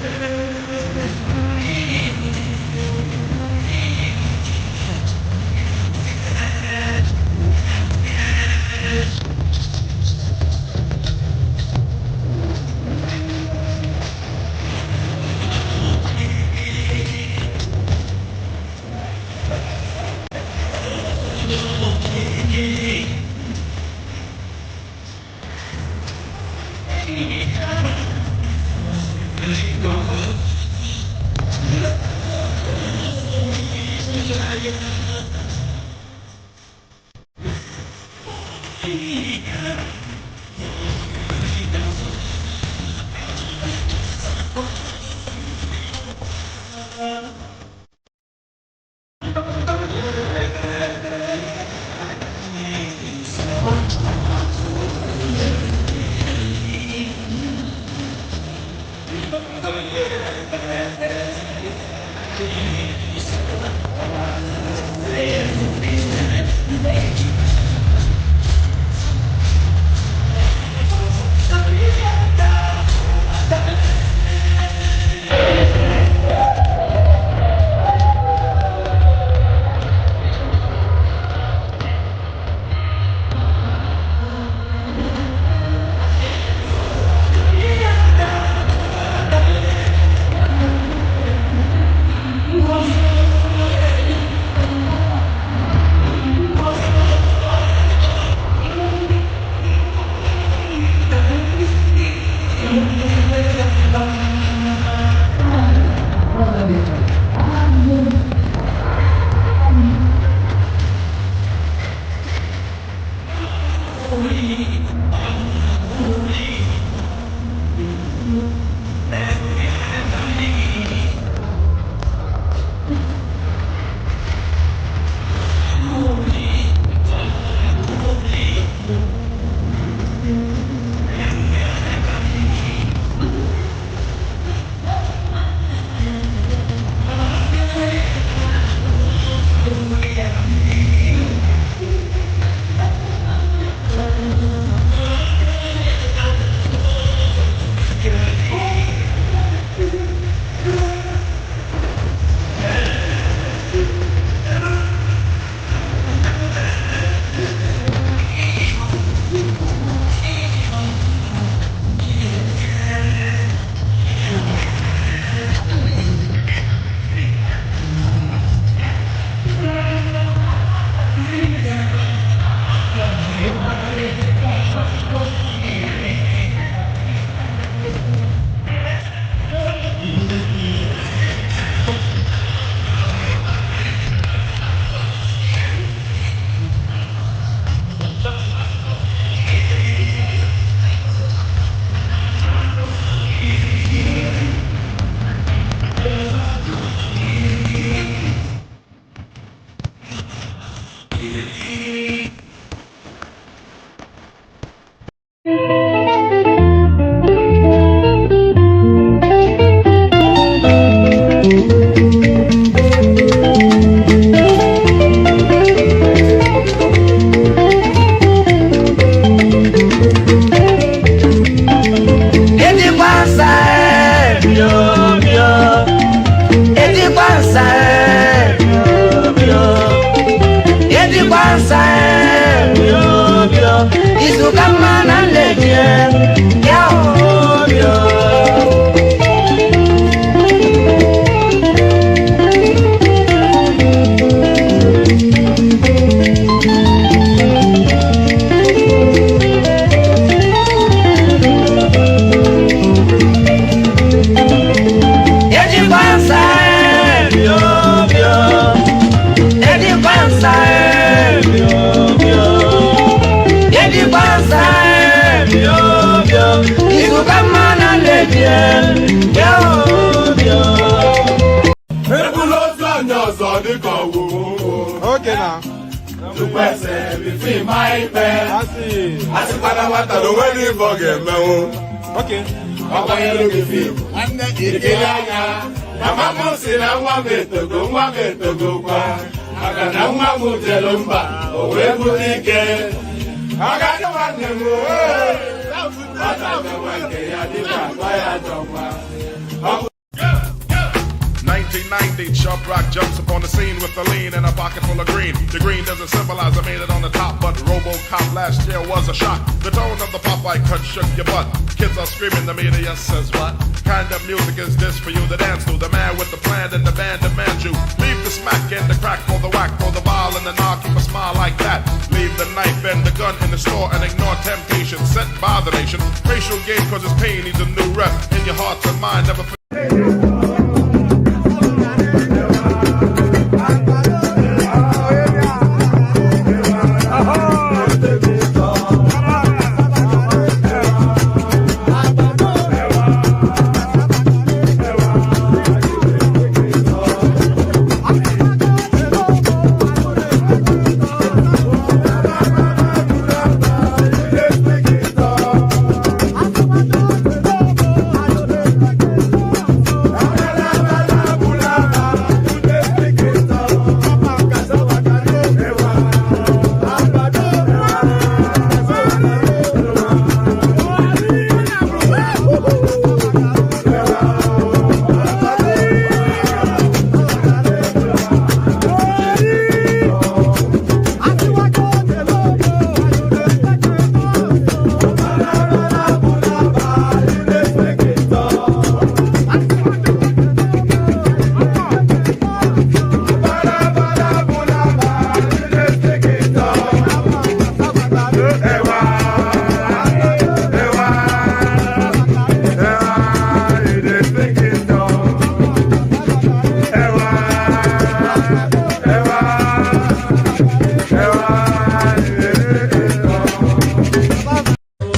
Okay now. Okay. 1990, Sharp Rock jumps upon the scene with a lean and a pocket full of green. The green doesn't symbolize I made it on the top, but RoboCop last year was a shock. The tone of the Popeye cut shook your butt. Kids are screaming, the media says what? Kind of music is this for you to dance to? The man with the plan and the band demands you. Leave the smack and the crack for the whack, for the ball and the knock, keep a smile like that. Leave the knife and the gun in the store and ignore temptation set by the nation. Facial game cause his pain needs a new rep in your heart and mind. Never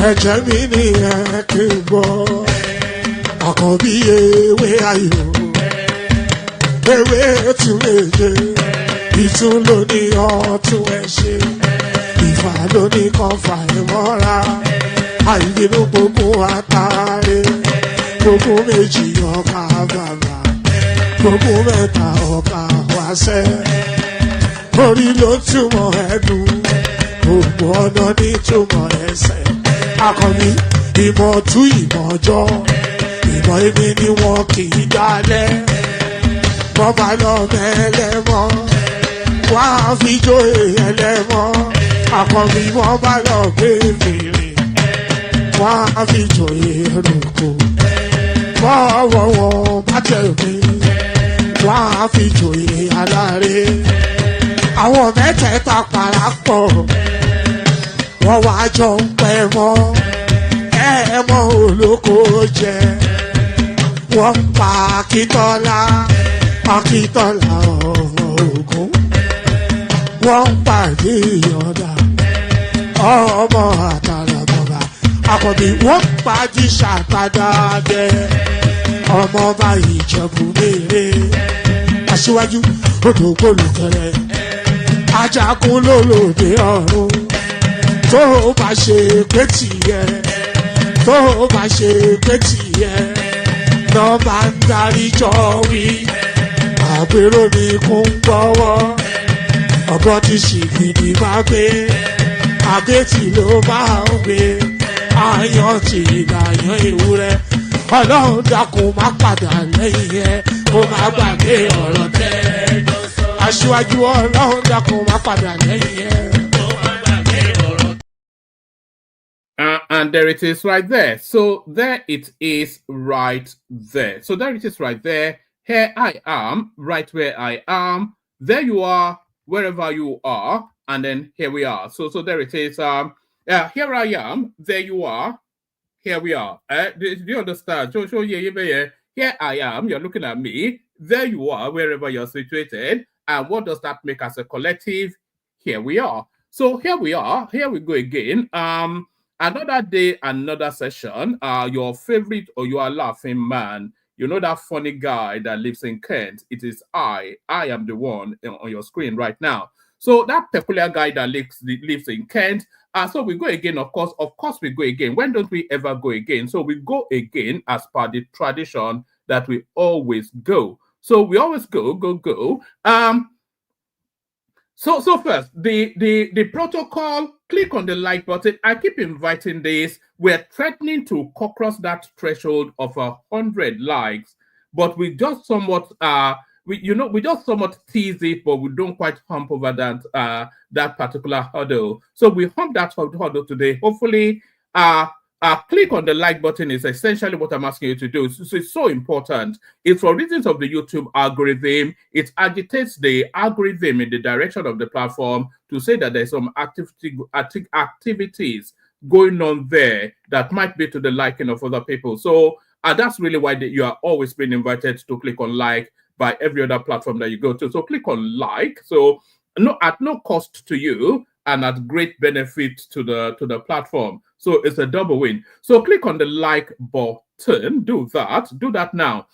ẹ̀jẹ̀ mi ni ẹ kí n gbọ́ àkọ́bí ewé ayò ewé tún lè jẹ ìtún ló ní ọtún ẹ ṣe ìfà ló ní kan fà ẹ mọ́ra àìbínú gbogbo àtàrẹ gbogbo méjì ọkà bàbà gbogbo mẹ́ta ọkà wáṣẹ́ orí ló túmọ̀ ẹnu gbogbo ọ̀nà ní túmọ̀ ẹsẹ̀. Akọni ìmọ̀ tú ìmọ̀ ọjọ́ ìmọ̀ èmi ni wọn kì í dálẹ̀ wọ́n bá lọ mẹ́lẹ́mọ́ wọ́n á fi jóye ẹlẹ́mọ́ akọni wọ́n bá lọ gbé fèrè wọ́n á fi jóye ẹrùkù bọ́ọ̀wọ̀ wọn bá tẹ̀lé wọ́n á fi jóye aláre àwọn mẹ́tẹ̀ẹ̀ta parapọ̀ wọ́n wá jọ ń pẹ́ mọ́ ẹ̀ẹ́mọ́ olóko jẹ wọ́n pa Akíntọ́lá ọmọ Ògún wọ́n pàdé Ìyọ̀dà ọmọ Àtàlàbọ̀bà Àkànbí wọ́n pàdé Ṣàtàdàdẹ ọmọ ọba Ìjẹ̀bú Mèrè Aṣíwájú odò gbólùkẹrẹ Ajagun lólòdì ọ̀run. Tó bá ṣe pé tìyẹ tó bá ṣe pé tìyẹ lọ bá ń darí jọ wí àpérò mi kún gbọ́wọ́ ọ̀bọ ti ṣìgìdì máa gbé àgétì ló máa ń gbé àyàn ti ìdàyàn ewúrẹ́ Ọlọ́run dákun má padà lẹ́yìn ẹ kó má gbàgbé ọ̀rọ̀ tẹ́ Aṣíwájú Ọlọ́run dákun má padà lẹ́yìn ẹ. And there it is right there. So there it is right there. So there it is right there. Here I am, right where I am. There you are, wherever you are. And then here we are. So there it is. Here I am. There you are. Here we are. Do you understand? Here I am. You're looking at me. There you are, wherever you're situated. And what does that make as a collective? Here we are. So here we are. Here we go again. Another day, another session. Your favorite or your laughing man. You know that funny guy that lives in Kent. It is I. I am the one on your screen right now. So that peculiar guy that lives in Kent. So we go again, of course. Of course, we go again. When don't we ever go again? So we go again as per the tradition that we always go. So we always go. So first, the protocol, click on the like button. I keep inviting this. We're threatening to cross that threshold of 100 likes, but we just somewhat we just somewhat tease it, but we don't quite hump over that particular hurdle. So we hump that hurdle today. Hopefully, click on the like button is essentially what I'm asking you to do. So it's so important. It's for reasons of the YouTube algorithm. It agitates the algorithm in the direction of the platform to say that there's some activities going on there that might be to the liking of other people. So that's really why you are always being invited to click on like by every other platform that you go to. So click on like. So at no cost to you and at great benefit to the platform. So it's a double win. So click on the like button. Do that now.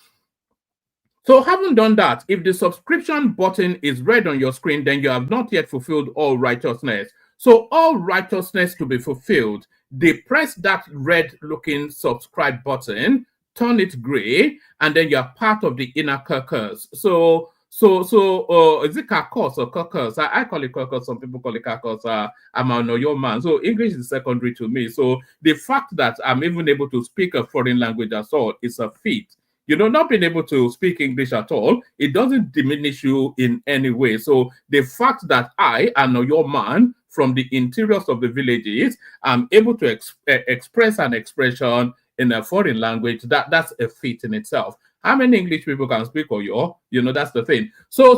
So having done that, if the subscription button is red on your screen, then you have not yet fulfilled all righteousness. So all righteousness to be fulfilled, they press that red looking subscribe button, turn it gray, and then you're part of the inner caucus. So is it caucus or caucus? I call it caucus. Some people call it caucus. I'm a Know Your Man. So English is secondary to me. So the fact that I'm even able to speak a foreign language at all is a feat. Not being able to speak English at all, it doesn't diminish you in any way. So the fact that I Know Your Man from the interiors of the villages, I'm able to express an expression in a foreign language, that's a feat in itself. How many English people can speak Oyo? That's the thing. So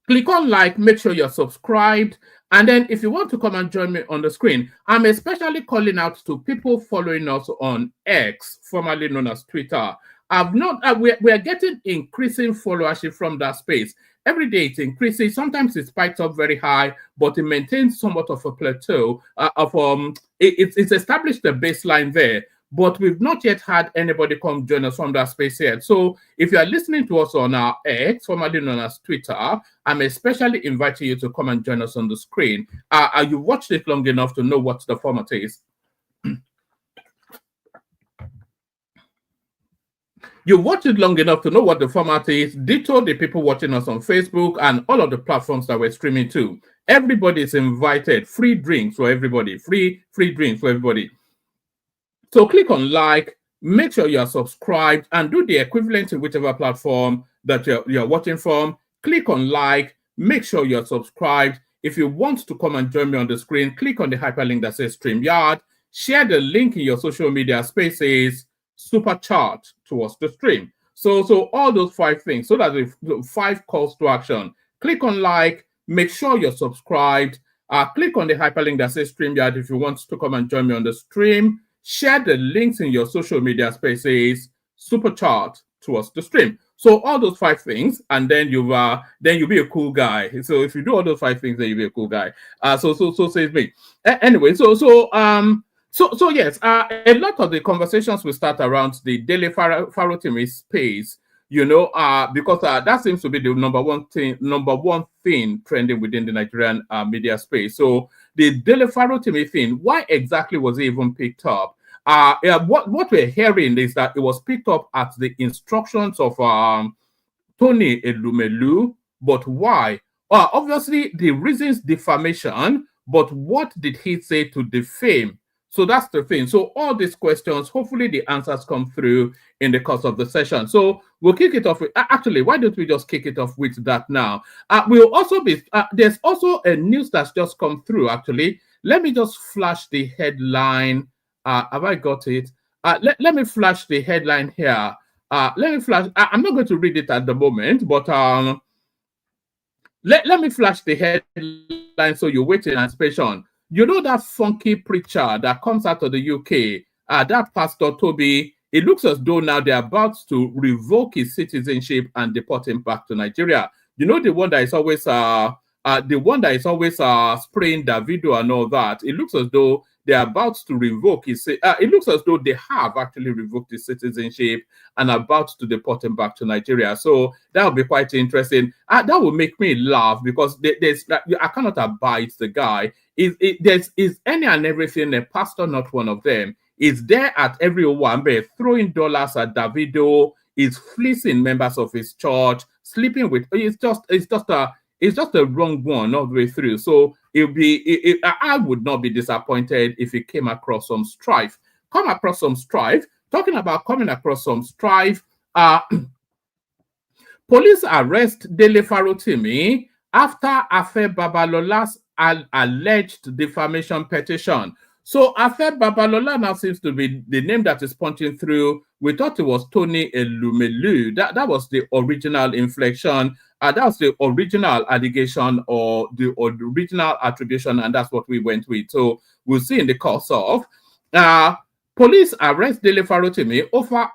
click on like, make sure you're subscribed. And then if you want to come and join me on the screen, I'm especially calling out to people following us on X, formerly known as Twitter. We're getting increasing followership from that space. Every day it increases. Sometimes it spikes up very high, but it maintains somewhat of a plateau. It's established a baseline there. But we've not yet had anybody come join us from that space yet. So if you are listening to us on our X, formerly known as Twitter, I'm especially inviting you to come and join us on the screen. You watched it long enough to know what the format is. You watched it long enough to know what the format is. Ditto the people watching us on Facebook and all of the platforms that we're streaming to. Everybody is invited. Free drinks for everybody. Free drinks for everybody. So click on like, make sure you are subscribed, and do the equivalent in whichever platform that you're watching from. Click on like, make sure you're subscribed. If you want to come and join me on the screen, click on the hyperlink that says StreamYard. Share the link in your social media spaces. Super chat towards the stream. So all those 5 things. So that the 5 calls to action. Click on like, make sure you're subscribed. Click on the hyperlink that says StreamYard if you want to come and join me on the stream. Share the links in your social media spaces, super chat towards the stream. So all those 5 things, and then you'll be a cool guy. So if you do all those 5 things, then you'll be a cool guy. So says me. Anyway, so yes, a lot of the conversations will start around the Dele Farotimi space. Because that seems to be the number one thing trending within the Nigerian media space. So the Dele Farotimi thing, why exactly was it even picked up? What we're hearing is that it was picked up at the instructions of Tony Elumelu, but why? Obviously, the reasons defamation, but what did he say to defame? So that's the thing. So all these questions, hopefully the answers come through in the course of the session. So we'll kick it off with, actually, why don't we just kick it off with that now? We'll also be, there's also a news that's just come through, actually. Let me just flash the headline. Have I got it? Let me flash the headline here. Let me flash, I'm not going to read it at the moment, but let me flash the headline so you wait in anticipation. That funky preacher that comes out of the UK, that Pastor Toby, it looks as though now they're about to revoke his citizenship and deport him back to Nigeria. The one that is always spraying Davido and all that. It looks as though they're about to revoke his. It looks as though they have actually revoked his citizenship and about to deport him back to Nigeria. So that would be quite interesting. That would make me laugh because I cannot abide the guy. Is any and everything a pastor, not one of them, is there at every Owambe, throwing dollars at Davido, is fleecing members of his church, sleeping with. It's just a wrong one all the way through. So I would not be disappointed if it came across some strife. Talking about coming across some strife. Police arrest Dele Farotimi after Afe Babalola's alleged defamation petition. So Afe Babalola now seems to be the name that is punching through. We thought it was Tony Elumelu. That was the original inflection. That was the original allegation or the original attribution, and that's what we went with. So we'll see in the course of police arrest Dele Farotimi over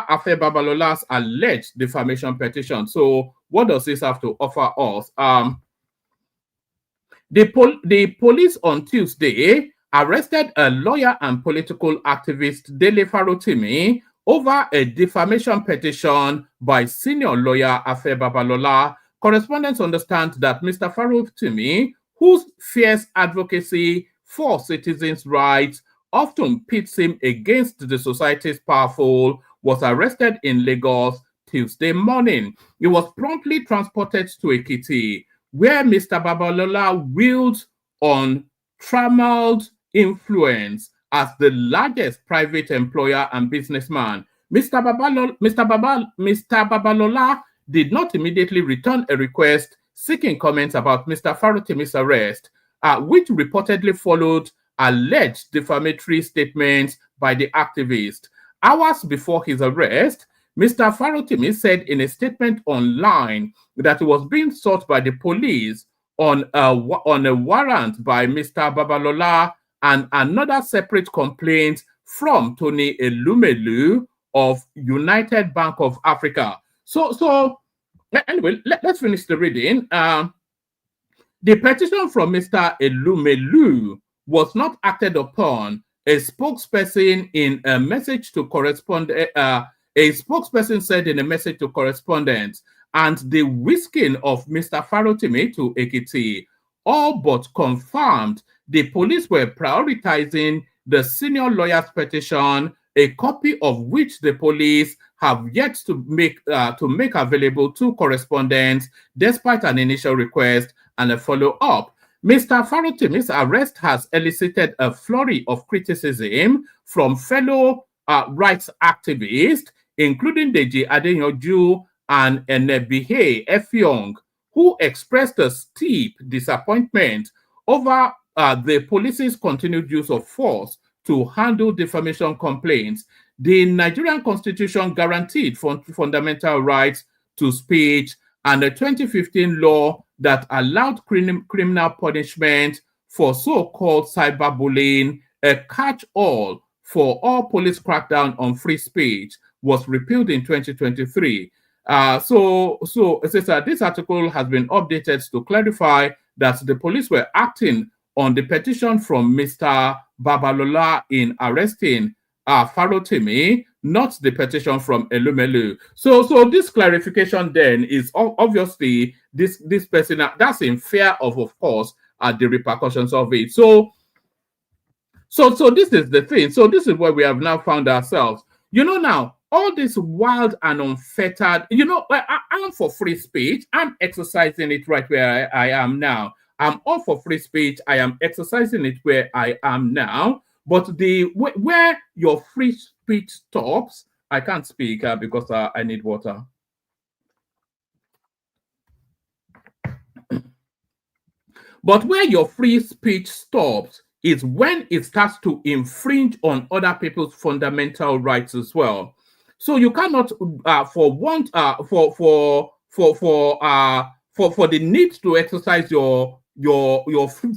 Afe Babalola's alleged defamation petition. So what does this have to offer us? The police on Tuesday arrested a lawyer and political activist Dele Farotimi over a defamation petition by senior lawyer Afe Babalola. Correspondents understand that Mr. Farotimi, whose fierce advocacy for citizens' rights often pits him against the society's powerful, was arrested in Lagos Tuesday morning. He was promptly transported to Ekiti, where Mr. Babalola wields untrammeled influence as the largest private employer and businessman. Mr. Babalola did not immediately return a request seeking comments about Mr. Farotimi's arrest, which reportedly followed alleged defamatory statements by the activist. Hours before his arrest, Mr. Farotimi said in a statement online that he was being sought by the police on a warrant by Mr. Babalola and another separate complaint from Tony Elumelu of United Bank of Africa. So anyway, let's finish the reading. The petition from Mr. Elumelu was not acted upon. A spokesperson in a message to correspondent, a spokesperson said in a message to correspondents, and the whisking of Mr. Farotimi to Ekiti all but confirmed the police were prioritizing the senior lawyer's petition, a copy of which the police have yet to make available to correspondents, despite an initial request and a follow-up. Mr. Farotimi's arrest has elicited a flurry of criticism from fellow rights activists, including Deji Adeyanju and Enebihe Effiong, who expressed a steep disappointment over the police's continued use of force to handle defamation complaints. The Nigerian Constitution guaranteed fundamental rights to speech, and the 2015 law that allowed criminal punishment for so-called cyberbullying, a catch-all for all police crackdown on free speech, was repealed in 2023. So this article has been updated to clarify that the police were acting on the petition from Mr. Babalola in arresting Farotimi, not the petition from Elumelu. So this clarification then is obviously this person that's in fear of course, the repercussions of it. So this is the thing. So this is where we have now found ourselves. You know, now all this wild and unfettered. You know, I'm for free speech. I'm exercising it right where I am now. I'm all for free speech. I am exercising it where I am now. But where your free speech stops, I can't speak because I need water. But where your free speech stops is when it starts to infringe on other people's fundamental rights as well. So you cannot, for the need to exercise your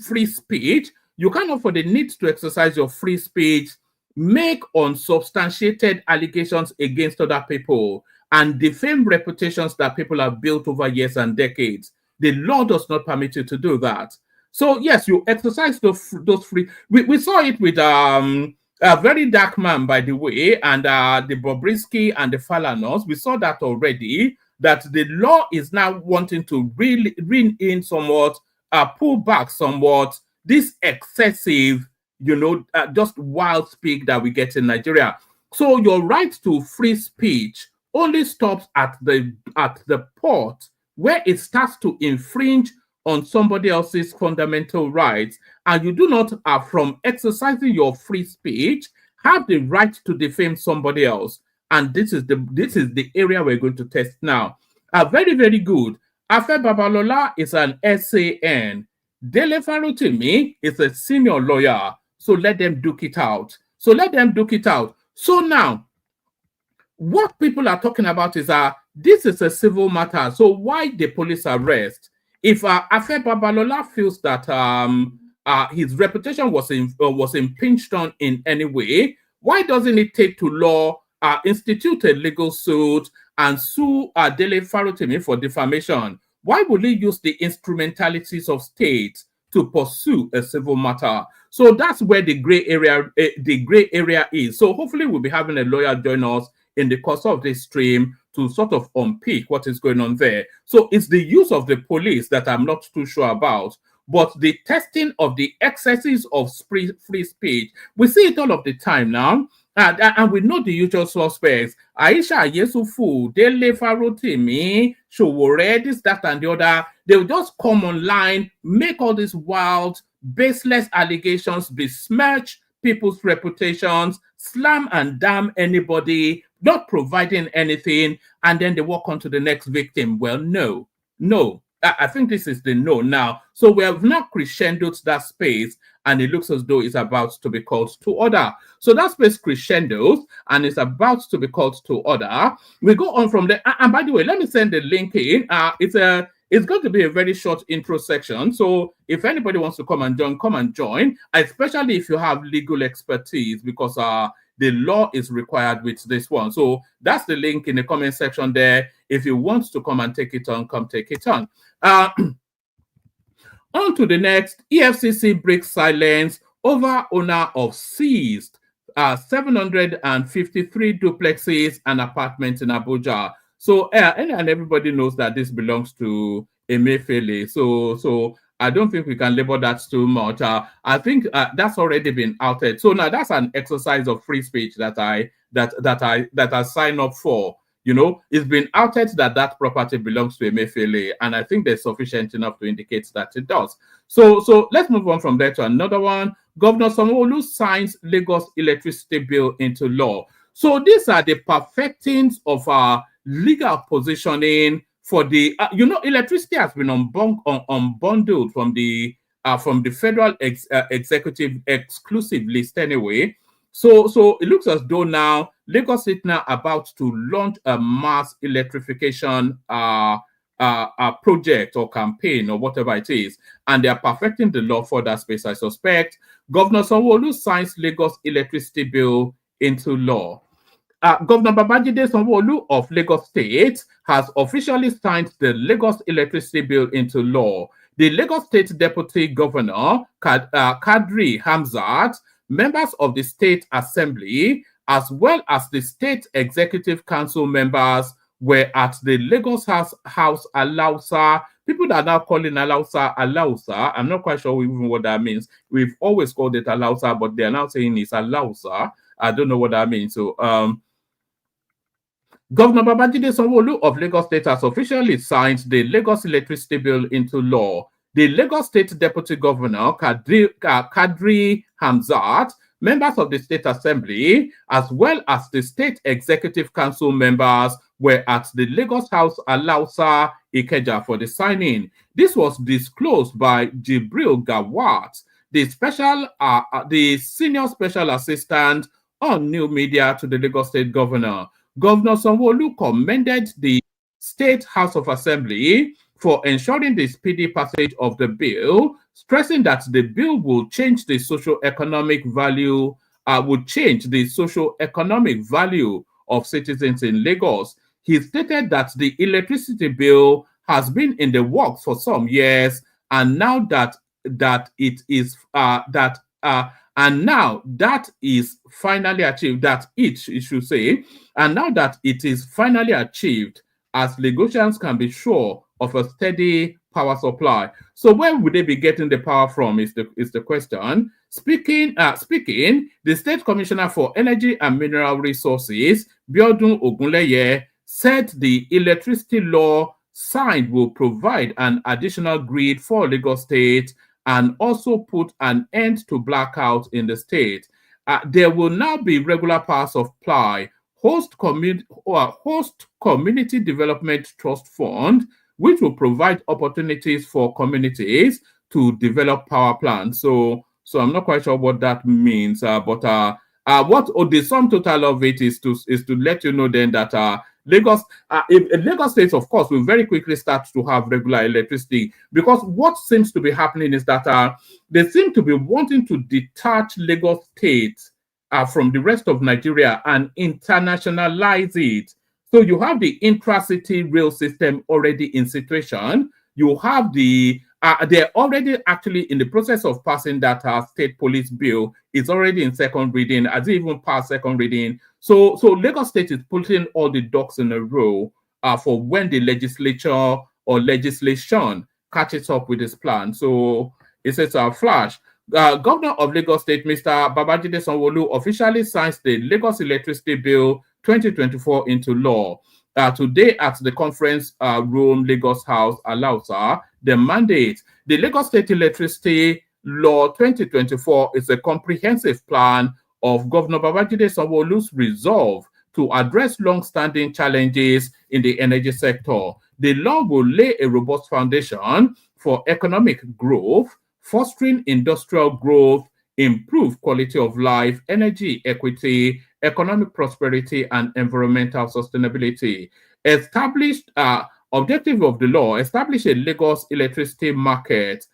free speech, you cannot, for the need to exercise your free speech, make unsubstantiated allegations against other people and defame reputations that people have built over years and decades. The law does not permit you to do that. So yes, you exercise those free. We saw it with a very dark man, by the way, and the Bobrisky and the Falanos. We saw that already, that the law is now wanting to really rein in somewhat, pull back somewhat this excessive, just wild speak that we get in Nigeria. So your right to free speech only stops at the port where it starts to infringe on somebody else's fundamental rights, and you do not, from exercising your free speech, have the right to defame somebody else. And this is the area we're going to test now. Very, very good. Afe Babalola is an SAN. Dele Farotimi is a senior lawyer. So let them duke it out. So let them duke it out. So now, what people are talking about is this is a civil matter. So why the police arrest? If Afe Babalola feels that his reputation was impinged on in any way, why doesn't it take to law, institute a legal suit and sue Dele Farotimi for defamation? Why would he use the instrumentalities of state to pursue a civil matter? So that's where the gray area is. So hopefully we'll be having a lawyer join us in the course of this stream to sort of unpick what is going on there. So it's the use of the police that I'm not too sure about, but the testing of the excesses of free speech, we see it all of the time now. And we know the usual suspects. Aisha Yesufu, Dele Farotimi, Showore, this, that, and the other. They will just come online, make all these wild, baseless allegations, besmirch people's reputations, slam and damn anybody, not providing anything, and then they walk on to the next victim. Well, no. I think this is the no now. So we have now crescendoed that space, and it looks as though it's about to be called to order. So that space crescendos, and it's about to be called to order. We go on from there. And by the way, let me send the link in. It's going to be a very short intro section. So if anybody wants to come and join, especially if you have legal expertise, because the law is required with this one. So that's the link in the comment section there. If you want to come and take it on, come take it on. On to the next. EFCC breaks silence over owner of seized 753 duplexes and apartments in Abuja. So and everybody knows that this belongs to Emefiele. So I don't think we can label that too much. I think that's already been outed. So now that's an exercise of free speech that I signed up for. You know, it's been outed that property belongs to Emefiele, and I think there's sufficient enough to indicate that it does. So let's move on from there to another one. Governor Sanwo-Olu signs Lagos electricity bill into law. So these are the perfectings of our legal positioning for the electricity has been unbundled from the federal executive exclusive list anyway. So it looks as though now Lagos is now about to launch a mass electrification project or campaign or whatever it is, and they are perfecting the law for that space, I suspect. Governor Sanwo-Olu signs Lagos electricity bill into law. Governor Babajide Sanwo-Olu of Lagos State has officially signed the Lagos electricity bill into law. The Lagos State Deputy Governor, Kadri Hamzat, members of the State Assembly, as well as the State Executive Council members were at the Lagos House Alausa. People that are now calling Alausa. I'm not quite sure even what that means. We've always called it Alausa, but they're now saying it's Alausa. I don't know what that means. So, Governor Babajide Sanwo-Olu of Lagos State has officially signed the Lagos electricity bill into law. The Lagos State Deputy Governor, Kadri Hamzat, members of the State Assembly, as well as the State Executive Council members, were at the Lagos House Alausa Ikeja for the signing. This was disclosed by Jibril Gawat, the senior special assistant on new media to the Lagos State Governor. Governor Sanwo-Olu commended the State House of Assembly for ensuring the speedy passage of the bill, stressing that the bill will change the socio-economic value, of citizens in Lagos. He stated that the electricity bill has been in the works for some years, and now that it is finally achieved, and now that it is finally achieved, as Lagosians can be sure of a steady power supply. So where would they be getting the power from is the question. Speaking, the State Commissioner for Energy and Mineral Resources, Biodun Ogunleye, said the electricity law signed will provide an additional grid for Lagos State and also put an end to blackout in the state. There will now be regular power supply host community development trust fund, which will provide opportunities for communities to develop power plants. So I'm not quite sure what that means, but the sum total of it is to let you know then that Lagos State, of course, will very quickly start to have regular electricity, because what seems to be happening is that they seem to be wanting to detach Lagos State from the rest of Nigeria and internationalize it. So you have the intra-city rail system already in situation. You have they're already actually in the process of passing that state police bill. It's already in second reading. Has it even passed second reading? So Lagos State is putting all the ducks in a row for when the legislature or legislation catches up with this plan. So it says flash. Governor of Lagos State, Mr. Babajide Sanwo-Olu, officially signs the Lagos Electricity Bill 2024 into law. Today at the conference room, Lagos House, Alausa, the mandate. The Lagos State Electricity Law 2024 is a comprehensive plan of Governor Babajide Sanwo-Olu's resolve to address long-standing challenges in the energy sector. The law will lay a robust foundation for economic growth, fostering industrial growth, improve quality of life, energy equity, economic prosperity, and environmental sustainability. Objective of the law: establish a Lagos electricity market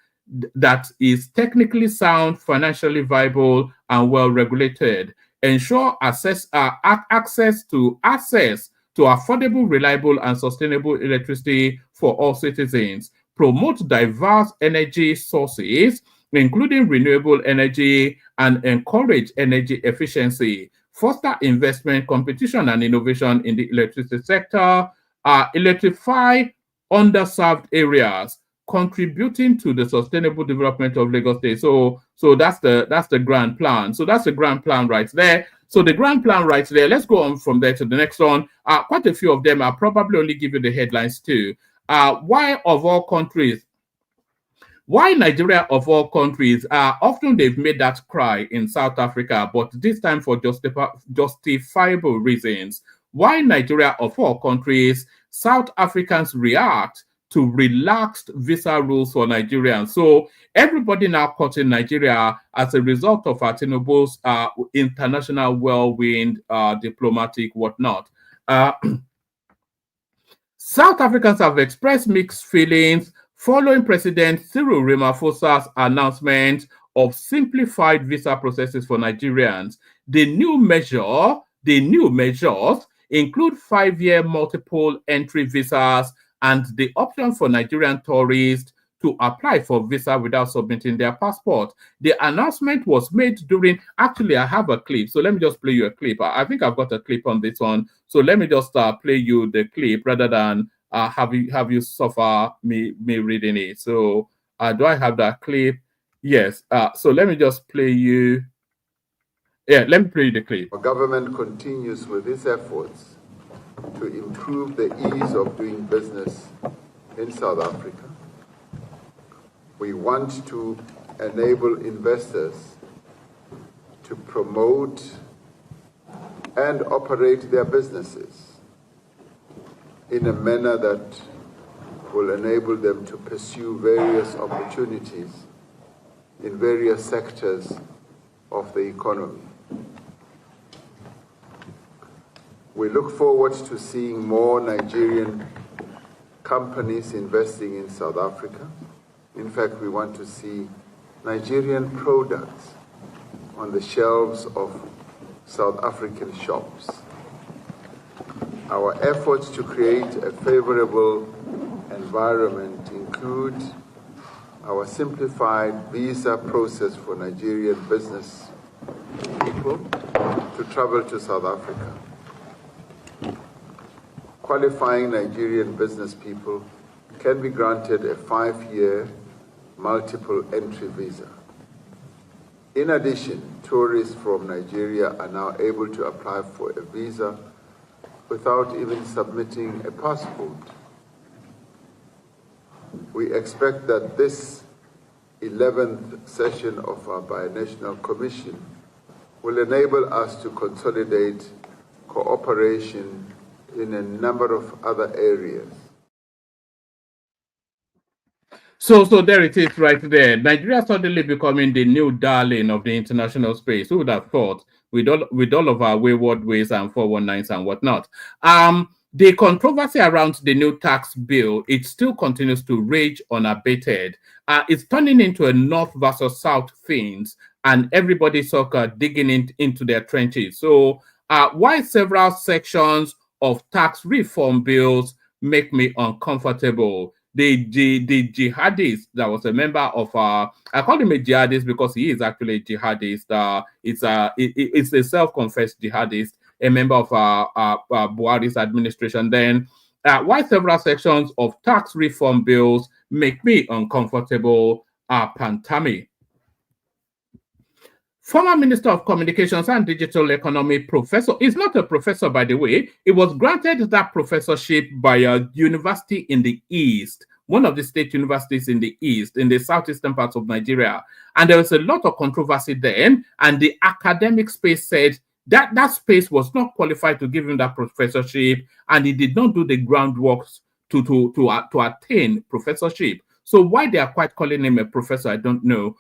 that is technically sound, financially viable, and well regulated. Ensure access to affordable, reliable, and sustainable electricity for all citizens. Promote diverse energy sources, including renewable energy, and encourage energy efficiency. Foster investment, competition, and innovation in the electricity sector. Electrify underserved areas, contributing to the sustainable development of Lagos State. So that's the grand plan. So that's the grand plan right there. So the grand plan right there. Let's go on from there to the next one. Quite a few of them. I'll probably only give you the headlines too. Why Nigeria of all countries? Often they've made that cry in South Africa, but this time for justifiable reasons. Why Nigeria of all countries? South Africans react to relaxed visa rules for Nigerians. So everybody now caught in Nigeria as a result of TINUBU'S international whirlwind, diplomatic whatnot. South Africans have expressed mixed feelings following President Cyril Ramaphosa's announcement of simplified visa processes for Nigerians. The new measures include 5-year multiple entry visas and the option for Nigerian tourists to apply for visa without submitting their passport. The announcement was made during, actually I have a clip, so let me just play you a clip. I think I've got a clip on this one, so let me just play you the clip rather than have you suffer me reading it. So do I have that clip? Yes. So let me just play you. Yeah, let me play you the clip. Our government continues with its efforts to improve the ease of doing business in South Africa. We want to enable investors to promote and operate their businesses in a manner that will enable them to pursue various opportunities in various sectors of the economy. We look forward to seeing more Nigerian companies investing in South Africa. In fact, we want to see Nigerian products on the shelves of South African shops. Our efforts to create a favorable environment include our simplified visa process for Nigerian business people to travel to South Africa. Qualifying Nigerian business people can be granted a 5-year multiple entry visa. In addition, tourists from Nigeria are now able to apply for a visa without even submitting a passport. We expect that this 11th session of our Binational Commission will enable us to consolidate cooperation in a number of other areas. So there it is right there. Nigeria suddenly becoming the new darling of the international space. Who would have thought with all of our wayward ways and 419s and whatnot? The controversy around the new tax bill, it still continues to rage unabated. It's turning into a North versus South things, and everybody's digging into their trenches. So why several sections of tax reform bills make me uncomfortable? The jihadist that was a member of I call him a jihadist because he is actually a jihadist. It's a self-confessed jihadist, a member of Buhari's administration. Then why several sections of tax reform bills make me uncomfortable are Pantami. Former Minister of Communications and Digital Economy professor, is not a professor, by the way. It was granted that professorship by a university in the East, one of the state universities in the East, in the southeastern parts of Nigeria. And there was a lot of controversy then, and the academic space said that space was not qualified to give him that professorship, and he did not do the groundwork to attain professorship. So why they are quite calling him a professor, I don't know.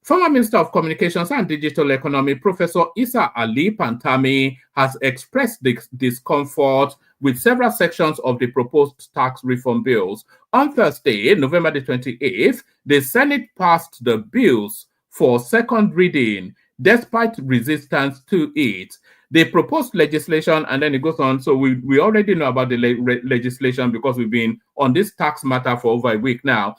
Former Minister of Communications and Digital Economy, Professor Isa Ali Pantami, has expressed discomfort with several sections of the proposed tax reform bills. On Thursday, November the 28th, the Senate passed the bills for second reading, despite resistance to it. The proposed legislation, and then it goes on, so we already know about the legislation because we've been on this tax matter for over a week now.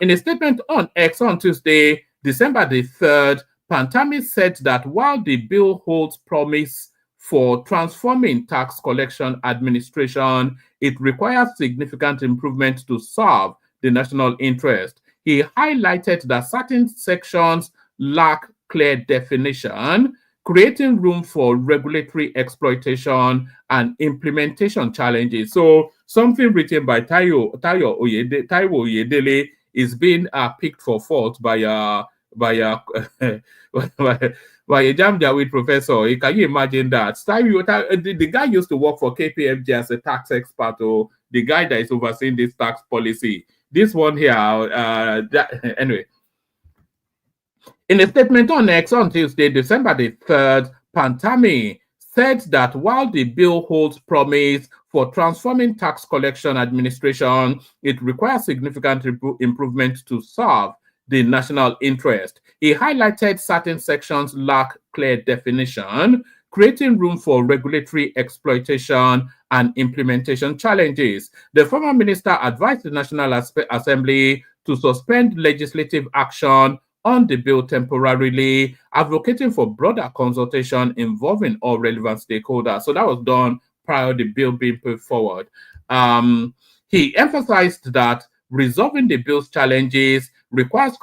In a statement on X on Tuesday, December the 3rd, Pantami said that while the bill holds promise for transforming tax collection administration, it requires significant improvement to serve the national interest. He highlighted that certain sections lack clear definition, creating room for regulatory exploitation and implementation challenges. So something written by Taiwo Oyedele is being picked for fault by a Jam Jawid professor. Can you imagine that? The guy used to work for KPMG as a tax expert, or the guy that is overseeing this tax policy. This one here, anyway. In a statement on X on Tuesday, December the 3rd, Pantami said that while the bill holds promise for transforming tax collection administration, it requires significant improvement to serve the national interest. He highlighted certain sections lack clear definition, creating room for regulatory exploitation and implementation challenges. The former minister advised the National Assembly to suspend legislative action on the bill temporarily, advocating for broader consultation involving all relevant stakeholders. So that was done prior to the bill being put forward. He emphasized that resolving the bill's challenges requires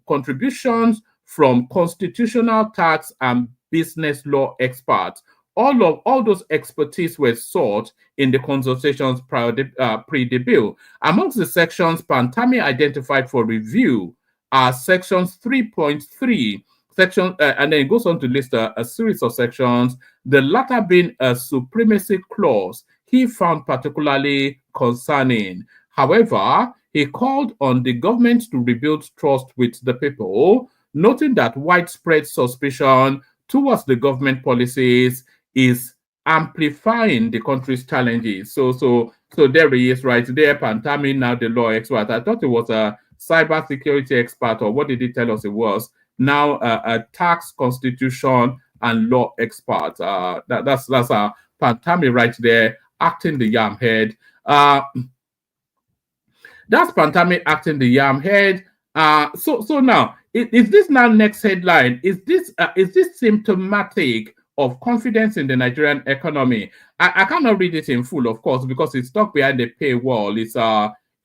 contributions from constitutional, tax, and business law experts. All those expertise were sought in the consultations pre the bill. Amongst the sections Pantami identified for review are sections 3.3, and then it goes on to list a series of sections, the latter being a supremacy clause he found particularly concerning. However, he called on the government to rebuild trust with the people, noting that widespread suspicion towards the government policies is amplifying the country's challenges. So there he is right there, Pantami, now the law expert. I thought it was a cybersecurity expert, or what did he tell us it was? Now a tax, constitution, and law expert. That's Pantami right there, acting the yam head. That's Pantami acting the yam head. So now, is this now next headline? Is this symptomatic of confidence in the Nigerian economy? I cannot read it in full, of course, because it's stuck behind the paywall.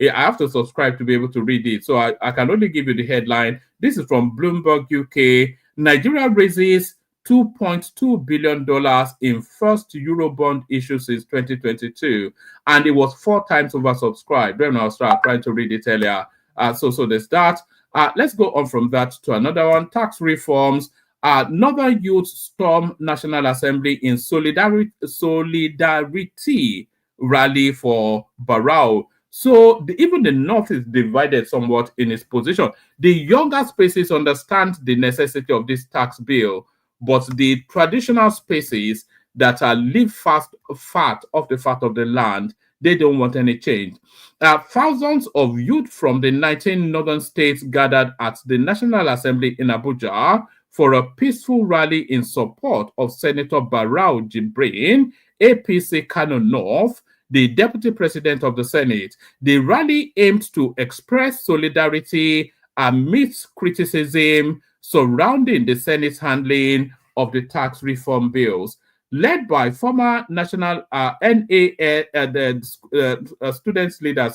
I have to subscribe to be able to read it. So I can only give you the headline. This is from Bloomberg UK. Nigeria raises $2.2 billion in first Eurobond issue since 2022. And it was 4 times oversubscribed. When I was trying to read it earlier. So there's that. Let's go on from that to another one. Tax reforms. Northern Youth storm National Assembly in solidarity rally for Barrow. So even the North is divided somewhat in its position. The younger spaces understand the necessity of this tax bill, but the traditional spaces that are live fat off the fat of the land, they don't want any change. Thousands of youth from the 19 northern states gathered at the National Assembly in Abuja for a peaceful rally in support of Senator Barrow Jibrin, APC Kano North, the deputy president of the Senate. The rally aimed to express solidarity amidst criticism surrounding the Senate's handling of the tax reform bills. Led by former national students leader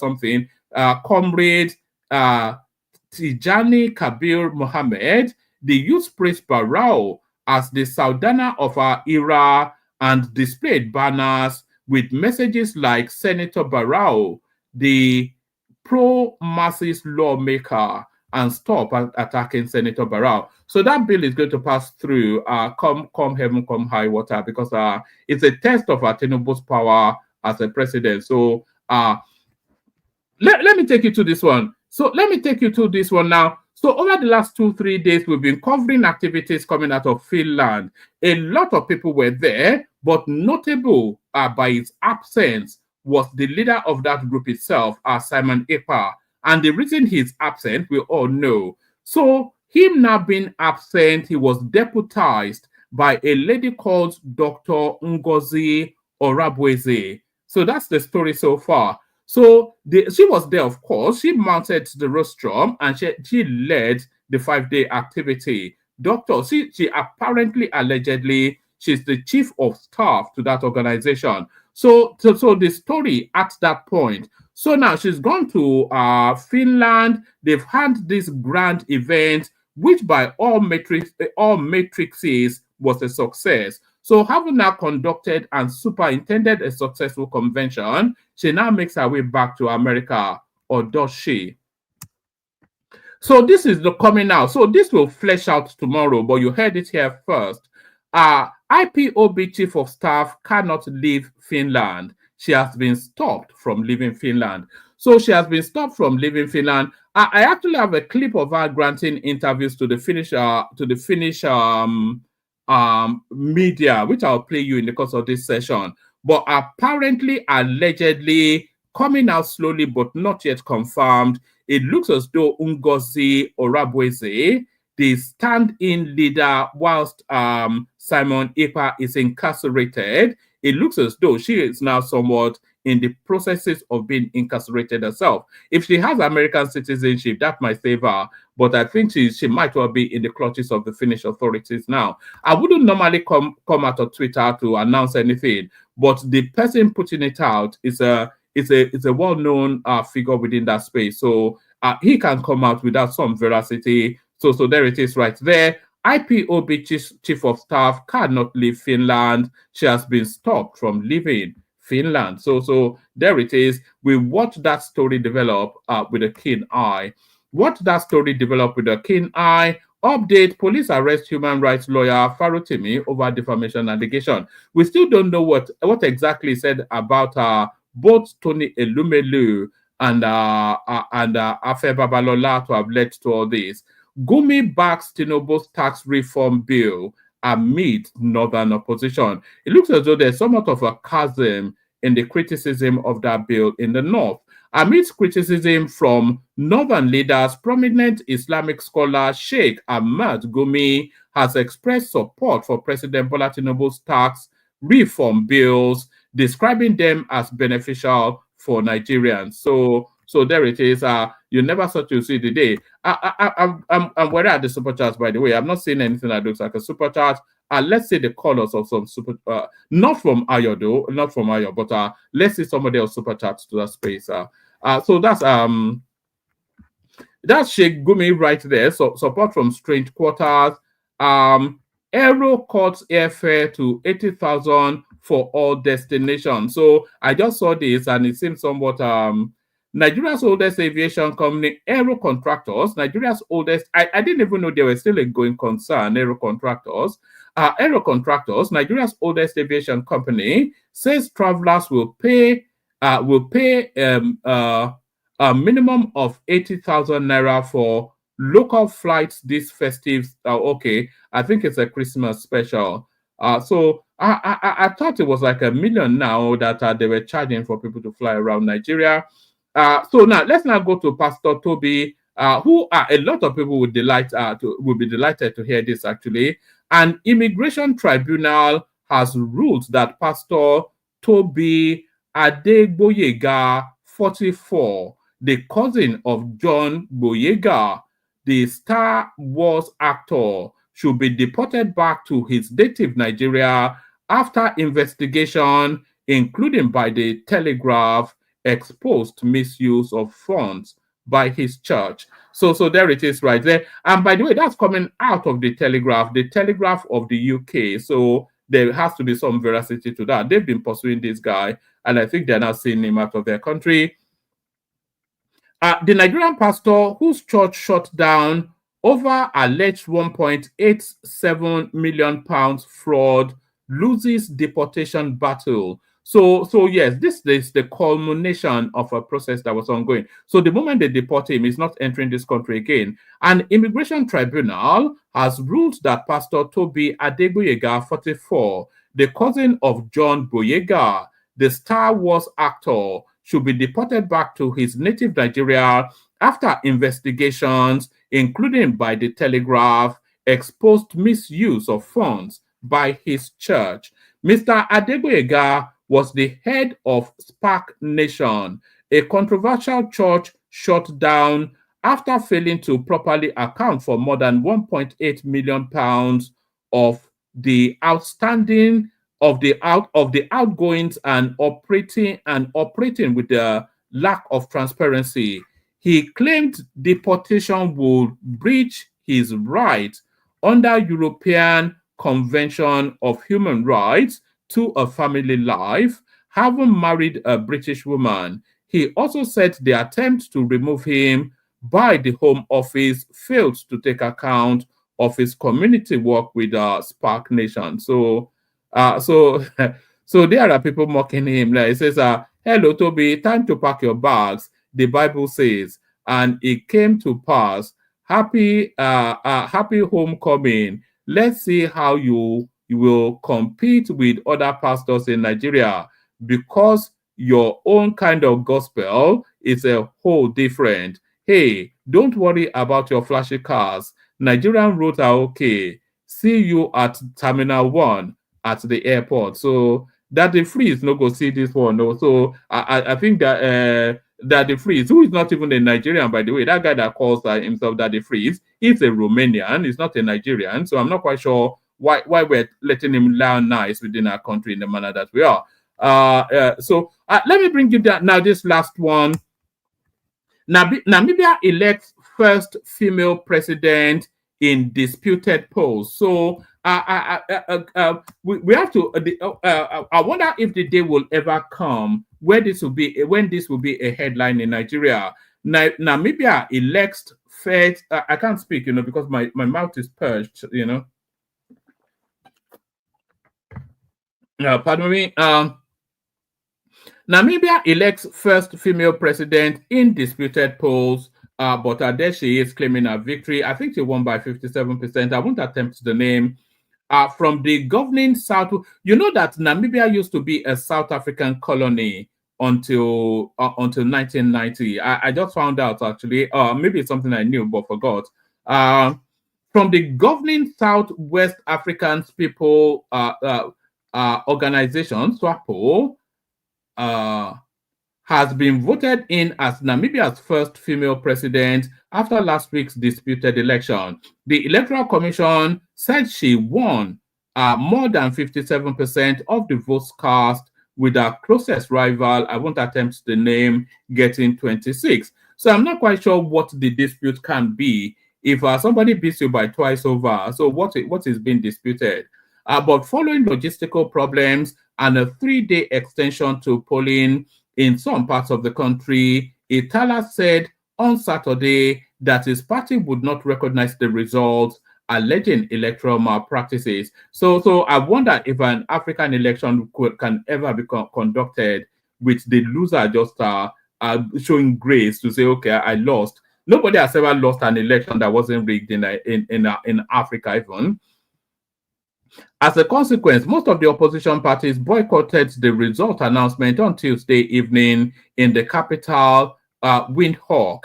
comrade Tijani Kabir Mohammed, the youth praised Barrow as the Saldana of our era and displayed banners with messages like Senator Barrow, the pro-masses lawmaker, and stop attacking Senator Barrow. So that bill is going to pass through, come heaven, come high water, because it's a test of TINUBU'S power as a president. So let me take you to this one. So let me take you to this one now. So over the last 2-3 days, we've been covering activities coming out of Finland. A lot of people were there, but notable by its absence was the leader of that group itself, Simon Ekpa. And the reason he's absent, we all know. So him now being absent, he was deputized by a lady called Dr. NGOZI ORABUEZE. So that's the story so far. So she was there, of course. She mounted the rostrum and she led the 5-day activity. She apparently, allegedly, she's the chief of staff to that organization. So the story at that point. So now she's gone to Finland. They've had this grand event, which by all matrices was a success. So having now conducted and superintended a successful convention, she now makes her way back to America, or does she? So this is the coming out. So this will flesh out tomorrow, but you heard it here first. IPOB chief of staff cannot leave Finland. She has been stopped from leaving Finland. So she has been stopped from leaving Finland. I actually have a clip of her granting interviews to the Finnish media, which I'll play you in the course of this session. But apparently, allegedly, coming out slowly but not yet confirmed, it looks as though NGOZI ORABUEZE, the stand-in leader whilst Simon Ekpa is incarcerated, it looks as though she is now somewhat in the processes of being incarcerated herself. If she has American citizenship, that might save her, but I think she might well be in the clutches of the Finnish authorities now. I wouldn't normally come out of Twitter to announce anything, but the person putting it out is a well-known figure within that space, so he can come out without some veracity. So there it is right there. IPOB chief of staff cannot leave Finland. She has been stopped from leaving Finland. So there it is. We watch that story develop with a keen eye. Watch that story develop with a keen eye. Update: police arrest human rights lawyer Farotimi over defamation allegation. We still don't know what exactly said about both Tony Elumelu and Afe Babalola to have led to all this. GUMI backs TINUBU'S tax reform bill amid northern opposition. It looks as though there's somewhat of a chasm in the criticism of that bill in the north. Amidst criticism from northern leaders, prominent Islamic scholar Sheikh Ahmad GUMI has expressed support for President Bola Tinubu's tax reform bills, describing them as beneficial for Nigerians. So there it is. You never thought you'd see the day. I'm worried at the super charts, by the way. I'm not seeing anything that looks like a super chart. Let's see the colors of some super, not from Ayo though, not from Ayo, but let's see somebody else super charts to that space. So that's Sheikh GUMI right there. So support from strange quarters. Aero cuts airfare to 80,000 for all destinations. So I just saw this and it seems somewhat Nigeria's oldest aviation company, Aero Contractors, Nigeria's oldest, I didn't even know they were still a going concern, Aero Contractors. Aero Contractors, Nigeria's oldest aviation company, says travelers will pay a minimum of 80,000 naira for local flights this festive. Okay, I think it's a Christmas special. So I thought it was like $1 million now that they were charging for people to fly around Nigeria. So now let's now go to Pastor Toby, who a lot of people would be delighted to hear this actually. An immigration tribunal has ruled that Pastor Toby Adegboyega, 44, the cousin of John Boyega, the Star Wars actor, should be deported back to his native Nigeria after investigation, including by the Telegraph, exposed misuse of funds by his church. So there it is right there. And by the way, that's coming out of the Telegraph of the UK. So there has to be some veracity to that. They've been pursuing this guy, and I think they're now seeing him out of their country. The Nigerian pastor whose church shut down over alleged 1.87 million pounds fraud loses deportation battle. So yes, this is the culmination of a process that was ongoing. So the moment they deport him, he's not entering this country again. An immigration tribunal has ruled that Pastor Toby Adegboyega, 44, the cousin of John Boyega, the Star Wars actor, should be deported back to his native Nigeria after investigations, including by the Telegraph, exposed misuse of funds by his church. Mr. Adegboyega was the head of Spark Nation, a controversial church shut down after failing to properly account for more than 1.8 million pounds of the outstanding of the outgoings and operating with the lack of transparency. He claimed deportation would breach his rights under European Convention of Human Rights to a family life, having married a British woman. He also said the attempt to remove him by the Home Office failed to take account of his community work with Spark Nation. So there are people mocking him. Like, it says, hello, Toby, time to pack your bags, the Bible says, and it came to pass. Happy homecoming. Let's see how you will compete with other pastors in Nigeria, because your own kind of gospel is a whole different. Hey, don't worry about your flashy cars. Nigerian roads are okay. See you at Terminal 1 at the airport. So Daddy Freeze no go see this one. No. So I think that Daddy Freeze, who is not even a Nigerian, by the way, that guy that calls himself Daddy Freeze, he's a Romanian, he's not a Nigerian. So I'm not quite sure why we're letting him learn nice within our country in the manner that we are. So let me bring you that now. This last one. Namibia elects first female president in disputed polls. So we have to. I wonder if the day will ever come when this will be a headline in Nigeria. Namibia elects first. I can't speak, because my mouth is perched. Pardon me. Namibia elects first female president in disputed polls, but there she is claiming a victory. I think she won by 57%. I won't attempt the name. From the governing South, you know that Namibia used to be a South African colony until 1990. I just found out actually. Maybe it's something I knew but forgot. From the governing Southwest African People Organization, SWAPO, has been voted in as Namibia's first female president after last week's disputed election. The Electoral Commission said she won more than 57% of the votes cast, with her closest rival, I won't attempt the name, getting 26. So I'm not quite sure what the dispute can be if somebody beats you by twice over. So what is being disputed? But following logistical problems and a 3-day extension to polling in some parts of the country, Itala said on Saturday that his party would not recognize the results, alleging electoral malpractices. So I wonder if an African election can ever be conducted with the loser just showing grace to say, okay, I lost. Nobody has ever lost an election that wasn't rigged in Africa even. As a consequence, most of the opposition parties boycotted the result announcement on Tuesday evening in the capital, Windhoek.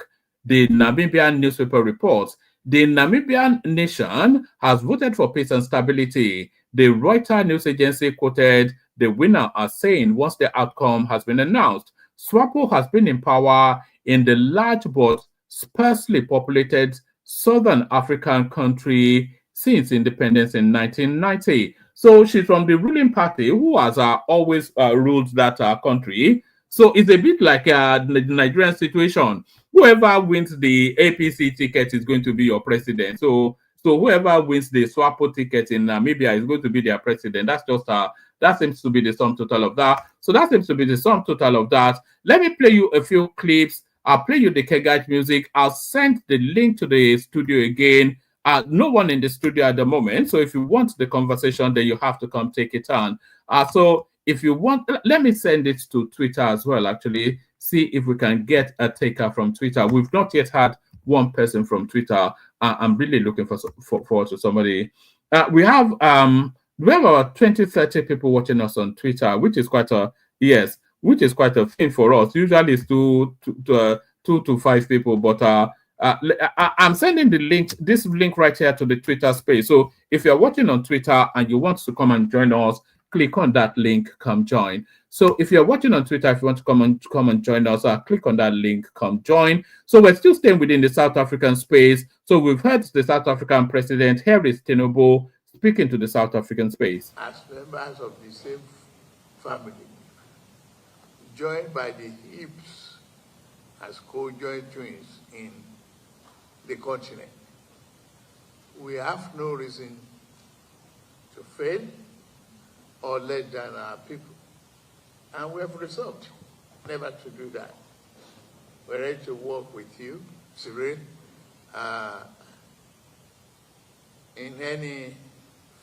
The Namibian newspaper reports the Namibian nation has voted for peace and stability. The Reuters news agency quoted the winner as saying once the outcome has been announced, SWAPO has been in power in the large but sparsely populated southern African country since independence in 1990. So she's from the ruling party who has always ruled that country. So it's a bit like the Nigerian situation. Whoever wins the APC ticket is going to be your president. So whoever wins the SWAPO ticket in Namibia is going to be their president. That's just that seems to be the sum total of that. So that seems to be the sum total of that. Let me play you a few clips. I'll play you the Kegite music. I'll send the link to the studio again. No one in the studio at the moment. So if you want the conversation, then you have to come take it on. So if you want, let me send it to Twitter as well, actually. See if we can get a taker from Twitter. We've not yet had one person from Twitter. I'm really looking forward to somebody. We have about 20, 30 people watching us on Twitter, which is quite a thing for us. Usually it's two to five people, but I'm sending this link right here to the Twitter space. So if you're watching on Twitter and you want to come and join us, click on that link, come join. So if you're watching on Twitter, if you want to come and join us, click on that link, come join. So we're still staying within the South African space. So we've heard the South African president. Here is TINUBU speaking to the South African space. As members of the same family, joined by the hips as co-joined twins in the continent, we have no reason to fail or let down our people. And we have resolved never to do that. We're ready to work with you, Cyril, in any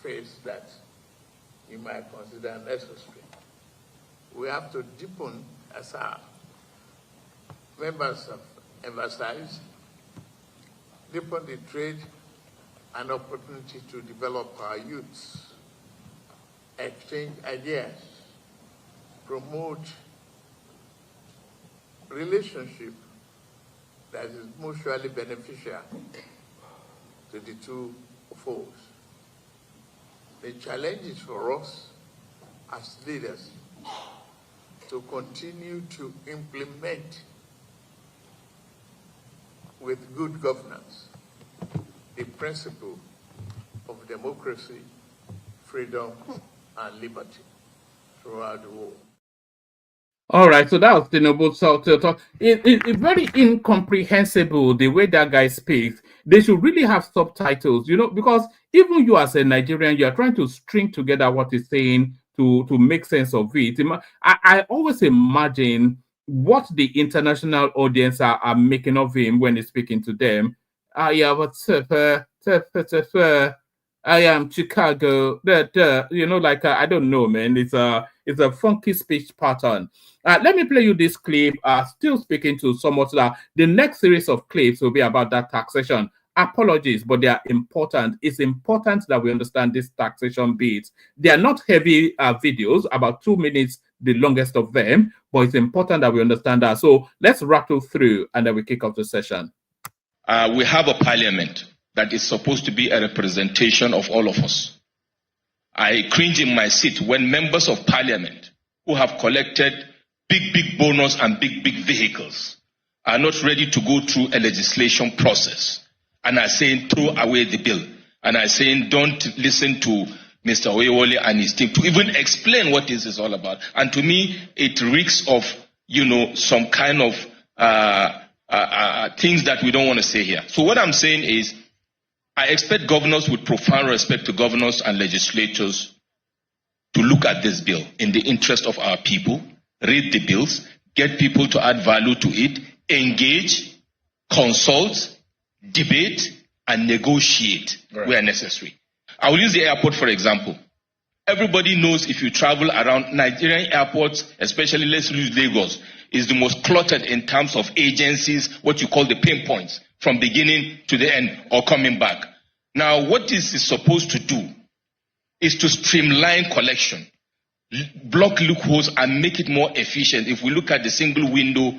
phase that you might consider necessary. We have to deepen, as our members have emphasized, deepen the trade and opportunity to develop our youths, exchange ideas, promote relationship that is mutually beneficial to the two foes. The challenge is for us as leaders to continue to implement with good governance the principle of democracy, freedom, and liberty throughout the world. All right, so that was TINUBU talk. It's very incomprehensible the way that guy speaks. They should really have subtitles, because even you as a Nigerian, you are trying to string together what he's saying to make sense of it. I always imagine what the international audience are making of him when he's speaking to them. Yeah, what's up? I am Chicago. I don't know, man. It's a funky speech pattern. Let me play you this clip. Still speaking to somewhat that the next series of clips will be about that taxation. Apologies, but they are important. It's important that we understand this taxation bits. They are not heavy videos, about 2 minutes, the longest of them, but it's important that we understand that. So let's rattle through and then we kick off the session. We have a parliament that is supposed to be a representation of all of us. I cringe in my seat when members of parliament who have collected big bonus and big vehicles are not ready to go through a legislation process and are saying throw away the bill and are saying don't listen to Mr. Oyewole and his team to even explain what this is all about. And to me, it reeks of, some kind of things that we don't want to say here. So what I'm saying is, I expect governors with profound respect to governors and legislators to look at this bill in the interest of our people, read the bills, get people to add value to it, engage, consult, debate, and negotiate where necessary. I will use the airport for example. Everybody knows if you travel around Nigerian airports, especially let's use Lagos, is the most cluttered in terms of agencies, what you call the pain points, from beginning to the end or coming back. Now, what this is supposed to do is to streamline collection, block loopholes, and make it more efficient. If we look at the single window,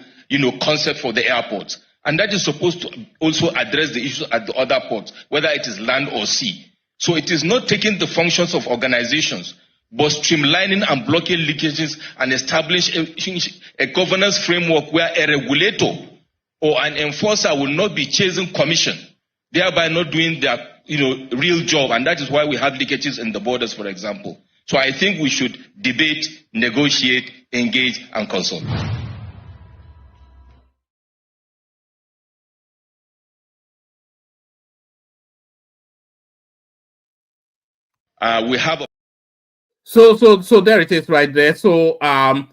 concept for the airports, and that is supposed to also address the issues at the other ports, whether it is land or sea. So it is not taking the functions of organizations, but streamlining and blocking leakages and establishing a governance framework where a regulator or an enforcer will not be chasing commission, thereby not doing their real job. And that is why we have leakages in the borders, for example. So I think we should debate, negotiate, engage, and consult. We have so there it is right there. So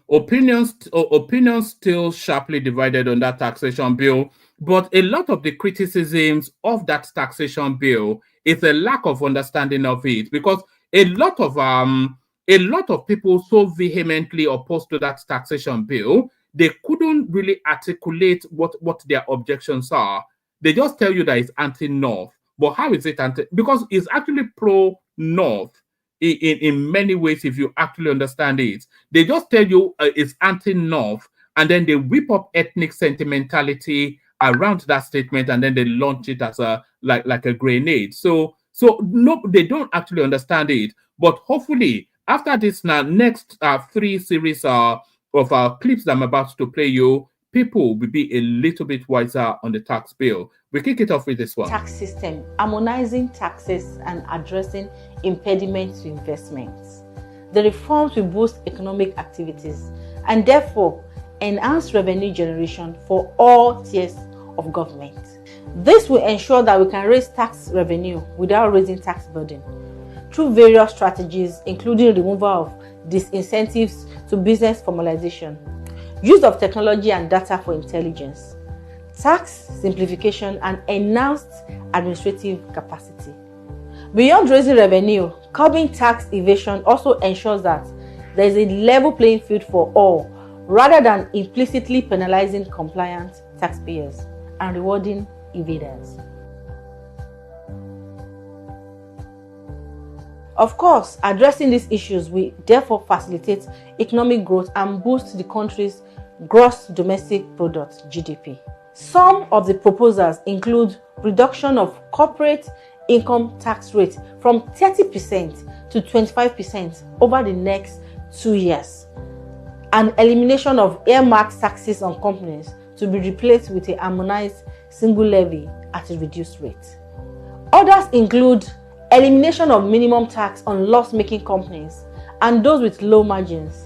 opinions still sharply divided on that taxation bill, but a lot of the criticisms of that taxation bill is a lack of understanding of it, because a lot of people so vehemently opposed to that taxation bill, they couldn't really articulate what their objections are. They just tell you that it's anti-North. But how is it anti? Because it's actually pro-North in many ways, if you actually understand it. They just tell you it's anti-North, and then they whip up ethnic sentimentality around that statement, and then they launch it as like a grenade. So no, they don't actually understand it. But hopefully, after this next 3 series of clips that I'm about to play you, people will be a little bit wiser on the tax bill. We kick it off with this one. Tax system, harmonizing taxes and addressing impediments to investments. The reforms will boost economic activities and therefore enhance revenue generation for all tiers of government. This will ensure that we can raise tax revenue without raising tax burden through various strategies, including removal of disincentives to business formalization, use of technology and data for intelligence, tax simplification, and enhanced administrative capacity. Beyond raising revenue, curbing tax evasion also ensures that there is a level playing field for all, rather than implicitly penalizing compliant taxpayers and rewarding evaders. Of course, addressing these issues will therefore facilitate economic growth and boost the country's gross domestic product (GDP). Some of the proposals include reduction of corporate income tax rate from 30% to 25% over the next 2 years, and elimination of earmarked taxes on companies to be replaced with a harmonized single levy at a reduced rate. Others include elimination of minimum tax on loss-making companies and those with low margins,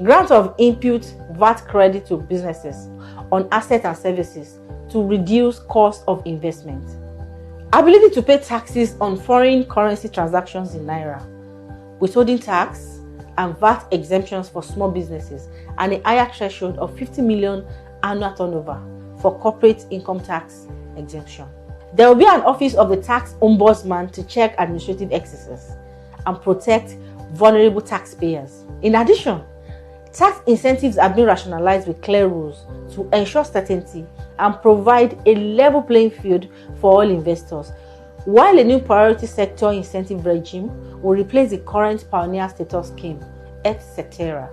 grant of input VAT credit to businesses on assets and services to reduce cost of investment, ability to pay taxes on foreign currency transactions in Naira, withholding tax and VAT exemptions for small businesses, and a higher threshold of 50 million annual turnover for corporate income tax exemption. There will be an office of the tax ombudsman to check administrative excesses and protect vulnerable taxpayers. In addition, tax incentives have been rationalized with clear rules to ensure certainty and provide a level playing field for all investors, while a new priority sector incentive regime will replace the current pioneer status scheme, etc.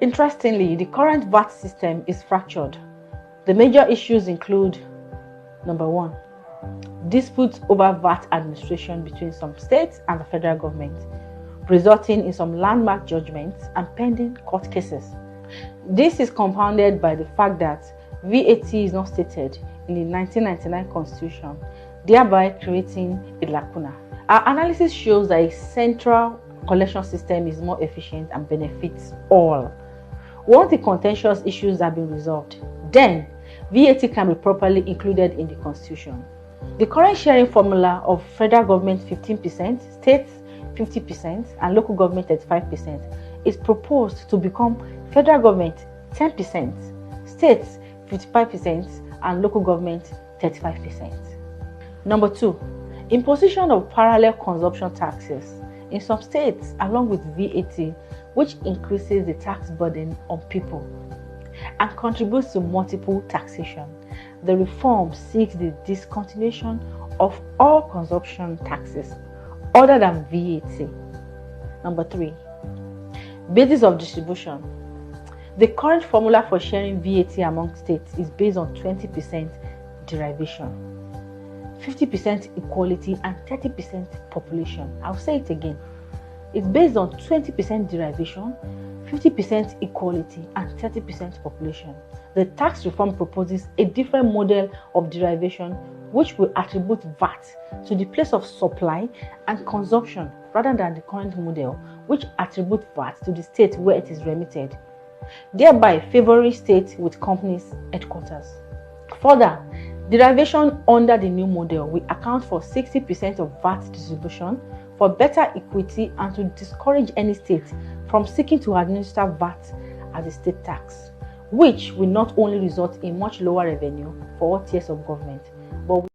Interestingly, the current VAT system is fractured. The major issues include: number 1, disputes over VAT administration between some states and the federal government, resulting in some landmark judgments and pending court cases. This is compounded by the fact that VAT is not stated in the 1999 Constitution, thereby creating a lacuna. Our analysis shows that a central collection system is more efficient and benefits all. Once the contentious issues have been resolved, then VAT can be properly included in the Constitution. The current sharing formula of federal government 15%, states 50%, and local government 35% is proposed to become federal government 10%, states 55%, and local government 35%. Number 2, imposition of parallel consumption taxes in some states along with VAT, which increases the tax burden on people and contributes to multiple taxation. The reform seeks the discontinuation of all consumption taxes other than VAT. Number 3, basis of distribution. The current formula for sharing VAT among states is based on 20% derivation, 50% equality, and 30% population. I'll say it again. It's based on 20% derivation, 50% equality, and 30% population. The tax reform proposes a different model of derivation which will attribute VAT to the place of supply and consumption rather than the current model which attributes VAT to the state where it is remitted, thereby favoring states with companies' headquarters. Further, derivation under the new model will account for 60% of VAT distribution for better equity and to discourage any state from seeking to administer VAT as a state tax, which will not only result in much lower revenue for all tiers of government, but with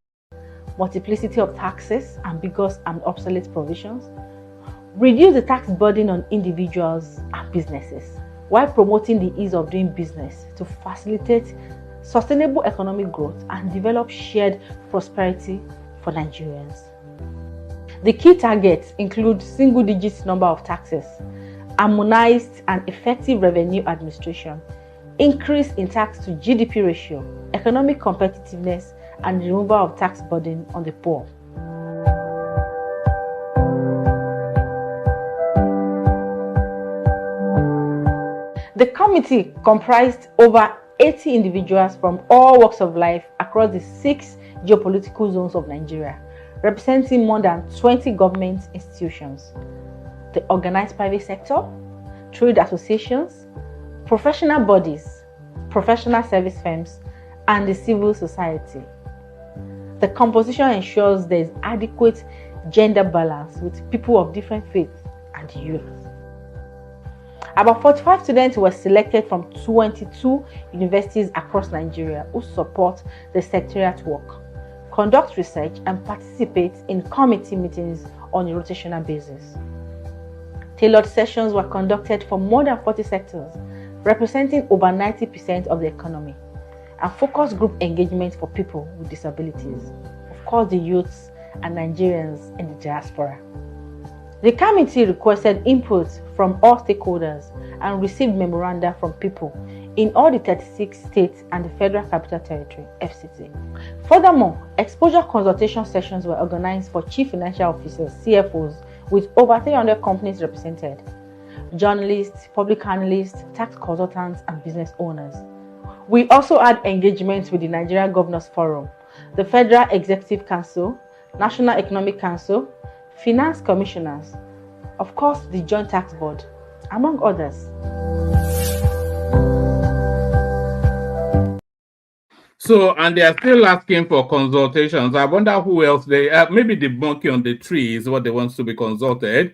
multiplicity of taxes, ambiguous and obsolete provisions, reduce the tax burden on individuals and businesses, while promoting the ease of doing business to facilitate sustainable economic growth and develop shared prosperity for Nigerians. The key targets include single-digit number of taxes, harmonized and effective revenue administration, increase in tax to GDP ratio, economic competitiveness, and removal of tax burden on the poor. The committee comprised over 80 individuals from all walks of life across the 6 geopolitical zones of Nigeria, representing more than 20 government institutions, the organized private sector, trade associations, professional bodies, professional service firms, and the civil society. The composition ensures there is adequate gender balance with people of different faiths and youth. About 45 students were selected from 22 universities across Nigeria who support the secretariat work, conduct research, and participate in committee meetings on a rotational basis. Tailored sessions were conducted for more than 40 sectors, representing over 90% of the economy, and focus group engagement for people with disabilities, of course the youths and Nigerians in the diaspora. The committee requested input from all stakeholders and received memoranda from people in all the 36 states and the Federal Capital Territory, FCT. Furthermore, exposure consultation sessions were organized for chief financial officers, CFOs, with over 300 companies represented, journalists, public analysts, tax consultants, and business owners. We also had engagements with the Nigerian Governors Forum, the Federal Executive Council, National Economic Council, Finance Commissioners, of course the Joint Tax Board, among others. So, and they are still asking for consultations. I wonder who else maybe the monkey on the tree is what they want to be consulted,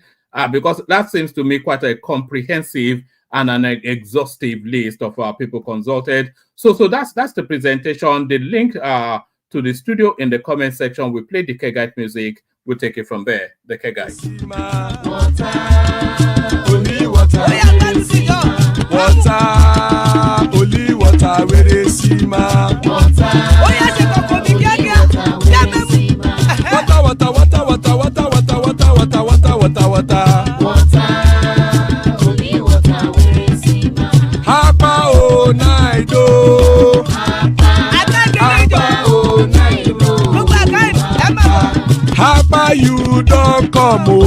because that seems to me quite a comprehensive and an exhaustive list of people consulted. So that's the presentation. The link to the studio in the comment section. We play the Kegite music. We'll take it from there. The Kegite. Only water, only water, where they see my water. Oh yes, water, water, water, water, water, water, water, water, water, water. Only water, where they see my Hapa oh naido. Hapa oh naido. Hapa you don't come oh.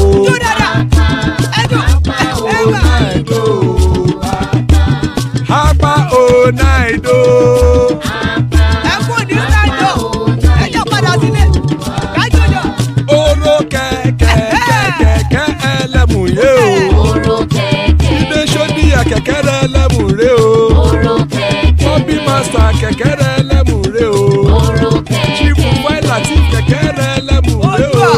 Hapa oh naido. Oro keke elemu ye o. kẹ̀kẹ́ rẹ lẹ́mùrè o. Chifu Latif kẹ̀kẹ́ rẹ lẹ́mùrè o.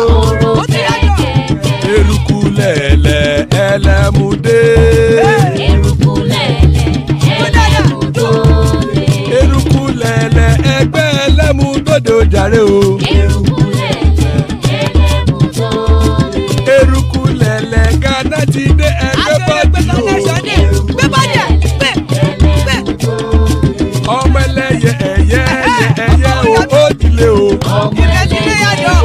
Eruku lẹ̀lẹ̀ ẹlẹ́mùdé. Eruku lẹ̀lẹ̀ ẹgbẹ́ ẹlẹ́mùdóde ojàre o. Eruku lẹ̀lẹ̀ Ghana ti dé ẹgbẹ́ bọ́dì o. Ọmọ ẹlẹ́yẹ ẹyẹ o ó dilé o.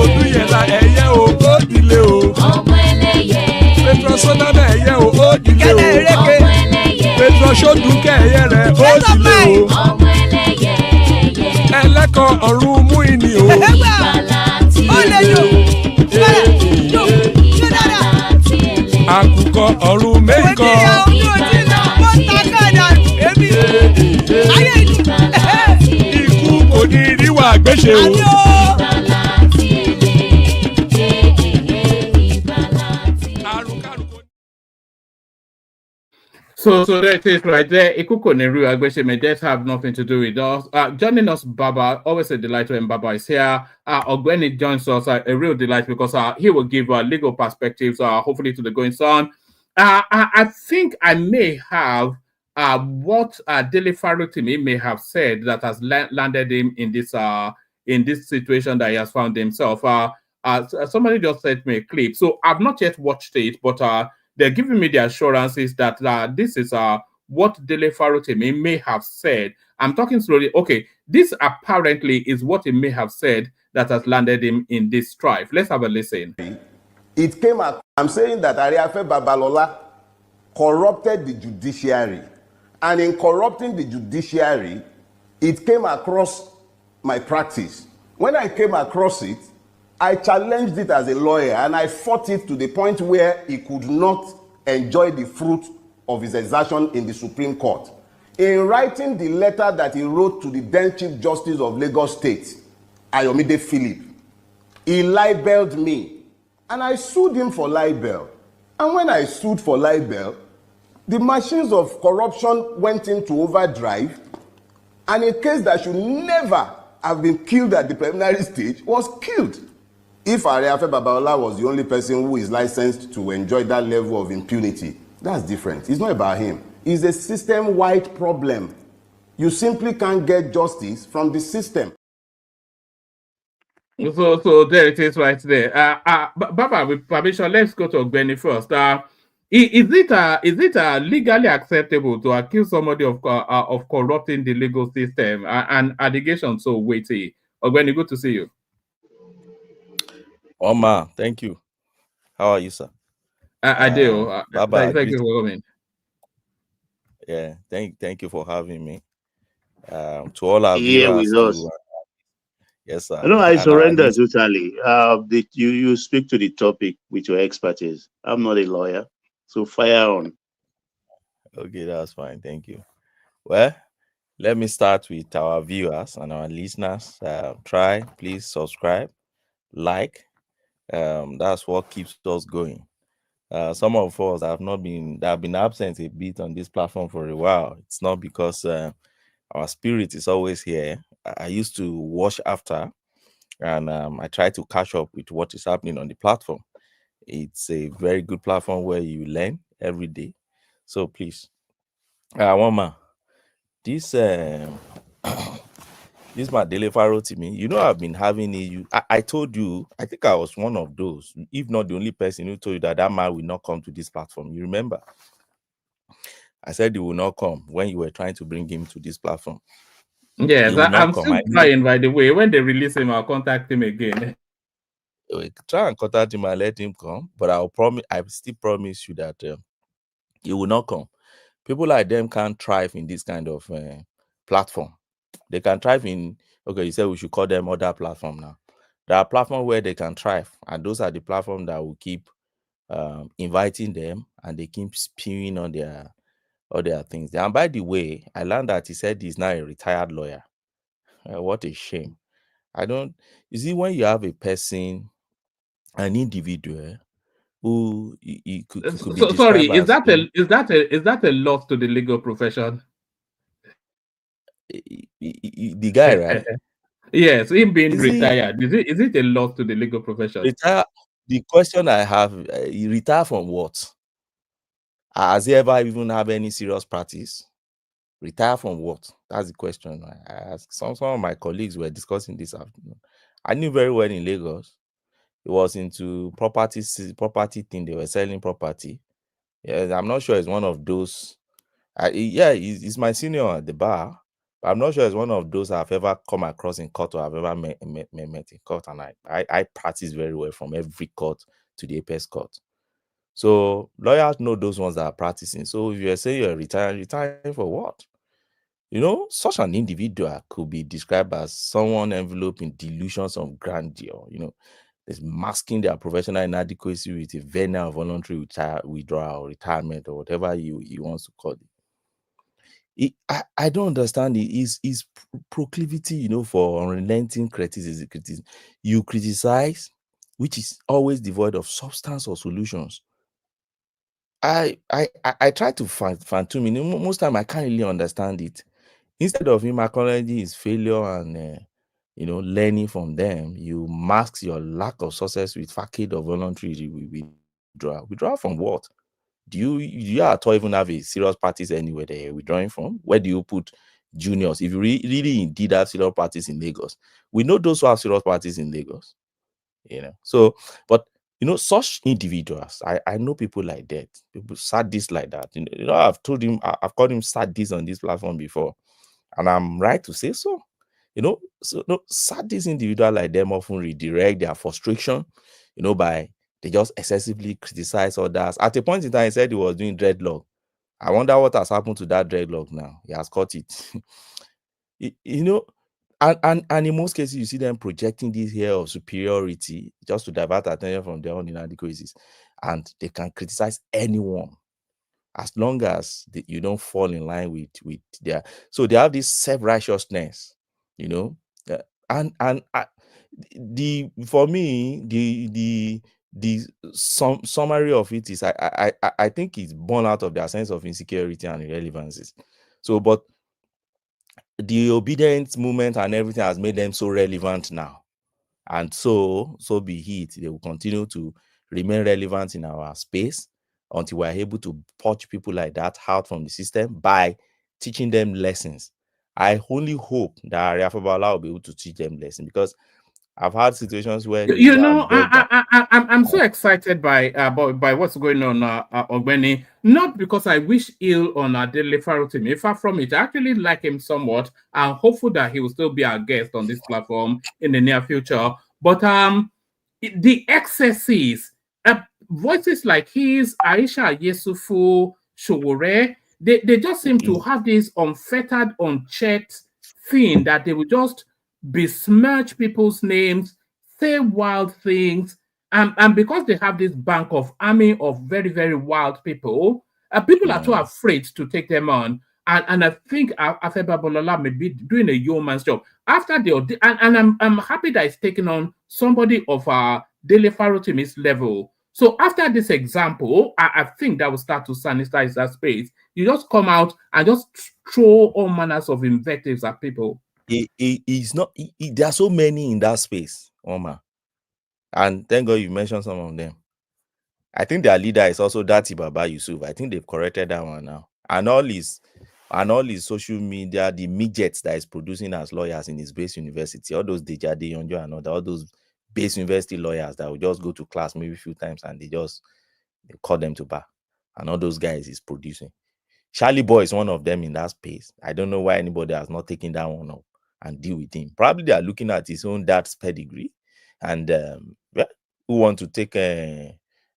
Odúyẹ̀lá ẹyẹ o ó dilé o. Petrosonana ẹyẹ o ó dilé o. Petrosodunke ẹyẹ rẹ ó dilé o. Ẹlẹ́kọ̀ ọ̀run mú ìní o. Àkùkọ ọ̀run mẹ́kọ̀. Ikú kò ní ríwà gbéṣe o. So there it is right there. Ikuko Neru Agbesheme just have nothing to do with us. Joining us, Baba, always a delight when Baba is here. Ogweni joins us, a real delight because he will give legal perspectives, hopefully to the going on. I think I may have what Dele Farotimi may have said that has landed him in this situation that he has found himself. Somebody just sent me a clip, so I've not yet watched it, but they're giving me the assurances that this is what Dele Farotimi may have said. I'm talking slowly. Okay, this apparently is what he may have said that has landed him in this strife. Let's have a listen. It came out. I'm saying that Ariafe Babalola corrupted the judiciary. And in corrupting the judiciary, it came across my practice. When I came across it, I challenged it as a lawyer and I fought it to the point where he could not enjoy the fruit of his exertion in the Supreme Court. In writing the letter that he wrote to the then Chief Justice of Lagos State, Ayomide Philip, he libeled me and I sued him for libel. And when I sued for libel, the machines of corruption went into overdrive, and a case that should never have been killed at the preliminary stage was killed. If Ariafe Babalola was the only person who is licensed to enjoy that level of impunity, that's different. It's not about him. It's a system-wide problem. You simply can't get justice from the system. So there it is right there. Baba, with permission, let's go to Ogbeni first. Is it legally acceptable to accuse somebody of corrupting the legal system? And allegations so weighty. Ogbeni, good to see you. Omar, thank you. How are you, sir? I do. Baba, thank you for coming. Yeah, thank you for having me. To all our viewers, with us. Yes, sir. No, I surrender totally. You speak to the topic with your expertise. I'm not a lawyer, so fire on. Okay, that's fine. Thank you. Well, let me start with our viewers and our listeners. Please subscribe, like. That's what keeps us going. Some of us have been absent a bit on this platform for a while. It's not because our spirit is always here. I used to watch after, and I try to catch up with what is happening on the platform. It's a very good platform where you learn every day. So please, Wama, this this my Dele Farotimi, you know, I've been having you. I told you, I think I was one of those, if not the only person who told you that man will not come to this platform. You remember? I said he will not come when you were trying to bring him to this platform. Yes, I'm still trying, by the way. When they release him, I'll contact him again. Try and contact him and let him come, but I still promise you that he will not come. People like them can't thrive in this kind of platform. They can thrive in, okay, you said we should call them other platform now. There are platforms where they can thrive, and those are the platforms that will keep inviting them, and they keep spewing on their things. And by the way, I learned that he said he's now a retired lawyer. What a shame. You see, when you have a person, an individual who could be sorry, is that a loss to the legal profession? The guy, right? Yes, him being Is he retired. Is it a loss to the legal profession? retire? The question I have: he retire from what? Has he ever even have any serious practice? Retire from what? That's the question I asked. Some of my colleagues were discussing this afternoon. I knew very well in Lagos. He was into property thing. They were selling property. Yeah, I'm not sure it's one of those. He's my senior at the bar, but I'm not sure it's one of those I've ever come across in court or I've ever met in court. And I practice very well from every court to the apex court. So lawyers know those ones that are practicing. So if you're saying you're retiring for what? You know, such an individual could be described as someone enveloped in delusions of grandeur. You know, is masking their professional inadequacy with a veneer of voluntary withdrawal, retirement, or whatever he wants to call it. I don't understand his proclivity, you know, for unrelenting criticism. You criticize, which is always devoid of substance or solutions. I try to fathom it. Most time I can't really understand it. Instead of him acknowledging his failure and you know, learning from them, you mask your lack of success with facade of voluntary withdrawal. Withdrawal from what? Do you at all even have a serious practice anywhere that you're withdrawing from? Where do you put juniors? If you really indeed have serious practice in Lagos, we know those who have serious practice in Lagos. You know, so but you know, such individuals, I know people like that, people sadists like that. You know, I've told him, I've called him sadist on this platform before, and I'm right to say so. You know, so no, sadist individuals like them often redirect their frustration, you know, by they just excessively criticize others. At a point in time, he said he was doing dreadlock. I wonder what has happened to that dreadlock now. He has caught it. You know, and in most cases, you see them projecting this air of superiority just to divert attention from their own inadequacies. And they can criticize anyone as long as you don't fall in line with their. So they have this self-righteousness, you know, and the for me the summary of it is I think it's born out of their sense of insecurity and irrelevancies. So, but the obedience movement and everything has made them so relevant now, and so be it. They will continue to remain relevant in our space until we're able to purge people like that out from the system by teaching them lessons. I only hope that Ariafabala will be able to teach them lessons, because I've had situations where they You go know, and beg them. I'm so excited by what's going on, Ogbeni. Not because I wish ill on Dele Farotimi. Far from it, I actually like him somewhat. I'm hopeful that he will still be our guest on this platform in the near future. But the excesses, voices like his, Aisha Yesufu, Showore, they just seem to have this unfettered, unchecked thing that they will just besmirch people's names, say wild things, and because they have this bank of army of very, very wild people, people are too afraid to take them on. And I think Afe Babalola may be doing a yeoman's job. After I'm happy that he's taking on somebody of Dele Farotimi's level. So after this example, I think that will start to sanitize that space. You just come out and just throw all manners of invectives at people. He's not. There are so many in that space, Omar, and thank God you mentioned some of them. I think their leader is also Dati Baba Yusuf. I think they've corrected that one now. And all his social media, the midgets that is producing as lawyers in his base university, all those Dejade Yonjo and all those base university lawyers that will just go to class maybe a few times and they call them to bar. And all those guys is producing. Charlie Boy is one of them in that space. I don't know why anybody has not taken that one up and deal with him. Probably they are looking at his own dad's pedigree and who want to take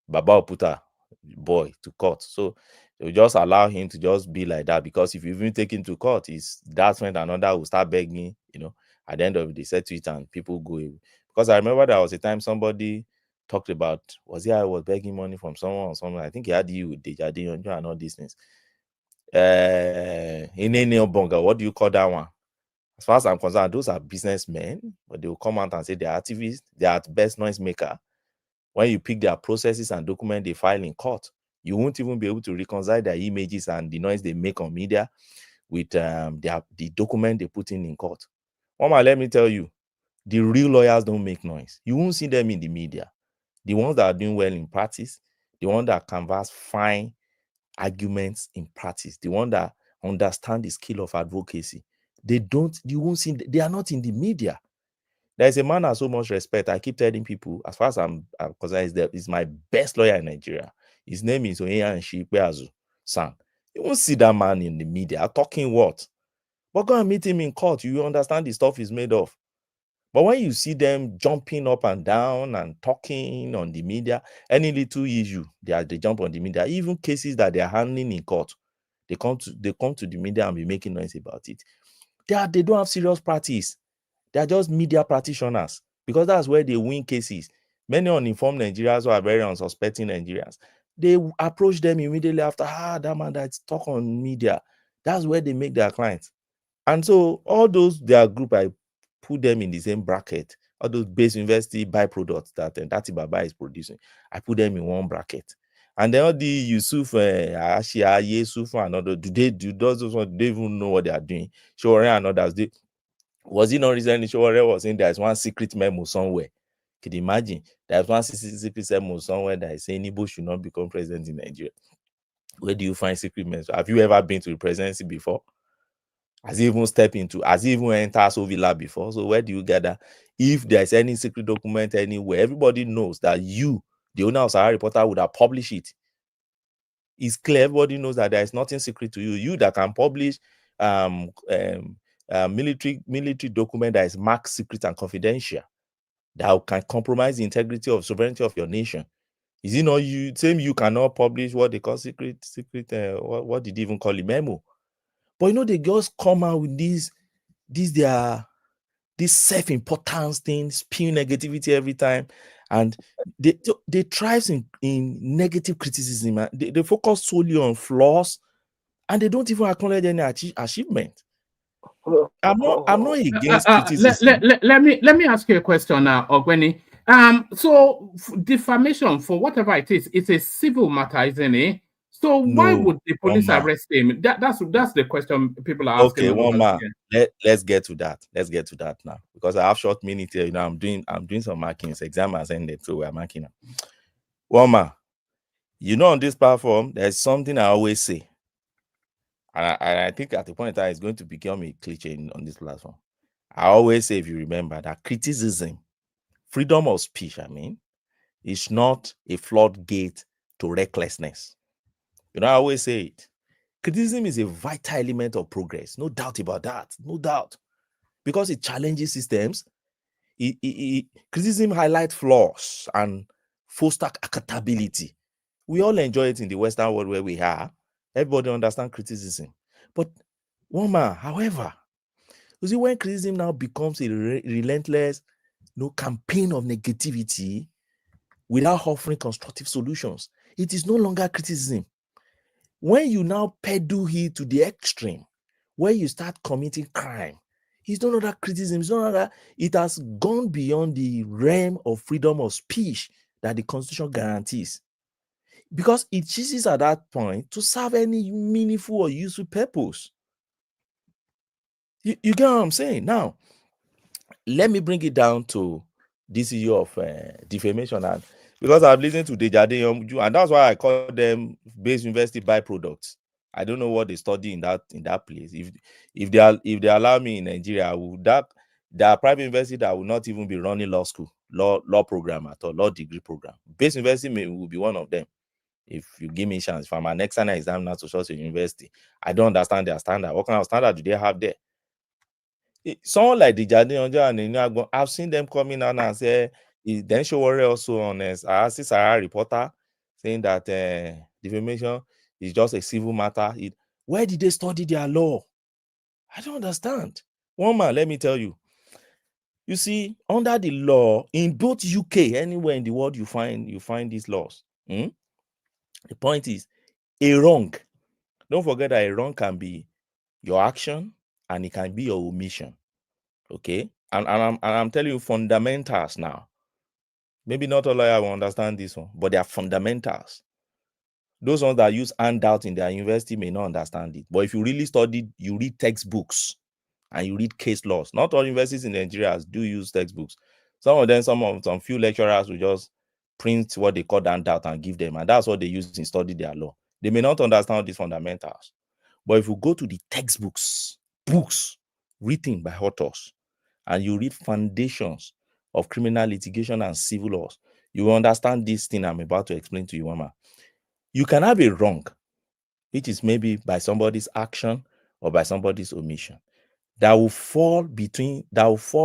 Baba Oputa boy to court. So they'll just allow him to just be like that, because if you even take him to court, his dad's friend and another will start begging, you know, at the end of it, they said to it and people go away. Because I remember there was a time somebody talked about, I was begging money from someone or something. I think he had you with Dejade and all these things. What do you call that one? As far as I'm concerned, those are businessmen, but they will come out and say they're activists, they are at best noise maker. When you pick their processes and documents they file in court, you won't even be able to reconcile their images and the noise they make on media with the document they put in court. Mama, let me tell you, the real lawyers don't make noise. You won't see them in the media. The ones that are doing well in practice, the ones that canvas fine arguments in practice, the ones that understand the skill of advocacy, you won't see, they are not in the media. There's a man I have so much respect. I keep telling people, as far as I'm concerned, he's my best lawyer in Nigeria. His name is N0NS San. You won't see that man in the media talking what? But go and meet him in court. You understand the stuff he's made of. But when you see them jumping up and down and talking on the media, any little issue, they jump on the media. Even cases that they are handling in court, they come to the media and be making noise about it. They don't have serious practice. They are just media practitioners, because that's where they win cases. Many uninformed Nigerians who are very unsuspecting Nigerians, they approach them immediately after, that man that's talk on media. That's where they make their clients. And so all those, their group, I put them in the same bracket. All those base university byproducts that Tati Baba is producing, I put them in one bracket. And then all the Yusuf, Ashia, Yusuf, and others, those ones, they even know what they are doing. Shore and others, was it not recently Shore was saying there's one secret memo somewhere? Could you imagine? There's one secret memo somewhere that is saying Igbo should not become president in Nigeria. Where do you find secret memos? Have you ever been to the presidency before? Has he even entered Sovila before? So where do you get that? If there's any secret document anywhere, everybody knows that you, the owner of Sahara Reporter, would have published it. It's clear. Everybody knows that there is nothing secret to you. You that can publish military document that is marked secret and confidential, that can compromise the integrity of sovereignty of your nation. Is it not you? Same, you cannot publish what they call secret. What did they even call it? Memo. But they just come out with this self-importance thing, spewing negativity every time, and they thrive in negative criticism. They focus solely on flaws, and they don't even acknowledge any achievement. I'm not against criticism. Let me ask you a question now, Ogweni. So defamation, for whatever it is, it's a civil matter, isn't it? So why would the police arrest him? That's the question people are asking. Okay, one man. Let's get to that. Let's get to that now, because I have short minutes here. I'm doing some markings. Exam has ended, so we're marking now. One man. On this platform, there's something I always say, and I think at the point in time it's going to become a cliche on this platform. I always say, if you remember, that criticism, freedom of speech, is not a floodgate to recklessness. I always say it. Criticism is a vital element of progress. No doubt about that. No doubt. Because it challenges systems. Criticism highlights flaws and foster accountability. We all enjoy it in the Western world where we are. Everybody understands criticism. But however, you see, when criticism now becomes a relentless campaign of negativity without offering constructive solutions, it is no longer criticism. When you now peddle it to the extreme, where you start committing crime, it's no longer criticism. It's no longer, it has gone beyond the realm of freedom of speech that the Constitution guarantees, because it ceases at that point to serve any meaningful or useful purpose. You get what I'm saying? Now, let me bring it down to this issue of defamation, and because I've listened to Dejade, and that's why I call them base university byproducts. I don't know what they study in that place. If they allow me in Nigeria, there are private university that will not even be running law school, law program at all, law degree program. Base university will be one of them. If you give me a chance, if I'm an external examiner to such a university, I don't understand their standard. What kind of standard do they have there? Someone like the Jade, I've seen them coming out and say, then Showore also on I see Sarah reporter saying that defamation is just a civil matter. Where did they study their law? I don't understand. One man, let me tell you. You see, under the law, in both UK, anywhere in the world you find these laws. The point is, a wrong. Don't forget that a wrong can be your action and it can be your omission. Okay? And I'm telling you fundamentals now. Maybe not all lawyer will understand this one, but they are fundamentals. Those ones that use handout in their university may not understand it. But if you really study, you read textbooks and you read case laws. Not all universities in Nigeria do use textbooks. Some of them, some few lecturers will just print what they call handout and give them, and that's what they use in study their law. They may not understand these fundamentals. But if you go to the textbooks, books written by authors, and you read foundations of criminal litigation and civil laws, you will understand this thing I'm about to explain to you, Mama. You can have a wrong, which is maybe by somebody's action or by somebody's omission, that will fall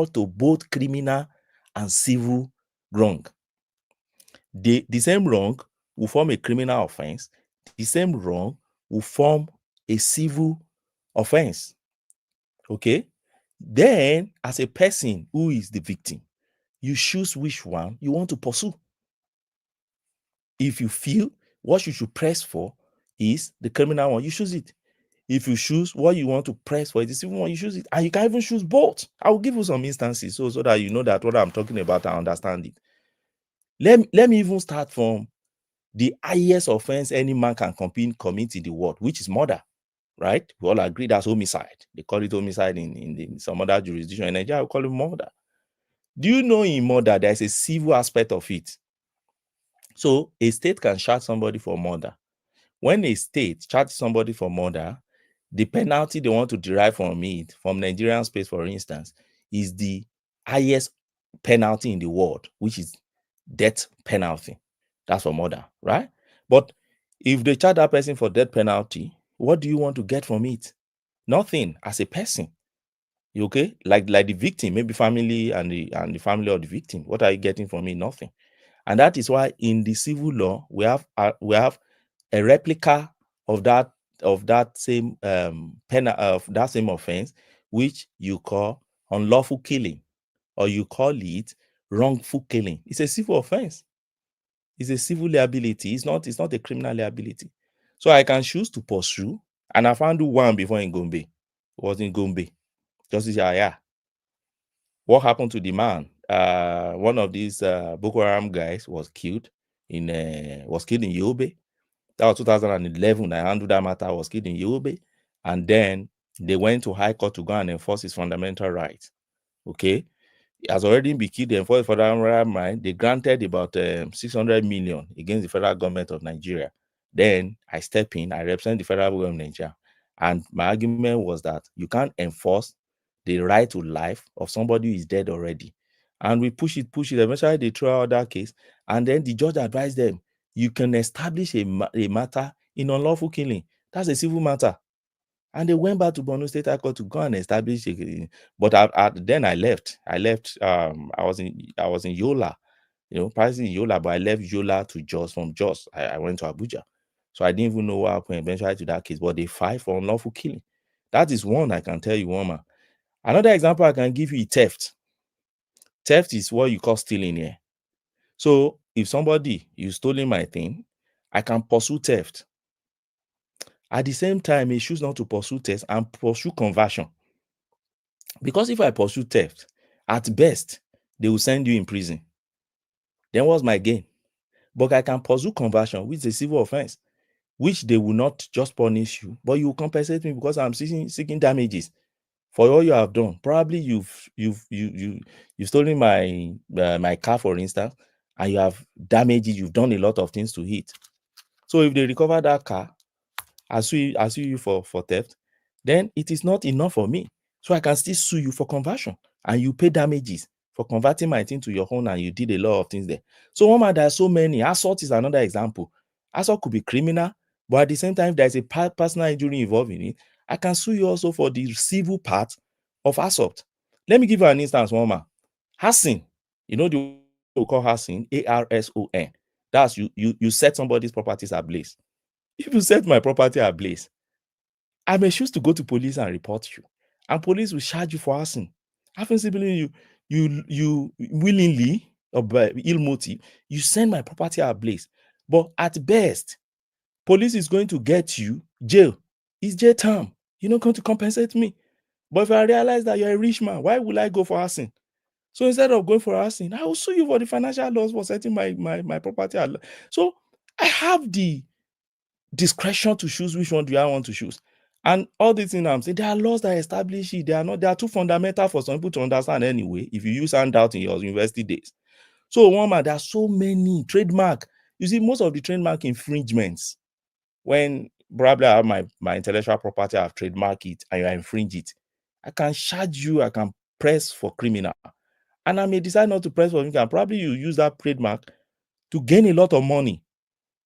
to both criminal and civil wrong. The same wrong will form a criminal offense. The same wrong will form a civil offense. Okay? Then, as a person who is the victim, you choose which one you want to pursue. If you feel what you should press for is the criminal one, you choose it. If you choose what you want to press for is the civil one, you choose it. And you can even choose both. I will give you some instances so that you know that what I'm talking about, I understand it. Let me even start from the highest offense any man can commit in the world, which is murder, right? We all agree that's homicide. They call it homicide in some other jurisdiction. In Nigeria, we call it murder. Do you know in murder, there's a civil aspect of it? So a state can charge somebody for murder. When a state charges somebody for murder, the penalty they want to derive from it, from Nigerian space, for instance, is the highest penalty in the world, which is death penalty. That's for murder, right? But if they charge that person for death penalty, what do you want to get from it? Nothing as a person. You okay? Like the victim, maybe family and the family of the victim. What are you getting from it? Nothing. And that is why in the civil law we have a replica of that same that same offense, which you call unlawful killing, or you call it wrongful killing. It's a civil offense. It's a civil liability. It's not a criminal liability. So I can choose to pursue, and I found one before in Gombe. It was in Gombe. Justice Yaya. What happened to the man? One of these Boko Haram guys was killed in Yobe. That was 2011. I handled that matter. Was killed in Yobe, and then they went to High Court to go and enforce his fundamental rights. Okay, he has already been killed. They enforced fundamental rights. They granted about 600 million against the federal government of Nigeria. Then I step in. I represent the federal government of Nigeria, and my argument was that you can't enforce the right to life of somebody who is dead already. And we push it. Eventually, they throw out that case, and then the judge advised them, you can establish a matter in unlawful killing. That's a civil matter. And they went back to Borno State High Court to go and establish it. But then I left. I was in Yola, practicing in Yola, but I left Yola to Jos. From Jos, I went to Abuja. So I didn't even know what happened eventually to that case. But they filed for unlawful killing. That is one I can tell you, woman. Another example I can give you is theft. Theft is what you call stealing here. So if you stolen my thing, I can pursue theft. At the same time, I choose not to pursue theft and pursue conversion. Because if I pursue theft, at best, they will send you in prison. Then what's my gain? But I can pursue conversion, which is a civil offense, which they will not just punish you, but you will compensate me because I'm seeking damages for all you have done. Probably you've stolen my car, for instance, and you have damaged it. You've done a lot of things to it. So if they recover that car, I sue you for theft, then it is not enough for me. So I can still sue you for conversion, and you pay damages for converting my thing to your own, and you did a lot of things there. So woman, there are so many. Assault is another example. Assault could be criminal, but at the same time, there's a personal injury involved in it. I can sue you also for the civil part of assault. Let me give you an instance, woman. Harassing, the we call harassing, ARSON. That's you set somebody's properties ablaze. If you set my property ablaze, I may choose to go to police and report you, and police will charge you for harassing. Having simply you willingly or by ill motive, you send my property ablaze. But at best, police is going to get you jail. It's jail term. You're not going to compensate me. But if I realize that you're a rich man, why will I go for harassing? So instead of going for harassing, I will sue you for the financial loss for setting my property. So I have the discretion to choose which one do I want to choose. And all these things I'm saying, there are laws that establish it. They are too fundamental for some people to understand anyway, if you use handout in your university days. So one man, there are so many trademark. You see, most of the trademark infringements, when probably I have my intellectual property, I've trademarked it and you infringe it, I can charge you, I can press for criminal. And I may decide not to press for criminal. Probably you use that trademark to gain a lot of money.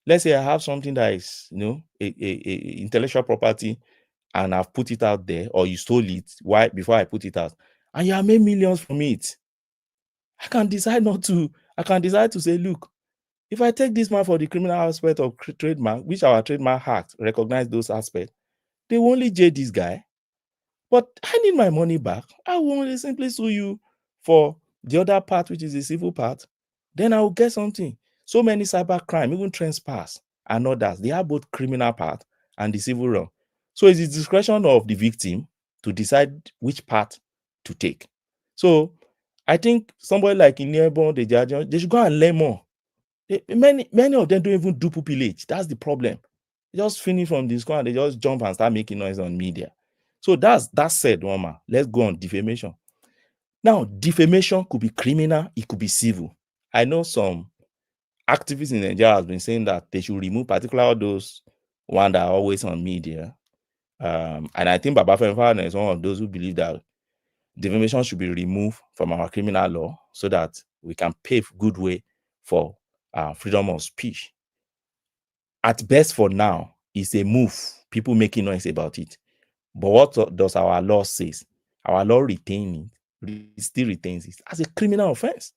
Let's say I have something that is, a intellectual property, and I've put it out there, or you stole it before I put it out, and you have made millions from it. I can decide to say, look, if I take this man for the criminal aspect of trademark, which our trademark act recognize those aspects, they will only jail this guy. But I need my money back. I will only simply sue you for the other part, which is the civil part. Then I will get something. So many cyber crime, even trespass and others, they have both criminal part and the civil wrong. So it's the discretion of the victim to decide which part to take. So I think somebody like Ineabon, the judge, they should go and learn more. Many of them don't even do pupillage. That's the problem. They just finish from the school and they just jump and start making noise on media. So that said, Wama. Let's go on defamation. Now, defamation could be criminal, it could be civil. I know some activists in Nigeria have been saying that they should remove particularly those ones that are always on media. And I think Baba Fenfana is one of those who believe that defamation should be removed from our criminal law so that we can pave good way for freedom of speech. At best for now, it's a move, people making noise about it. But what does our law say? Our law still retains it as a criminal offense.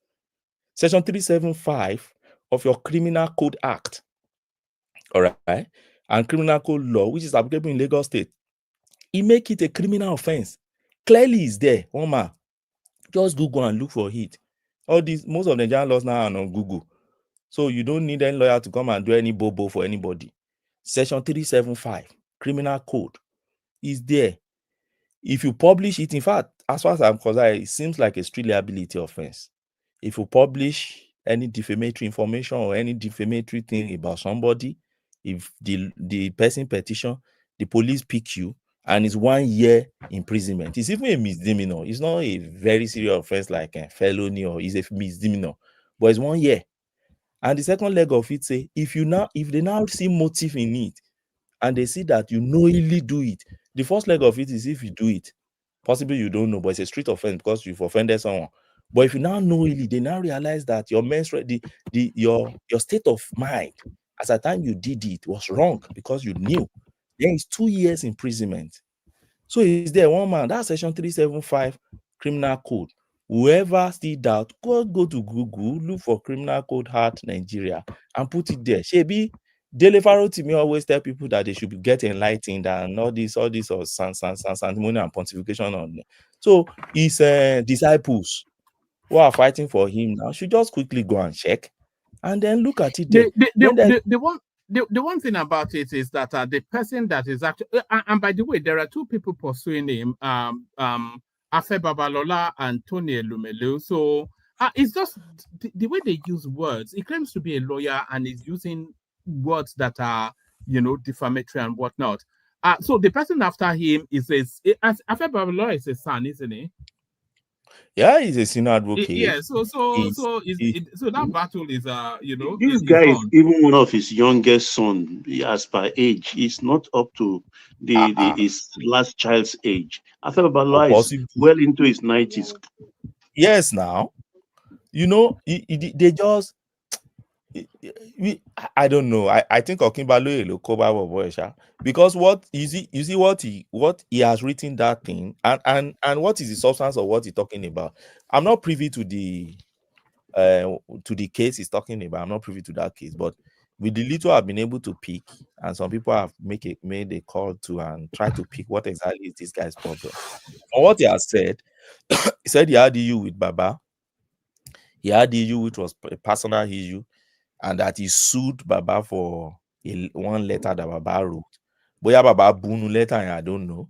Section 375 of your Criminal Code Act, all right, and Criminal Code Law, which is applicable in Lagos State, it make it a criminal offense. Clearly, it's there. Oma, just Google and look for it. Most of the Nigerian laws now are on Google, so you don't need any lawyer to come and do any bobo for anybody. Section 375, Criminal Code, is there. If you publish it, in fact, as far as I'm concerned, it seems like a street liability offense. If you publish any defamatory information or any defamatory thing about somebody, if the person petition, the police pick you, and it's 1 year imprisonment, it's even a misdemeanor. It's not a very serious offense like a felony, or it's a misdemeanor, but it's 1 year. And the second leg of it say, if they now see motive in it, and they see that you knowingly do it, the first leg of it is if you do it, possibly you don't know, but it's a street offense because you've offended someone. But if you now knowingly, they now realize that your your state of mind at the time you did it was wrong because you knew, then it's 2 years imprisonment. So is there one man? That's section 375 Criminal Code. Whoever still doubt, go to Google, look for Criminal Code Act Nigeria and put it there. Shebi Dele Farotimi always tell people that they should get enlightened and all this or sanctimony and pontification on them. So his disciples who are fighting for him now should just quickly go and check and then look at it there. The one thing about it is that the person that is actually, and by the way, there are two people pursuing him, Afe Babalola and Tony Elumelu. So it's just the way they use words. He claims to be a lawyer and is using words that are, defamatory and whatnot. So the person after him is Afe Babalola is a son, isn't he? Yeah, he's a senior advocate. Yeah, so that battle is this guy is even one of his youngest son as per age. He's not up to his last child's age. Afe Babalola is well into his 90s. Yes, now they just I don't know. I think Okinbalo because what you see what he has written that thing and what is the substance of what he's talking about. I'm not privy to the case he's talking about. I'm not privy to that case, but with the little I've been able to pick, and some people have made a call to and try to pick what exactly is this guy's problem. For what he has said, he said he had issue with Baba. He had issue which was a personal issue, and that he sued Baba for one letter that Baba wrote. Boya Baba Bunu letter, I don't know.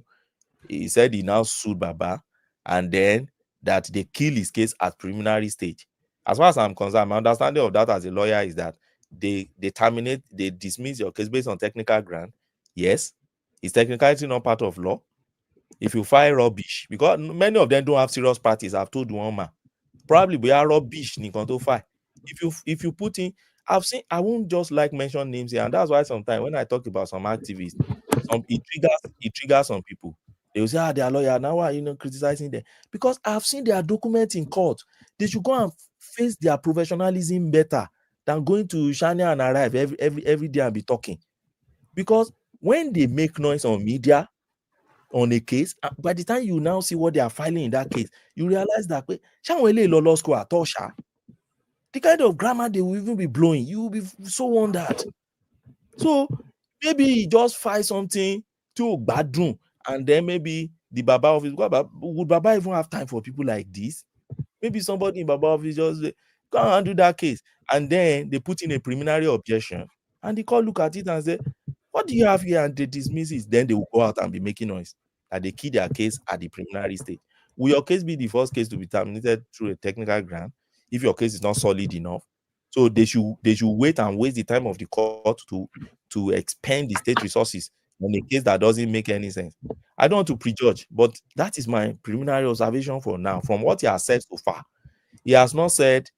He said he now sued Baba, and then that they kill his case at preliminary stage. As far as I'm concerned, my understanding of that as a lawyer is that they terminate, they dismiss your case based on technical ground. Yes, is technicality not part of law? If you file rubbish, because many of them don't have serious practice, I've told one man, probably we are rubbish nìkan tó file. If you put in, I've seen, I won't just like mention names here, and that's why sometimes when I talk about some activists, it triggers some people. They will say, they are lawyer, now why are you criticizing them? Because I've seen their documents in court. They should go and face their professionalism better than going to Shania and arrive every day and be talking. Because when they make noise on media on a case, by the time you now see what they are filing in that case, you realize that law school at all, the kind of grammar they will even be blowing, you will be so wondered. So maybe just file something to badroom, and then maybe the Baba office. Would Baba even have time for people like this? Maybe somebody in Baba office just go and handle that case, and then they put in a preliminary objection, and the court look at it and say, what do you have here? And they dismiss it. Then they will go out and be making noise that they kill their case at the preliminary stage. Will your case be the first case to be terminated through a technical ground if your case is not solid enough? So they should wait and waste the time of the court to expend the state resources on a case that doesn't make any sense. I don't want to prejudge, but that is my preliminary observation for now. From what he has said so far, he has not said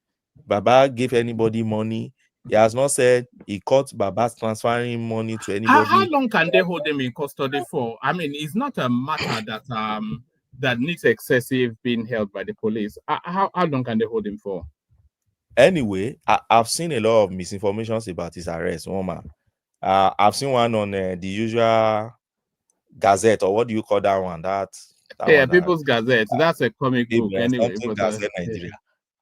Baba gave anybody money. He has not said he caught Baba's transferring money to anybody. How long can they hold him in custody for? I mean, it's not a matter that needs excessive being held by the police. How long can they hold him for? Anyway, I've seen a lot of misinformations about his arrest, woman. I've seen one on the usual Gazette, or what do you call that one? That one People's Gazette. That's a comic book anyway. But, Gazette Nigeria.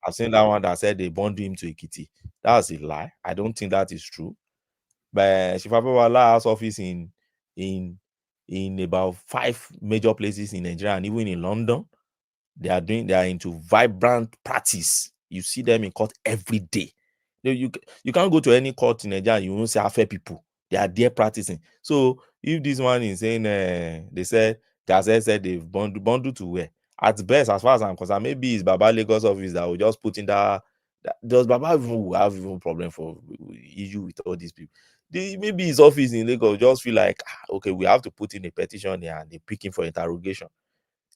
I've seen that one that said they bonded him to Ekiti. That's a lie. I don't think that is true. But Shifapewala has office in about 5 major places in Nigeria, and even in London. They are into vibrant practice. You see them in court every day. You can't go to any court in Nigeria, you won't see fair people. They are there practicing. So if this one is saying they said Gazette said they've bundled to where? At best, as far as I'm concerned, maybe it's Baba Lagos office that will just put in that does Baba even have even problem for issue with all these people? Maybe his office in Lagos just feel like, okay, we have to put in a petition there and they pick him for interrogation.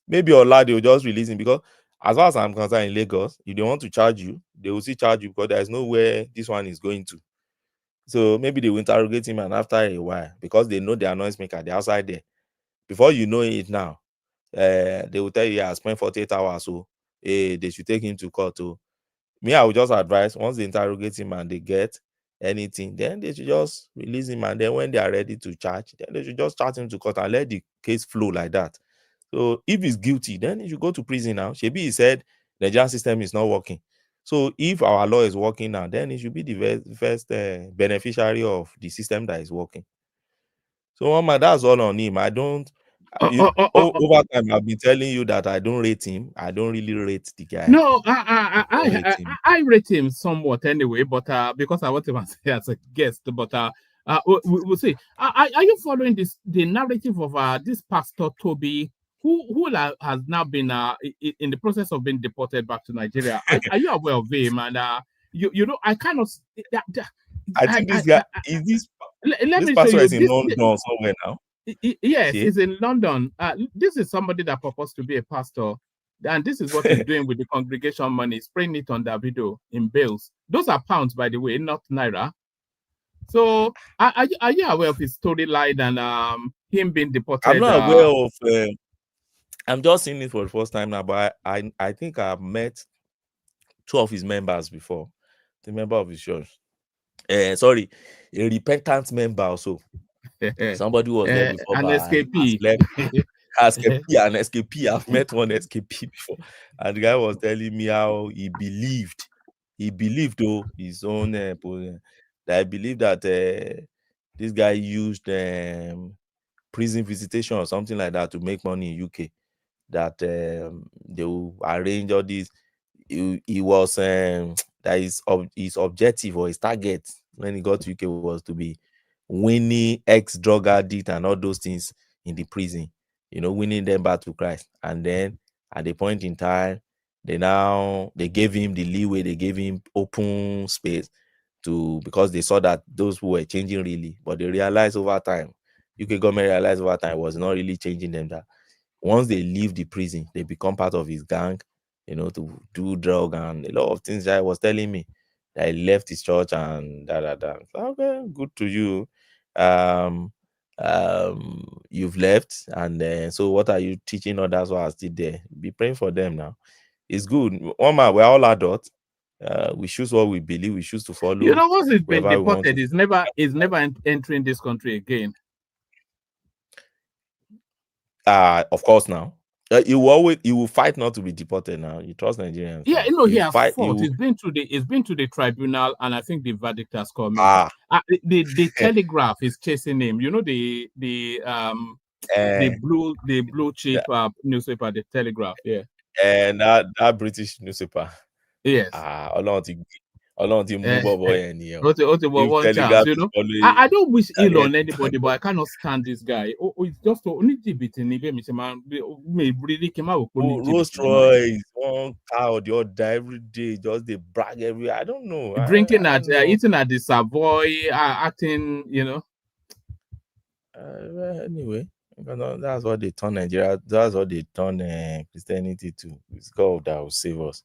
Maybe Ola, they will just release him, because as far as I'm concerned in Lagos, if they want to charge you, they will still charge you, because there's nowhere this one is going to. So maybe they will interrogate him, and after a while, because they know they are noise maker, they're outside there. Before you know it now, they will tell you, I spent 48 hours, so they should take him to court. So me, I will just advise, once they interrogate him and they get anything, then they should just release him, and then when they are ready to charge, then they should just charge him to court and let the case flow like that. So if he's guilty, then he should go to prison now. Shebi, he said the Nigerian system is not working. So if our law is working now, then he should be the first beneficiary of the system that is working. So Mama, that's all on him. I don't. Over time, I've been telling you that I don't rate him. I don't really rate the guy. No, I rate him somewhat anyway, but because I want him as a guest, but we'll see. Are you following the narrative of this Pastor Toby, who has now been in the process of being deported back to Nigeria? Are you aware of him? And you know, I cannot. I think this guy is this. Let this me pastor show you. is in London somewhere now. Yes, he's in London. This is somebody that purports to be a pastor, and this is what he's doing with the congregation money, spraying it on Davido in bales. Those are pounds, by the way, not naira. So, are you aware of his storyline and him being deported? I'm not aware of. I'm just seeing it for the first time now, but I think I've met 2 of his members before. The member of his church. Sorry, a repentant member also. Somebody who was there before, an but SKP. An SKP. I've met one SKP before, and the guy was telling me how he believed though his own that I believe that this guy used prison visitation or something like that to make money in UK. That they will arrange all these. He was that his objective or his target when he got to UK was to be winning ex-drug addict and all those things in the prison, winning them back to Christ. And then at the point in time, they gave him the leeway, they gave him open space because they saw that those who were changing really, but they realized over time, UK government realized over time was not really changing them, that once they leave the prison, they become part of his gang, to do drug and a lot of things that he was telling me. That he left his church and da. Okay, good to you. You've left, and so what are you teaching others who are still there? Be praying for them now. It's good. Oma, we're all adults. We choose what we believe. We choose to follow. You know, once it's been whoever we want deported, to. is never entering this country again. Of course now. You will fight not to be deported now. You trust Nigerians. Yeah, now. he has fought. It's been to the tribunal, and I think the verdict has come in. The Telegraph is chasing him. You know, the blue chip newspaper, the Telegraph. Yeah. And that British newspaper. Yes. One chance, I don't wish ill on anybody, but I cannot stand this guy. It's just only Rolls Royce, one car the other every day, just they brag everywhere. I don't know. Drinking eating at the Savoy, acting, anyway, that's what they turn Nigeria. That's what they turn Christianity to. It's God that will save us.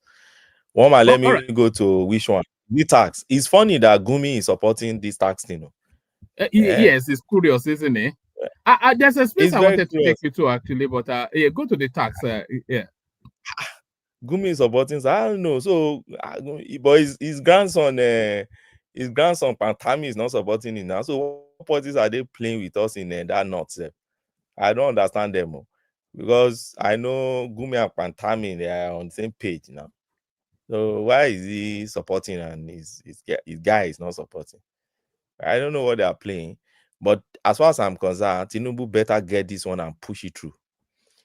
Let me go to which one? The tax. It's funny that GUMI is supporting this tax thing. Yes, it's curious, isn't it? There's a space I wanted to take you to actually, but go to the tax. GUMI is supporting. I don't know. So, but his grandson, Pantami is not supporting it now. So, what parties are they playing with us in that north? I don't understand them because I know GUMI and Pantami, they are on the same page now. So why is he supporting and his guy is not supporting? I don't know what they are playing. But as far as I'm concerned, Tinubu better get this one and push it through.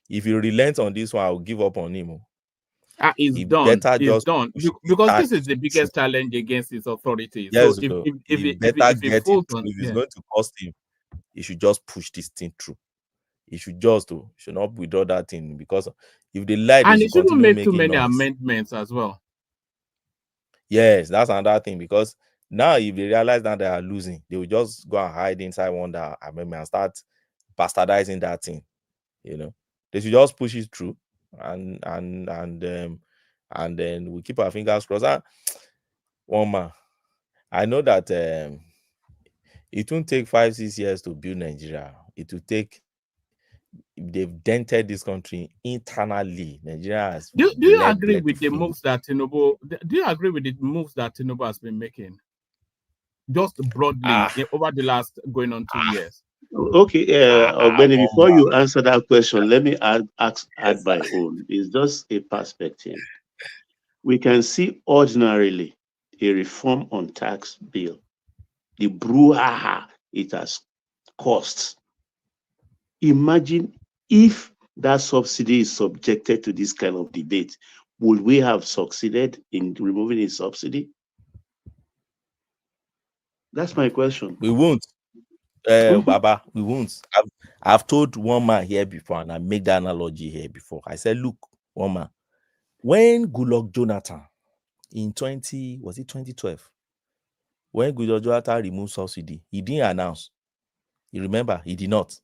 If he relents on this one, I'll give up on him. It's done. It's done. Because this is the biggest challenge against his authority. Yes, so if he it's going to cost him, he should just push this thing through. He should should not withdraw that thing, because if they lie, and he shouldn't make too many amendments as well. Yes, that's another thing, because now if they realize that they are losing, they will just go and hide inside one amendment and start bastardizing that thing. They should just push it through, and then we keep our fingers crossed. I know that it won't take 5-6 years to build Nigeria. It will take. They've dented this country internally. Nigeria has. Do you agree with the moves that Tinubu? Do you agree with the moves that Tinubu has been making? Just broadly over the last going on 2 years. Okay, Benny, before you answer that question, let me add my own. It's just a perspective. We can see ordinarily a reform on tax bill, the brouhaha it has cost. Imagine if that subsidy is subjected to this kind of debate. Would we have succeeded in removing the subsidy? That's my question. We won't. Baba, we won't. I've told one man here before, and I made that analogy here before. I said, look, one man, when Goodluck Jonathan in 2012, when Goodluck Jonathan removed subsidy, he didn't announce. You remember? He did not.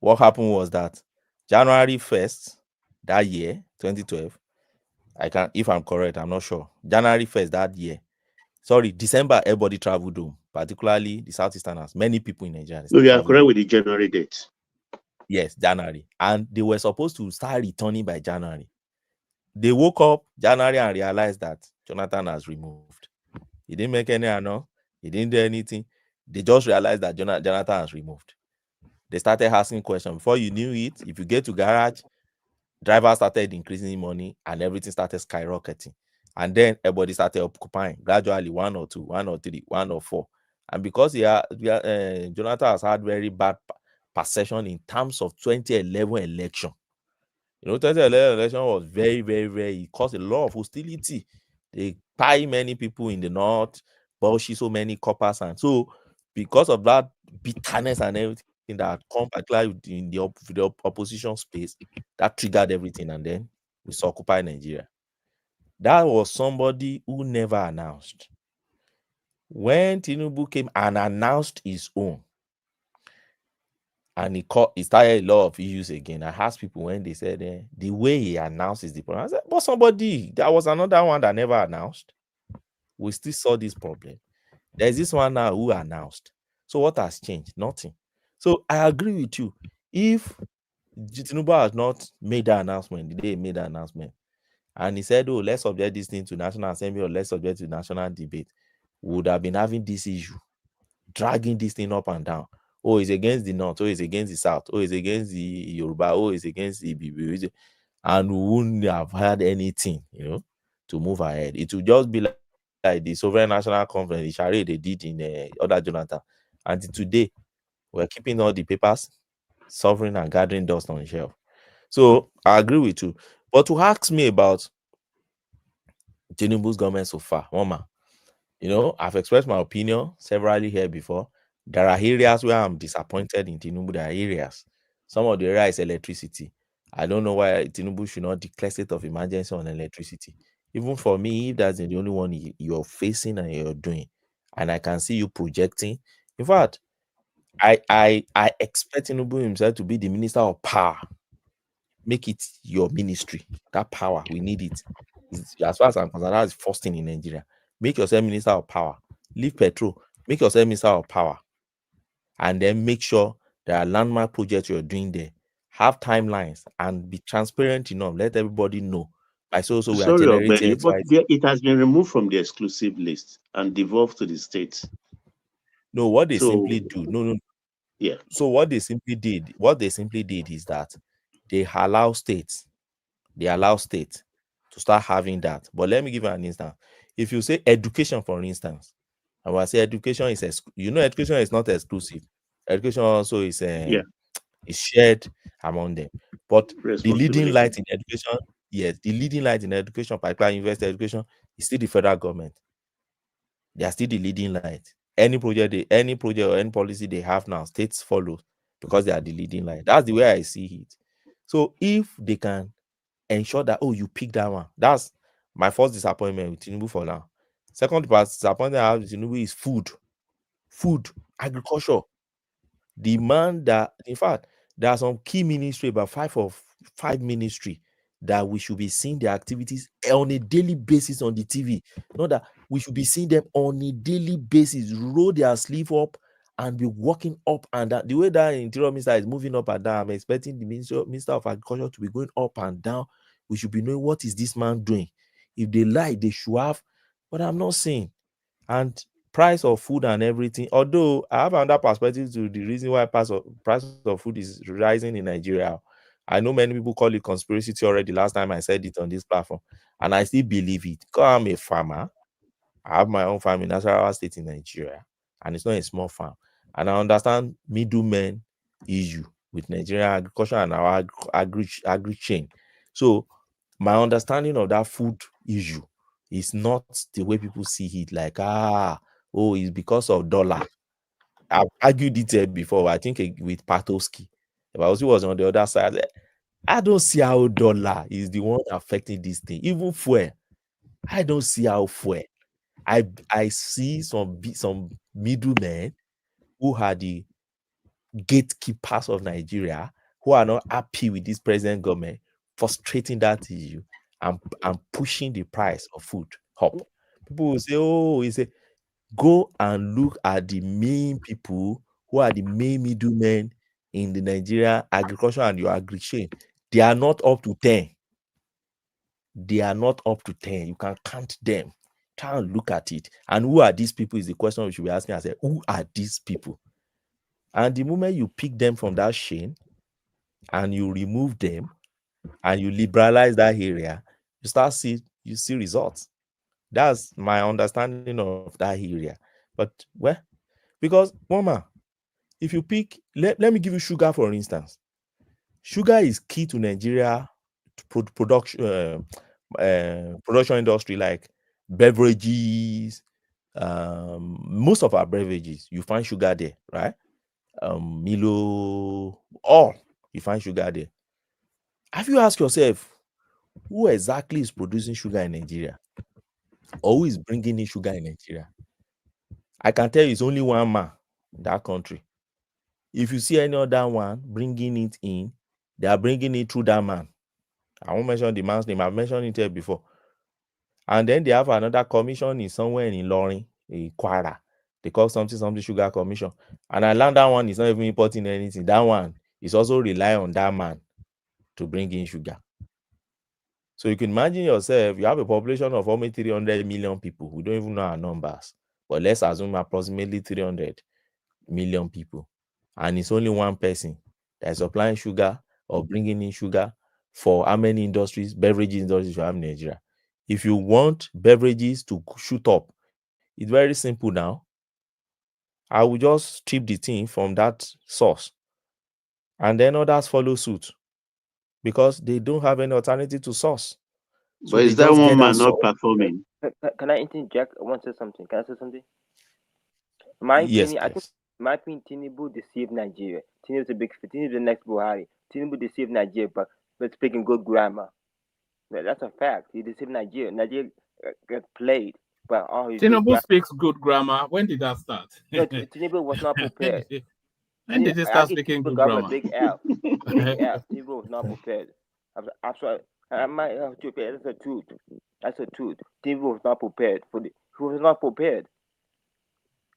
What happened was that January 1st that year, 2012, if I'm correct, I'm not sure. January 1st that year. Sorry, December, everybody traveled home, particularly the Southeasterners. Many people in Nigeria. So you are correct with the January date. Yes, January. And they were supposed to start returning by January. They woke up January and realized that Jonathan has removed. He didn't make any announcement. He didn't do anything. They just realized that Jonathan has removed. They started asking questions. Before you knew it, if you get to garage, drivers started increasing money and everything started skyrocketing. And then everybody started occupying gradually 1 or 2, 1 or 3, 1 or 4. And because Jonathan has had very bad perception in terms of 2011 election. 2011 election was very, very, very, it caused a lot of hostility. They buy many people in the north, bullshit so many coppers. And so because of that bitterness and everything that come particularly in the opposition space, that triggered everything, and then we saw Occupy Nigeria. That was somebody who never announced. when Tinubu came and announced his own, and he started a lot of issues again. I asked people when they said the way he announced is the problem. I said, but there was another one that never announced. We still saw this problem. There's this one now who announced. So what has changed? Nothing. So I agree with you. If Tinubu has not made that announcement, the day he made that announcement, and he said, oh, let's subject this thing to National Assembly or let's subject to national debate, we would have been having this issue, dragging this thing up and down. Oh, it's against the North. Oh, it's against the South. Oh, it's against the Yoruba. Oh, it's against the Bibi. And we wouldn't have had anything, to move ahead. It would just be like the Sovereign National Conference, the charade they did in other Jonathan. Until today, we're keeping all the papers, sovereign and gathering dust on the shelf. So I agree with you. But to ask me about Tinubu's government so far, Mama, I've expressed my opinion severally here before. There are areas where I'm disappointed in Tinubu. There are areas. Some of the areas is electricity. I don't know why Tinubu should not declare state of emergency on electricity. Even for me, if that's the only one you're facing and you're doing, and I can see you projecting. In fact, I expect Tinubu himself to be the minister of power. Make it your ministry. That power, we need it. As far as I'm concerned, that's the first thing in Nigeria. Make yourself minister of power. Leave petrol. Make yourself minister of power. And then make sure there are landmark projects you're doing there. Have timelines and be transparent enough. Let everybody know. We Sorry, are generating Ogbeni, but it has been removed from the exclusive list and devolved to the states. No, what they simply do. No. Yeah. So what they simply did is that they allow states to start having that. But let me give you an instance. If you say education, for instance, I will say education is education is not exclusive. Education also is is shared among them. But the leading light in education, particularly university education, is still the federal government. They are still the leading light. Any project or any policy they have now, states follow because they are the leading light. That's the way I see it. So if they can ensure that, you pick that one, that's my first disappointment with Tinubu for now. Second disappointment I have with Tinubu is food, agriculture. The man that, in fact, there are some key ministry, about five ministry, that we should be seeing their activities on a daily basis on the TV. Not that we should be seeing them on a daily basis, roll their sleeve up and be walking up and down. The way that interior minister is moving up and down, I'm expecting the minister of agriculture to be going up and down. We should be knowing what is this man doing. If they lie, they should have, but I'm not saying. And price of food and everything, although I have another perspective to the reason why price of food is rising in Nigeria. I know many people call it conspiracy theory. The last time I said it on this platform, and I still believe it because I'm a farmer. I have my own farm in Nasarawa State in Nigeria, and it's not a small farm. And I understand middlemen issue with Nigerian agriculture and our agri chain. So my understanding of that food issue is not the way people see it, like it's because of dollar. I've argued it before. I think with Patowski, if I was on the other side, I don't see how dollar is the one affecting this thing. Even fuel, I don't see how fuel. I see some middlemen who are the gatekeepers of Nigeria who are not happy with this present government, frustrating that issue and pushing the price of food up. People will say, go and look at the main people who are the main middlemen in the Nigeria agriculture and your agri chain. They are not up to 10. They are not up to 10. You can count them. Try and look at it. And who are these people is the question we should be asking ourselves. Who are these people? And the moment you pick them from that chain and you remove them and you liberalize that area, you see results. That's my understanding of that area. But because Mama, if you pick, let me give you sugar for instance. Sugar is key to Nigeria production industry, like beverages. Most of our beverages, you find sugar there, right? Milo, all you find sugar there. Have you asked yourself who exactly is producing sugar in Nigeria, or who is bringing in sugar in Nigeria? I can tell you it's only one man in that country. If you see any other one bringing it in, they are bringing it through that man. I won't mention the man's name. I've mentioned it here before. And then they have another commission in somewhere in Ilorin, in Kwara. They call something sugar commission. And I learned that one is not even importing anything. That one is also rely on that man to bring in sugar. So you can imagine yourself, you have a population of almost 300 million people. We don't even know our numbers. But let's assume approximately 300 million people. And it's only one person that is supplying sugar or bringing in sugar for how many industries, beverage industries you have in Nigeria. If you want beverages to shoot up, it's very simple now. I will just strip the thing from that source. And then others follow suit because they don't have any alternative to source. So but is that one man not performing? Can I interject? I want to say something. Can I say something? My opinion, I think my opinion, Tinubu deceived Nigeria. Tinubu is the next Buhari. Tinubu deceived Nigeria, but speaking good grammar. That's a fact. He deceived Nigeria. Nigeria got played by all his. Tinubu speaks good grammar. When did that start? No, Tinubu was not prepared. When did he start speaking good grammar? Big F. Big F. Tinubu was not prepared. I'm sorry. That's the truth. That's the truth. Tinubu was not prepared for the. He was not prepared.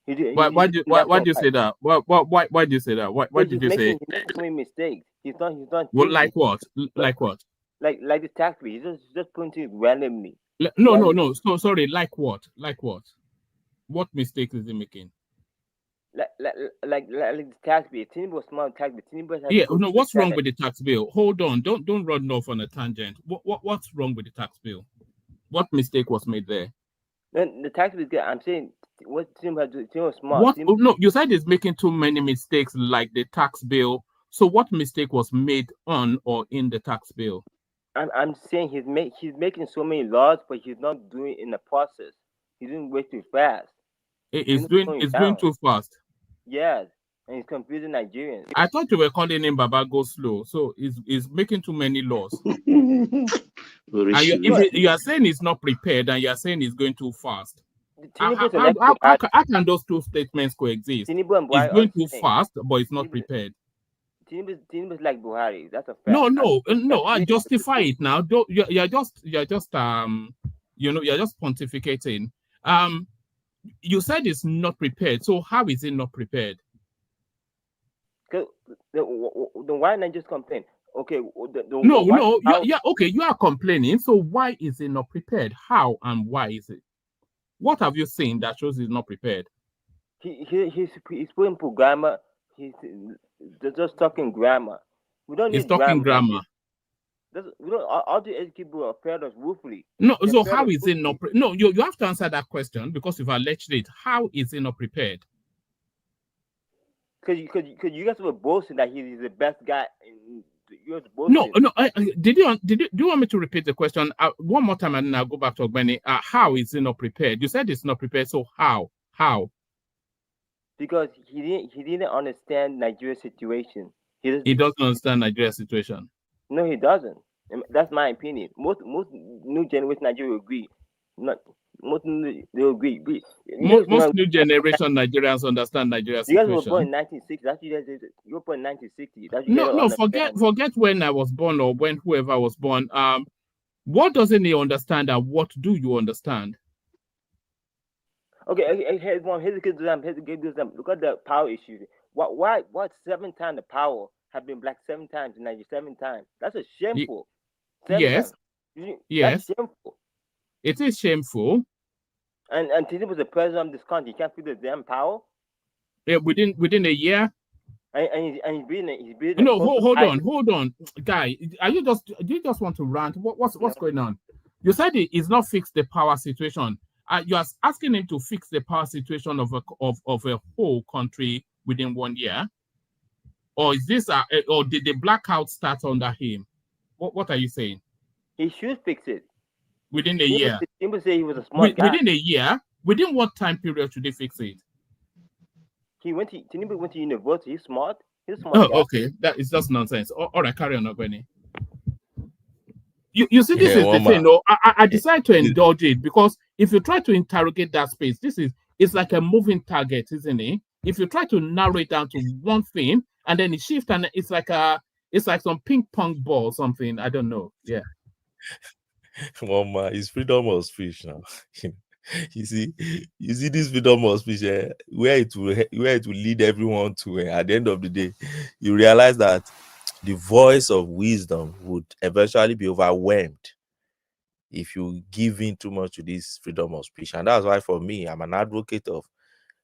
Why do you say that? Why do you say that? Why did you say? He's making so many mistakes. He's not. Well, like what? Like what? Like the tax bill. He's just putting it randomly. No. So sorry. Like what? Like what? What mistakes is he making? Like the tax bill. Tinubu was smart tax bill. Yeah. No. What's wrong with the tax bill? Hold on. Don't run off on a tangent. What's wrong with the tax bill? What mistake was made there? The tax bill. I'm saying what Tinubu was smart. What? No, you said he's making too many mistakes, like the tax bill. So what mistake was made on or in the tax bill? I'm saying he's making so many laws, but he's not doing it in the process. He's doing way too fast. It's doing too fast. Yes, and he's confusing Nigerians. I thought you were calling him Baba Go Slow, so he's making too many laws. You are saying he's not prepared, and you are saying he's going too fast. How can those two statements coexist? He's going too fast, but he's not prepared. Tinubu's like Buhari. That's a fact. No. I justify it now. You're just pontificating. You said it's not prepared. So how is it not prepared? Why not just complain? Okay. Okay. You are complaining. So why is it not prepared? How and why is it? What have you seen that shows he's not prepared? He's putting grammar. He's just talking grammar. We don't need talking grammar. All the educated people are failed us woefully. No, so how is it not? No, you have to answer that question because you've alleged it. How is it not prepared? Because you guys were boasting that he's the best guy. No. Do you want me to repeat the question one more time and then I'll go back to Ogbeni? How is it not prepared? You said it's not prepared. So how? Because he didn't understand Nigeria's situation. He doesn't understand Nigeria's situation. No, he doesn't. That's my opinion. Most new generation Nigeria will agree. Most new generation Nigerians understand Nigeria's situation. You guys were born in 1960. You were born in 1960. Forget when I was born or when whoever was born. What doesn't he understand and what do you understand? Okay, here's a good example. Look at the power issue. Why 7 times the power have been black 7 times in Nigeria 7 times? That's a shameful. Yes. That's shameful. It is shameful. And Tinubu was the president of this country. He can't feel the damn power. Yeah, within a year. And he's being no. Hold on, guy. Do you just want to rant? What's going on? You said he's not fixed the power situation. You are asking him to fix the power situation of a whole country within 1 year, or is this or did the blackout start under him? What are you saying? He should fix it within a year. People say he was a smart guy. Within a year. Within what time period should they fix it? Tinubu went to university. He's smart. He's smart. Oh, okay. That is just nonsense. All right, carry on, Ogbeni. You see, this is the thing. No, I decided to indulge it because if you try to interrogate that space, this is it's like a moving target, isn't it? If you try to narrow it down to one thing and then it shifts, and it's like some ping pong ball or something. I don't know. Yeah. Well, it's freedom of speech now. you see this freedom of speech, where it will lead everyone to. At the end of the day, you realize that the voice of wisdom would eventually be overwhelmed if you give in too much to this freedom of speech. And that's why, for me, I'm an advocate of,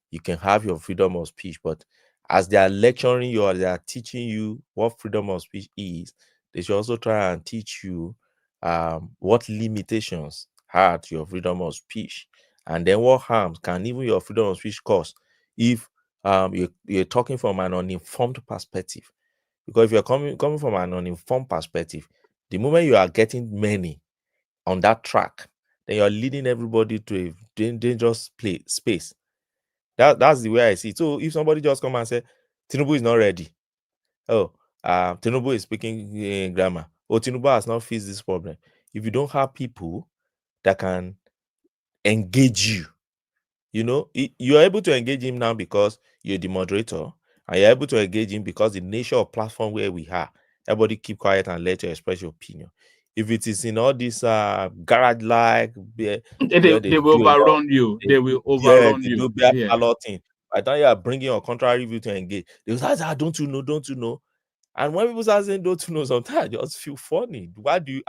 you can have your freedom of speech, but as they are lecturing you or they are teaching you what freedom of speech is, they should also try and teach you what limitations are to your freedom of speech, and then what harms can even your freedom of speech cause if you're talking from an uninformed perspective. Because if you're coming from an uninformed perspective, the moment you are getting many on that track, then you're leading everybody to a dangerous space. That's the way I see it. So if somebody just come and say Tinubu is not ready, Tinubu is speaking grammar, Tinubu has not fixed this problem. If you don't have people that can engage you're able to engage him now because you're the moderator, and you're able to engage him because the nature of platform where we are, everybody keep quiet and let you express your opinion. If it is in all this garage like they will overrun you. They will overrun you. Balloting. By the time you are bringing your contrary view to engage, they will say, don't you know? And when people start saying don't you know, sometimes I just feel funny. How do you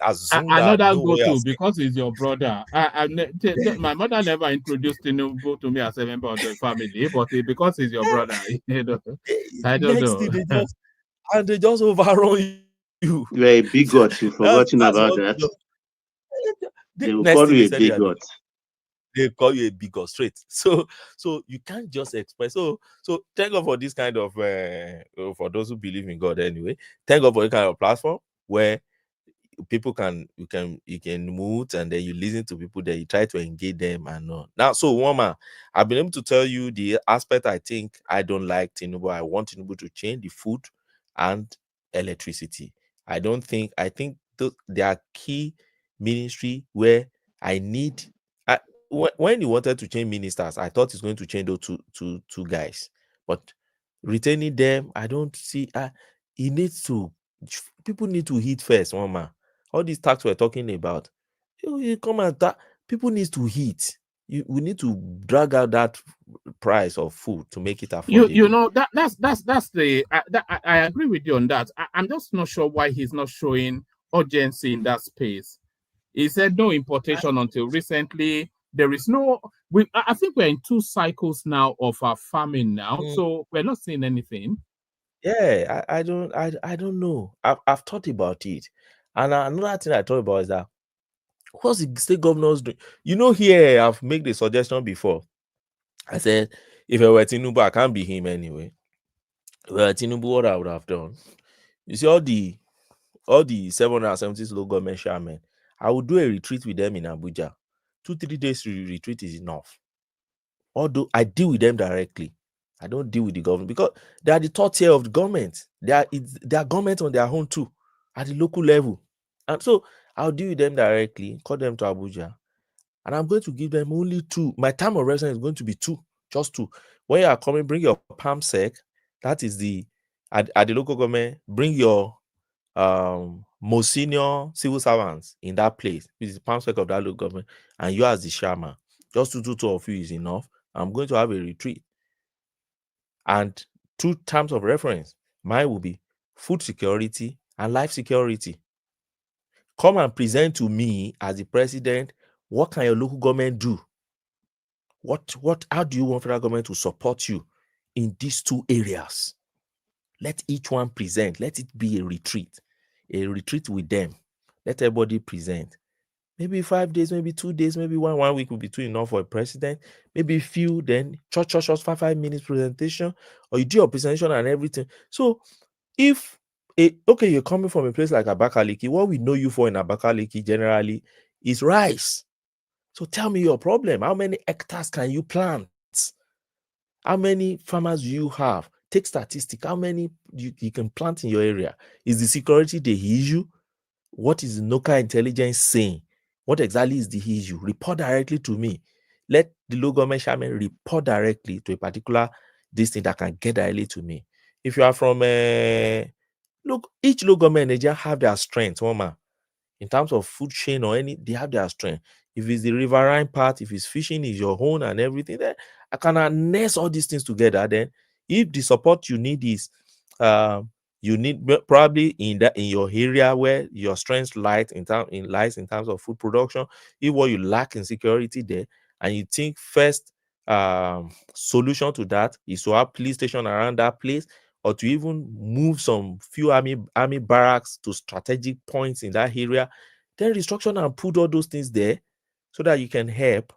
assume that? Another go-to because he's your brother. My mother never introduced Tinubu to me as a member of the family, but because he's your brother, I don't know. They just overrun you. You're a bigot. You've forgotten about that. They will call you a bigot. They call you a bigot straight. So you can't just express. So thank God for this kind of for those who believe in God anyway. Thank God for this kind of platform where people you can mute, and then you listen to people, that you try to engage them and all. Now, so woman, I've been able to tell you the aspect I think I don't like Tinubu. I want Tinubu to change the food and electricity. I think there are key ministry where I need. When he wanted to change ministers, I thought he's going to change those two guys, but retaining them, I don't see. People need to eat first, mama. All these tax we're talking about, you come and people need to eat. We need to drag out that price of food to make it affordable. That's the I agree with you on that. I'm just not sure why he's not showing urgency in that space. He said no importation until recently. There is no. I think we're in 2 cycles now of our farming now, so we're not seeing anything. Yeah, I don't know. I've thought about it, and another thing I thought about is that what's the state governors doing? Here I've made the suggestion before. I said if I were Tinubu, I can't be him anyway. If I were Tinubu, what I would have done, you see all the 770 local government chairmen, I would do a retreat with them in Abuja. 2-3 days retreat is enough. Although I deal with them directly, I don't deal with the government because they are the third tier of the government. They are government on their own too, at the local level. And so I'll deal with them directly, call them to Abuja, and I'm going to give them only 2. My time of residence is going to be 2, just 2. When you are coming, bring your palm sec. That is at the local government. Bring your most senior civil servants in that place, which is the palm sec of that local government, and you as the chairman. Just 2 of you is enough. I'm going to have a retreat. And 2 terms of reference. Mine will be food security and life security. Come and present to me as the president. What can your local government do? How do you want federal government to support you in these 2 areas? Let each one present. Let it be a retreat with them. Let everybody present. Maybe 5 days, maybe 2 days, maybe 1 week will be too enough for a president. Maybe few, then short 5 minutes presentation, or you do your presentation and everything. So if you're coming from a place like Abakaliki, what we know you for in Abakaliki generally is rice. So tell me your problem. How many hectares can you plant? How many farmers do you have? Take statistics. How many you can plant in your area? Is the security the issue? What is the local intelligence saying? What exactly is the issue? Report directly to me. let the local government chairman report directly to a particular this thing that can get directly to me. If you are from look, each local government they just have their strength, woman. In terms of food chain or any, they have their strength. If it's the riverine part, if it's fishing is your own and everything, then I can harness all these things together. Then, if the support you need is, you need probably in your area where your strength lies in terms of food production. If what you lack in security there, and you think first solution to that is to have police station around that place, or to even move some few army barracks to strategic points in that area, then restructure and put all those things there so that you can help.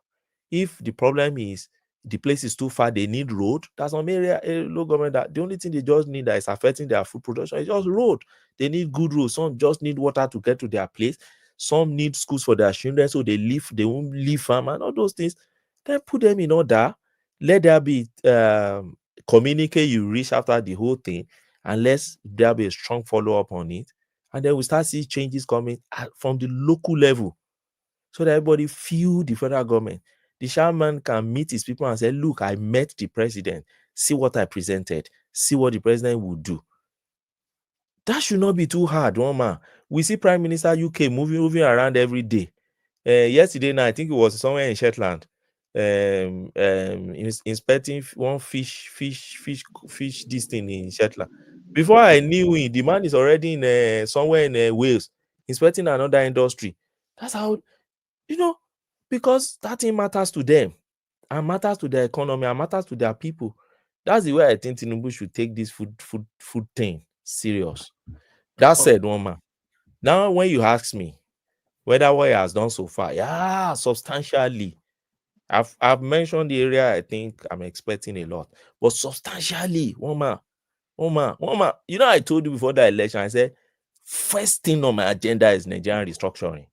If the problem is the place is too far, they need road. That's some area, local government, that the only thing they just need that is affecting their food production is just road. They need good roads. Some just need water to get to their place. Some need schools for their children, so they won't leave farm and all those things. Then put them in order. Let there be communicate you reach after the whole thing, and there be a strong follow-up on it, and then we start seeing changes coming from the local level, so that everybody feel the federal government. The chairman can meet his people and say, look, I met the president, see what I presented, see what the president would do. That should not be too hard, woman. We see Prime Minister UK moving around every day. Yesterday night, I think it was somewhere in Shetland, inspecting one fish this thing in Shetland. Before I knew it, the man is already in somewhere in Wales inspecting another industry. That's how, because that thing matters to them and matters to their economy and matters to their people. That's the way I think Tinubu should take this food thing serious. That said, woman, now when you ask me whether what he has done so far, yeah, substantially, I've mentioned the area I think I'm expecting a lot, but substantially, woman, I told you before the election, I said first thing on my agenda is Nigerian restructuring.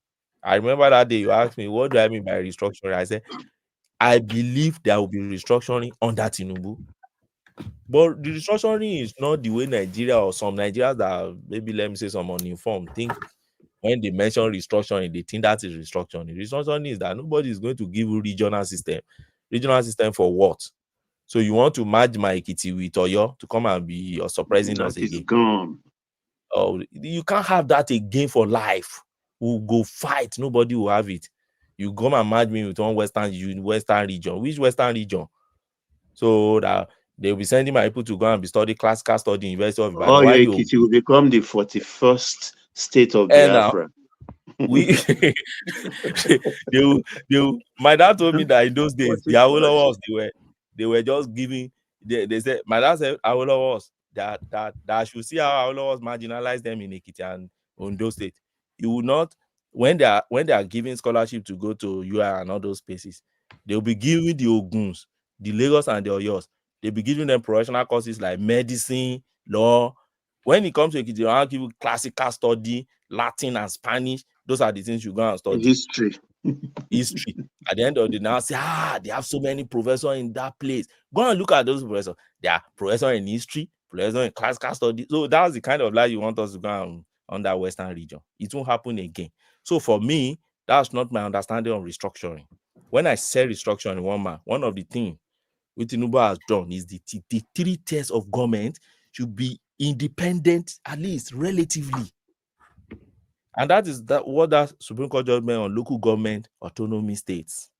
I remember that day you asked me, what do I mean by restructuring? I said, I believe there will be restructuring under Tinubu. But the restructuring is not the way Nigeria or some Nigerians that maybe, let me say, some uninformed think when they mention restructuring, they think that is restructuring. Restructuring is that nobody is going to give you regional system. Regional system for what? So you want to merge my Ekiti with Oyo to come and be surprising us again? Gone. Oh, you can't have that again for life. We'll go fight. Nobody will have it. You come and merge me with one western region. Which western region? So that they'll be sending my people to go and be study classical study University of Ibadan. Or Ekiti will become the 41st state of Biafra. My dad told me that in those days, the Awolowos, they were just giving. They said, my dad said Awolowos that I should see how Awolowos marginalize them in Ekiti and Ondo State. You will not, when they are giving scholarship to go to UI and all those places, they'll be giving the Oguns, the Lagos and the Oyos, they'll be giving them professional courses like medicine, law. When it comes to Ekiti, I'll give you classical study, Latin and Spanish. Those are the things you go and study. History. At the end of the day, now say, they have so many professors in that place. Go and look at those professors. They are professors in history, professors in classical study. So that's the kind of life you want us to go on that Western region. It won't happen again. So for me, that's not my understanding of restructuring. When I say restructuring, one of the things which Tinubu has done is the 3 tiers of government should be independent, at least relatively. And that is what that Supreme Court judgment on local government autonomy states.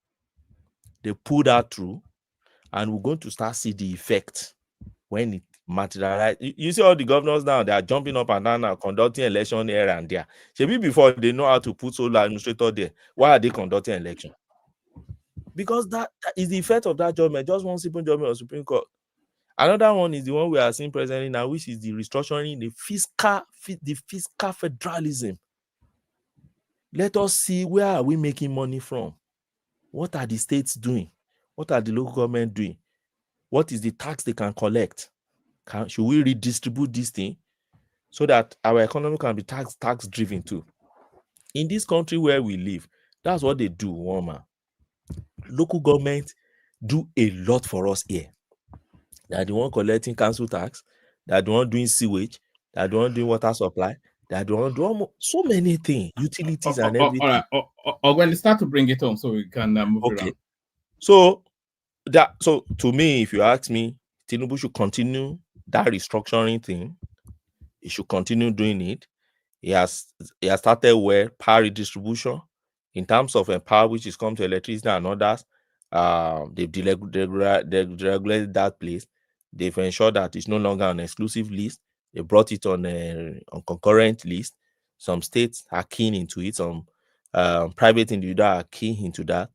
They pulled that through, and we're going to start see the effect when it materializes. You see all the governors now, they are jumping up and down now, conducting election here and there. Maybe before they know how to put solo administrator there, why are they conducting election? Because that is the effect of that judgment, just one simple judgment of Supreme Court. Another one is the one we are seeing presently now, which is the restructuring, the fiscal federalism. Let us see, where are we making money from? What are the states doing? What are the local government doing? What is the tax they can collect? Should we redistribute this thing so that our economy can be tax driven too? In this country where we live, that's what they do, woman. Local government do a lot for us here. They are the one collecting council tax, they are the one doing sewage, they are the one doing water supply, they are the one doing so many things, utilities and everything. Or when they start to bring it home, so we can move around. So to me, if you ask me, Tinubu should continue that restructuring thing. He should continue doing it. He has started where power redistribution in terms of power which is come to electricity and others. They've deregulated that place. They've ensured that it's no longer an exclusive list. They brought it on concurrent list. Some states are keen into it. Some private individuals are keen into that.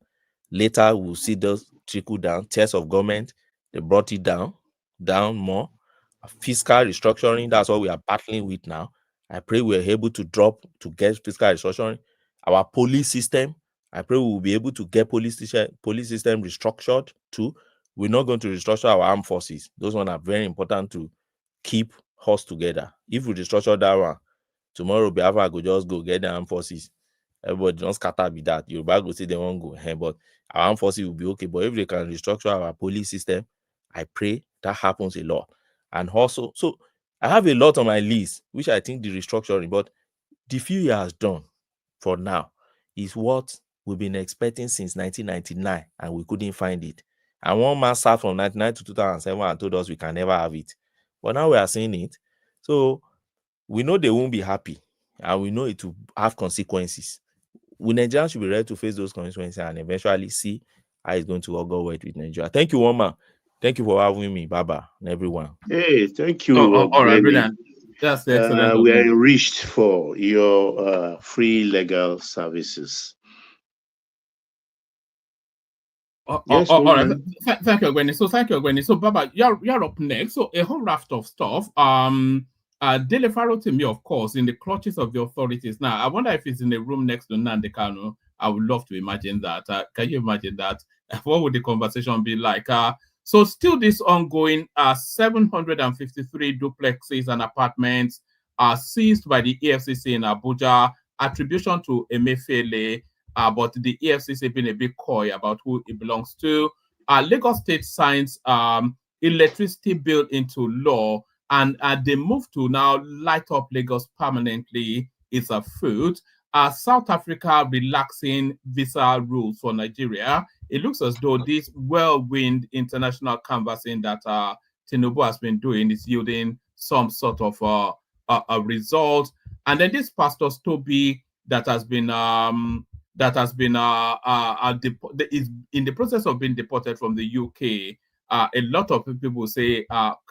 Later, we'll see those trickle down. Tiers of government, they brought it down more. Fiscal restructuring, that's what we are battling with now. I pray we're able to get fiscal restructuring. Our police system, I pray we will be able to get police system restructured too. We're not going to restructure our armed forces. Those ones are very important to keep us together. If we restructure that one, tomorrow Biafra go just go get the armed forces. Everybody don't scatter be that. Yoruba go say they won't go. But our armed forces will be okay. But if they can restructure our police system, I pray that happens a lot. And also, so I have a lot on my list, which I think the restructuring, but the few he has done for now is what we've been expecting since 1999, and we couldn't find it. And one man sat from 1999 to 2007 and told us we can never have it. But now we are seeing it. So we know they won't be happy, and we know it will have consequences. We Nigerians should be ready to face those consequences and eventually see how it's going to all go with Nigeria. Thank you, Woma. Thank you for having me, Baba, and everyone. Hey, thank you. All right, brilliant. That's excellent. We are enriched for your free legal services. Yes, all right. Thank you, Ogweni. So thank you, Ogweni. So Baba, you're up next. So a whole raft of stuff. Dele Farotimi, of course, in the clutches of the authorities. Now, I wonder if it's in a room next to Nnamdi Kanu. I would love to imagine that. Can you imagine that? What would the conversation be like? So still this ongoing 753 duplexes and apartments are seized by the EFCC in Abuja. Attribution to Emefiele, but the EFCC being a bit coy about who it belongs to. Lagos State signs electricity bill into law, and they move to now light up Lagos permanently. It's a fruit. South Africa relaxing visa rules for Nigeria. It looks as though this whirlwind international canvassing that Tinubu has been doing is yielding some sort of a result. And then this Pastor Stoby that has been is in the process of being deported from the UK. A lot of people say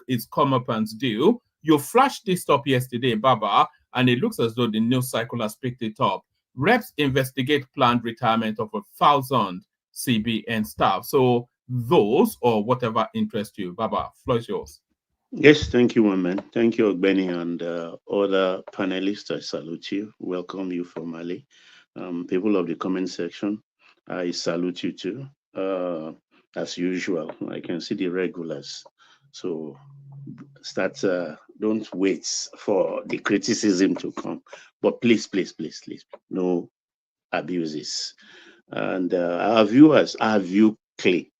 it's comeuppance due. You flashed this up yesterday, Baba, and it looks as though the news cycle has picked it up. Reps investigate planned retirement of 1,000 CBN staff. So those or whatever interest you, Baba, floor is yours. Yes, thank you, woman. Thank you, Ogbeni, and other panelists. I salute you. Welcome you from Mali. People of the comment section, I salute you too. As usual, I can see the regulars. So don't wait for the criticism to come. But please, no abuses. And our viewers, have you clicked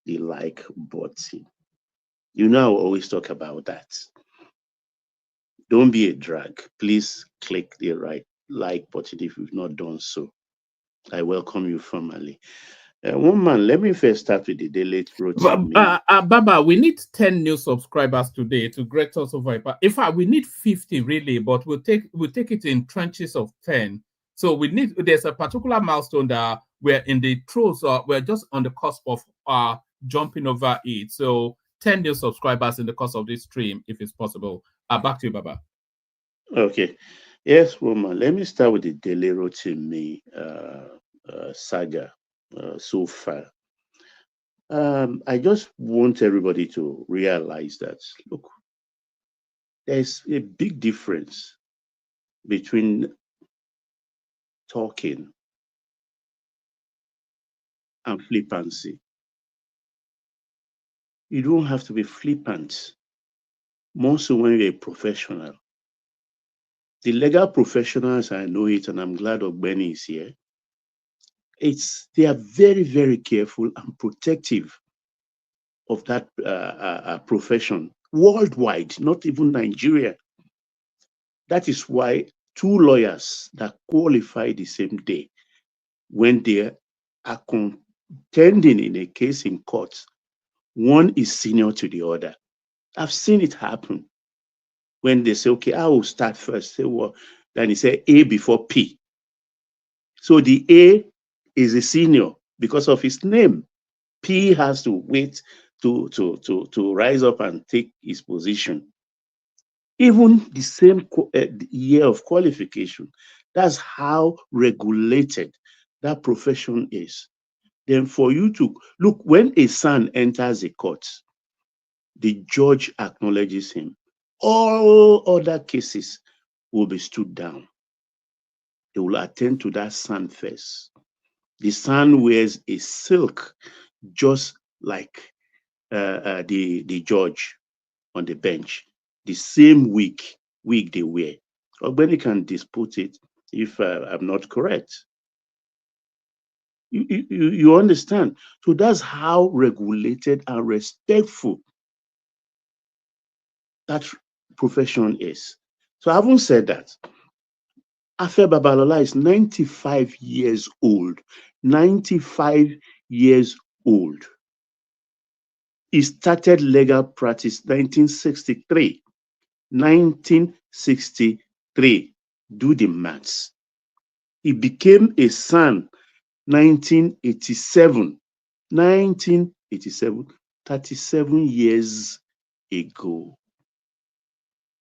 the like button? You know, I always talk about that. Don't be a drag. Please click the right like button if you've not done so. I welcome you formally. Woman, let me first start with the Dele Farotimi. Baba, we need 10 new subscribers today to great us over. In fact, we need 50 really, but we'll take it in tranches of 10. So there's a particular milestone that we're in the throes, we're just on the cusp of jumping over it. So 10 new subscribers in the course of this stream, if it's possible. Back to you, Baba. Okay. Yes, woman. Let me start with the Dele Farotimi saga so far. I just want everybody to realize that, look, there's a big difference between talking and flippancy. You don't have to be flippant, more so when you're a professional. The legal professionals, I know it, and I'm glad Ogbeni is here. They are very, very careful and protective of that profession worldwide, not even Nigeria. That is why 2 lawyers that qualify the same day, when they are pending in a case in court, one is senior to the other. I've seen it happen when they say, okay, I will start first. Say, well, then he say A before P. So the A is a senior because of his name. P has to wait to rise up and take his position. Even the same year of qualification, that's how regulated that profession is. Then for you to look, when a son enters a court, the judge acknowledges him. All other cases will be stood down. They will attend to that son first. The son wears a silk just like the judge on the bench. The same wig they wear. Ogbeni can dispute it if I'm not correct. You understand? So that's how regulated and respectful that profession is. So having said that, Afe Babalola is 95 years old. 95 years old. He started legal practice 1963. 1963. Do the maths. He became a son 1987. 1987. 37 years ago.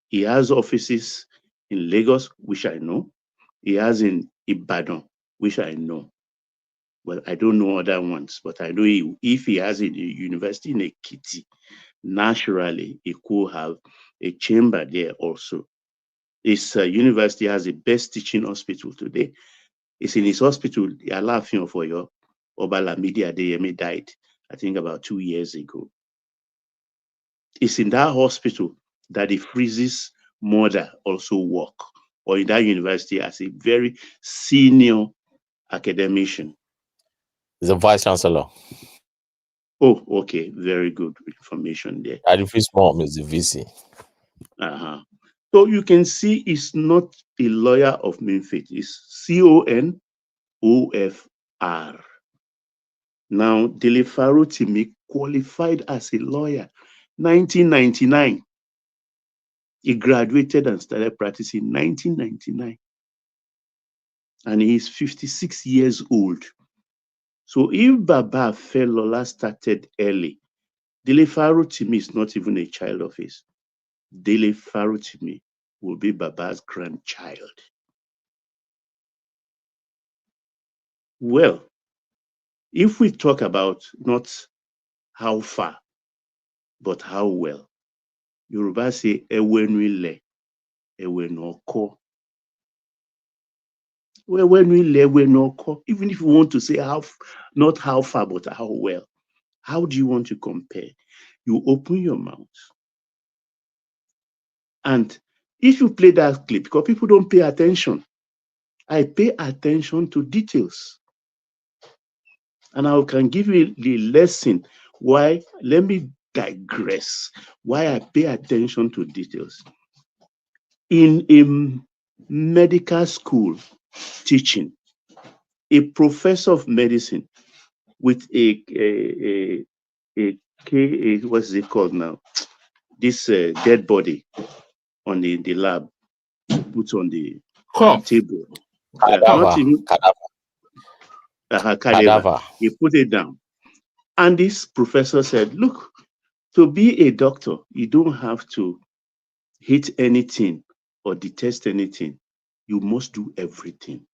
He has offices in Lagos, which I know. He has in Ibadan, which I know. Well, I don't know other ones, but I know if he has a university in Ekiti, naturally, he could have a chamber there also. His university has the best teaching hospital today. It's in his hospital, Alaafin of Oyo, Obalamidi Adeyemi died, I think about 2 years ago. It's in that hospital that the Freeze's mother also work, or in that university as a very senior academician. He's a vice chancellor. Oh, okay, very good information there. Adif's mom is the VC. So you can see he's not a lawyer of main faith. It's CONOFR. Now, Dele Farotimi qualified as a lawyer 1999. He graduated and started practicing 1999. And he's 56 years old. So if Baba Felola started early, Dele Farotimi is not even a child of his. Dele Farotimi will be Baba's grandchild. Well, if we talk about not how far, but how well, Yoruba say, Ewenuile, Ewenoko. Ewenoko. Even if you want to say not how far, but how well, how do you want to compare? You open your mouth. And if you play that clip, because people don't pay attention, I pay attention to details. And I can give you the lesson why, let me digress, why I pay attention to details. In a medical school teaching, a professor of medicine with a what's it called now? This dead body on the lab, put on the table. Cadaver. He put it down. And this professor said, look, to be a doctor, you don't have to hit anything or detest anything. You must do everything.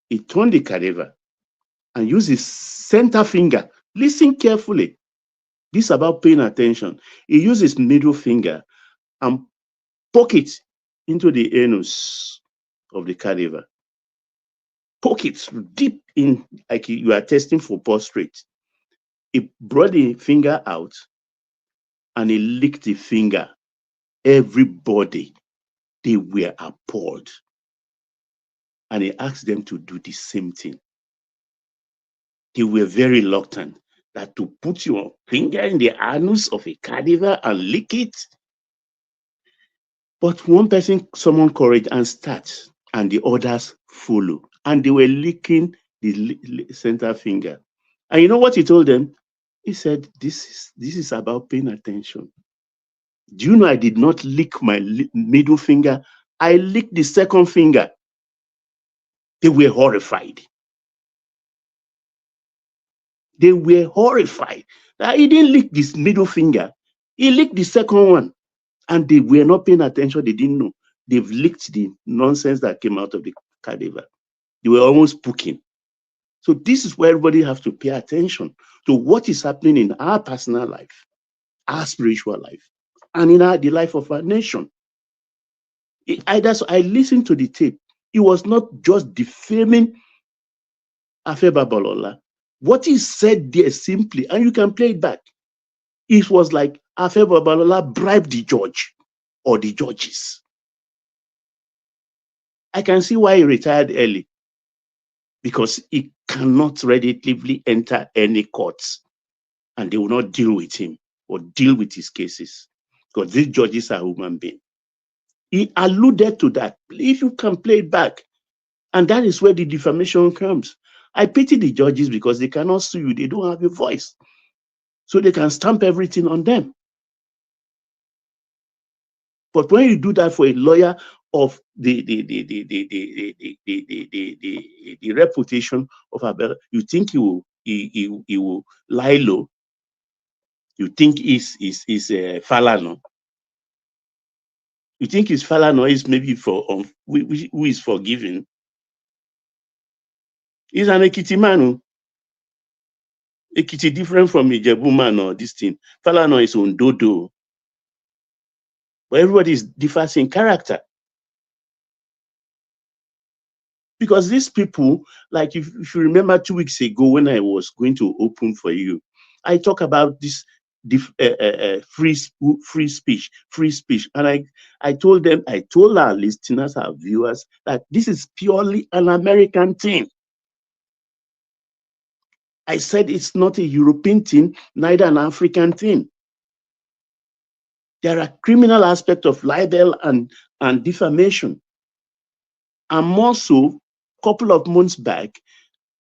He turned the cadaver and used his center finger. Listen carefully. This is about paying attention. He used his middle finger and poke it into the anus of the cadaver. Poke it deep in, like you are testing for prostate. He brought the finger out and he licked the finger. Everybody, they were appalled. And he asked them to do the same thing. They were very reluctant that to put your finger in the anus of a cadaver and lick it. But one person summoned courage and start, and the others follow. And they were licking the center finger. And you know what he told them? He said, this is about paying attention. Do you know I did not lick my middle finger? I licked the second finger. They were horrified. They were horrified. He didn't lick this middle finger. He licked the second one. And they were not paying attention. They didn't know. They've licked the nonsense that came out of the cadaver. They were almost puking. So this is where everybody has to pay attention to what is happening in our personal life, our spiritual life, and in the life of our nation. I listened to the tape. It was not just defaming Afe Babalola. What he said there simply, and you can play it back, it was like Afe Babalola bribed the judge or the judges. I can see why he retired early, because he cannot relatively enter any courts and they will not deal with him or deal with his cases, because these judges are human beings. He alluded to that. If you can play it back, and that is where the defamation comes. I pity the judges because they cannot sue you. They don't have a voice. So they can stamp everything on them. But when you do that for a lawyer of the reputation of Abel, you think he will lie low. You think he's Falano. You think his Falano is maybe for who is forgiven. He's an Ekiti man. Ekiti different from Ijebu man or this thing. Falano is on Dodo. But everybody differs in character. Because these people, like if you remember 2 weeks ago when I was going to open for you, I talk about this free speech. And I told our listeners, our viewers, that this is purely an American thing. I said it's not a European thing, neither an African thing. There are criminal aspects of libel and defamation. And more so, a couple of months back,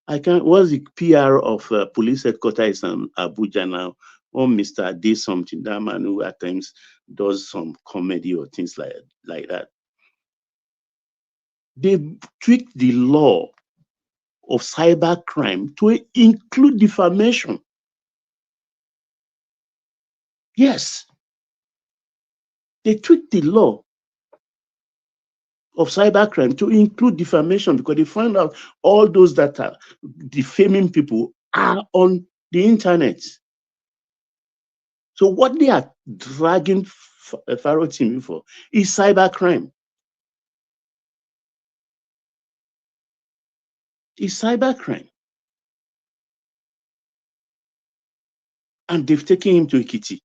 was the PR of police headquarters in Abuja now, or Mr. D something, that man who at times does some comedy or things like that. They tweaked the law of cybercrime to include defamation. Yes. They tweaked the law of cybercrime to include defamation because they found out all those that are defaming people are on the internet. So what they are dragging Farotimi for is cybercrime. It's cybercrime. And they've taken him to Ekiti.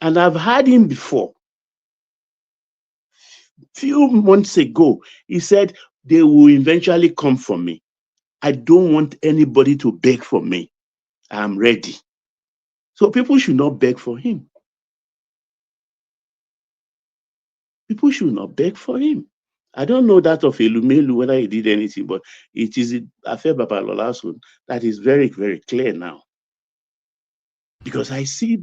And I've had him before. Few months ago, he said they will eventually come for me. I don't want anybody to beg for me. I'm ready. So people should not beg for him. People should not beg for him. I don't know that of Elumelu, whether he did anything, but it is Afe Babalola's own that is very, very clear now. Because I see...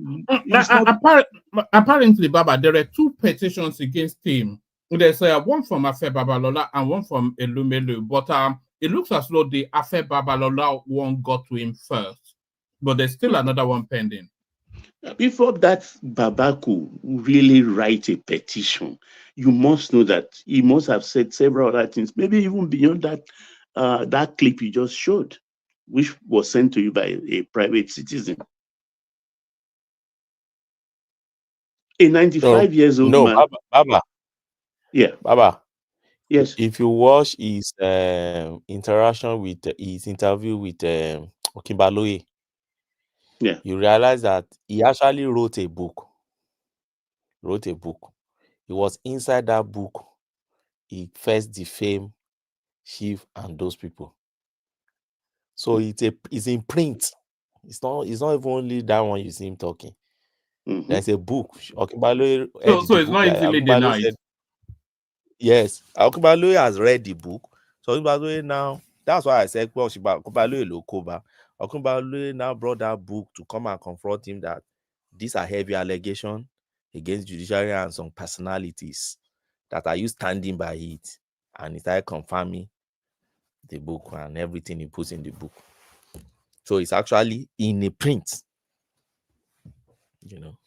Apparently, Baba, there are two petitions against him. There's one from Afe Babalola and one from Elumelu, but it looks as though the Afe Babalola one got to him first. But there's still another one pending. Before that Baba could really write a petition, you must know that he must have said several other things, maybe even beyond that that clip you just showed, which was sent to you by a private citizen. A 95 years old man. Baba. Yeah. Baba. Yes. If you watch his interaction with his interview with Okimbaloye, yeah, you realize that he actually wrote a book. It was inside that book he first defamed Chief and those people. So it's in print. It's not even only that one you see him talking. Mm-hmm. There's a book. Okimbaloye so it's not easily denied. Yes, Okimbaloye has read the book. So Okimbaloye now That's why I said, well, Okunbalo now brought that book to come and confront him that these are heavy allegations against judiciary and some personalities, that are you standing by it? And he started confirming the book and everything he puts in the book. So it's actually in a print, you know.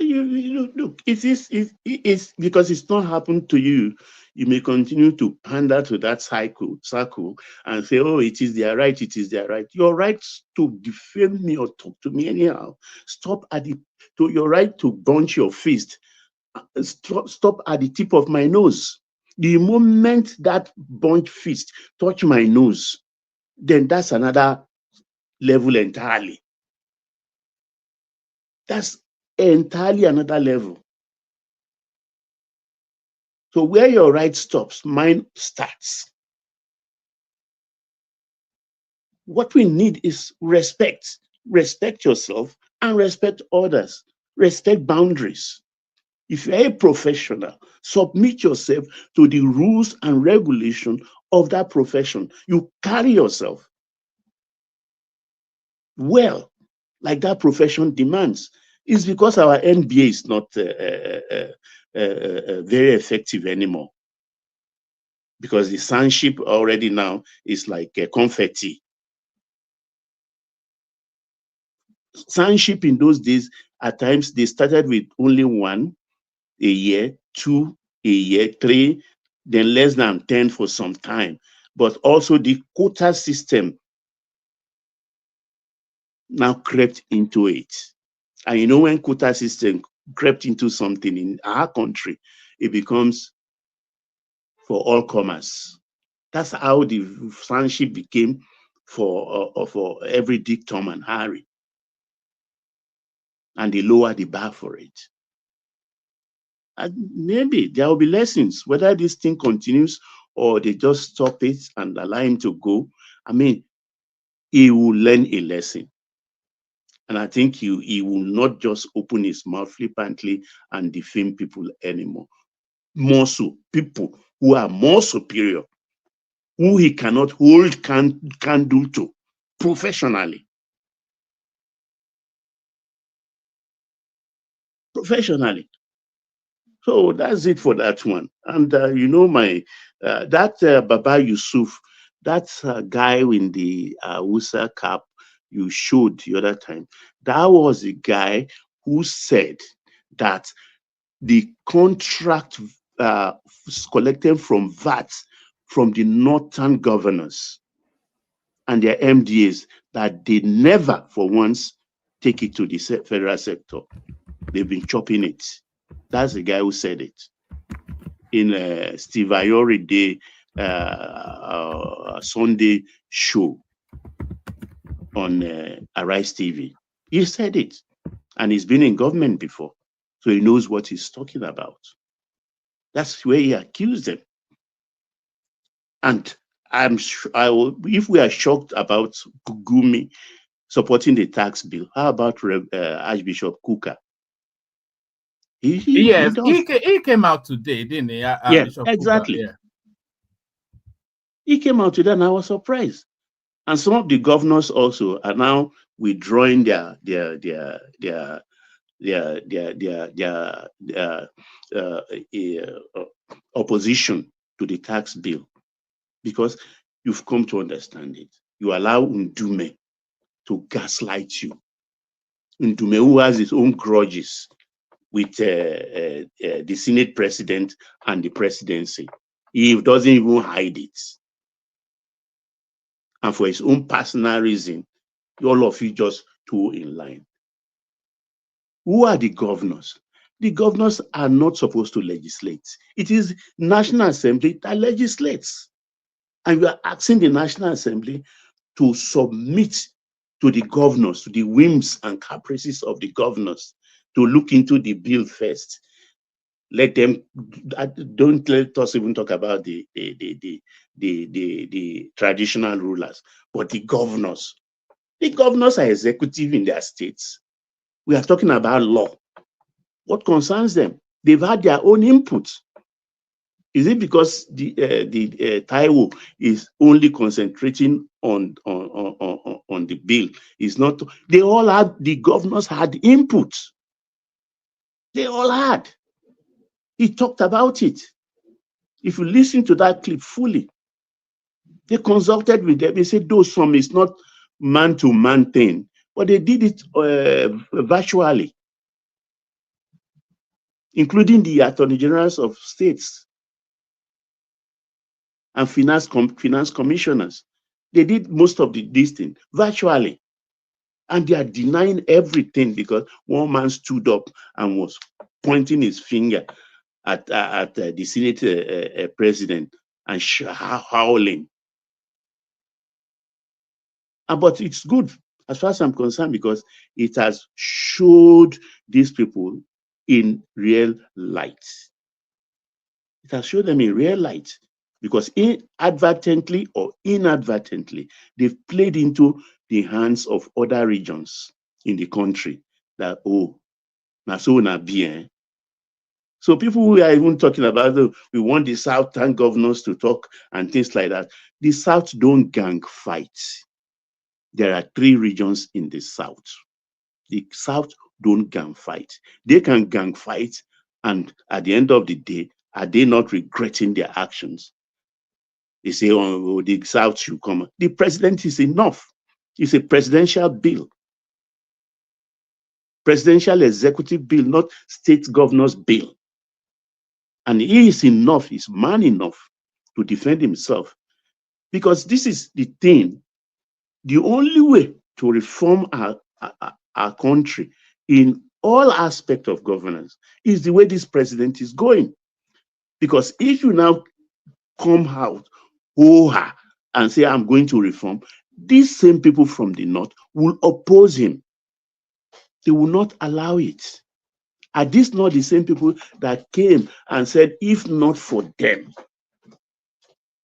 You look, it's because it's not happened to you. You may continue to pander to that circle and say, oh, it is their right, it is their right. Your right to defame me or talk to me anyhow. Stop at your right to bunch your fist. Stop at the tip of my nose. The moment that bunch fist touch my nose, then that's another level entirely. That's entirely another level. So where your right stops, mine starts. What we need is respect. Respect yourself and respect others. Respect boundaries. If you're a professional, submit yourself to the rules and regulation of that profession. You carry yourself well, like that profession demands. It's because our NBA is not very effective anymore. Because the sonship already now is like confetti. Sonship in those days, at times, they started with only 1 a year, 2 a year, 3, then less than 10 for some time. But also the quota system now crept into it. And you know, when quota system crept into something in our country, it becomes for all comers. That's how the sonship became for every Dick, Tom, and Harry. And they lower the bar for it. And maybe there will be lessons, whether this thing continues or they just stop it and allow him to go. I mean, he will learn a lesson. And I think he will not just open his mouth flippantly and defame people anymore. More so, people who are more superior, who he cannot hold candle to professionally. Professionally. So that's it for that one. And you know, that Baba Yusuf, that guy in the Hausa cap you showed the other time, that was the guy who said that the contract collected from VAT from the northern governors and their MDAs, that they never for once take it to the federal sector. They've been chopping it. That's the guy who said it in Steve Ayorí Day Sunday show on Arise TV. He said it, and he's been in government before, so he knows what he's talking about. That's where he accused them. And if we are shocked about GUMI supporting the tax bill, how about Archbishop Kuka? He came out today, didn't he? Yeah, exactly. Kuka, yeah. He came out today, and I was surprised. And some of the governors also are now withdrawing their opposition to the tax bill, because you've come to understand it. You allow Ndume to gaslight you. Ndume, who has his own grudges with the Senate president and the presidency. He doesn't even hide it. And for his own personal reason, all of you just toe in line. Who are the governors? The governors are not supposed to legislate. It is National Assembly that legislates. And you are asking the National Assembly to submit to the governors, to the whims and caprices of the governors, to look into the bill first. Let them, don't let us even talk about the traditional rulers, but the governors. The governors are executive in their states. We are talking about law. What concerns them? They've had their own input Is it because the Taiwo is only concentrating on the bill? It's not. They all had, the governors had input. They all had. He talked about it. If you listen to that clip fully, they consulted with them. They said those some is not man-to-man thing, but they did it virtually, including the attorney generals of states and finance commissioners. They did most of this thing virtually, and they are denying everything because one man stood up and was pointing his finger at the Senate president and howling. But it's good as far as I'm concerned because it has showed these people in real light. It has showed them in real light because inadvertently or inadvertently, they've played into the hands of other regions in the country that, oh, na so na bien. So people who are even talking about, we want the Southern governors to talk and things like that. The South don't gang fight. There are 3 regions in the South. The South don't gang fight. They can gang fight, and at the end of the day, are they not regretting their actions? They say, oh, the South should come. The president is enough. It's a presidential bill. Presidential executive bill, not state governor's bill. And he is enough, he's man enough to defend himself. Because this is the thing, the only way to reform our country in all aspects of governance is the way this president is going. Because if you now come out and say, I'm going to reform, these same people from the north will oppose him. They will not allow it. Are these not the same people that came and said, if not for them,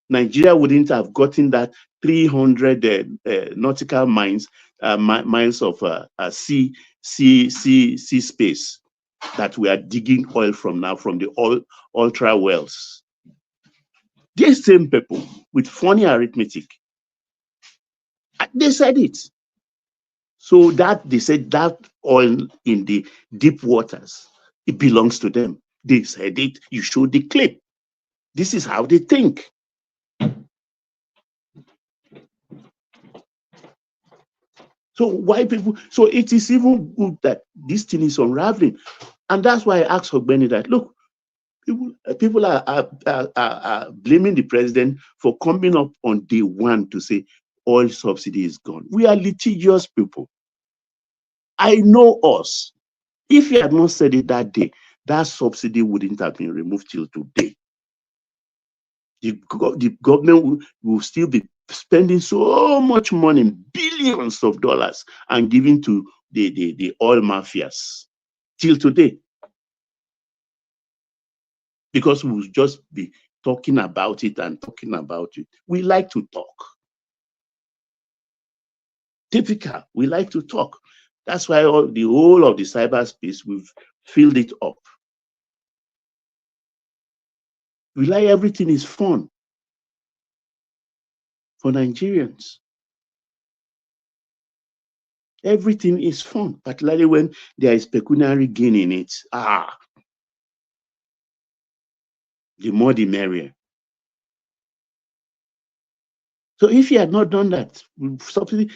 Nigeria wouldn't have gotten that 300 nautical miles of sea space that we are digging oil from now, from the ultra wells? These same people with funny arithmetic, they said it. So that they said that oil in the deep waters, it belongs to them. They said it, you show the clip. This is how they think. So why people, so it is even good that this thing is unraveling. And that's why I asked Ogbeni that, look, people are blaming the president for coming up on day one to say oil subsidy is gone. We are litigious people. I know us. If he had not said it that day, that subsidy wouldn't have been removed till today. The government will still be spending so much money, billions of dollars, and giving to the oil mafias till today. Because we will just be talking about it and talking about it. We like to talk. Typical, we like to talk. That's why the whole of the cyberspace, we've filled it up. We like everything is fun for Nigerians. Everything is fun, particularly when there is pecuniary gain in it. The more the merrier. So if he had not done that, subsidy,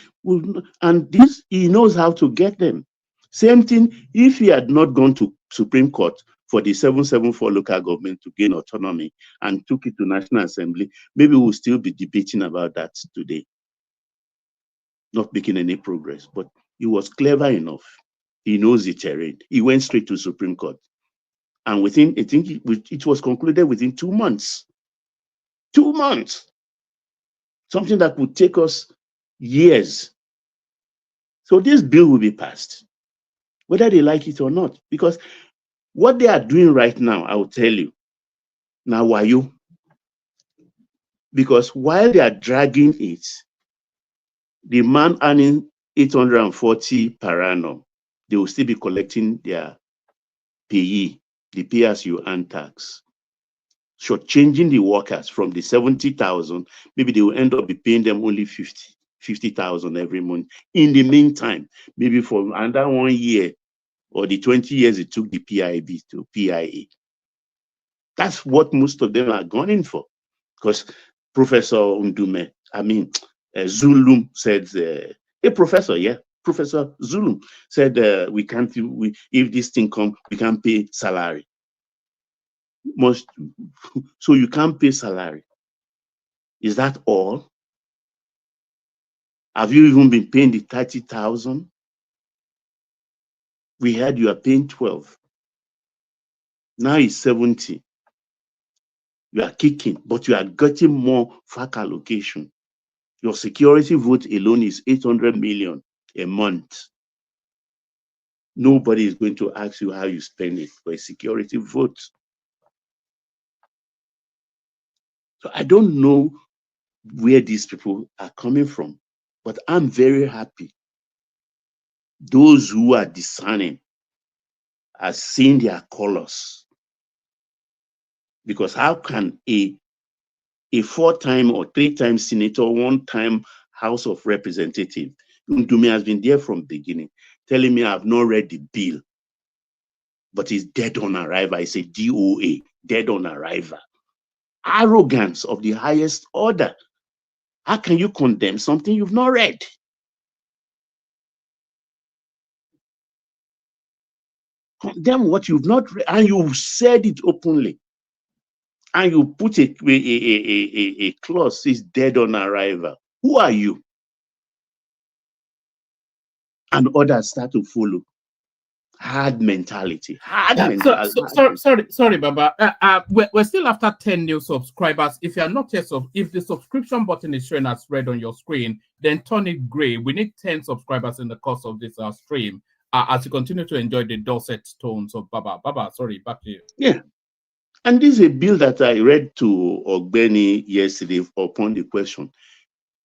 and this, he knows how to get them. Same thing, if he had not gone to Supreme Court for the 774 local government to gain autonomy and took it to National Assembly, maybe we'll still be debating about that today. Not making any progress, but he was clever enough. He knows the terrain. He went straight to Supreme Court. And within, I think it was concluded within 2 months. 2 months. Something that would take us years. So this bill will be passed, whether they like it or not. Because what they are doing right now, I will tell you, now why you? Because while they are dragging it, the man earning 840 per annum, they will still be collecting their payee, the pay as you earn tax. shortchanging the workers from the 70,000, maybe they will end up be paying them only 50,000 every month. In the meantime, maybe for under 1 year or the 20 years it took the PIB to PIA. That's what most of them are gunning for. Because Professor Ndume, Zulum said, a professor, yeah, Professor Zulum said, we can't, if this thing comes, we can't pay salary. So you can't pay salary. Is that all? Have you even been paying the 30,000? We heard you are paying 12. Now it's 70. You are kicking, but you are getting more FAC allocation. Your security vote alone is 800 million a month. Nobody is going to ask you how you spend it for a security vote. So I don't know where these people are coming from, but I'm very happy. Those who are discerning are seeing their colors. Because how can a 4-time or 3-time senator, 1-time House of Representatives, Ndumi has been there from the beginning, telling me I've not read the bill, but it's dead on arrival. It's a DOA, dead on arrival. Arrogance of the highest order. How can you condemn something you've not read? Condemn what you've not read, and you've said it openly. And you put a clause says dead on arrival. Who are you? And others start to follow. Hard mentality. Sorry, Baba. We're still after 10 new subscribers. If you are not yet if the subscription button is showing as red on your screen, then turn it gray. We need 10 subscribers in the course of this stream as you continue to enjoy the dulcet tones of Baba. Baba, sorry, back to you. Yeah. And this is a bill that I read to Ogbeni yesterday upon the question.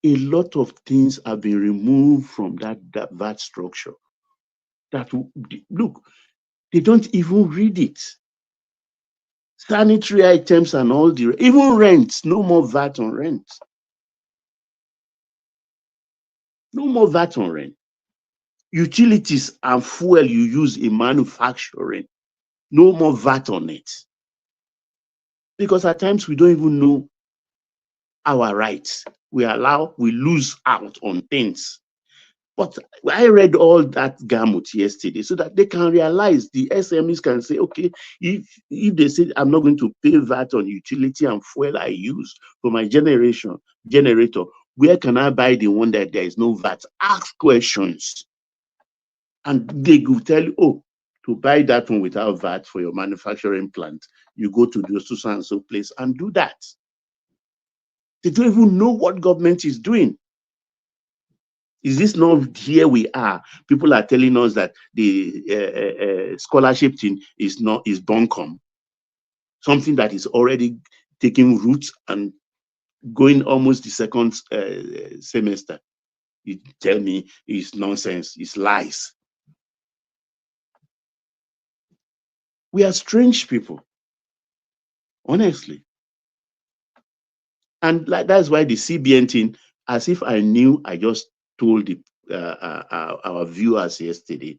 A lot of things have been removed from that VAT structure. That, look, they don't even read it. Sanitary items and all the, even rent, no more VAT on rent. No more VAT on rent. Utilities and fuel you use in manufacturing, no more VAT on it. Because at times we don't even know our rights. We lose out on things. But I read all that gamut yesterday so that they can realize, the SMEs can say, okay, if they say I'm not going to pay VAT on utility and fuel I use for my generator, where can I buy the one that there is no VAT? Ask questions. And they will tell you, oh, to buy that one without VAT for your manufacturing plant, you go to the so and so place and do that. They don't even know what government is doing. Is this not here we are? People are telling us that the scholarship thing is bunkum, something that is already taking roots and going almost the second semester. You tell me it's nonsense, it's lies. We are strange people, honestly. And that's why the CBN thing, as if I knew, I just told our viewers yesterday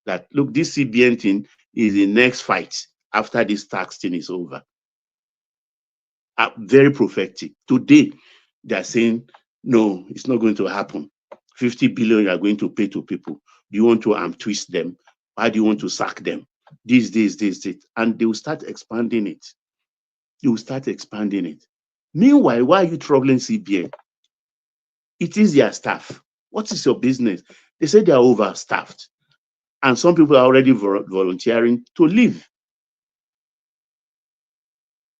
that, look, this CBN thing is the next fight after this tax thing is over. Very prophetic. Today, they're saying, no, it's not going to happen. 50 billion you are going to pay to people. Do you want to twist them? Why do you want to sack them? This. And they will start expanding it. You will start expanding it. Meanwhile, why are you troubling CBN? It is their staff. What is your business? They say they are overstaffed. And some people are already volunteering to leave.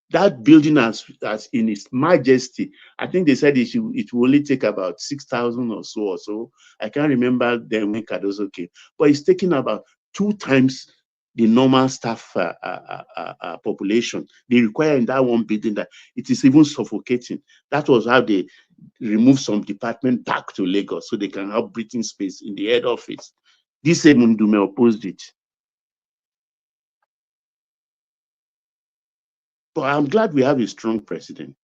That building as in its majesty, I think they said it will only take about 6,000 or so. I can't remember then when Cardozo came. But it's taking about 2 times the normal staff population. They require in that one building that it is even suffocating. That was how they removed some department back to Lagos so they can have breathing space in the head office. This Ndume opposed it. But I'm glad we have a strong president.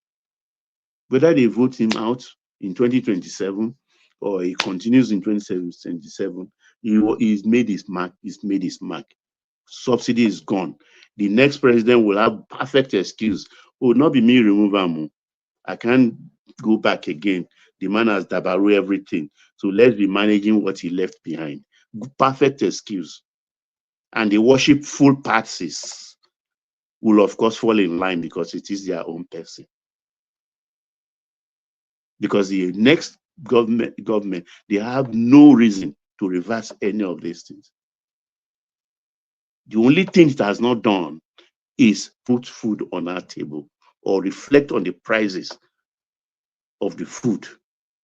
Whether they vote him out in 2027 or he continues in 2027, he's made his mark. He's made his mark. Subsidy is gone. The next president will have perfect excuse. Oh, not be me remove him. I can't go back again. The man has dabaru everything. So let's be managing what he left behind. Perfect excuse. And the worshipful parties will of course fall in line because it is their own person. Because the next government, they have no reason to reverse any of these things. The only thing it has not done is put food on our table or reflect on the prices of the food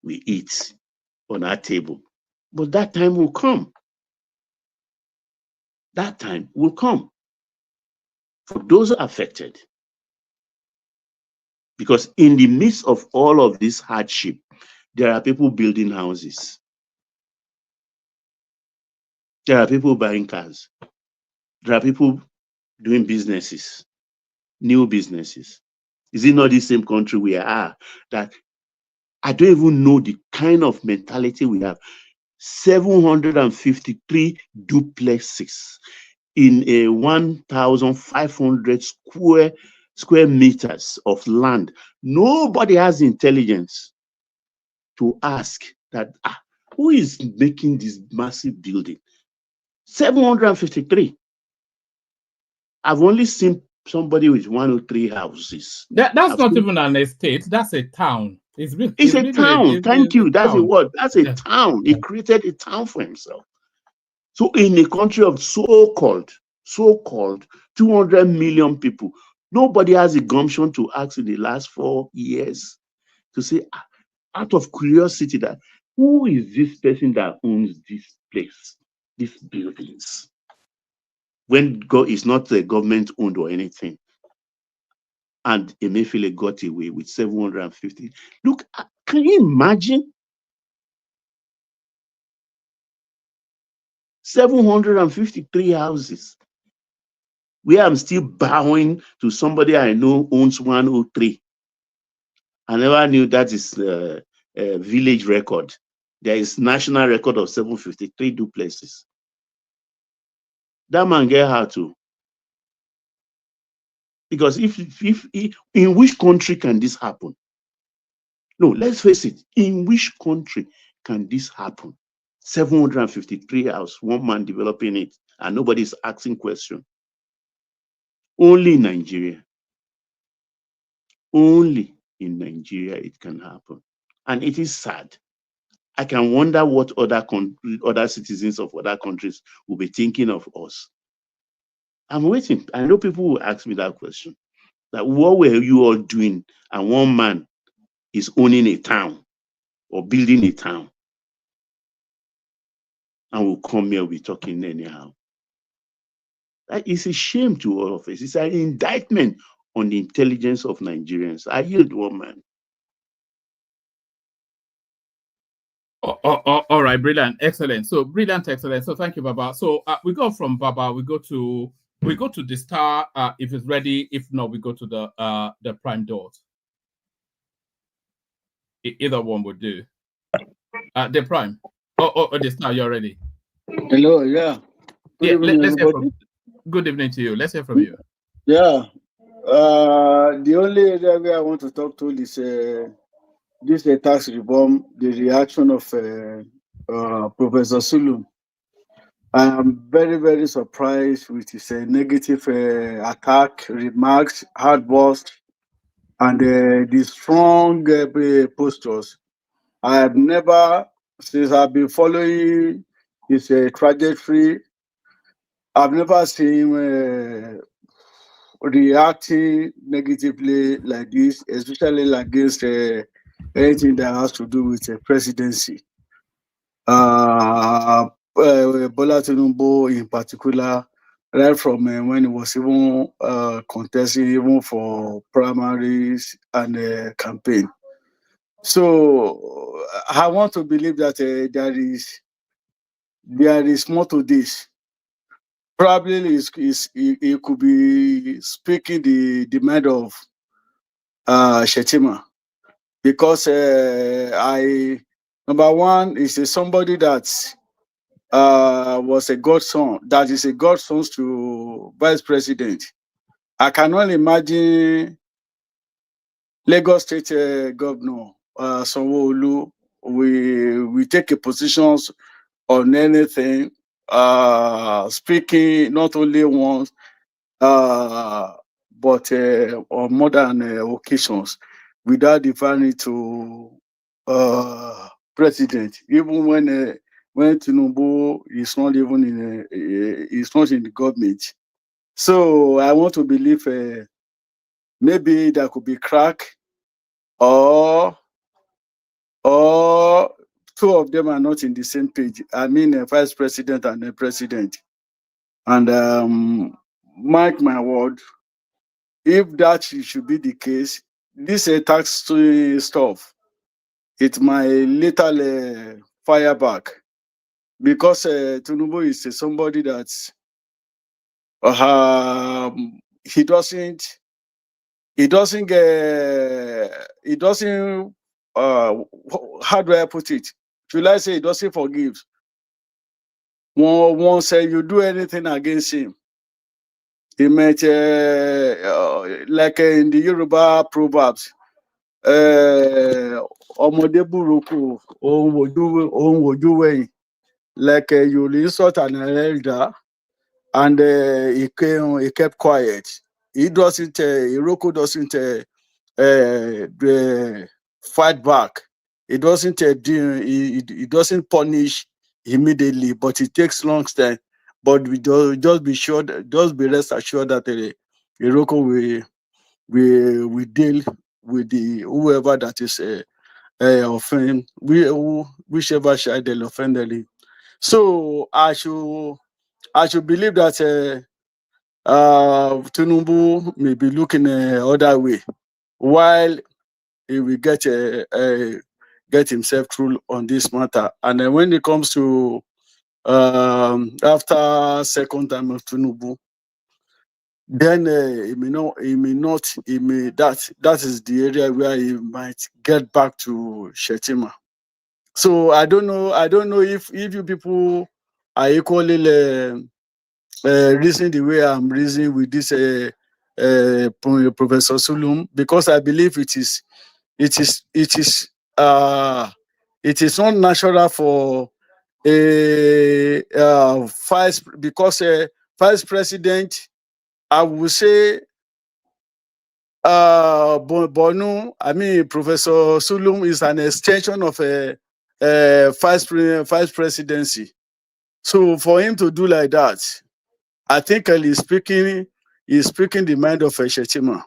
we eat on our table. But that time will come. That time will come for those affected. Because in the midst of all of this hardship, there are people building houses. There are people buying cars. There are people doing businesses, new businesses. Is it not the same country we are? That I don't even know the kind of mentality we have. 753 duplexes in a 1,500 square meters of land. Nobody has intelligence to ask that, who is making this massive building? 753. I've only seen somebody with 103 houses. That's not even an estate. That's a town. It's a town. Thank you. That's a word. That's a town. He created a town for himself. So in a country of so-called 200 million people, nobody has a gumption to ask in the last 4 years to say, out of curiosity, that who is this person that owns this place, these buildings? When God is not government owned or anything. And Emefiele got away with 750. Look, can you imagine? 753 houses. Where I'm still bowing to somebody I know owns 103. I never knew that is a village record. There is national record of 753 duplexes. That man get how to. Because if in which country can this happen? No, let's face it. In which country can this happen? 753 houses, one man developing it, and nobody's asking questions. Only in Nigeria. Only in Nigeria it can happen. And it is sad. I can wonder what other citizens of other countries will be thinking of us. I'm waiting. I know people will ask me that question. That what were you all doing? And one man is owning a town or building a town. And we'll come here, we'll be talking anyhow. That is a shame to all of us. It's an indictment on the intelligence of Nigerians. I yield, one man. All right, brilliant, excellent. So brilliant, excellent. So thank you, Baba. So we go from Baba, we go to the star if it's ready. If not, we go to the prime dot. Either one would do. The prime. Oh, the star. You're ready. Hello. Yeah. Let's hear from. Good evening to you. Let's hear from you. Yeah. The only area where I want to talk to is this tax reform, the reaction of Professor Sulu. I am very, very surprised with his negative attack, remarks, hard words, and the strong postures. I have never, since I've been following his trajectory, I've never seen him reacting negatively like this, especially against anything that has to do with the presidency. Bola Tinubu in particular, right from when he was even contesting even for primaries and campaign. So I want to believe that there is more to this. probably he could be speaking the mind of Shetima, because number one is somebody that was a godson, that is a godson to vice president. I cannot imagine Lagos State Governor Sanwo-Olu we take a positions on anything, speaking not only once, but on more than occasions, without defining to president, even when Tinubu is not even is not in the government. So I want to believe maybe there could be crack, or two of them are not in the same page. I mean, a vice president and a president. And mark my word, if that should be the case, this tax stuff, it might later fire back, because Tinubu is somebody that he doesn't how do I put it? Should I say he doesn't forgive? Once you do anything against him, he might like in the Yoruba proverbs, ọmọdé burúkú ohun wojú wẹ̀yìn, like you insult an elder, and he kept quiet. He doesn't Iroko doesn't fight back. It doesn't it doesn't punish immediately, but it takes long time. But we just be sure, just be rest assured that Iroko will deal with the whoever that is offend, whichever side they offended. So I should believe that Tinubu may be looking other way, while he will get himself through on this matter. And then when it comes to after second time of Tinubu, then that is the area where he might get back to Shetima. So I don't know if you people are equally reasoning the way I'm reasoning with this Professor Sulum, because I believe it is not natural for a vice, because vice president, I would say, Bonu, I mean, Professor Sulum is an extension of a vice presidency. So for him to do like that, I think he's speaking the mind of Shetima.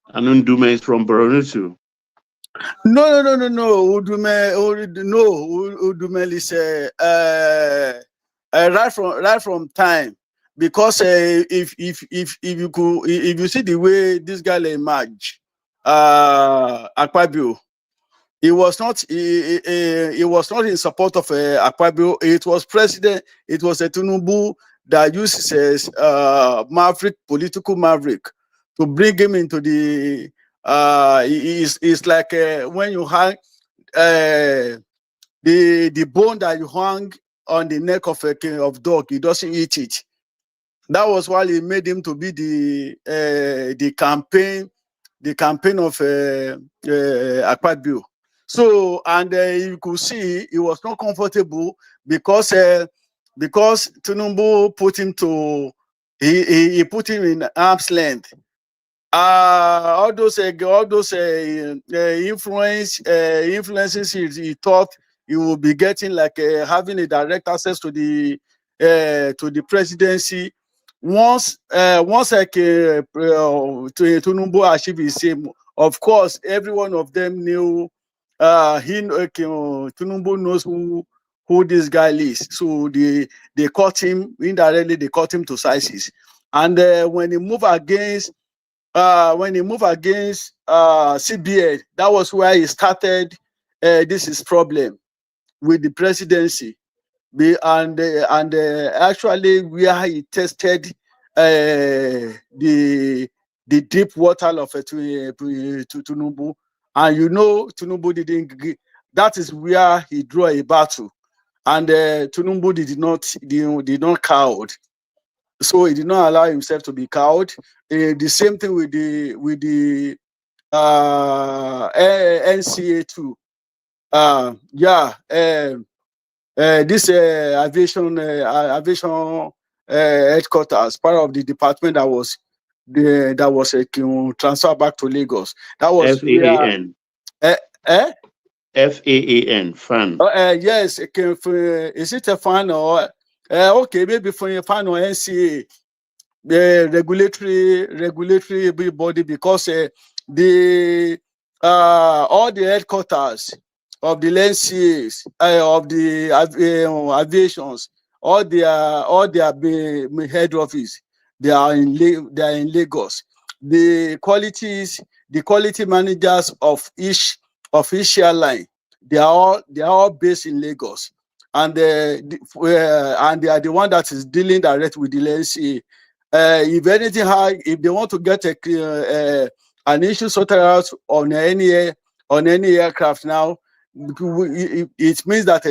And Ndume is from Borno too. No. Udumel is right from time, because if you see the way this guy emerged, Akpabio, he was not in support of Akpabio. It was a Tinubu that uses political maverick, to bring him into the it's like when you hang the bone that you hang on the neck of a dog, he doesn't eat it. That was why he made him to be the campaign of Akpabio. So, and you could see he was not comfortable, because Tinubu put him he put him in arm's length. All those influences he thought he would be getting, like having a direct access to the presidency. Once Tinubu achieved his aim, of course, every one of them knew Tinubu knows who this guy is. So they caught him indirectly. They caught him to sizes, and when he moved against CBN, that was where he started this is problem with the presidency, Actually where he tested the deep water of Tinubu, and Tinubu didn't. That is where he drew a battle, and Tinubu did not cowed. So he did not allow himself to be cowed. The same thing with the NCA too. This aviation headquarters, part of the department that was transferred back to Lagos. That was FAAN. FAAN, FAN. Yes, is it a FAN or okay, maybe for a FAN or NCA, the regulatory body, because all the headquarters of the NCAs, of the aviations, all their head office, they are in Lagos. The quality managers of each airline, they are all based in Lagos, and they are the one that is dealing direct with the NCA. If anything, if they want to get an issue sorted out on any aircraft now, it means that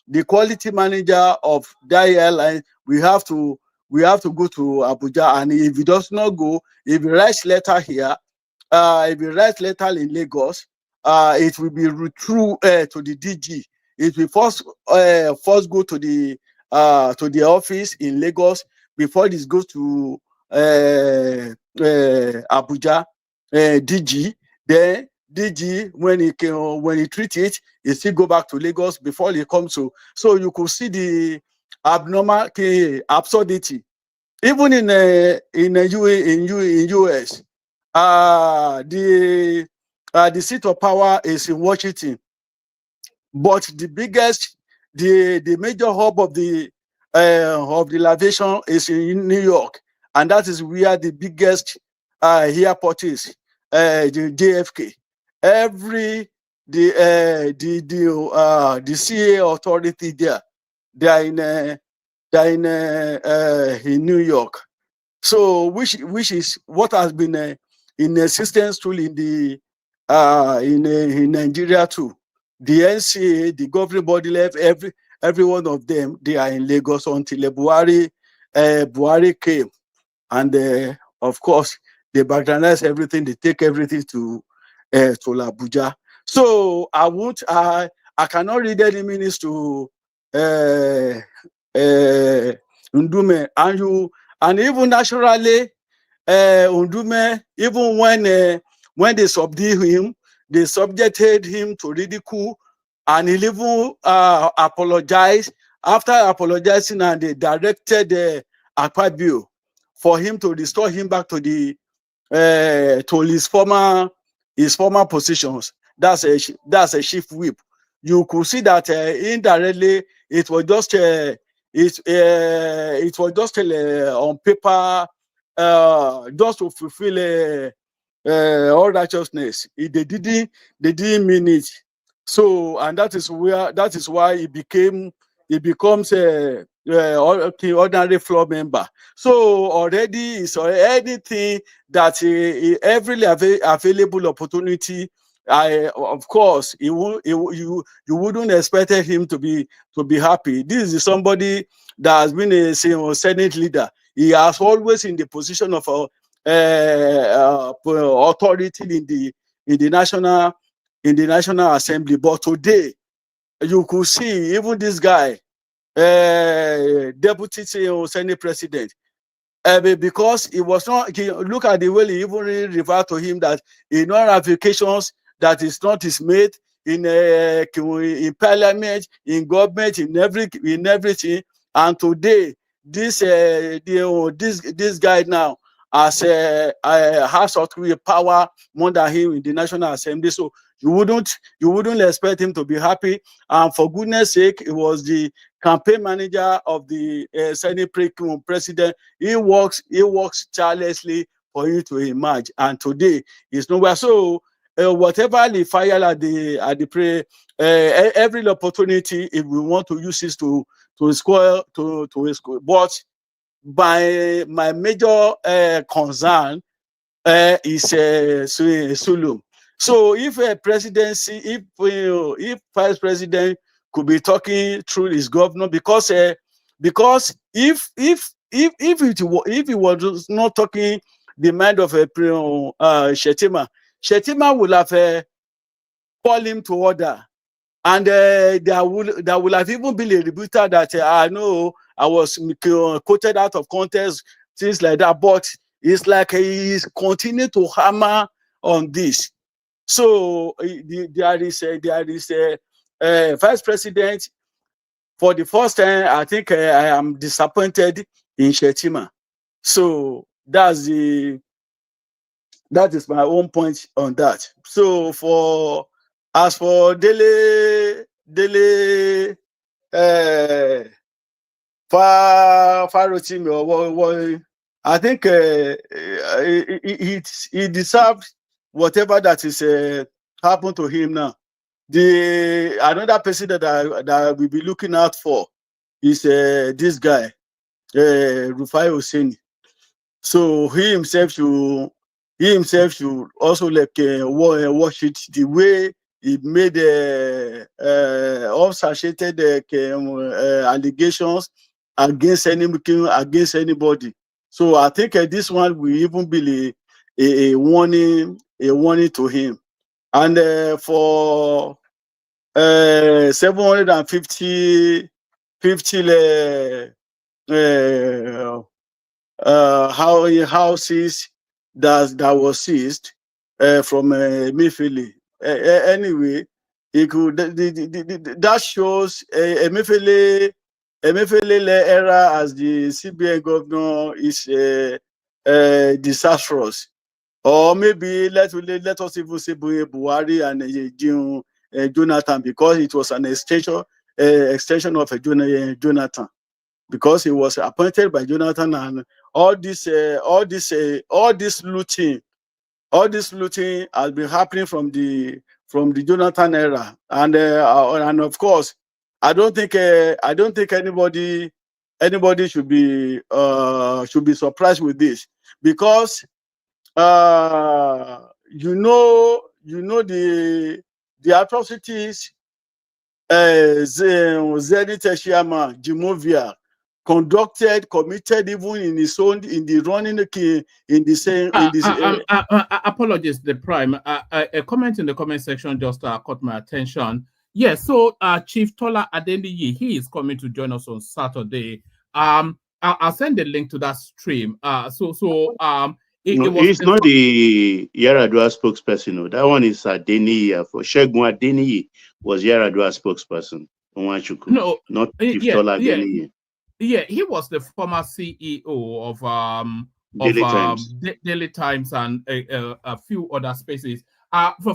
the quality manager of that airline, we have to go to Abuja, and if he does not go, if he writes letter here, if he writes letter in Lagos, it will be through to the DG. It will first go to the office in Lagos before this goes to Abuja DG. Then DG, when he treat it, he still go back to Lagos before he comes to. So you could see the absurdity. Even in US, the seat of power is in Washington, but the major hub of the aviation is in New York, and that is where the biggest airport is, the JFK. The CA authority there, they are in New York. So which is what has been in existence tool in Nigeria too. The NCA, the governing body left, every one of them, they are in Lagos until Buhari came, and of course they backgroundize everything, they take everything to Abuja. So I cannot read any minutes to Ndume, and even naturally, Ndume, even when they subdued him, they subjected him to ridicule, and he even apologized. After apologizing, and they directed Akpabio for him to restore him back to his former positions. That's a chief whip. You could see that indirectly it was just on paper, just to fulfill all righteousness. They didn't mean it. So, and that is why it becomes a ordinary floor member. So already it's anything that every available opportunity. Of course, you wouldn't expect him to be happy. This is somebody that has been a Senate leader. He has always in the position of authority in the National Assembly. But today, you could see even this guy, Deputy Senate President, because it was not. Look at the way he even referred to him, that in all applications that is not his mate in parliament, in government, in everything. And today, this guy now has authority power more than him in the National Assembly. So you wouldn't expect him to be happy. And for goodness sake, it was the campaign manager of the Senate president. He works tirelessly for you to emerge. And today is nowhere. So whatever they fire at the prey, every opportunity if we want to use this to score to score. But my major concern is Sulum. So if a presidency, if vice president could be talking through his governor, because if he was not talking the mind of Shetima will have called him to order, and there will have even been a rebuttal that I know I was quoted out of context, things like that. But it's like he's continuing to hammer on this. So there is a vice president. For the first time, I think I am disappointed in Shetima. So that is my own point on that. So as for Dele Farotimi, I think he deserved whatever that is happened to him now. Another person that I will be looking out for is this guy, Rufai Hosseini. So he himself should also watch it the way he made unsubstantiated allegations against anybody. So I think this one will even be a warning to him. And for 750 houses that was seized from Emefiele. Anyway, it could that shows Emefiele era as the CBN governor is disastrous. Or maybe let us even say Buhari and Jonathan, because it was an extension of Jonathan, because he was appointed by Jonathan, and all this looting has been happening from the Jonathan era, and of course, I don't think anybody should be surprised with this, because the atrocities Zenith chairman Jimovia committed even in the running in the same apologies, the Prime. A comment in the comment section just caught my attention. Yes, so Chief Tola Adeniyi, he is coming to join us on Saturday. I'll send the link to that stream. He's not the Yaradua spokesperson. No. That one is Adeniyi. For Shegun Adeniyi was Yaradua spokesperson. No, not Chief Tola Adeniyi. Yeah, he was the former CEO of Daily Times and a few other spaces.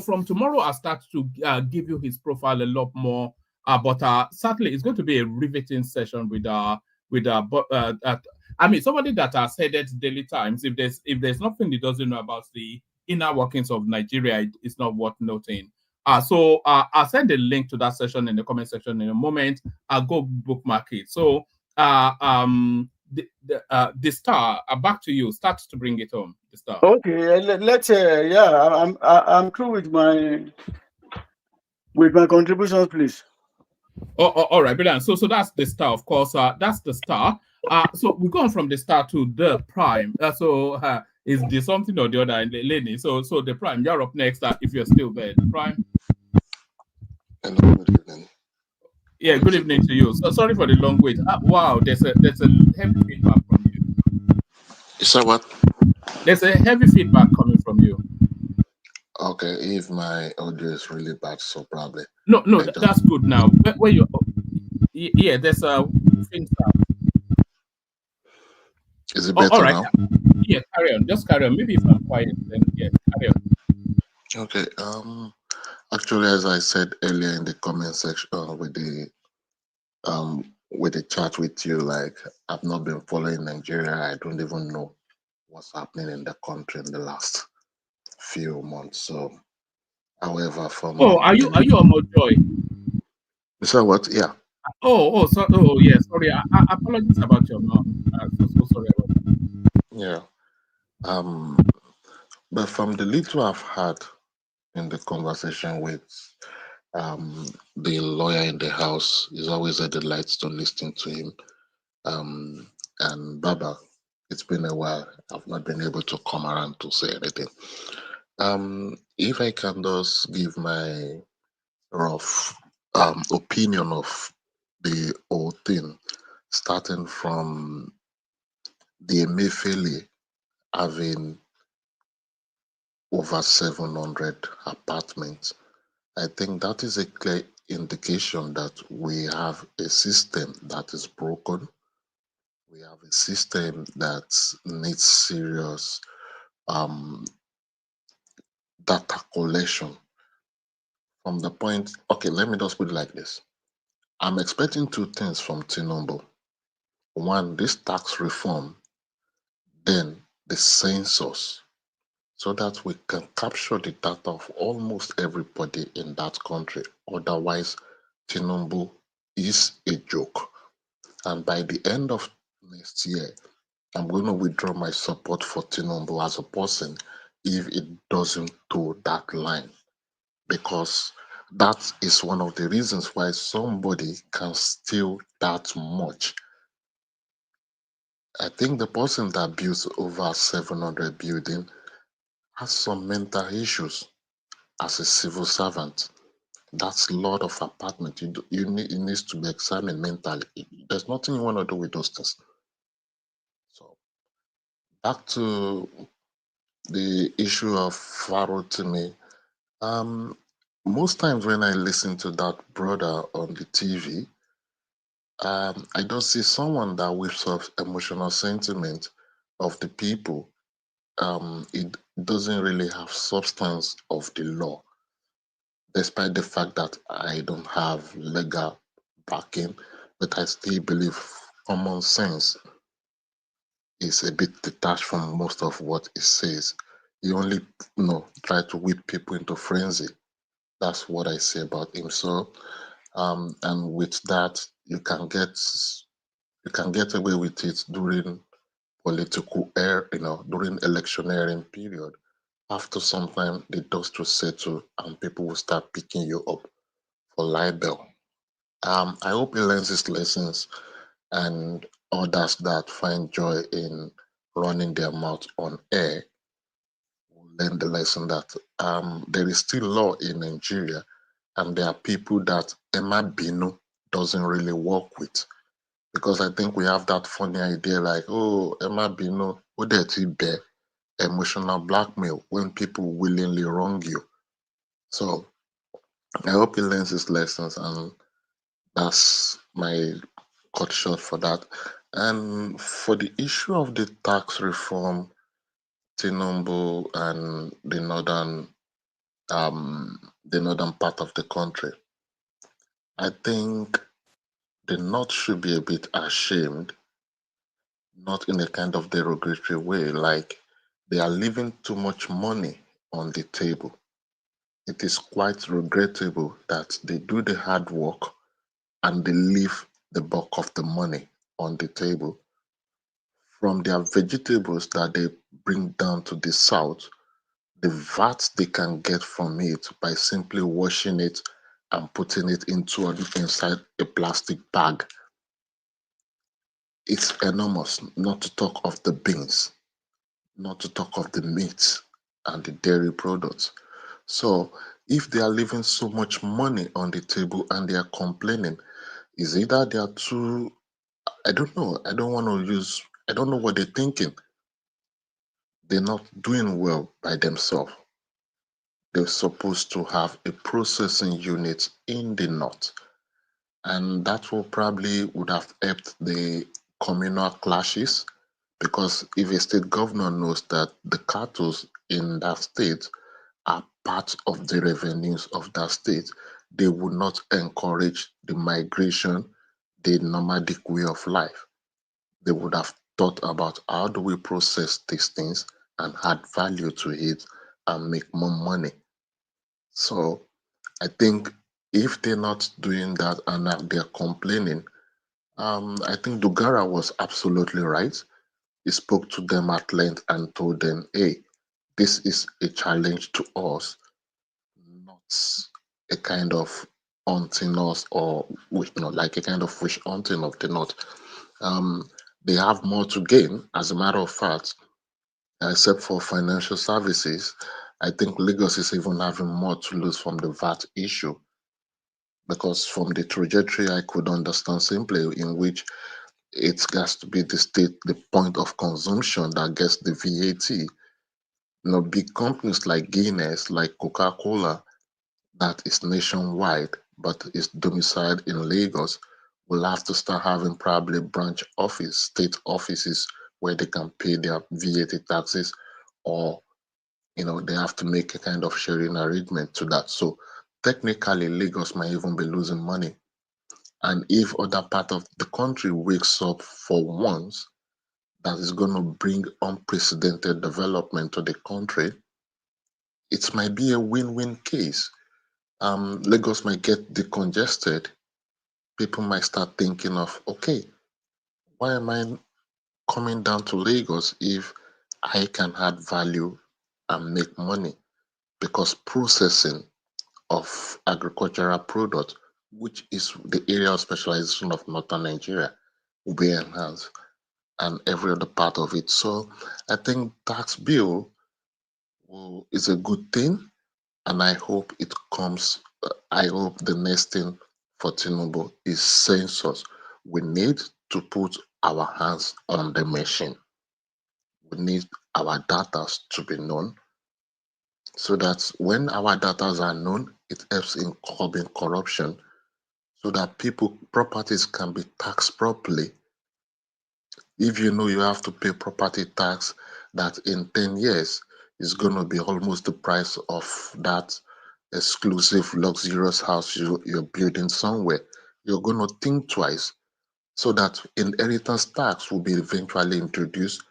From tomorrow, I'll start to give you his profile a lot more. But certainly, it's going to be a riveting session with I mean, somebody that has headed Daily Times. If there's nothing he doesn't know about the inner workings of Nigeria, it's not worth noting. So I'll send a link to that session in the comment section in a moment. I'll go bookmark it. So the star, back to you. Start to bring it home. The star. Okay, let's I'm through with my contributions, please. All right, brilliant. So that's the star, of course. That's the star. So we're going from the star to the Prime. Is there something or the other in the lane? So the Prime, you're up next. If you're still there, the Prime. Hello, good evening. Yeah, good evening to you. So sorry for the long wait. Wow, there's a heavy feedback from you. Is that what? There's a heavy feedback coming from you. Okay, if my audio is really bad, so probably. No, that's good now. Where you? Yeah, there's a thing. Is it better now? Yeah, carry on. Just carry on. Maybe if I'm quiet, then yeah, carry on. Okay. Actually, as I said earlier in the comment section with the chat with you, like I've not been following Nigeria. I don't even know what's happening in the country in the last few months. So However, from Oh, are you on Mojoy? So what? Yeah. Yeah. Sorry, apologies about your mom. So sorry about that. Yeah. But from the little I've had in the conversation with the lawyer in the house, it's always a delight to listen to him. And Baba, it's been a while. I've not been able to come around to say anything. If I can just give my rough opinion of the whole thing, starting from the Emefiele having over 700 apartments. I think that is a clear indication that we have a system that is broken. We have a system that needs serious data collection. From the point, okay, let me just put it like this. I'm expecting two things from Tinubu. One, this tax reform, then the census, so that we can capture the data of almost everybody in that country. Otherwise, Tinubu is a joke. And by the end of next year, I'm going to withdraw my support for Tinubu as a person if it doesn't toe that line. Because that is one of the reasons why somebody can steal that much. I think the person that builds over 700 building has some mental issues as a civil servant. That's a lot of apartment. It needs to be examined mentally. There's nothing you want to do with those things. So back to the issue of Farotimi. Most times when I listen to that brother on the TV, I don't see someone that whips up emotional sentiment of the people. It doesn't really have substance of the law, despite the fact that I don't have legal backing, but I still believe common sense is a bit detached from most of what it says. He only try to whip people into frenzy. That's what I say about him. So and with that you can get away with it during political during electioneering period. After some time the dust will settle and people will start picking you up for libel. I hope he learns his lessons and others that find joy in running their mouth on air will learn the lesson that there is still law in Nigeria and there are people that Emma Binu doesn't really work with. Because I think we have that funny idea like, oh, Emma Binu, who did bear emotional blackmail when people willingly wrong you. So I hope he learns his lessons, and that's my cut short for that. And for the issue of the tax reform, Tinubu and the northern part of the country, I think the North should be a bit ashamed, not in a kind of derogatory way, like they are leaving too much money on the table. It is quite regrettable that they do the hard work and they leave the bulk of the money on the table. From their vegetables that they bring down to the south, the VAT they can get from it by simply washing it and putting it inside a plastic bag, it's enormous, not to talk of the beans, not to talk of the meat and the dairy products. So if they are leaving so much money on the table and they are complaining, is either they are too, I don't know, I don't know what they're thinking. They're not doing well by themselves. They're supposed to have a processing unit in the north, and that will probably would have helped the communal clashes, because if a state governor knows that the cattle in that state are part of the revenues of that state, they would not encourage the migration, the nomadic way of life. They would have thought about how do we process these things and add value to it and make more money. So I think if they're not doing that and they're complaining, I think Dugara was absolutely right. He spoke to them at length and told them, hey, this is a challenge to us, not a kind of haunting us or like a kind of wish haunting of the North. They have more to gain. As a matter of fact, except for financial services, I think Lagos is even having more to lose from the VAT issue, because from the trajectory I could understand simply in which it has to be the point of consumption that gets the VAT. Big companies like Guinness, like Coca-Cola, that is nationwide but is domiciled in Lagos, will have to start having probably branch office, state offices where they can pay their VAT taxes, or they have to make a kind of sharing arrangement to that. So technically, Lagos might even be losing money. And if other part of the country wakes up for once, that is going to bring unprecedented development to the country, it might be a win-win case. Lagos might get decongested. People might start thinking of, okay, why am I coming down to Lagos if I can add value and make money? Because processing of agricultural product, which is the area of specialization of northern Nigeria, will be enhanced, and every other part of it. So I think tax bill is a good thing, and I hope it comes. I hope the next thing for Tinubu is census. We need to put our hands on the machine. We need our data to be known, so that when our data are known, it helps in curbing corruption, so that properties can be taxed properly. If you know you have to pay property tax that in 10 years is going to be almost the price of that exclusive luxurious house you're building somewhere, you're going to think twice, so that inheritance tax will be eventually introduced,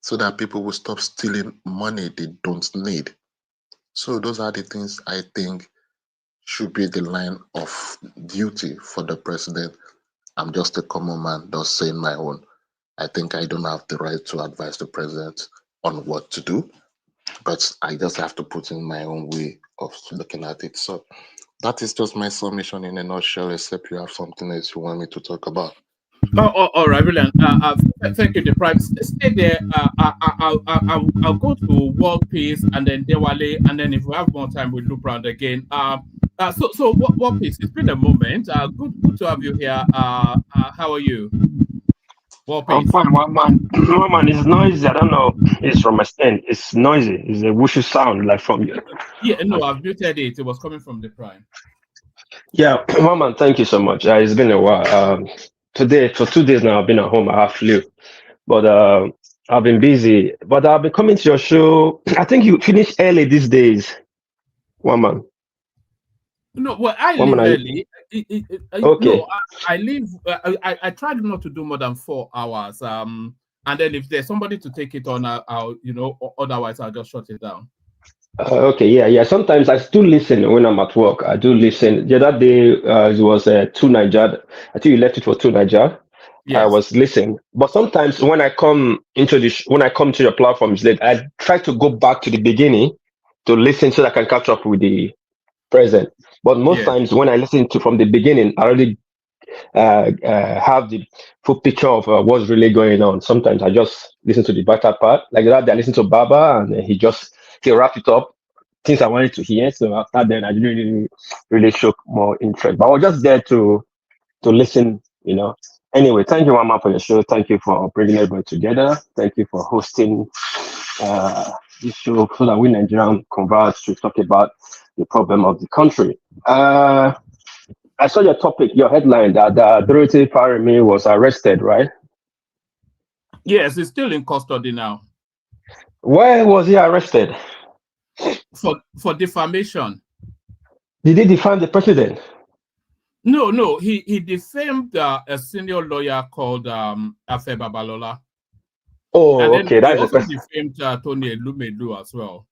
so that people will stop stealing money they don't need. So those are the things I think should be the line of duty for the president. I'm just a common man, just saying my own. I think I don't have the right to advise the president on what to do, but I just have to put in my own way of looking at it. So that is just my submission in a nutshell, except you have something else you want me to talk about. All right, brilliant. Thank you, the Prime. Stay there. I'll go to World Peace and then Dewale, and then if we have more time, we'll loop around again. So World Peace, it's been a moment. Good to have you here. How are you? World Peace. I'm fine. One man, it's noisy. I don't know. It's from my stand. It's noisy. It's a whooshy sound like from you. Yeah, no, I've muted it. It was coming from the Prime. Yeah, one man, thank you so much. It's been a while. Today, for 2 days now, I've been at home. I have flu, but I've been busy. But I've been coming to your show. I think you finish early these days. One man. No, well, I leave early. Okay. No, I leave. I tried not to do more than 4 hours. And then if there's somebody to take it on, I'll otherwise I'll just shut it down. Okay, yeah. Sometimes I still listen when I'm at work. I do listen. The other day it was 2 Niger. I think you left it for 2 Niger. Yes. I was listening, but sometimes when I come to your platforms, I try to go back to the beginning to listen so that I can catch up with the present. But most times when I listen to from the beginning, I already have the full picture of what's really going on. Sometimes I just listen to the better part. Like that day I listened to Baba and he wrapped it up, things I wanted to hear. So after then I didn't really show more interest. But I was just there to listen, Anyway, thank you, Mama, for your show. Thank you for bringing everybody together. Thank you for hosting this show so that we Nigerians converge to talk about the problem of the country. I saw your topic, your headline that Dele Farotimi was arrested, right? Yes, he's still in custody now. Where was he arrested? For defamation. Did he defame the president? No, he defamed a senior lawyer called Afe Babalola. Oh, and then okay. He also defamed Tony Elumelu as well.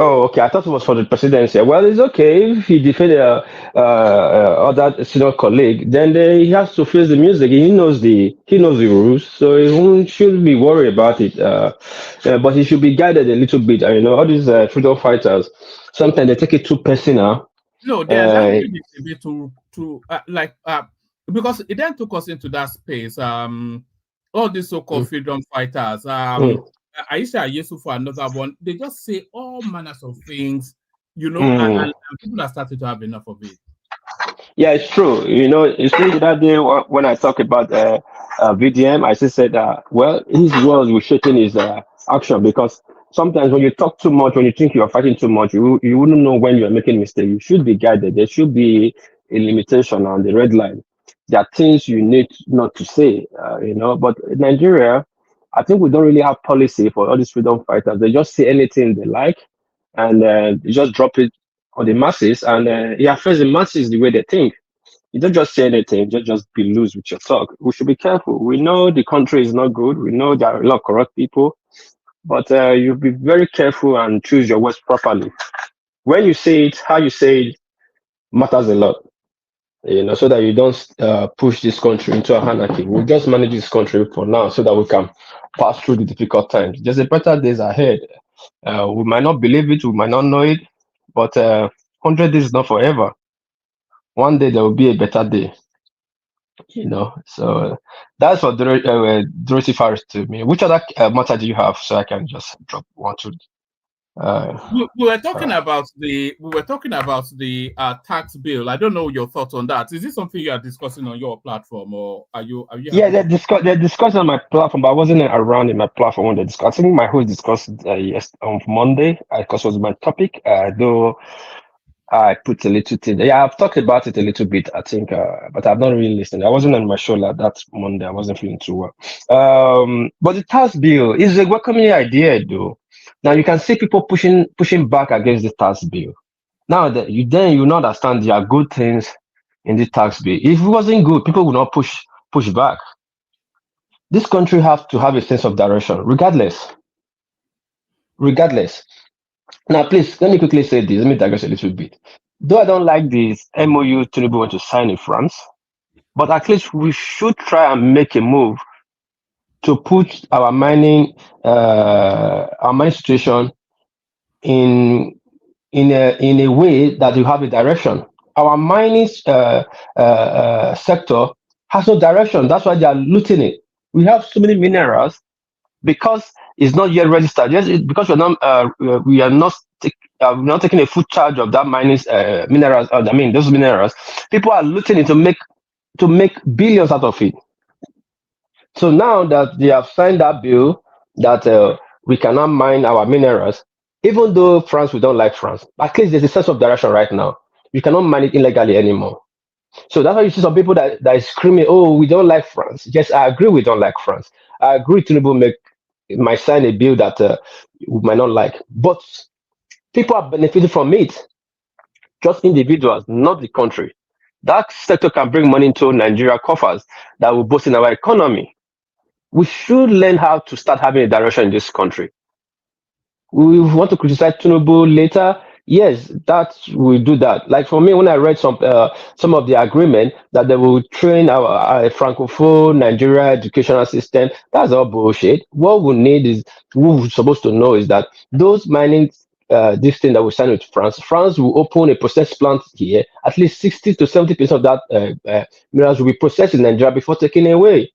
Oh, okay. I thought it was for the presidency. Well, it's okay if he defended other senior colleague. Then he has to face the music. He knows the rules, so shouldn't be worried about it. But he should be guided a little bit. You know, all these freedom fighters, sometimes they take it too personal. No, they are taking it a bit because it then took us into that space. All these so-called freedom fighters. Aisha Yesu for another one. They just say all manners of things, you know, and people are starting to have enough of it. Yeah, it's true. You know, it's true that day when I talk about VDM, I just said well, his words will shaping his action, because sometimes when you talk too much, when you think you are fighting too much, you wouldn't know when you are making a mistake. You should be guided. There should be a limitation on the red line. There are things you need not to say, you know. But in Nigeria, I think we don't really have policy for all these freedom fighters. They just say anything they like, and they just drop it on the masses, and it affects the masses the way they think. You don't just say anything, just be loose with your talk. We should be careful. We know the country is not good. We know there are a lot of corrupt people, but you be very careful and choose your words properly. When you say it, how you say it matters a lot. You know, so that you don't push this country into anarchy. We'll just manage this country for now, so that we can pass through the difficult times. There's a better days ahead. We might not believe it, we might not know it, but 100 days is not forever. One day there will be a better day. You know, so that's what Dorothy Farotimi. Which other matter do you have, so I can just drop one to? We were talking about the tax bill. I don't know your thoughts on that. Is this something you are discussing on your platform, or are you? Yeah, they're discussing on my platform, but I wasn't around in my platform when they discussed. I think my host discussed on Monday, because it was my topic. Though I put a little thing. Yeah, I've talked about it a little bit, I think, but I've not really listened. I wasn't on my show like that Monday. I wasn't feeling too well. But the tax bill is a welcoming idea, though. Now you can see people pushing back against the tax bill. Now that you not understand there are good things in the tax bill. If it wasn't good, people would not push back. This country has to have a sense of direction, regardless. Now, please, let me quickly say this. Let me digress a little bit. Though I don't like this MOU Tinubu want to sign in France, but at least we should try and make a move to put our mining situation in a way that you have a direction. Our mining sector has no direction. That's why they are looting it. We have so many minerals because it's not yet registered. Yes, because we are not taking a full charge of that mining minerals. Those minerals. People are looting it to make billions out of it. So now that they have signed that bill that we cannot mine our minerals, even though we don't like France, at least there's a sense of direction right now. You cannot mine it illegally anymore. So that's why you see some people that is screaming, "Oh, we don't like France." Yes, I agree, we don't like France. I agree, Tinubu might sign a bill that we might not like, but people are benefiting from it. Just individuals, not the country. That sector can bring money into Nigeria coffers that will boost in our economy. We should learn how to start having a direction in this country. We want to criticize Tinubu later. Yes, that will do that. Like for me, when I read some of the agreement that they will train our francophone Nigeria educational system, that's all bullshit. What we need is, what we're supposed to know is that those mining this thing that we signed with France will open a process plant here. At least 60 to 70% of that minerals will be processed in Nigeria before taken away.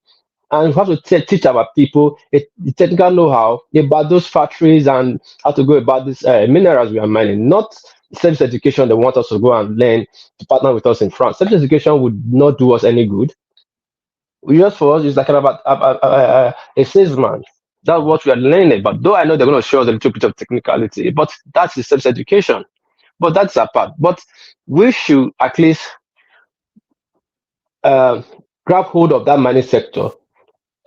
And we have to teach our people the technical know-how about those factories and how to go about these minerals we are mining. Not service education they want us to go and learn to partner with us in France. Service education would not do us any good. For us, it's like about a salesman. That's what we are learning. But though I know they're going to show us a little bit of technicality, but that's the service education. But that's a part. But we should at least grab hold of that mining sector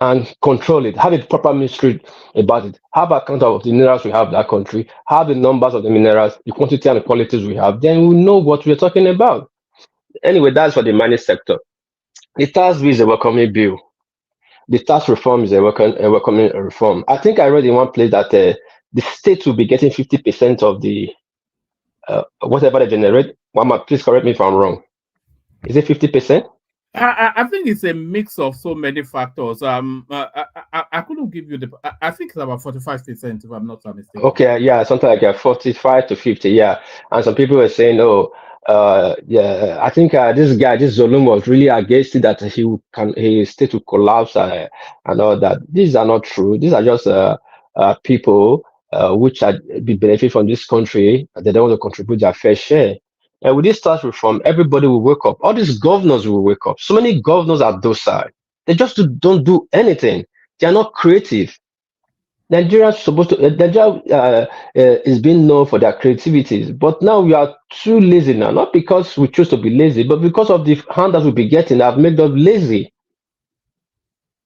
and control it, have a proper ministry about it, have account of the minerals we have in that country, have the numbers of the minerals, the quantity and the qualities we have, then we know what we're talking about. Anyway, that's for the mining sector. The tax bill is a welcoming bill. The tax reform is a welcoming reform. I think I read in one place that the state will be getting 50% of the whatever they generate. Mama, please correct me if I'm wrong. Is it 50%? I think it's a mix of so many factors. I couldn't give you the. I think it's about 45%, if I'm not mistaken. Okay, yeah, something like 45 to 50, yeah. And some people were saying, oh, yeah, I think this guy, this Zulum, was really against it that his state will collapse and all that. These are not true. These are just people which are be benefit from this country. They don't want to contribute their fair share. And with this tax reform, everybody will wake up. All these governors will wake up. So many governors are docile. They just don't do anything. They are not creative. Nigeria is being known for their creativities, but now we are too lazy now. Not because we choose to be lazy, but because of the handouts we'll be getting that have made us lazy.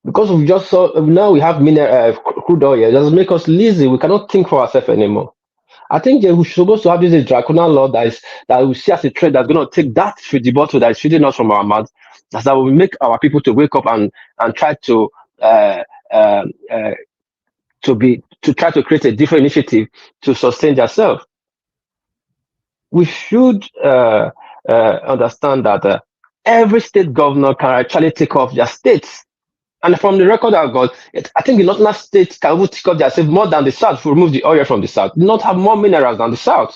Because we just saw now we have crude oil, it doesn't make us lazy. We cannot think for ourselves anymore. I think we're supposed to have this draconian law that we see as a trend that's going to take that the bottle that is feeding us from our mouth, that will make our people to wake up and try to try to create a different initiative to sustain themselves. We should understand that every state governor can actually take off their states. And from the record I've got, I think the northern states can take off themselves more than the south to remove the oil from the south. Do not have more minerals than the south.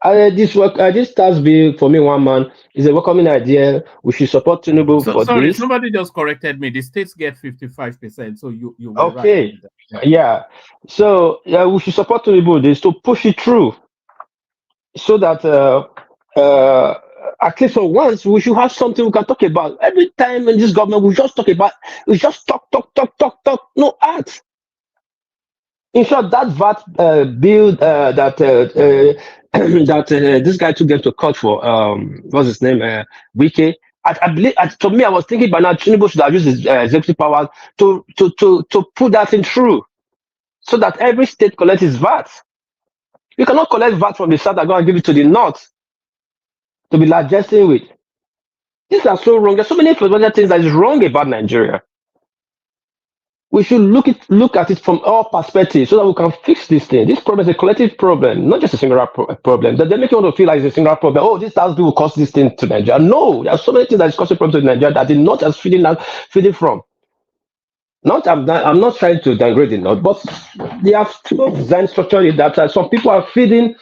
This tax bill for me, one man, is a welcoming idea. We should support Tinubu for sorry, this. Somebody just corrected me. The states get 55%. So you were okay, right. Yeah. So we should support Tinubu this to push it through, so that at least for once we should have something we can talk about. Every time in this government we just talk, no art. In short, that VAT bill that this guy took them to court for, what's his name, Wike. I believe, to me, I was thinking by now Tinubu should have used his executive power to put that thing through, so that every state collects its VAT. You cannot collect VAT from the south and go and give it to the north to be digesting with. These are so wrong. There's so many fundamental things that is wrong about Nigeria. We should look at it from all perspectives so that we can fix this thing. This problem is a collective problem, not just a single problem. That they make you want to feel like it's a single problem. Oh, this tax bill will cause this thing to Nigeria. No, there are so many things that is causing problems to Nigeria that the north is feeding from. I'm not trying to downgrade the north, but they have design structure that some people are feeding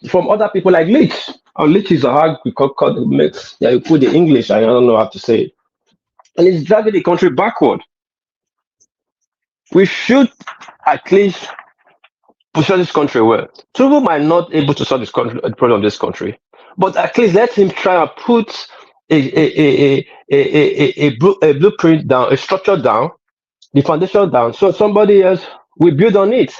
from other people like leech. Or leech is a hard we call it. Yeah, you put the English. I don't know how to say it, and it's dragging the country backward. We should at least position this country well. Tinubu might not be able to solve this country, the problem of this country, but at least let him try and put a blueprint down, a structure down, the foundation down, so somebody else will build on it.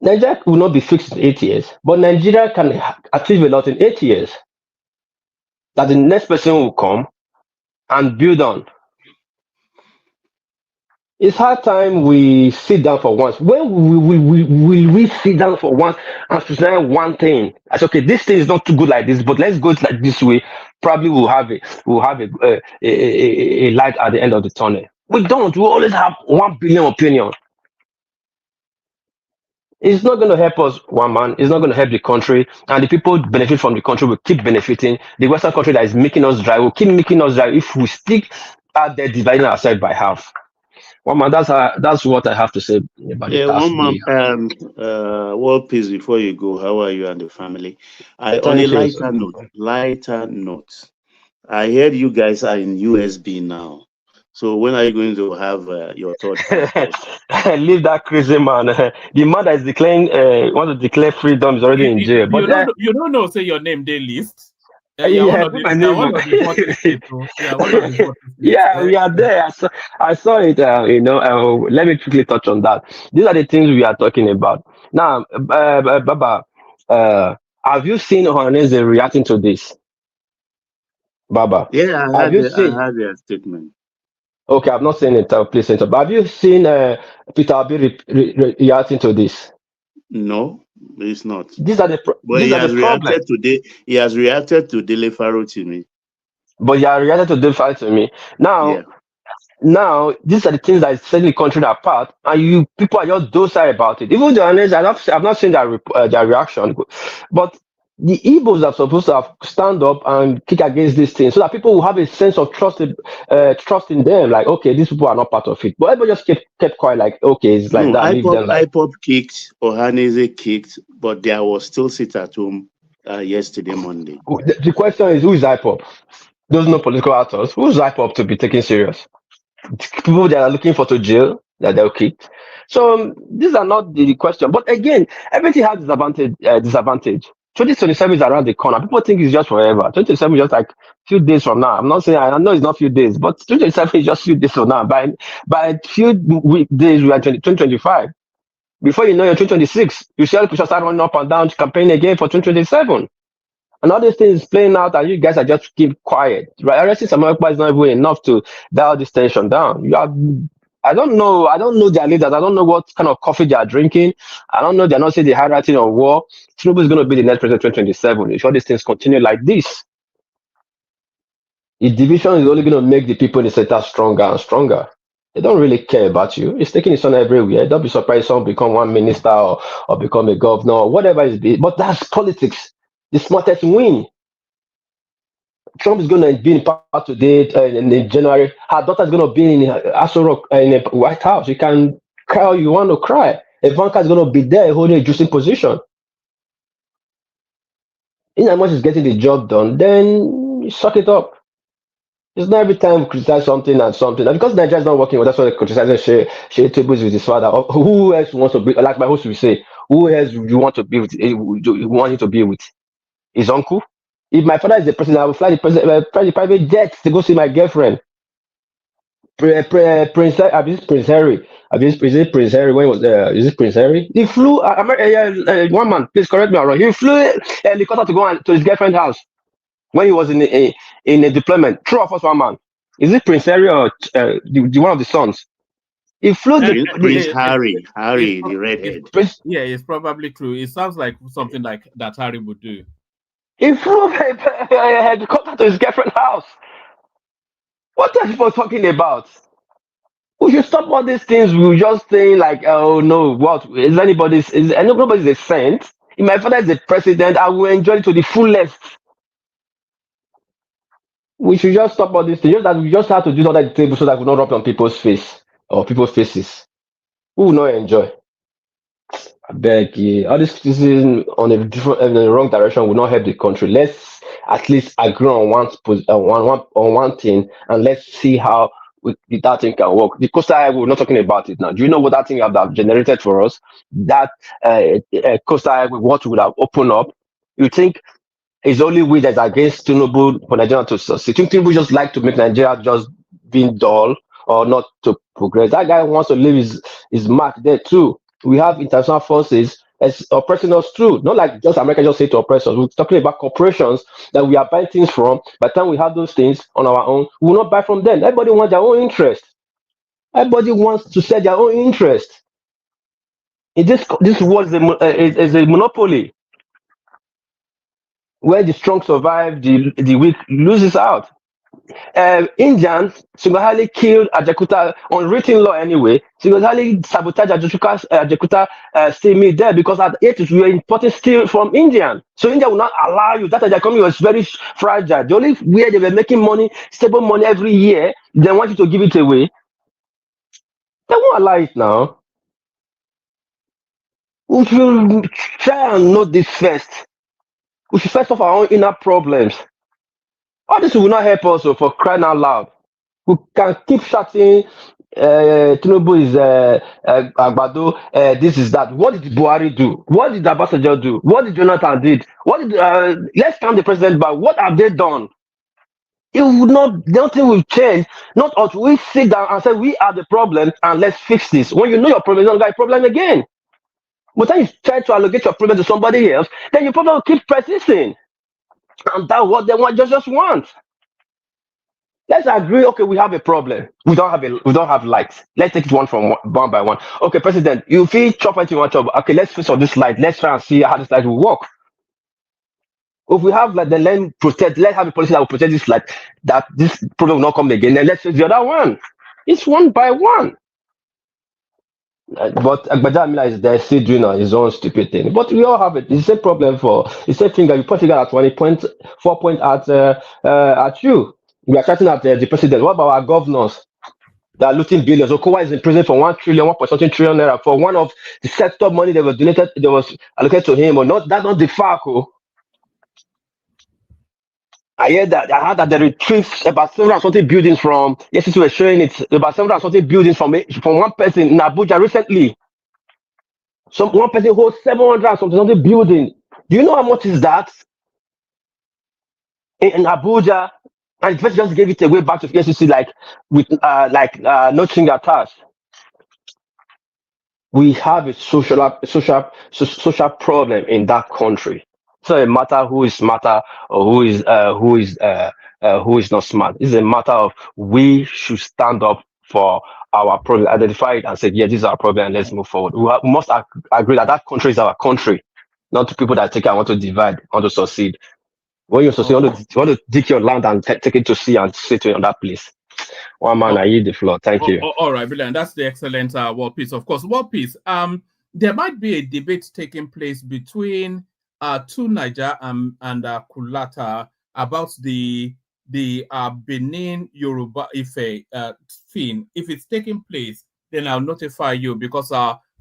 Nigeria will not be fixed in 8 years, but Nigeria can achieve a lot in 8 years. That the next person will come and build on. It's hard time we sit down for once. When will we sit down for once and present one thing? I say, okay, this thing is not too good like this, but let's go like this way. Probably we'll have a light at the end of the tunnel. We don't. We always have 1 billion opinions. It's not going to help us, one man. It's not going to help the country, and the people benefit from the country will keep benefiting. The Western country that is making us dry will keep making us dry if we stick out there dividing ourselves by half. One man, that's what I have to say about it. One man, world peace before you go. How are you and the family? On a lighter note, I heard you guys are in USB now. So when are you going to have your thoughts? Leave that crazy man. The man that is declaring want to declare freedom is already in jail. But you don't know, say your name they list. We are there. I saw it. Let me quickly touch on that. These are the things we are talking about now. Baba, have you seen N0NS reacting to this? Baba, yeah, I had their statement. Okay, I've not seen it. Please enter. But have you seen Peter Obi reacting to this? No, it's not. These are the but he has reacted today. He has reacted to Dele Farotimi. But he has reacted to Dele Farotimi. Now, Now, these are the things that is setting the country apart, and you people are just docile about it. Even the honest, I've not seen their reaction, but the Igbos are supposed to have stand up and kick against these things so that people will have a sense of trust in them. Like, okay, these people are not part of it. But everybody just kept quiet, like, okay, it's like No, that. Leave them like. IPOP kicked, Ohaneze kicked, but there was still sit at home yesterday, Monday. The question is, who is IPOP? Those no political actors. Who's IPOP to be taken serious? People that are looking for to jail that they'll kick. So these are not the question. But again, everything has disadvantage. 2027 is around the corner. People think it's just forever. 2027 is just like few days from now. I'm not saying, I know it's not few days, but 2027 is just few days from now. By few days, we are 2025. Before you know, you're 2026. You see all the people start running up and down campaigning again for 2027. And all these things playing out, and you guys are just keep quiet. Right? Arresting some people is not even enough to dial this tension down. I don't know their leaders. I don't know what kind of coffee they are drinking. I don't know. They're not saying the handwriting on war. Tinubu is going to be the next president 2027. If all these things continue like this, the division is only going to make the people in the center stronger and stronger. They don't really care about you. It's taking its own everywhere. Don't be surprised someone become one minister or become a governor or whatever it is. But that's politics. The smartest win. Trump is going to be in power today in January. Her daughter is going to be in Aso Rock in the White House. You can cry all you want to cry. Ivanka is going to be there holding a juicing position. In as much as getting the job done, then you suck it up. It's not every time we criticize something and something. And because Nigeria is not working, well, that's why they're criticizing Sheikh tables with his father. Who else wants to be, like my host will say, who else you want to be with? You want him to be with? His uncle? If my father is the president, I will fly the private jet to go see my girlfriend. Prince Harry. Is it Prince Harry? When was is it Prince Harry? He flew. One man, please correct me wrong. He flew a helicopter to go to his girlfriend's house when he was in a deployment. True or false, one man? Is it Prince Harry or the one of the sons? He flew Prince Harry, the redhead. Yeah, it's probably true. It sounds like something like that Harry would do. He flew a helicopter to his girlfriend's house. What are people talking about? We should stop all these things. We're just saying like, oh no, what is nobody's a saint. If my father is the president, I will enjoy it to the fullest. We should just stop all these things. Just that we just have to do it under the table so that we don't rub on people's face or people's faces. We will not enjoy. I beg you. All this is on a different, in the wrong direction will not help the country. Let's at least agree on one thing, and let's see how that thing can work. The coastal highway, we're not talking about it now. Do you know what that thing have generated for us? That coastal highway, what would have opened up? You think it's only we that's against Tinubu for Nigeria to succeed? Tinubu just like to make Nigeria just being dull or not to progress. That guy wants to leave his mark there too. We have international forces as oppressing us through. Not like just America just say to oppress us. We're talking about corporations that we are buying things from. By the time we have those things on our own, we will not buy from them. Everybody wants their own interest. Everybody wants to set their own interest. This world is a monopoly where the strong survive, the weak loses out. Indians single-handedly killed Ajakuta on written law anyway. Single-handedly sabotaged Ajakuta steel mill there because at 80s we were importing steel from India. So India will not allow you. That economy was very fragile. The only way they were making money, stable money every year, they want you to give it away. They won't allow it now. We should try and know this first. We should first of our own inner problems. All this will not help us for crying out loud. We can keep shouting, Tinubu is Agbado, this is that. What did Buhari do? What did Ambassador do? What did Jonathan did? What did let's count the president back. What have they done? It would not, nothing will change. Not until we sit down and say we are the problem and let's fix this. When you know your problem, you don't got a problem again. But then you try to allocate your problem to somebody else, then your problem will keep persisting. And that's what they just want. Let's agree. Okay, we have a problem. We don't have lights. Let's take it one by one. Okay, President, you feel chop anything you want chop. Okay, let's fix on this light. Let's try and see how this light will work. If we have like the let's have a policy that will protect this light, that this problem will not come again. Then let's fix the other one. It's one by one. But Agbadamila is there still doing his own stupid thing. But we all have it. It's the same problem for the same finger. You point finger at 4 point at you. We are shouting at the president. What about our governors that are looting billions? Okowa is in prison for 1 trillion, 1 something trillion naira for one of the set up money that was donated, that was allocated to him, or not. That's not the fact. I heard that they retrieved about 700 something buildings from. Yes, we were showing it. About 700 something buildings from one person in Abuja recently. One person holds 700 something building. Do you know how much is that in Abuja? And the person just gave it away back to FCC with no string attached. We have a social problem in that country. It's not a matter who is smarter or who is not smart. It's a matter of we should stand up for our problem, identify it, and say, yeah, this is our problem, and let's move forward. We must agree that country is our country, not to people that take it and want to divide, want to succeed. When you succeed, you want to dig your land and take it to sea and sit on that place. One man, I yield the floor. Thank you. All right, brilliant. That's the excellent World Peace. Of course, World Peace. There might be a debate taking place between two Niger and Kulata about the Benin Yoruba Ife thing. If it's taking place, then I'll notify you, because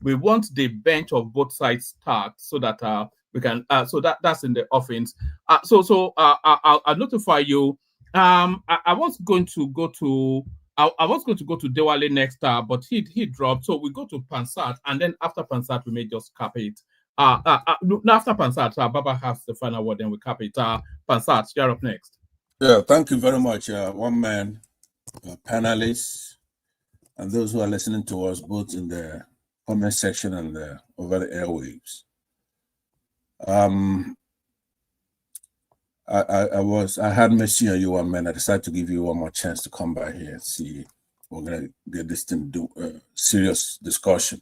we want the bench of both sides start so that we can. So that's in the offense. I'll notify you. I was going to go to Dewale next, but he dropped. So we go to Pansat, and then after Pansat, we may just cap it. After Pansat, Baba has the final word, then we cap it. Pansat, you're up next. Yeah, thank you very much, one man, panelists, and those who are listening to us both in the comment section and over the airwaves. I had mercy on you, one man. I decided to give you one more chance to come by here and see. We're gonna get this thing serious discussion.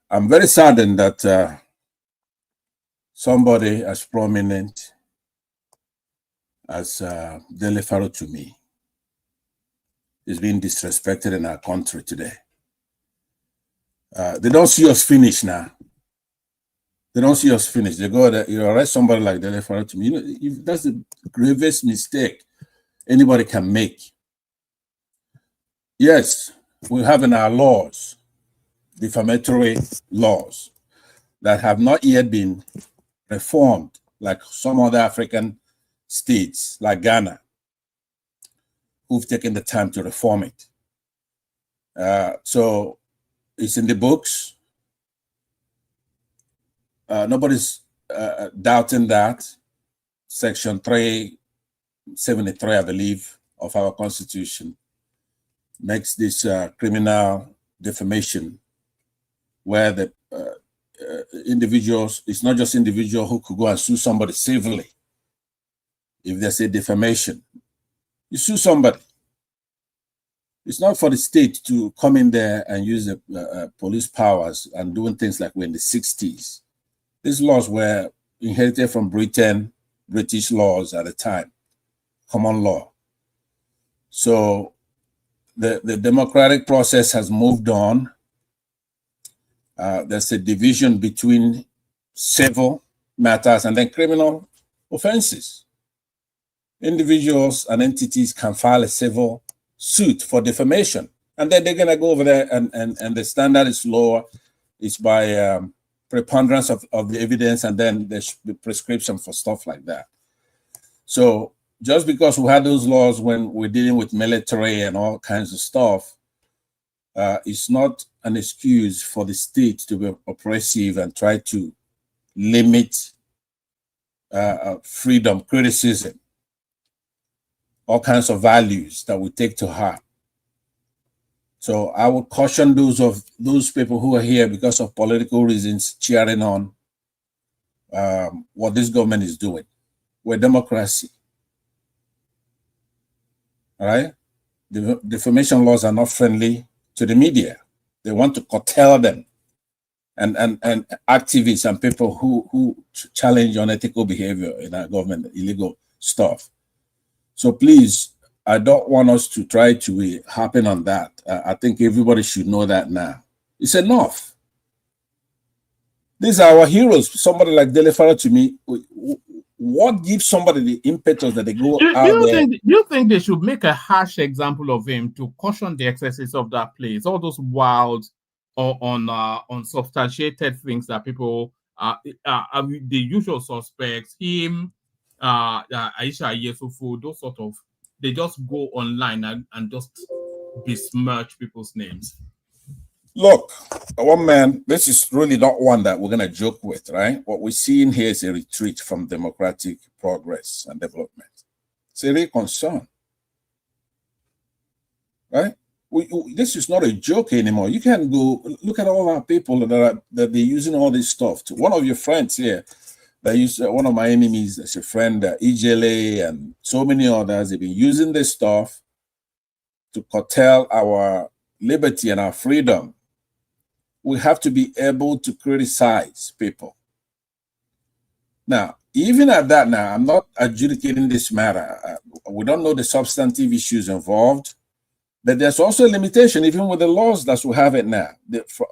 I'm very saddened that somebody as prominent as Dele Farotimi is being disrespected in our country today. They don't see us finish now. They don't see us finish. They go there, you arrest somebody like Dele Farotimi. You know, that's the gravest mistake anybody can make. Yes, we have in our laws defamatory laws that have not yet been reformed, like some other African states, like Ghana, who've taken the time to reform it. So it's in the books. Nobody's doubting that. Section 373, I believe, of our Constitution makes this criminal defamation, where the individuals, it's not just individual who could go and sue somebody civilly. If there's a defamation, you sue somebody. It's not for the state to come in there and use the police powers and doing things like we're in the 60s. These laws were inherited from Britain, British laws at the time, common law. So the democratic process has moved on. There's a division between civil matters and then criminal offenses. Individuals and entities can file a civil suit for defamation, and then they're going to go over there, and the standard is lower. It's by preponderance of the evidence, and then there's the prescription for stuff like that. So just because we had those laws when we're dealing with military and all kinds of stuff, it's not an excuse for the state to be oppressive and try to limit freedom, criticism, all kinds of values that we take to heart. So I would caution those people who are here because of political reasons cheering on what this government is doing. We're democracy. All right? The defamation laws are not friendly to the media. They want to curtail them. And activists and people who challenge unethical behavior in our government, illegal stuff. So please, I don't want us to try to happen on that. I think everybody should know that now. It's enough. These are our heroes. Somebody like Dele Farotimi. What gives somebody the impetus that they go out there? Do you think they should make a harsh example of him to caution the excesses of that place? All those wild or unsubstantiated things that people the usual suspects, him, Aisha Yesufu, those sort of, they just go online and just besmirch people's names. Look, one man, this is really not one that we're going to joke with, right? What we're seeing here is a retreat from democratic progress and development. It's a real concern, right? This is not a joke anymore. You can go look at all our people that they're using all this stuff. To one of your friends here, that used one of my enemies, that's your friend Ijele, and so many others. They've been using this stuff to curtail our liberty and our freedom. We have to be able to criticize people. Now, even at that now, I'm not adjudicating this matter. We don't know the substantive issues involved, but there's also a limitation even with the laws that we have it now.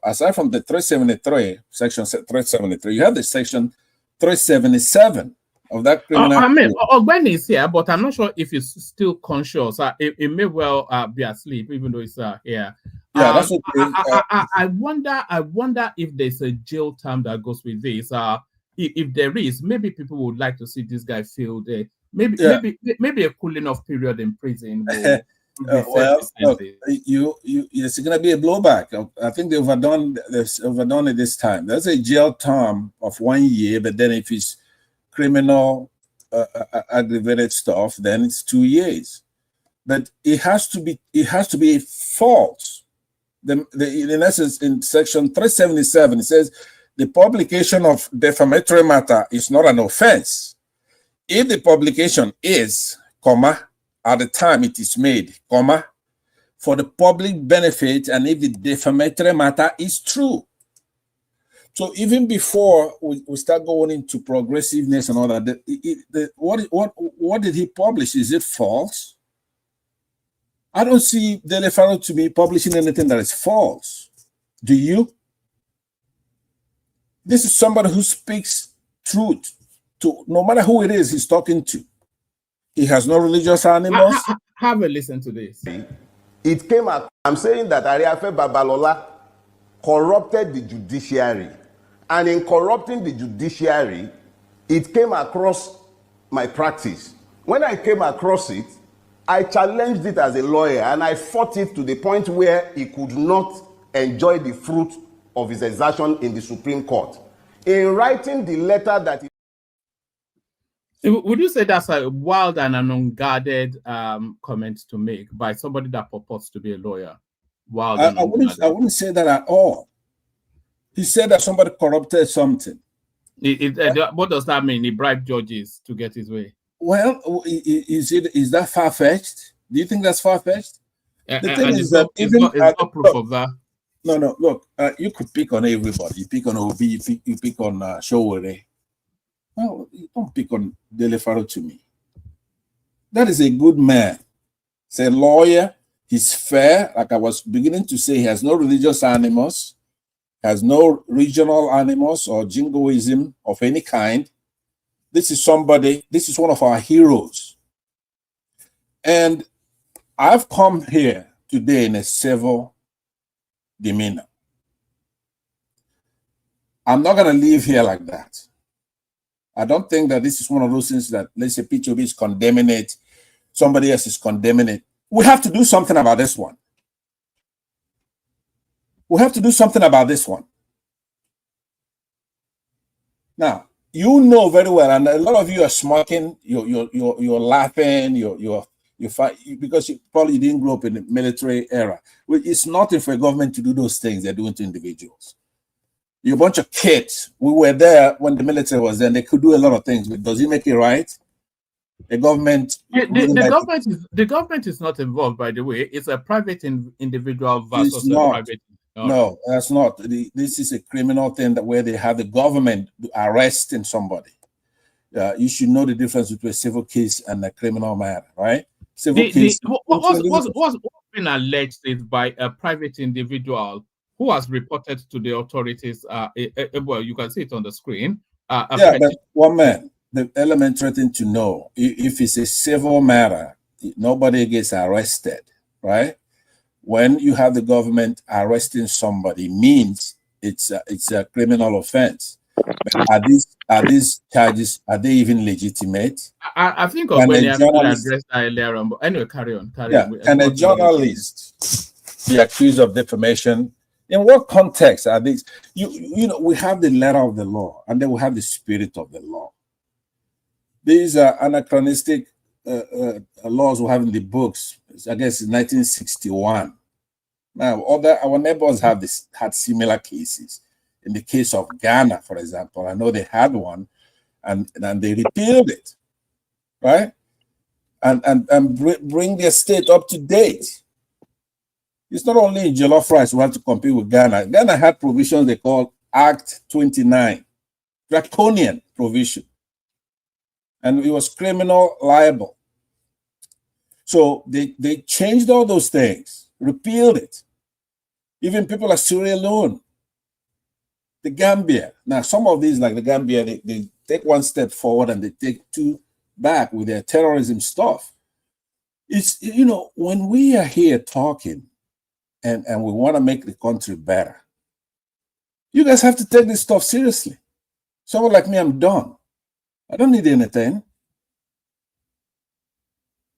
Aside from the 373, section 373, you have the section 377 of that criminal. I mean, Ogben is here, but I'm not sure if he's still conscious. It may well be asleep, even though he's here. Yeah, that's what I wonder if there's a jail term that goes with this. If there is, maybe people would like to see this guy feel there. Maybe a cooling off period in prison. Well, look, it's going to be a blowback. I think they've overdone it this time. There's a jail term of 1 year, but then if it's criminal aggravated stuff, then it's 2 years. But it has to be false. In essence, in section 377, it says the publication of defamatory matter is not an offense if the publication is, at the time it is made, for the public benefit, and if the defamatory matter is true. So even before we start going into progressiveness and all that, what did he publish? Is it false? I don't see Dele Farotimi publishing anything that is false. Do you? This is somebody who speaks truth to no matter who it is he's talking to. He has no religious animals. Have a listen to this. It came out. I'm saying that Ariafe Babalola corrupted the judiciary. And in corrupting the judiciary, it came across my practice. When I came across it, I challenged it as a lawyer, and I fought it to the point where he could not enjoy the fruit of his exertion in the Supreme Court. In writing the letter that he... Would you say that's a wild and an unguarded comment to make by somebody that purports to be a lawyer? Wild. I wouldn't say that at all. He said that somebody corrupted something. What does that mean? He bribed judges to get his way. Well, is that far-fetched? Do you think that's far-fetched? The thing is that even not proof of that. No. Look, you could pick on everybody. You pick on Obi. You pick on Showore. No, you don't pick on Dele Farotimi. That is a good man. He's a lawyer. He's fair. Like I was beginning to say, he has no religious animus, has no regional animus or jingoism of any kind. This is one of our heroes. And I've come here today in a civil demeanor. I'm not going to leave here like that. I don't think that this is one of those things that, let's say, P2B is condemning it, somebody else is condemning it. We have to do something about this one. We have to do something about this one. Now, you know very well, and a lot of you are smirking, you're laughing, you fight because you probably didn't grow up in the military era. It's nothing for a government to do those things they're doing to individuals. You're a bunch of kids. We were there when the military was there, and they could do a lot of things, but does it make it right? The government... The government is not involved, by the way. It's a private individual versus a private... No, that's not. This is a criminal thing where they have the government arresting somebody. You should know the difference between a civil case and a criminal matter, right? civil case. What's been alleged is by a private individual who has reported to the authorities. Well, you can see it on the screen. But one man, the elementary thing to know, if it's a civil matter, nobody gets arrested, right? When you have the government arresting somebody, means it's a criminal offense. But are these charges, are they even legitimate? I think when they addressed earlier on, but anyway, carry on. Can a journalist be accused of defamation? In what context are these? You know, we have the letter of the law, and then we have the spirit of the law. These are anachronistic laws we have in the books. I guess in 1961. Now, our neighbors had similar cases. In the case of Ghana, for example, I know they had one, and they repealed it, right? And bring their state up to date. It's not only in jollof rice we have to compete with Ghana. Ghana had provisions they call Act 29, draconian provision, and it was criminal liable. So they changed all those things, repealed it. Even people like Sierra Leone, the Gambia. Now, some of these, like the Gambia, they take one step forward and they take two back with their terrorism stuff. It's, you know, when we are here talking and we want to make the country better, you guys have to take this stuff seriously. Someone like me, I'm done. I don't need anything.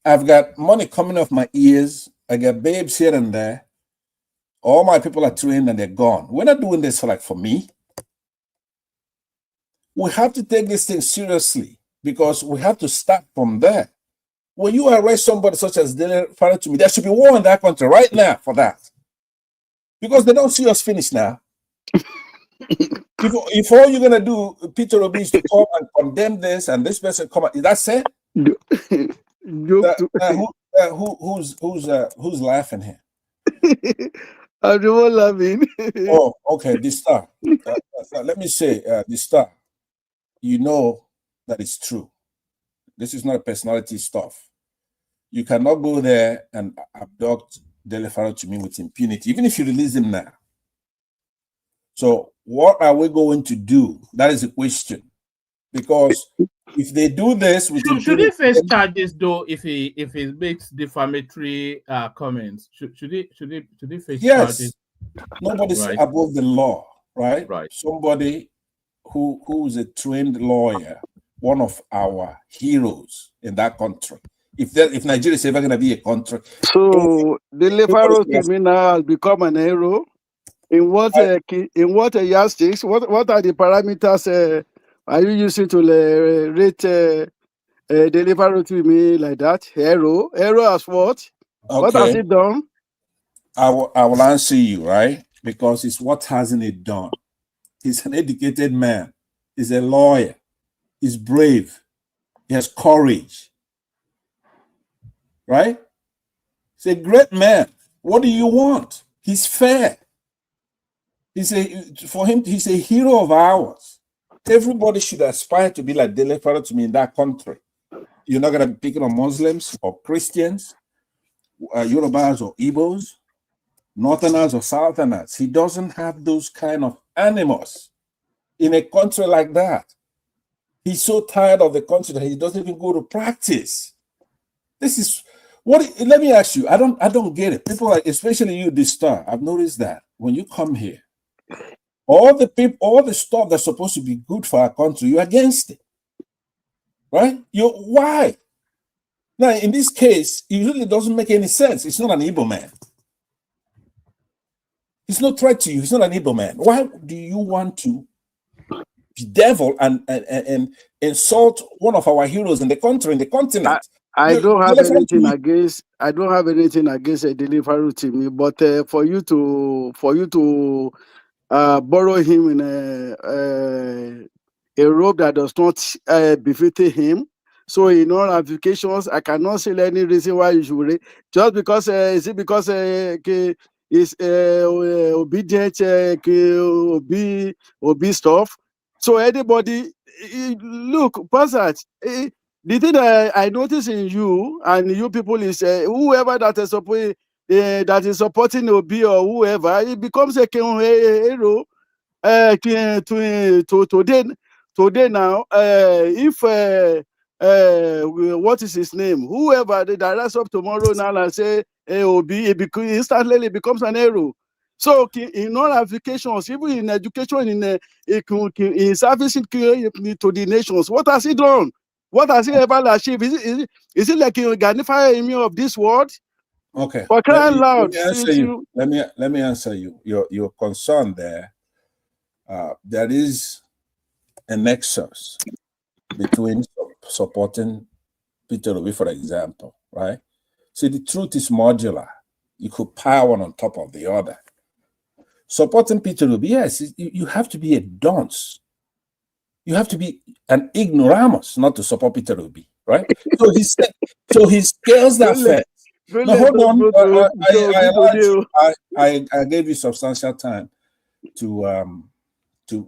I've got money coming off my ears. I got babes here and there. All my people are trained and they're gone. We're not doing this for me. We have to take this thing seriously because we have to start from there. When you arrest somebody such as Dele Farotimi, there should be war in that country right now for that. Because they don't see us finish now. If all you're gonna do, Peter Obi, is to come and condemn this and this person come, is that it? Who's laughing here? I'm the one laughing. Oh, okay. The star. Let me say, the star. You know that it's true. This is not personality stuff. You cannot go there and abduct Dele Farotimi with impunity, even if you release him now. So, what are we going to do? That is the question. Because if they do this, should he face charges though? If he makes defamatory comments, should he face charges? Nobody's above the law, right? Somebody who's a trained lawyer, one of our heroes in that country. If Nigeria is ever going to be a country, so Dele Farotimi now has become an hero. In what yardsticks? What are the parameters? Are you using to rate Dele Farotimi like that? Hero as what? Okay. What has it done? I will answer you, right? Because it's what hasn't it done. He's an educated man. He's a lawyer. He's brave. He has courage. Right? He's a great man. What do you want? He's fair. He's a hero of ours. Everybody should aspire to be like Dele Farotimi in that country. You're not going to be picking on Muslims or Christians, Yorubas or Igbos, Northerners or Southerners. He doesn't have those kind of animals in a country like that. He's so tired of the country that he doesn't even go to practice. This is what. Let me ask you. I don't get it. People like, especially you, this star. I've noticed that when you come here, all the stuff that's supposed to be good for our country, you're against it, right? Why? Now, in this case, it really doesn't make any sense. It's not an Igbo man. He's no threat to you. He's not an Igbo man. Why do you want to be devil and insult one of our heroes in the country, in the continent? I don't have anything against Dele Farotimi, but for you to borrow him in a robe that does not befit him. So in all applications, I cannot see any reason why you should just because is it because is obedient obe stuff. So anybody look, Passage, the thing I notice in you and you people is whoever that is supporting Obi or whoever, it becomes a hero. Today now, if what is his name? Whoever they rise up tomorrow now and say Obi, instantly it becomes an hero. So in all applications, even in education, in servicing to the nations, what has he done? What has he ever achieved? Is it like a Ghanify enemy of this world? Okay. For crying loud. Let me answer you. Your concern there. There is a nexus between supporting Peter Obi, for example, right? See, the truth is modular. You could pile one on top of the other. Supporting Peter Obi, yes, you have to be a dunce. You have to be an ignoramus not to support Peter Obi, right? So he scales that fence. Now, hold on. I gave you substantial time to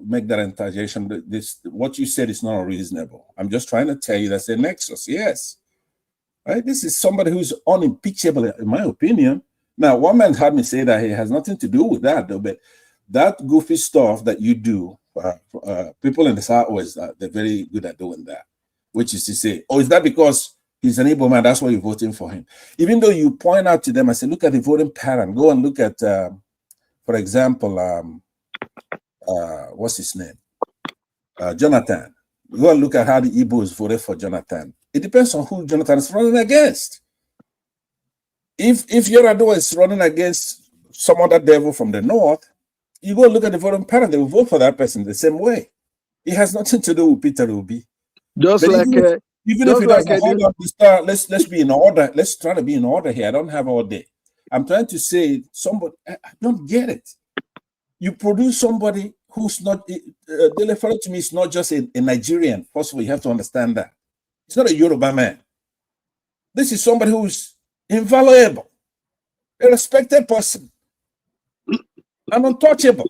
make that interjection. What you said is not unreasonable. I'm just trying to tell you that's a nexus. Yes, right. This is somebody who's unimpeachable, in my opinion. Now, one man had me say that he has nothing to do with that, though. But that goofy stuff that you do, people in the Southwest, they're very good at doing that. Which is to say, is that because he's an Igbo man? That's why you're voting for him. Even though you point out to them, I say, look at the voting pattern. Go and look at, for example, what's his name? Jonathan. Go and look at how the Igbos voted for Jonathan. It depends on who Jonathan is running against. If Yar'Adua is running against some other devil from the north, you go and look at the voting pattern, they will vote for that person the same way. It has nothing to do with Peter Obi. Even if it doesn't, hold on, let's be in order. Let's try to be in order here. I don't have all day. I'm trying to say somebody, I don't get it. You produce somebody who's not, Dele Farotimi is not just a Nigerian. First of all, you have to understand that. He's not a Yoruba man. This is somebody who's invaluable, a respected person, and untouchable.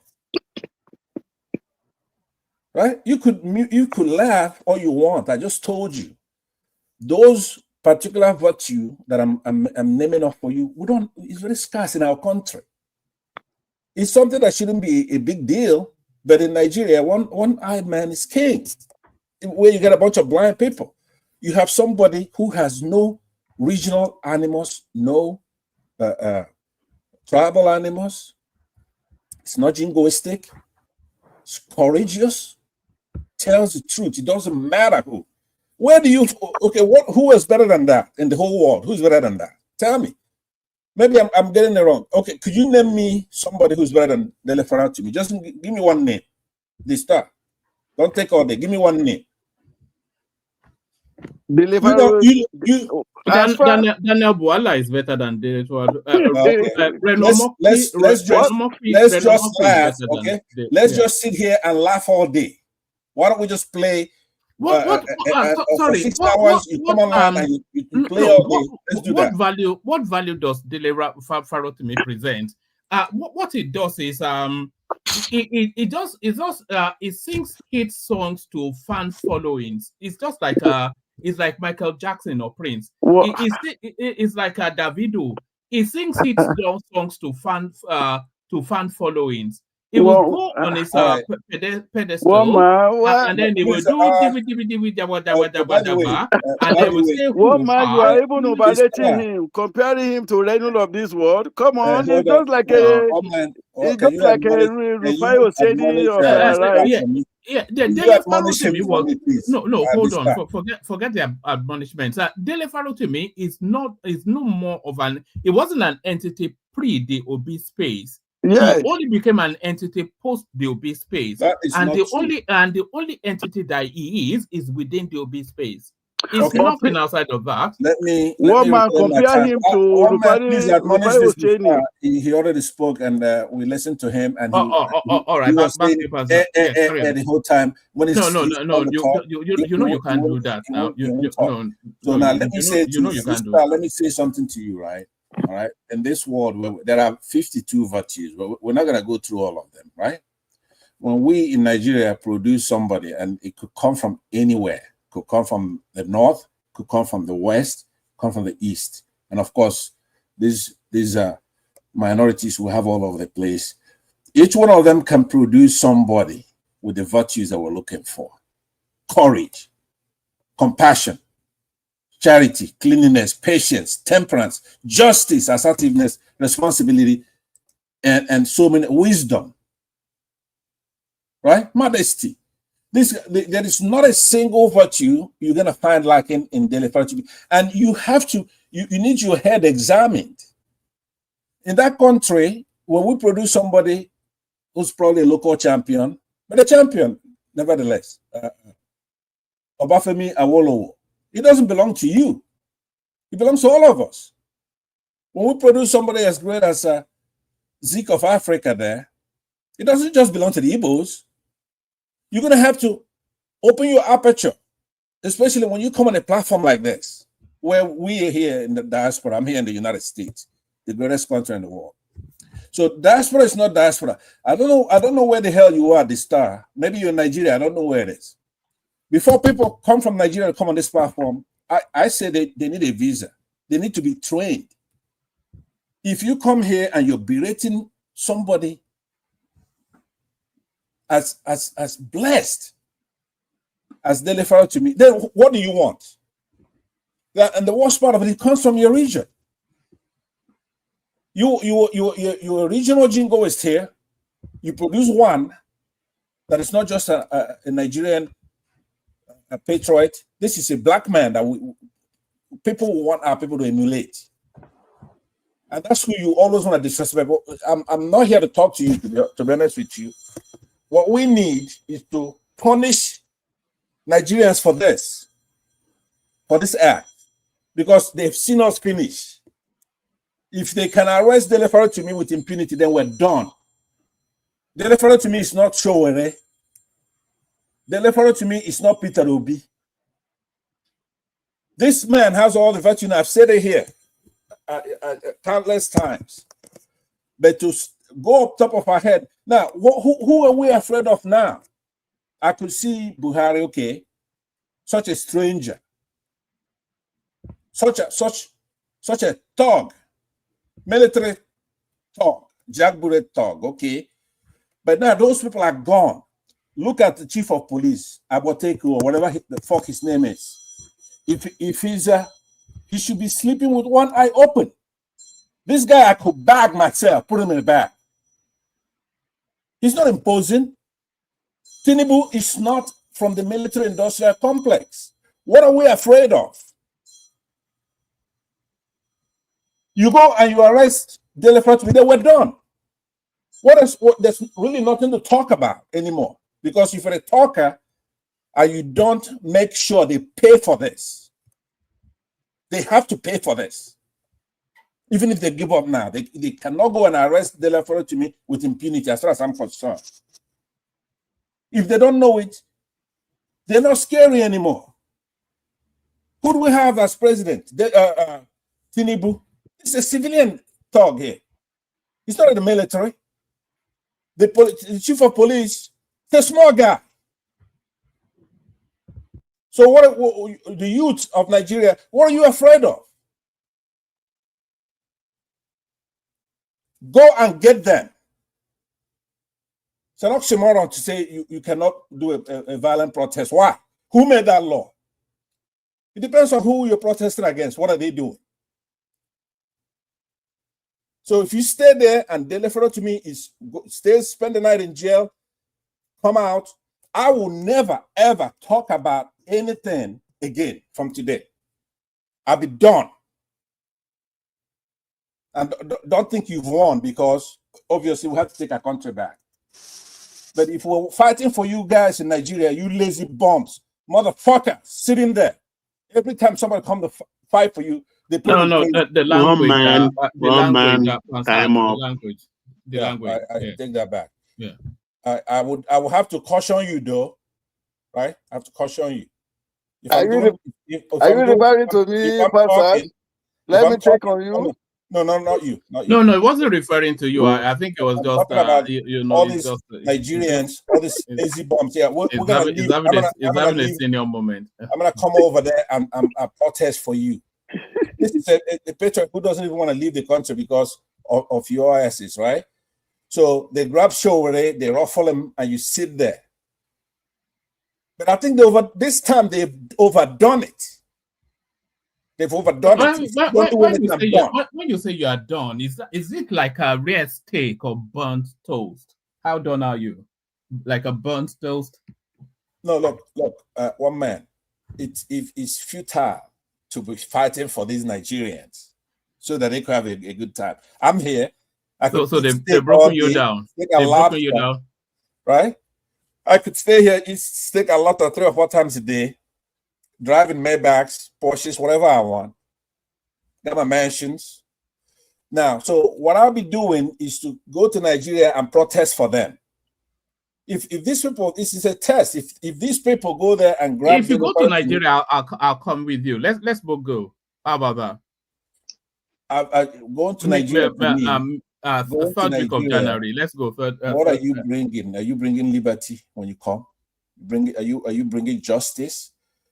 Right? You could laugh all you want. I just told you. Those particular virtue that I'm naming off for you, it's very scarce in our country. It's something that shouldn't be a big deal, but in Nigeria, one-eyed man is king. Where you get a bunch of blind people. You have somebody who has no regional animals, no tribal animals. It's not jingoistic. It's courageous. Tells the truth. It doesn't matter who. Who is better than that in the whole world? Who's better than that? Tell me. Maybe I'm getting it wrong. Okay, could you name me somebody who's better than Dele Farotimi? Just give me one name. This start. Don't take all day. Give me one name. Daniel Buala is better than Dele Let's just laugh, okay? Let's just sit here and laugh all day. Why don't we just play? For 6 hours, you come online and you play all day. Let's do that. What value does Dele Farotimi present? What it does is it sings hit songs to fan followings. It's just like it's like Michael Jackson or Prince. It's like Davido. He sings hit songs to fan followings. It will go on his pedestal, and then they will do and they will say, "One man, you are even overrating him, comparing him to Reno of this world. Come on, it's just like Rufai Oseni of right." Yeah, Dele Farotimi was hold on. Forget the admonishments. Dele Farotimi is no more of an. It wasn't an entity pre the Obi space. Yes. He only became an entity post the Obi space, and the only entity that he is within the Obi space. It's nothing outside of that. Let me compare him to Rufai. He already spoke, and we listened to him, and all right. He was saying, the whole time when you can't do that now. So now let me say something to you, right? All right. In this world, there are 52 virtues, but we're not going to go through all of them, right? When we in Nigeria produce somebody, and it could come from anywhere, could come from the north, could come from the West, come from the East. And of course, these minorities we have all over the place. Each one of them can produce somebody with the virtues that we're looking for. Courage, compassion, charity, cleanliness, patience, temperance, justice, assertiveness, responsibility, and so many, wisdom, right? Modesty. There is not a single virtue you're going to find lacking in Dele Farotimi. And you have to, you need your head examined. In that country, when we produce somebody who's probably a local champion, but a champion, nevertheless, Obafemi Awolowo, it doesn't belong to you. It belongs to all of us. When we produce somebody as great as Zeke of Africa there, it doesn't just belong to the Igbos. You're going to have to open your aperture, especially when you come on a platform like this, where we are here in the diaspora. I'm here in the United States, the greatest country in the world. So diaspora is not diaspora. I don't know where the hell you are, the star. Maybe you're in Nigeria. I don't know where it is. Before people come from Nigeria to come on this platform, I say they need a visa. They need to be trained. If you come here and you're berating somebody as blessed as Dele Farotimi, then what do you want? And the worst part of it comes from your region. Your regional jingo is here. You produce one that is not just a Nigerian patriot. This is a black man that people want our people to emulate. And that's who you always want to disrespect. I'm not here to talk to you, to be honest with you. What we need is to punish Nigerians for this act, because they've seen us finish. If they can arrest Dele Farotimi with impunity, then we're done. Dele Farotimi is not Showere. Dele Farotimi is not Peter Obi. This man has all the virtue. I've said it here countless times. But to go up top of our head, now, who are we afraid of now? I could see Buhari, okay, such a stranger, such a thug, military thug, jackbooted thug, okay. But now those people are gone. Look at the chief of police, Aboteku, or whatever the fuck his name is. If he's he should be sleeping with one eye open. This guy, I could bag myself, put him in the bag. He's not imposing. Tinubu is not from the military-industrial complex. What are we afraid of? You go and you arrest Dele Farotimi, then we're done. There's really nothing to talk about anymore. Because if you're a talker and you don't make sure they pay for this, they have to pay for this. Even if they give up now, they cannot go and arrest Dele Farotimi with impunity, as far as I'm concerned. If they don't know it, they're not scary anymore. Who do we have as president? Tinubu. It's a civilian thug here. He's not in the military. The chief of police, he's a small guy. So what the youth of Nigeria, what are you afraid of? Go and get them. It's an oxymoron to say you cannot do a violent protest. Why? Who made that law? It depends on who you're protesting against. What are they doing? So if you stay there and Dele Farotimi spend the night in jail, come out, I will never, ever talk about anything again from today. I'll be done. And don't think you've won, because obviously we have to take our country back. But if we're fighting for you guys in Nigeria, you lazy bums, motherfuckers, sitting there, every time somebody comes to fight for you, they put the language. The language. I take that back. Yeah. I would have to caution you though, right? I have to caution you. Are you referring to me, Pastor? Let me check on you. No, not you. No, it wasn't referring to you. I think it was I'm just talking about all these Nigerians, all these easy bombs. Yeah, we're gonna leave. I'm gonna leave. A senior moment. I'm gonna come over there and protest for you. This is a patriot who doesn't even want to leave the country because of your asses, right? So they grab Showore, they ruffle him, and you sit there. But I think this time they've overdone it. They've overdone it. When you say you are done, is it like a rare steak or burnt toast? How done are you? Like a burnt toast? No, look, one man. It's futile to be fighting for these Nigerians so that they could have a good time. I'm here. So they've broken you down. They've broken you down. Right? I could stay here, eat steak a lot of 3 or 4 times a day, driving Maybachs, Porsches, whatever I want. Got my mansions. Now, so what I'll be doing is to go to Nigeria and protest for them. If these people, this is a test. If these people go there and grab, if you go to Nigeria, I'll come with you. Let's both go. How about that? Going to Nigeria. Third week of January. Let's go. What are you bringing? Are you bringing liberty when you come? Are you bringing justice?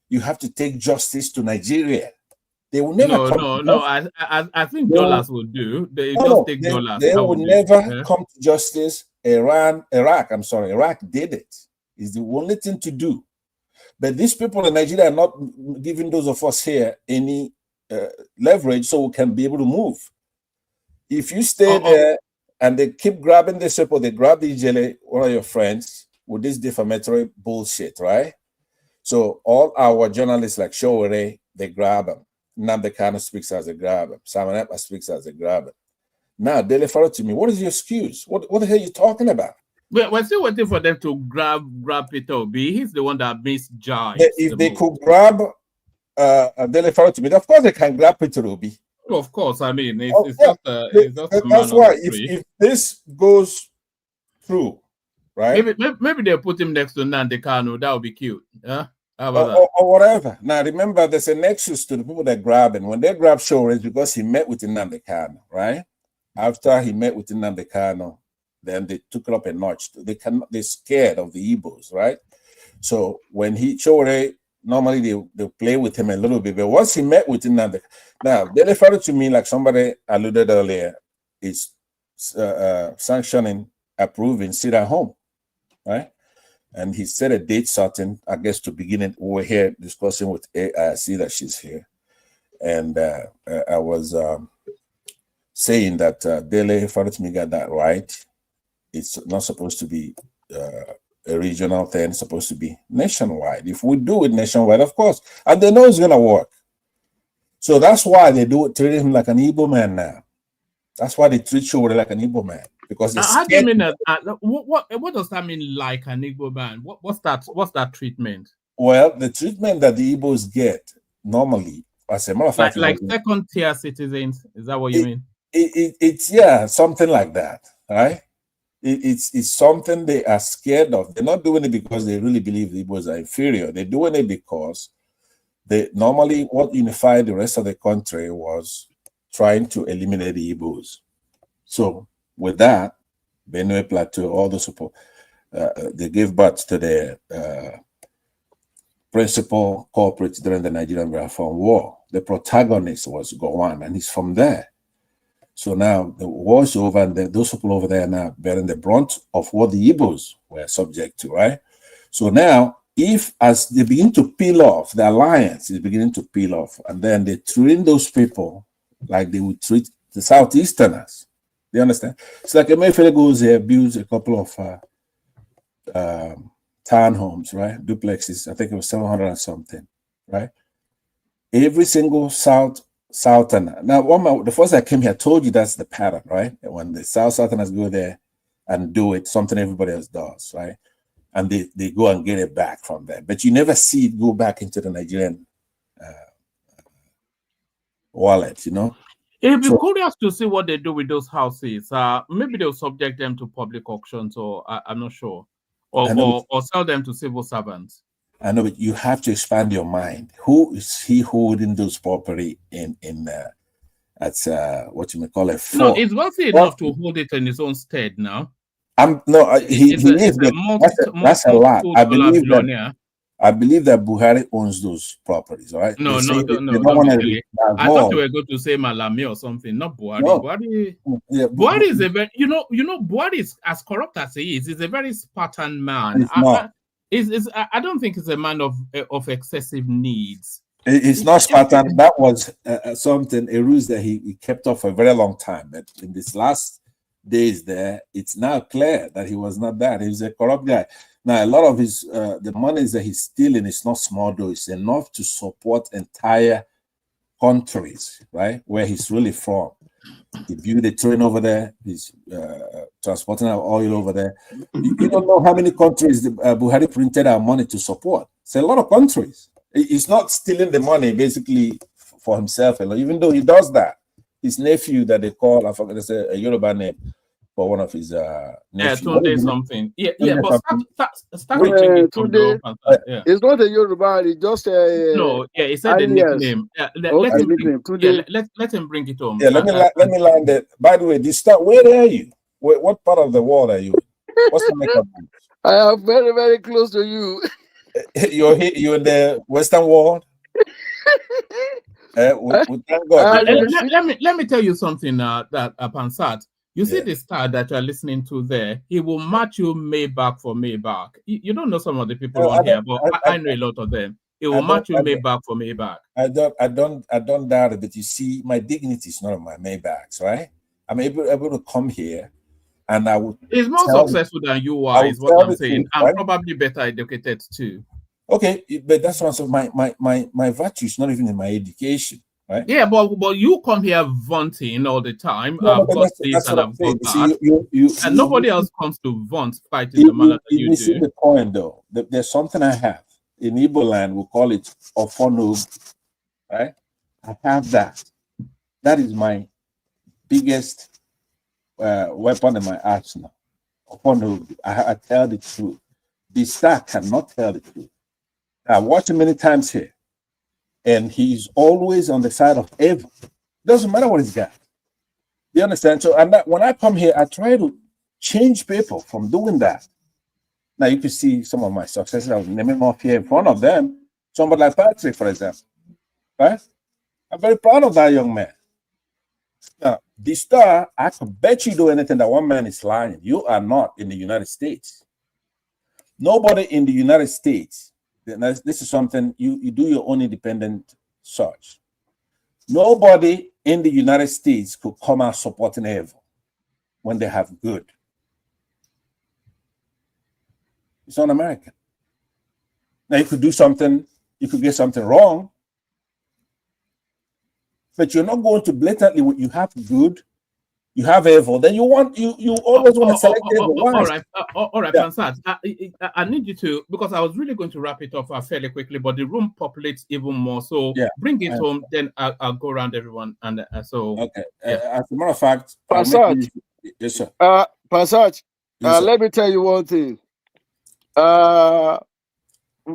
You have to take justice to Nigeria. They will never come. No. I think dollars will do. They just take dollars. They will never come to justice. Iraq did it. It's the only thing to do. But these people in Nigeria are not giving those of us here any leverage so we can be able to move. If you stay there and they keep grabbing this people, they grab the Ijele, one of your friends, with this defamatory bullshit, right? So all our journalists like Showore, they grab them. Nnamdi Kanu speaks as they grab him. Simon Ekpa speaks as they grab him. Now, Dele Farotimi, what is your excuse? What the hell are you talking about? We're still waiting for them to grab Peter Obi. He's the one that misjudged. If they could grab Dele Farotimi, of course they can grab Peter Obi. Of course, I mean, it's just that's why if this goes through, right? Maybe they'll put him next to Nnamdi Kanu. That would be cute. Yeah? How about that? Or whatever. Now, remember, there's a nexus to the people that grab him. When they grab Showore, it's because he met with Nnamdi Kanu, right? After he met with Nnamdi Kanu, then they took it up a notch. They're scared of the Igbos, right? So when Showore, normally they play with him a little bit, but once he met with Nnamdi, now Dele Farotimi, like somebody alluded earlier, is sanctioning, approving, sit at home, right? And he set a date certain, I guess, to begin it. We're here discussing with I see that she's here, and I was saying that Dele Farotimi got that right. It's not supposed to be a regional thing, it's supposed to be nationwide. If we do it nationwide, of course, and they know it's going to work. So that's why they treat him like an Igbo man now. That's why they treat Showore like an Igbo man. Because how do you mean that? What does that mean, like an Igbo man? What's that treatment? Well, the treatment that the Igbos get normally, as a matter of fact, like second-tier citizens. Is that what you mean? It's something like that, right? It's something they are scared of. They're not doing it because they really believe the Igbos are inferior. They're doing it because normally what unified the rest of the country was trying to eliminate the Igbos. So with that, Benue Plateau, all the support, they gave birth to the principal culprit during the Nigerian Biafran War. The protagonist was Gowon, and he's from there. So now the war's over, and those people over there are now bearing the brunt of what the Igbos were subject to, right? So now, as they begin to peel off, the alliance is beginning to peel off, and then they treat those people like they would treat the Southeasterners. Do you understand? It's like Emefiele goes there, builds a couple of townhomes, right? Duplexes. I think it was 700 and something, right? Every single Southerner. Now, the first I came here, I told you that's the pattern, right? When the Southerners go there and do it, something everybody else does, right? And they go and get it back from there. But you never see it go back into the Nigerian wallet, you know? It'd be curious to see what they do with those houses. Maybe they'll subject them to public auctions, or I'm not sure, or sell them to civil servants. I know, but you have to expand your mind. Who is he holding those property in what you may call a fraud. No, it's wealthy enough to hold it in his own stead now. He is. That's a lot. I believe that Buhari owns those properties, right? No. I thought you were going to say Malami or something, not Buhari. No. Buhari is a very, Buhari is as corrupt as he is. He's a very Spartan man. I don't think he's a man of excessive needs. It's not Spartan. That was a ruse that he kept up for a very long time. But in this last days there, it's now clear that he was not that. He was a corrupt guy. Now, a lot of his the monies that he's stealing is not small, though. It's enough to support entire countries, right? Where he's really from. He built a train over there. He's transporting our oil over there. You don't know how many countries Buhari printed our money to support. It's a lot of countries. He's not stealing the money basically for himself, even though he does that. His nephew that they call, I forget, there's a Yoruba name for one of his nephews. Tunde something. But start it's not a Yoruba, it's just a... No, he said the nickname. Let him bring it home. Yeah, let me land it. By the way, where are you? What part of the world are you in? What's the makeup? I am very, very close to you. You're in the Western world. Thank God. Let me tell you something. That Pansat, you see the star that you're listening to there. He will match you Maybach for Maybach. You don't know some of the people on here, but I know a lot of them. He will match you Maybach for Maybach. I don't doubt it, but you see, my dignity is not on my Maybachs, right? I'm able to come here. And I would. He's more successful than you are, is what I'm saying. I'm probably better educated too. Okay, but that's also my virtue is not even in my education, right? Yeah, but you come here vaunting all the time. I've got this and I've got that. And nobody else comes to vaunt quite in the manner that you do. See the point though. There's something I have. In Igbo land, we call it Ofonog, right? I have that. That is my biggest weapon in my arsenal. I tell the truth. The star cannot tell the truth. I watch him many times here, and he's always on the side of evil. Doesn't matter what he's got. You understand? So, when I come here, I try to change people from doing that. Now you can see some of my successes. I'll name them off here in front of them. Somebody like Patrick, for example, right? I'm very proud of that young man. Now, the star, I can bet you do anything that one man is lying. You are not in the United States. Nobody in the United States, this is something, you do your own independent search. Nobody in the United States could come out supporting evil when they have good. It's un-American. Now, you could do something, you could get something wrong, but you're not going to blatantly, you have good, you have evil, then you always want to select evil. All right, Pansat, I need you to, because I was really going to wrap it up fairly quickly, but the room populates even more. So bring it home, then I'll go around everyone. And so, okay. As a matter of fact, Pansat, yes, sir. Pansat, let me tell you one thing.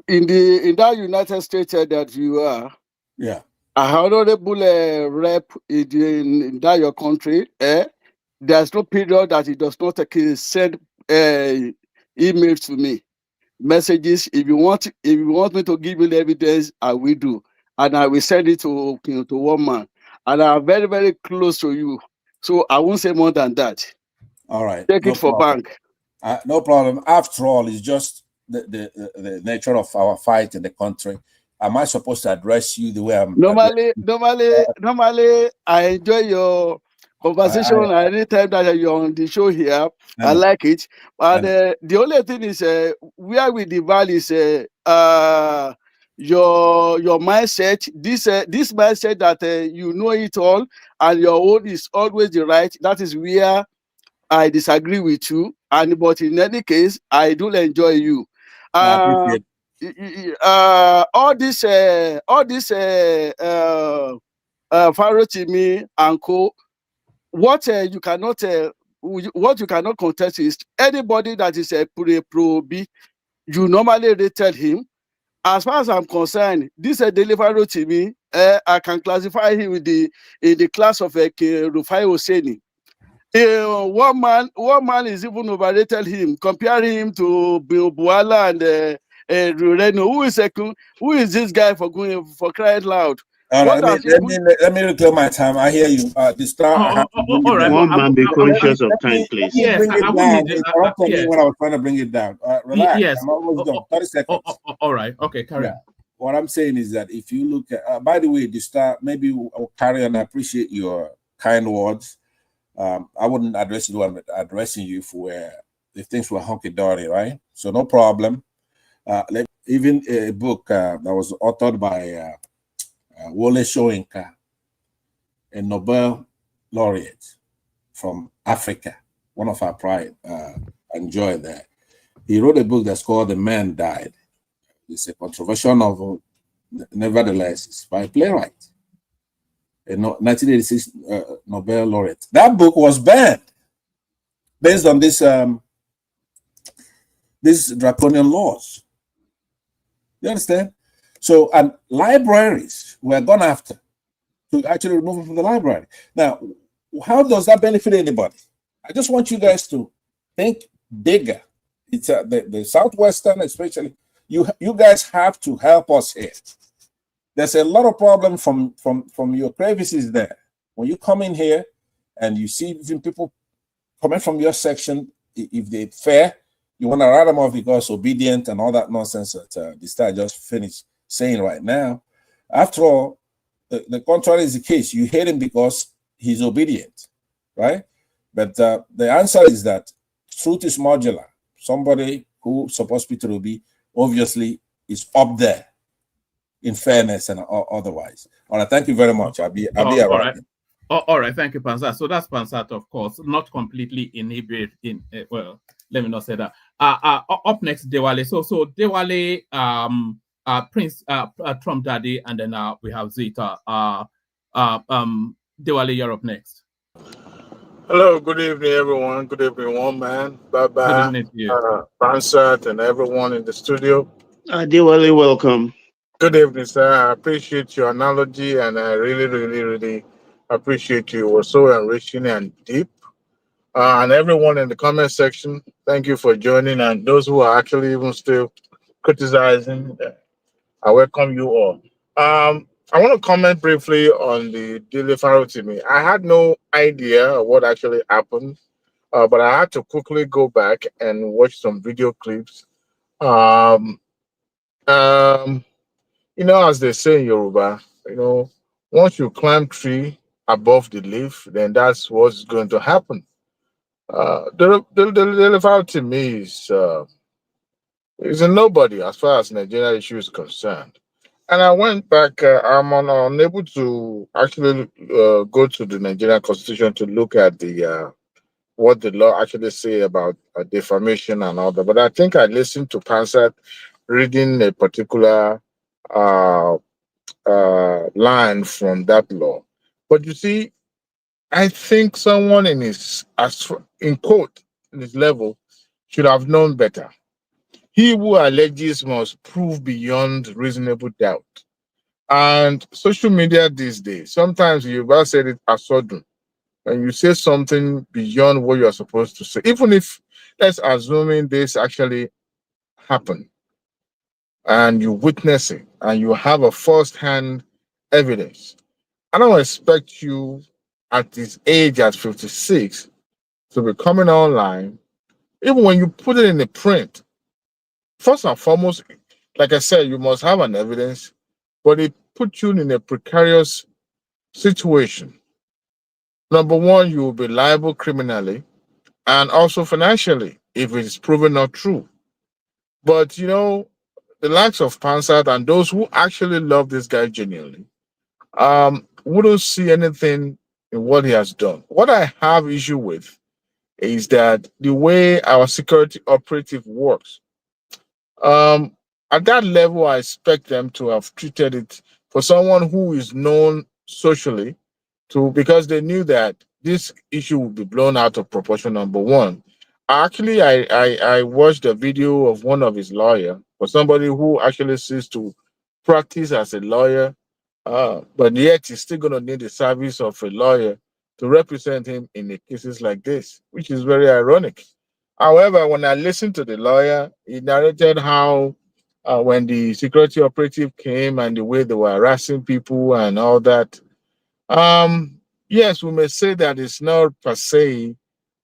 In that United States that you are, yeah. A honorable rep in that your country, there's no period that he does not send emails to me, messages. If you want me to give you the evidence, I will do, and I will send it to one man. And I'm very, very close to you, so I won't say more than that. All right, take it for bank. No problem. After all, it's just the nature of our fight in the country. Am I supposed to address you the way I'm? Normally, I enjoy your conversation anytime that you're on the show here. I like it. But the only thing is, where we divide is your mindset. This mindset that you know it all and your own is always the right. That is where I disagree with you. But in any case, I do enjoy you. All this Farotimi and co. What you cannot contest is anybody that is a pro B. You normally rated him, as far as I'm concerned, this Dele Farotimi, I can classify him in the class of Rufai Hosseini. One man is even overrated him, comparing him to Bill Buala and Reno. Who is this guy for crying loud? All right, let me reclaim my time. I hear you. The star. All right, one man, be conscious of time, please. Yes, bring it down. Interrupted me when I was trying to bring it down. Relax. Yes. I'm almost done. 30 seconds. All right. Okay, carry on. What I'm saying is that if you look at, by the way, the star, maybe I'll carry on. I appreciate your kind words. I wouldn't address you. I'm addressing you for if things were hunky-dory, right? So no problem. Even a book that was authored by Wole Soyinka, a Nobel laureate from Africa, one of our pride and joy there. He wrote a book that's called The Man Died. It's a controversial novel, nevertheless, it's by a playwright, a 1986 Nobel laureate. That book was banned based on these draconian laws. You understand? So, and libraries were gone after to actually remove them from the library. Now, how does that benefit anybody? I just want you guys to think bigger. It's the Southwestern, especially. You guys have to help us here. There's a lot of problem from your crevices there. When you come in here and you see even people coming from your section, if they're fair, you want to write them off because obedient and all that nonsense that the star just finished saying right now. After all, the contrary is the case. You hate him because he's obedient, right? But the answer is that truth is modular. Somebody who's supposed to be obviously is up there in fairness and otherwise. All right, thank you very much. I'll be around. Right. All right, thank you, Pansat. So that's Pansat, of course, not completely inhibited well, let me not say that. Up next, Dewale. So Dewale, Prince Trump Daddy, and then we have Zeta. Dewale, you're up next. Hello, good evening, everyone. Good evening, one man. Bye-bye. Good evening to you. Pansat and everyone in the studio. Diwali, welcome. Good evening, sir. I appreciate your analogy, and I really, really, really appreciate you. It was so enriching and deep. And everyone in the comment section, thank you for joining. And those who are actually even still criticizing, I welcome you all. I want to comment briefly on the Dele Farotimi. I had no idea what actually happened, but I had to quickly go back and watch some video clips. As they say in Yoruba, once you climb tree above the leaf, then that's what's going to happen. The Dele Farotimi is a nobody as far as Nigeria issue is concerned. And I went back. I'm unable to actually go to the Nigerian Constitution to look at what the law actually say about defamation and all that. But I think I listened to Pansat reading a particular line from that law. But you see, I think someone in his level should have known better. He who alleges must prove beyond reasonable doubt. And social media these days, sometimes you've said it as sudden, and you say something beyond what you're supposed to say, even if, let's assuming this actually happened, and you witness it, and you have a first-hand evidence. I don't expect you at this age, at 56, to be coming online, even when you put it in the print. First and foremost, like I said, you must have an evidence, but it puts you in a precarious situation. Number one, you will be liable criminally and also financially if it is proven not true. But, the likes of Pansat and those who actually love this guy genuinely wouldn't see anything in what he has done. What I have issue with is that the way our security operative works, at that level, I expect them to have treated it for someone who is known socially because they knew that this issue would be blown out of proportion, number one. Actually, I watched a video of one of his lawyers, for somebody who actually seeks to practice as a lawyer, but yet he's still going to need the service of a lawyer to represent him in the cases like this, which is very ironic. However, when I listened to the lawyer, he narrated how when the security operative came and the way they were harassing people and all that. Yes, we may say that it's not per se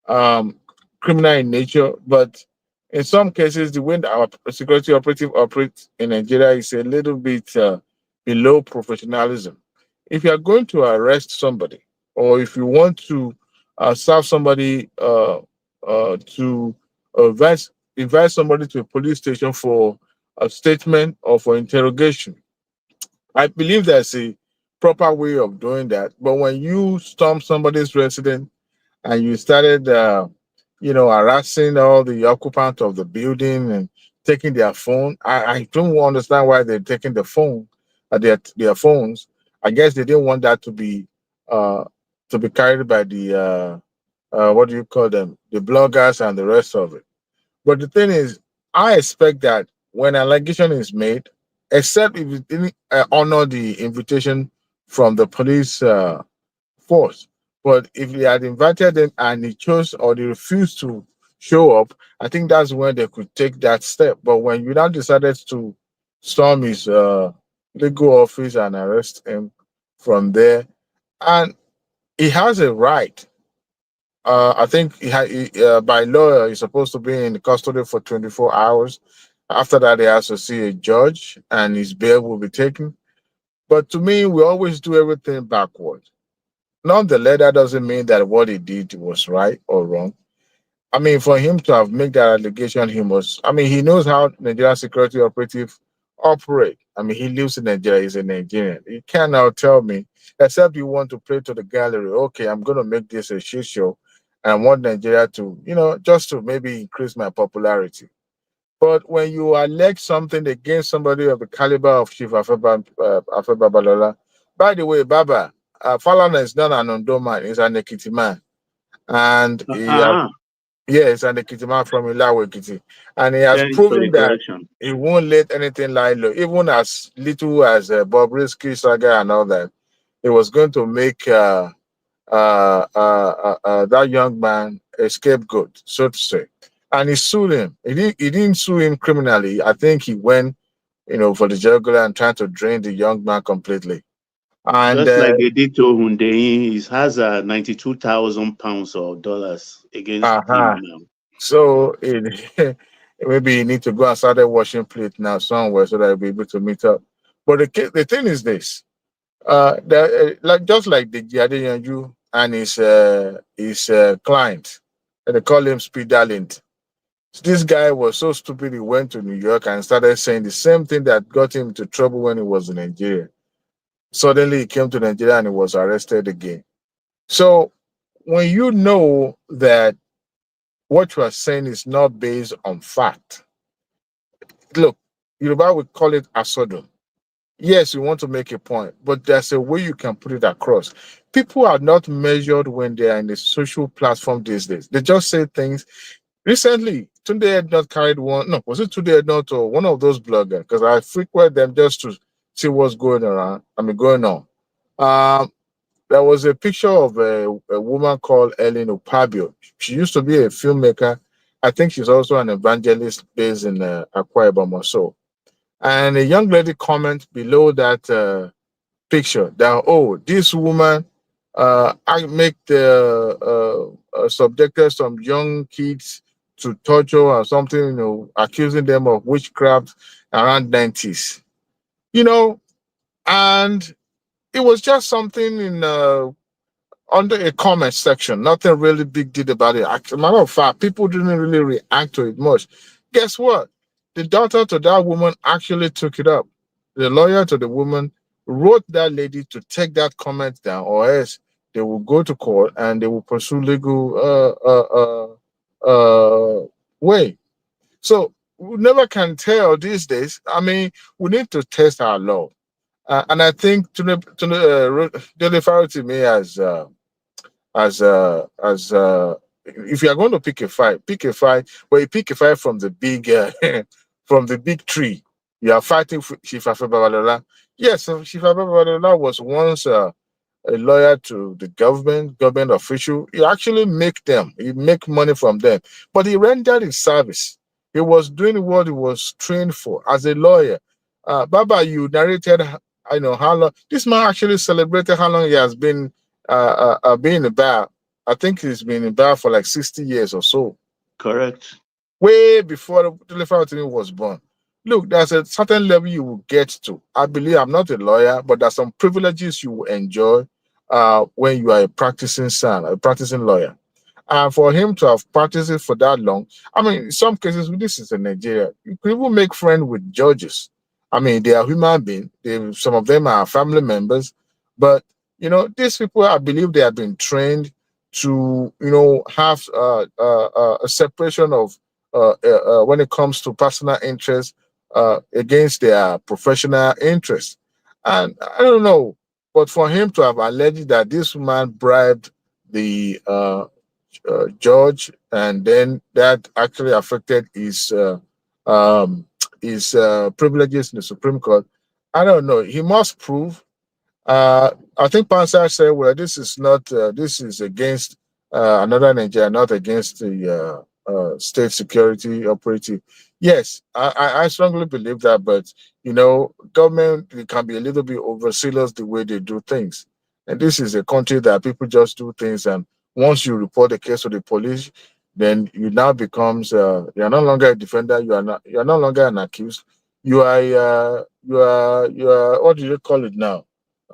um, criminal in nature, but in some cases, the way that our security operative operates in Nigeria is a little bit below professionalism. If you are going to arrest somebody, or if you want to serve somebody to invite somebody to a police station for a statement or for interrogation, I believe there's a proper way of doing that. But when you storm somebody's residence and you started, harassing all the occupants of the building and taking their phone, I don't understand why they're taking the phone, their phones. I guess they didn't want that uh, to be carried by the what do you call them, the bloggers and the rest of it. But the thing is, I expect that when an allegation is made, except if it didn't honor the invitation from the police force, but if they had invited them and he chose or they refused to show up, I think that's when they could take that step. But when you now decided to storm his legal office and arrest him from there, and he has a right. I think by law he's supposed to be in custody for 24 hours. After that, he has to see a judge, and his bail will be taken. But to me, we always do everything backward. Nonetheless, that doesn't mean that what he did was right or wrong. I mean, for him to have made that allegation, he knows how Nigerian security operative operate. I mean, he lives in Nigeria, he's a Nigerian. You cannot tell me, except you want to play to the gallery, okay, I'm going to make this a shit show, and I want Nigeria to, just to maybe increase my popularity. But when you allege something against somebody of the caliber of Chief Afeba Balola, by the way, Baba, Falana is not an Ondo man, he's an Ekiti man. And it's an Ekiti man from Ilawe Ekiti. And he has Thanks for the proven that correction. he won't let anything lie low, even as little as Bob Risky saga and all that. He was going to make that young man a scapegoat, so to say. And he sued him. He didn't sue him criminally. I think he went, for the jugular and trying to drain the young man completely. And Just like they did to Hundein, he has 92,000 pounds or dollars against him now. So maybe you need to go and start washing plate now somewhere so that you'll be able to meet up. But the thing is this: just like the Adeyanju and his client, and they call him Speed Darlint. This guy was so stupid, he went to New York and started saying the same thing that got him into trouble when he was in Nigeria. Suddenly he came to Nigeria and he was arrested again. So when you know that what you are saying is not based on fact, look, Yoruba would call it asodum. Yes, you want to make a point, but there's a way you can put it across. People are not measured when they are in a social platform these days. They just say things. Recently, Tunde had not carried one. No, was it Tunde had not or one of those bloggers? Because I frequent them just to see what's going on. There was a picture of a woman called Ellen Opabio. She used to be a filmmaker. I think she's also an evangelist based in Akwa Ibom or so. And a young lady comment below that picture that, this woman I make the subjected some young kids to torture or something, accusing them of witchcraft around 90s. And it was just something in under a comment section, nothing really big deal about it. As a matter of fact, people didn't really react to it much. Guess what? The daughter to that woman actually took it up. The lawyer to the woman wrote that lady to take that comment down, or else they will go to court and they will pursue legal way. So we never can tell these days. I mean, we need to test our law. And I think Dele Farotimi as if you are going to pick a fight, but you pick a fight from the big from the big tree. You are fighting for Chief Afebabalola. Yes, Chief Afebabalola was once a lawyer to the government official. He actually he make money from them, but he rendered his service. He was doing what he was trained for as a lawyer. Baba, you narrated, I know how long this man actually celebrated how long he has been being in bar. I think he's been in bar for like 60 years or so. Correct. Way before Dele Farotimi was born. Look, there's a certain level you will get to. I believe, I'm not a lawyer, but there's some privileges you will enjoy when you are a practicing lawyer. And for him to have practiced it for that long, I mean, in some cases, this is in Nigeria, you can even make friends with judges. I mean, they are human beings. Some of them are family members. But, these people, I believe they have been trained to, have a separation of when it comes to personal interest against their professional interest. And I don't know, but for him to have alleged that this man bribed the judge, and then that actually affected his privileges in the Supreme Court, I don't know. He must prove. I think Pansar said, well, this is not, this is against another Nigeria, not against the state security operative. Yes, I strongly believe that, but, government can be a little bit overzealous the way they do things. And this is a country that people just do things, and once you report the case to the police, then you now becomes, you are no longer a defender, you are no longer an accused. You are, what do you call it now?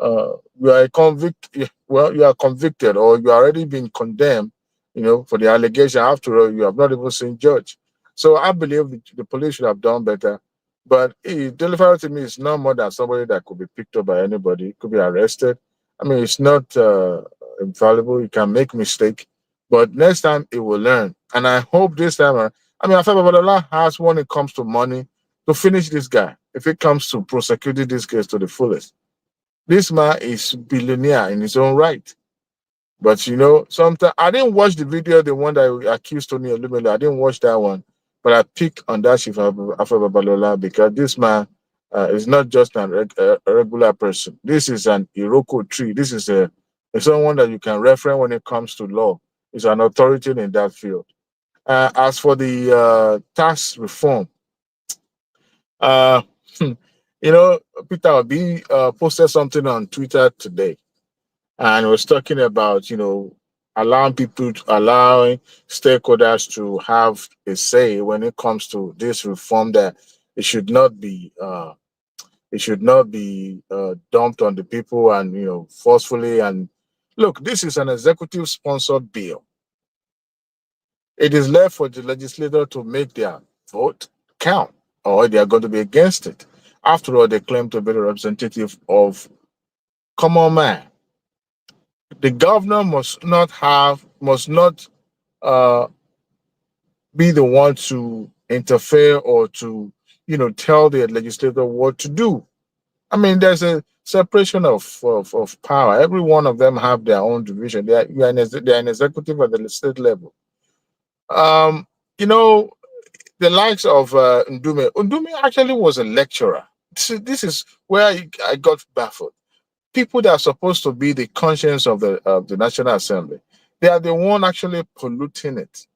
You are a convict. Well, you are convicted, or you are already been condemned, for the allegation. After all, you have not even seen judge. So I believe the police should have done better. But Dele Farotimi is no more than somebody that could be picked up by anybody, could be arrested. I mean, it's not infallible. You can make mistake, but next time it will learn. And I hope this time, I mean, Afebabalola has, when it comes to money, to finish this guy. If it comes to prosecuting this case to the fullest. This man is billionaire in his own right. But sometimes I didn't watch the video, the one that accused Tony Elumelu. I didn't watch that one. But I picked on that Chief Afebabalola because this man is not just a regular person. This is an Iroko tree. This is someone that you can reference when it comes to law. He's an authority in that field. As for the tax reform, Peter Obi posted something on Twitter today, and was talking about, allowing stakeholders to have a say when it comes to this reform, that it should not be dumped on the people and, forcefully. And look, this is an executive sponsored bill. It is left for the legislator to make their vote count, or they are going to be against it. After all, they claim to be the representative of common man. The governor must not be the one to interfere or to, tell the legislator what to do. I mean, there's a separation of power. Every one of them have their own division. They are an executive at the state level. The likes of Ndume. Ndume actually was a lecturer. This is where I got baffled. People that are supposed to be the conscience of the National Assembly, they are the one actually polluting it,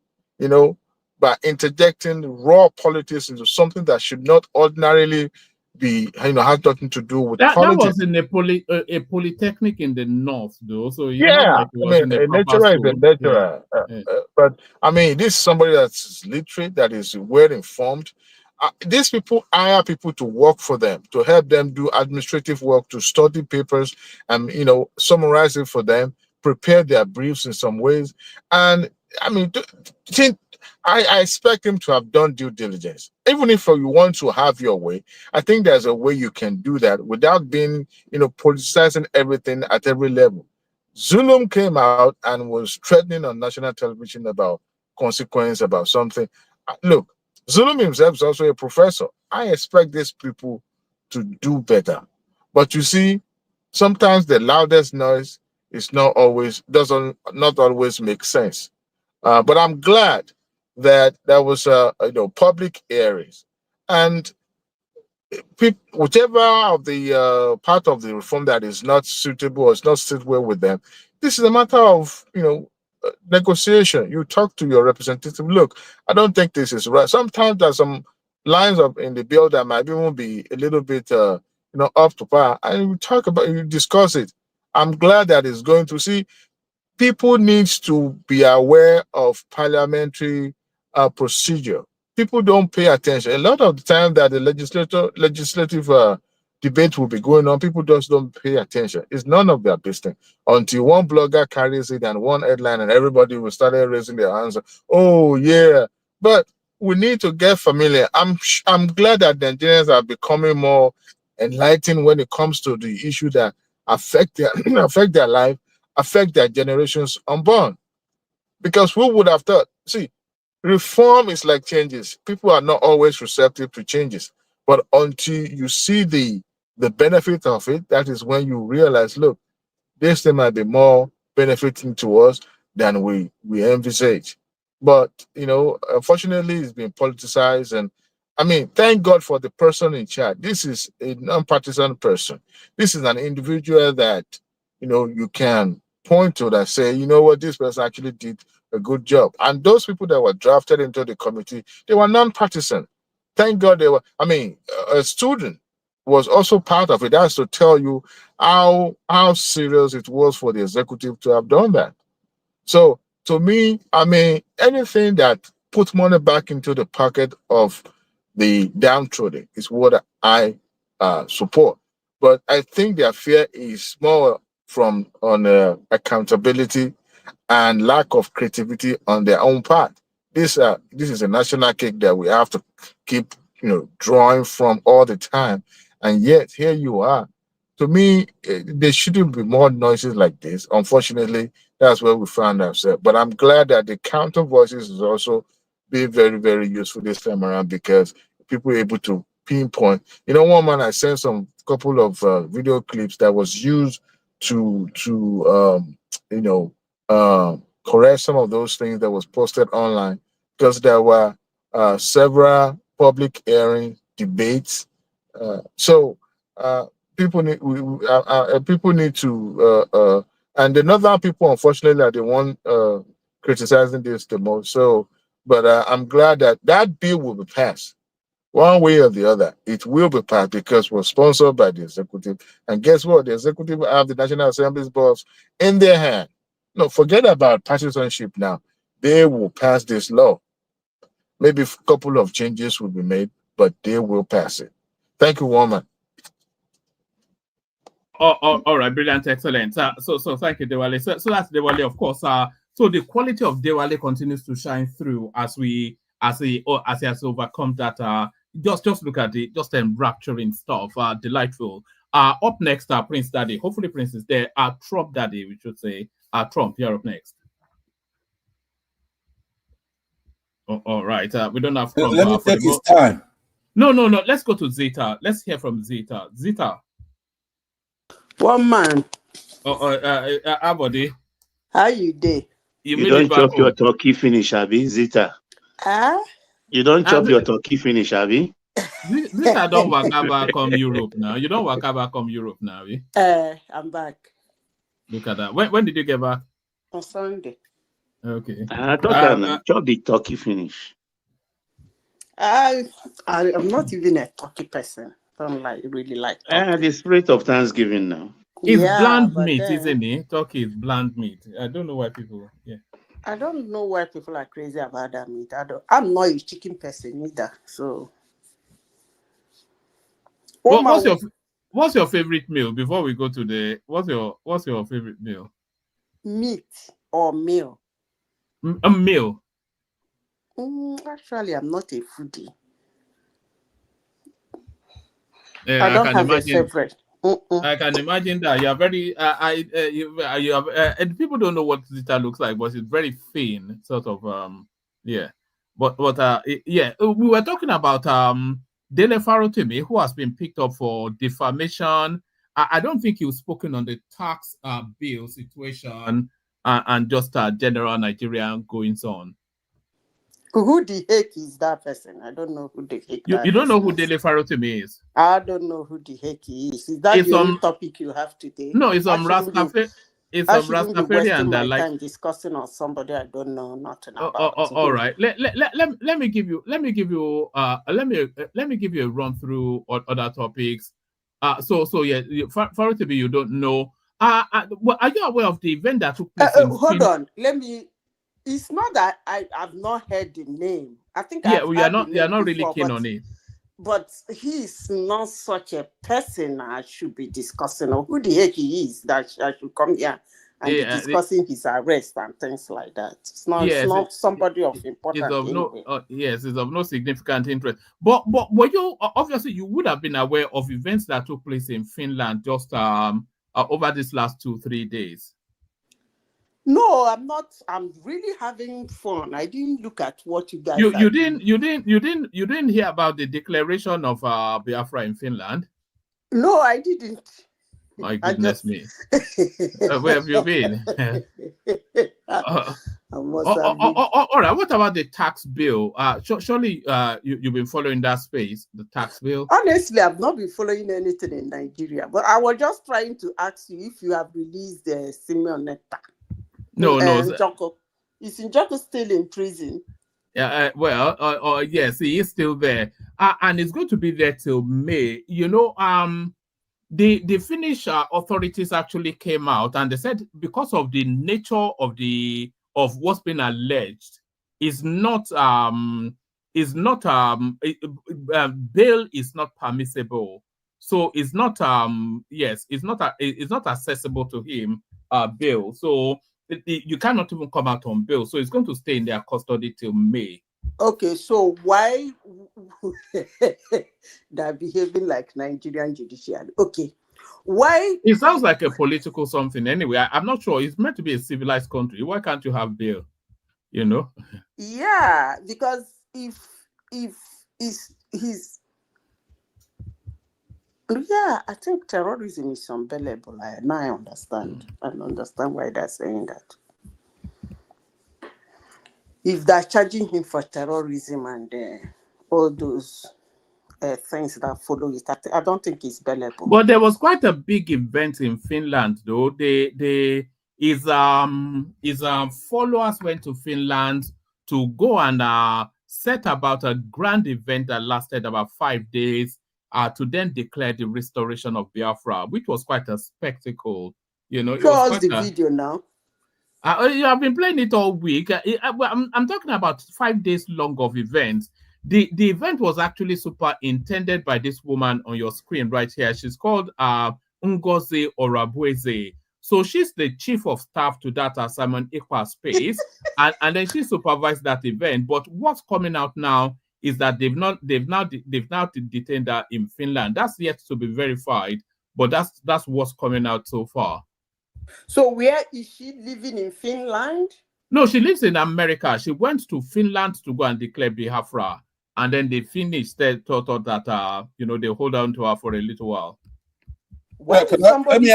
by interjecting raw politics into something that should not ordinarily be, has nothing to do with that politics. That was in a polytechnic in the north, though. So it's Yeah, not like it was in a proper lecturer is a school. lecturer. Yeah. But I mean, this is somebody that's literate, that is well informed. These people hire people to work for them, to help them do administrative work, to study papers, and summarize it for them, prepare their briefs in some ways. And I mean, I expect him to have done due diligence. Even if you want to have your way, I think there's a way you can do that without being, politicizing everything at every level. Zulum came out and was threatening on national television about consequence, about something. Look, Zulum himself is also a professor. I expect these people to do better. But you see, sometimes the loudest noise is not always make sense. But I'm glad that there was public areas, And whichever of the part of the reform that is not suitable or is not sit well with them, this is a matter of negotiation. You talk to your representative. Look, I don't think this is right. Sometimes there's some lines up in the bill that might even be a little bit up to par, and you discuss it. I'm glad that it's going to see. People needs to be aware of parliamentary procedure. People don't pay attention. A lot of the time that the legislative debate will be going on, people just don't pay attention. It's none of their business until one blogger carries it and one headline, and everybody will start raising their hands. Oh yeah, but we need to get familiar. I'm glad that the Nigerians are becoming more enlightened when it comes to the issue that affect their life, affect their generations unborn. Because who would have thought? See, reform is like changes. People are not always receptive to changes, but until you see the benefit of it, that is when you realize, look, this thing might be more benefiting to us than we envisage. But unfortunately, it's been politicized, and I mean, thank God for the person in charge. This is a non-partisan person. This is an individual that you can point to that say, you know what, this person actually did a good job. And those people that were drafted into the committee, they were non-partisan. Thank God they were. I mean, a student was also part of it. That's to tell you how serious it was for the executive to have done that. So to me, I mean, anything that puts money back into the pocket of the downtrodden is what I support. But I think their fear is more on accountability and lack of creativity on their own part. This is a national cake that we have to keep drawing from all the time, and yet here you are. To me, there shouldn't be more noises like this. Unfortunately, that's where we found ourselves. But I'm glad that the counter voices is also being very, very useful this time around, because people are able to pinpoint. One man, I sent some couple of video clips that was used to correct some of those things that was posted online, because there were several public hearing debates. So people need people need to and the northern people, unfortunately, are the one criticizing this the most. So, but I'm glad that bill will be passed. One way or the other, it will be passed, because we're sponsored by the executive. And guess what? The executive have the National Assembly's boss in their hand. No, forget about partisanship now. They will pass this law. Maybe a couple of changes will be made, but they will pass it. Thank you, woman. All right, brilliant, excellent. So thank you, Dewale. So that's Dewale, of course. So the quality of Dewale continues to shine through as he has overcome that. Just look at it, just enrapturing stuff. Delightful. Up next, Prince Daddy. Hopefully, Prince is there. Trump Daddy, we should say. Trump, you're up next. All right. We don't have Trump. Let me take his time. No. Let's go to Zeta. Let's hear from Zeta. Zeta. One man. Abody. How you dey? You don't chop your turkey finish, Abi, Zita. You don't chop your turkey finish, Abi. Zita don't waka back come Europe now. You don't waka back come Europe now, Abi? I'm back. Look at that. When did you get back? On Sunday. Okay. I thought chop the turkey finish. I'm not even a turkey person. Don't really like turkey. The spirit of Thanksgiving now. It's bland meat, isn't it? Turkey is bland meat. I don't know why people. Yeah. I don't know why people are crazy about that meat. I'm not a chicken person either. So. What's your favorite meal before we go to the? What's your favorite meal? Meat or meal? A meal. Actually, I'm not a foodie. Yeah, I don't have a favorite. I can imagine that you are very. You have, and people don't know what Zita looks like, but it's very thin, sort of. Yeah, but yeah, we were talking about Dele Farotimi, who has been picked up for defamation. I don't think you've spoken on the tax bill situation and just general Nigerian goings on. Who the heck is that person? I don't know who the heck You don't know who Dele Farotimi is? I don't know who the heck he is. Is that the only topic you have today? No, it's on Rastafari. It's I on shouldn't be Rastafari wasting and my like. Time discussing on somebody I don't know nothing about. All right. Let me give you let me give you a run through other topics. So yeah, Farotimi, you don't know. Well, are you aware of the event that took place in hold on. Let me. It's not that I've not heard the name. I think you are not really keen on it. But he is not such a person I should be discussing, or who the heck he is that I should come here and be discussing his arrest and things like that. It's not somebody of importance. It's of no significant interest. But you obviously you would have been aware of events that took place in Finland just over these last 2-3 days. No, I'm not. I'm really having fun. I didn't look at what you guys. You didn't hear about the declaration of Biafra in Finland? No, I didn't. My goodness me! Where have you been? All right. What about the tax bill? Surely you've been following that space, the tax bill. Honestly, I've not been following anything in Nigeria, but I was just trying to ask you if you have released the Simeon Netta. No. Is Njoko still in prison? Yes, he is still there, and he's going to be there till May. You know, the Finnish authorities actually came out and they said because of the nature of what's been alleged, bail is not permissible. So it's not it's not accessible to him bail. So you cannot even come out on bail. So it's going to stay in their custody till May. Okay, so why they're behaving like Nigerian judiciary? Okay, why? It sounds like a political something anyway. I'm not sure. It's meant to be a civilized country. Why can't you have bail? You know? Yeah, because if he's yeah, I think terrorism is unbearable. Now I understand. I understand why they're saying that. If they're charging him for terrorism and all those things that follow it, I don't think it's bearable. But there was quite a big event in Finland, though. His followers went to Finland to go and set about a grand event that lasted about 5 days. To then declare the restoration of Biafra, which was quite a spectacle. You know, show us the video now. I've been playing it all week. I'm talking about 5 days long of events. The event was actually superintended by this woman on your screen right here. She's called NGOZI ORABUEZE. So she's the chief of staff to that Simon Ekpa space, and then she supervised that event. But what's coming out now is that they've now detained her in Finland. That's yet to be verified, but that's what's coming out so far. So where is she living in Finland? No, she lives in America. She went to Finland to go and declare Biafra, and then they finished. They thought that they hold on to her for a little while. Let me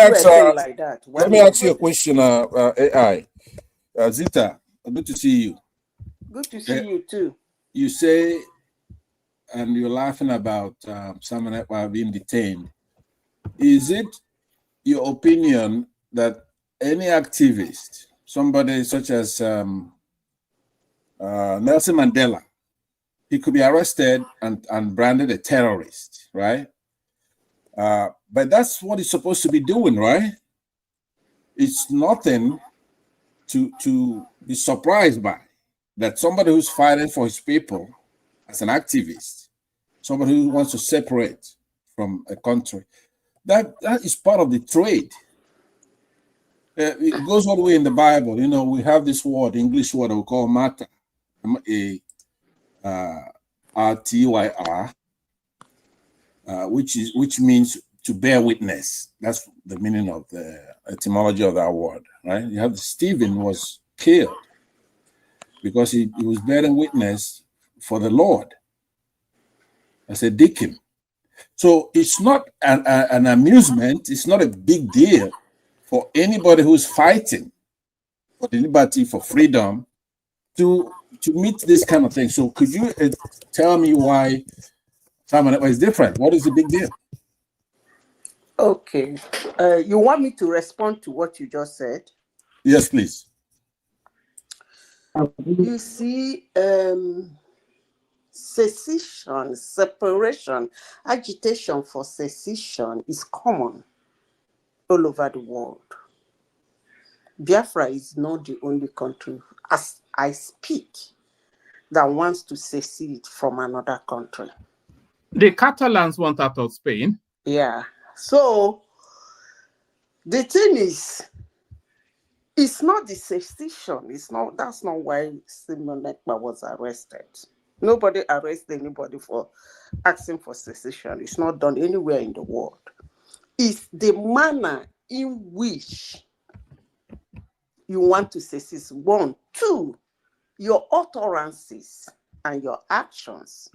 ask you a question, AI. Zita, good to see you. Good to see you too. You say, and you're laughing about Simon Ekpa being detained. Is it your opinion that any activist, somebody such as Nelson Mandela, he could be arrested and branded a terrorist, right? But that's what he's supposed to be doing, right? It's nothing to be surprised by. That somebody who's fighting for his people as an activist, somebody who wants to separate from a country, that is part of the trade. It goes all the way in the Bible. You know, we have this word, English word we call martyr, R-T-Y-R, which means to bear witness. That's the meaning of the etymology of that word, right? You have Stephen was killed because he was bearing witness for the Lord as a deacon. So it's not an amusement. It's not a big deal for anybody who's fighting for the liberty, for freedom, to to meet this kind of thing. So could you tell me why Simon is different? What is the big deal? Okay. You want me to respond to what you just said? Yes, please. You see, secession, separation, agitation for secession is common all over the world. Biafra is not the only country, as I speak, that wants to secede from another country. The Catalans want out of Spain. Yeah. So the thing is, it's not the secession. That's not why Simon Ekpa was arrested. Nobody arrests anybody for asking for secession. It's not done anywhere in the world. It's the manner in which you want to secede. 1, 2, your utterances and your actions.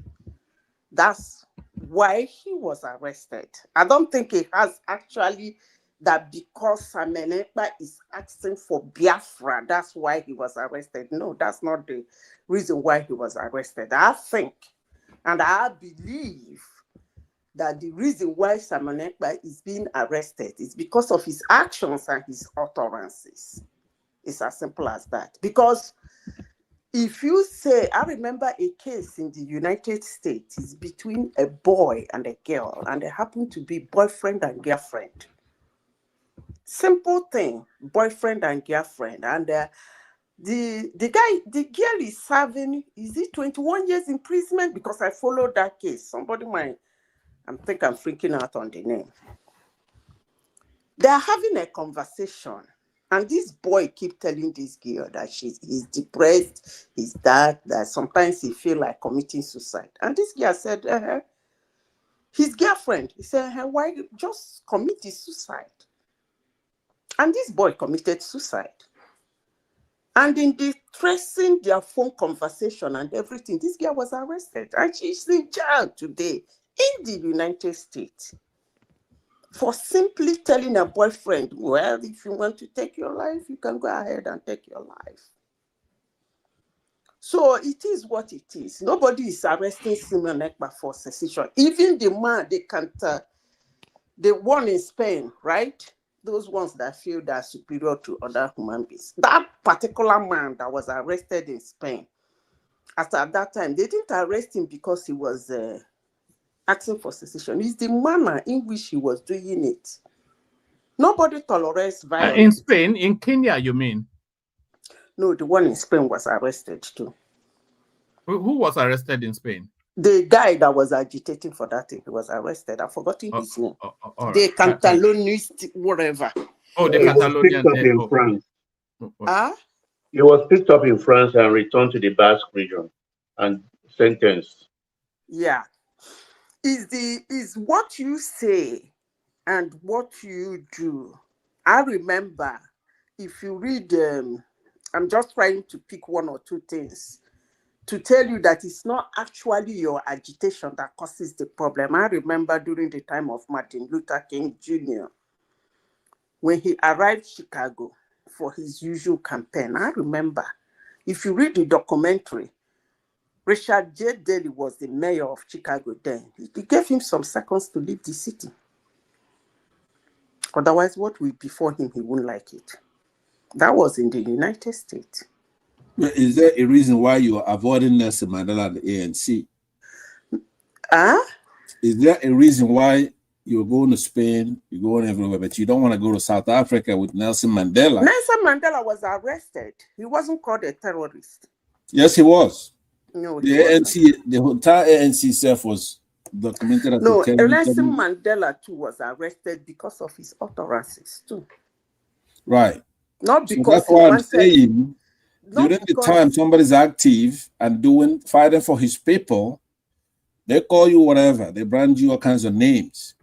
That's why he was arrested. I don't think it has actually that because Simon Ekpa is asking for Biafra, that's why he was arrested. No, that's not the reason why he was arrested. I think, and I believe that the reason why Simon Ekpa is being arrested is because of his actions and his utterances. It's as simple as that. Because if you say, I remember a case in the United States, it's between a boy and a girl, and they happen to be boyfriend and girlfriend. Simple thing, boyfriend and girlfriend. And the girl is serving, is it 21 years imprisonment? Because I followed that case. Somebody might, I think I'm freaking out on the name. They're having a conversation. And this boy keep telling this girl that he's depressed, he's that sometimes he feel like committing suicide. And this girl said, his girlfriend, he said, why just commit suicide? And this boy committed suicide. And in the tracing their phone conversation and everything, this girl was arrested. And she's in jail today in the United States for simply telling her boyfriend, well, if you want to take your life, you can go ahead and take your life. So it is what it is. Nobody is arresting Simon Ekpa for secession. Even the man, the one in Spain, right? Those ones that feel they're superior to other human beings. That particular man that was arrested in Spain, at that time, they didn't arrest him because he was asking for secession. It's the manner in which he was doing it. Nobody tolerates violence. In Spain, in Kenya, you mean? No, the one in Spain was arrested too. Who was arrested in Spain? The guy that was agitating for that thing, he was arrested. I've forgotten his name. The Catalanist, whatever. Oh, the Catalonian. In France. He was picked up in France and returned to the Basque region and sentenced. Yeah. Is what you say and what you do. I remember, if you read, I'm just trying to pick 1 or 2 things to tell you that it's not actually your agitation that causes the problem. I remember during the time of Martin Luther King Jr., when he arrived in Chicago for his usual campaign. I remember, if you read the documentary, Richard J. Daley was the mayor of Chicago then. He gave him some seconds to leave the city. Otherwise, what will be for him, he wouldn't like it. That was in the United States. Is there a reason why you are avoiding Nelson Mandela and the ANC? Is there a reason why you're going to Spain, you're going everywhere, but you don't want to go to South Africa with Nelson Mandela? Nelson Mandela was arrested. He wasn't called a terrorist. Yes, he was. No, the ANC, the entire ANC self was documented as no, Nelson Mandela too was arrested because of his utterances too. Right. Not because so that's why I'm saying during the time somebody's active and fighting for his people, they call you whatever, they brand you all kinds of names.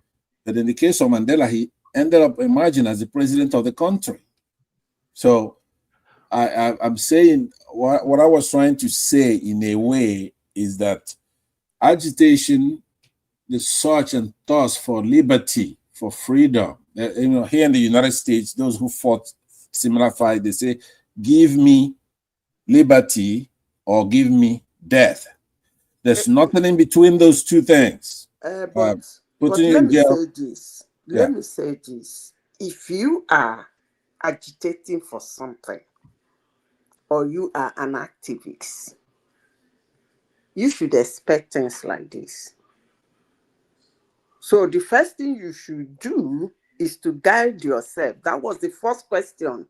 But in the case of Mandela, he ended up emerging as the president of the country. So I'm saying what I was trying to say in a way is that agitation, the search and thirst for liberty, for freedom. Here in the United States, those who fought similar fight, they say, give me liberty or give me death. There's nothing in between those two things. But Putting let in me jail. say this. Let me say this. If you are agitating for something, or you are an activist, you should expect things like this. So the first thing you should do is to guide yourself. That was the first question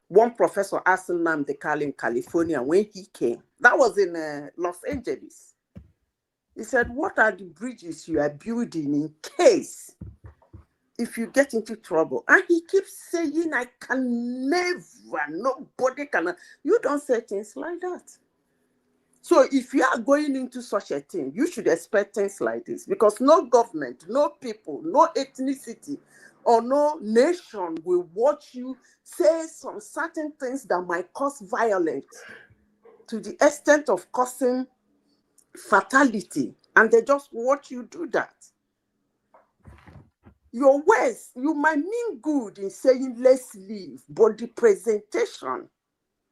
one professor asked Nnamdi Kanu in California when he came. That was in Los Angeles. He said, what are the bridges you are building in case if you get into trouble? And he keeps saying, I can never, nobody can. You don't say things like that. So if you are going into such a thing, you should expect things like this, because no government, no people, no ethnicity, or no nation will watch you say some certain things that might cause violence to the extent of causing fatality, and they just watch you do that. Your words, you might mean good in saying let's leave, but the presentation,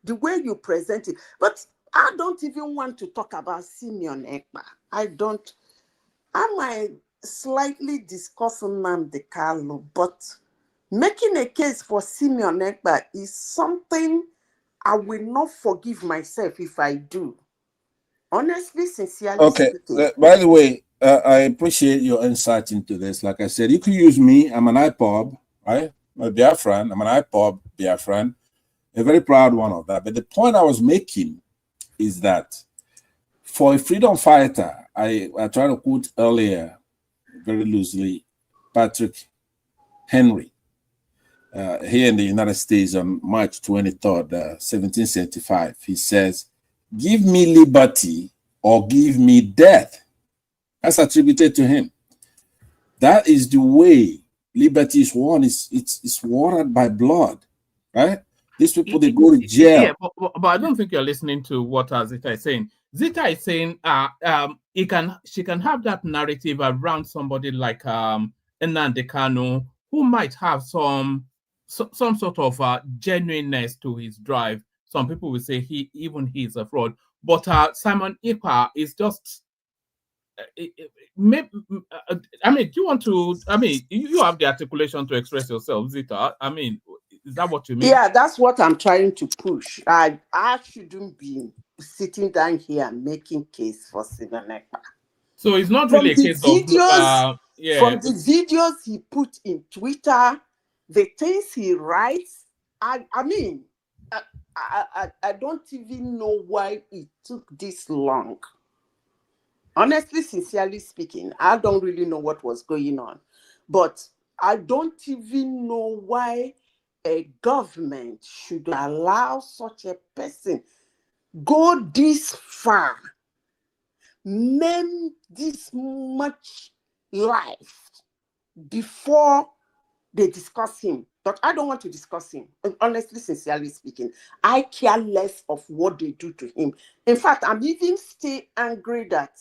the way you present it, but I don't even want to talk about Simeon Ekpa. I might slightly discuss Nnamdi Kanu, but making a case for Simeon Ekpa is something I will not forgive myself if I do. Honestly, sincerely speaking. By the way, I appreciate your insight into this. Like I said, you could use me. I'm an IPOB, right? I'm a Biafran. I'm an IPOB Biafran. A very proud one of that. But the point I was making is that for a freedom fighter, I tried to quote earlier, very loosely, Patrick Henry, here in the United States on March 23rd, 1775. He says, give me liberty or give me death. That's attributed to him. That is the way liberty is won. It's watered by blood, right? These people, they go to jail. Yeah, but I don't think you're listening to what Zita is saying. Zita is saying she can have that narrative around somebody like Nnamdi Kanu, who might have some sort of genuineness to his drive. Some people will say he's a fraud. But Simon Ekpa is just... I mean, do you want to... I mean, you have the articulation to express yourself, Zita. I mean... Is that what you mean? Yeah, that's what I'm trying to push. I shouldn't be sitting down here and making case for Simeon Ekpa. So it's not really a case of... From the videos he put in Twitter, the things he writes, I mean, I don't even know why it took this long. Honestly, sincerely speaking, I don't really know what was going on. But I don't even know why a government should allow such a person go this far, name this much life before they discuss him. But I don't want to discuss him. And honestly, sincerely speaking, I care less of what they do to him. In fact, I'm even still angry that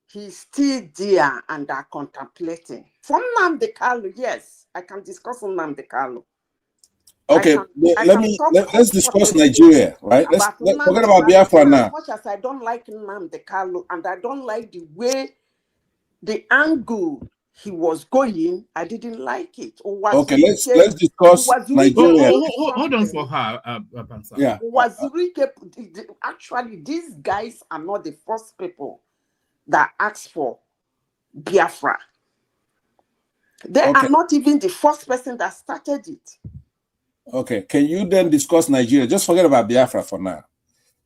he's still there and are contemplating. From Nnamdi Kanu, yes, I can discuss Nnamdi Kanu. Okay, let's discuss Nigeria, right? Let's forget about Biafra now. As much as I don't like Nnamdi Kanu and I don't like the way, the angle he was going, I didn't like it. Okay, let's discuss Nigeria. Hold on for her, Bansa. Yeah. Actually, these guys are not the first people that asked for Biafra. They are not even the first person that started it. Okay, can you then discuss Nigeria? Just forget about Biafra for now.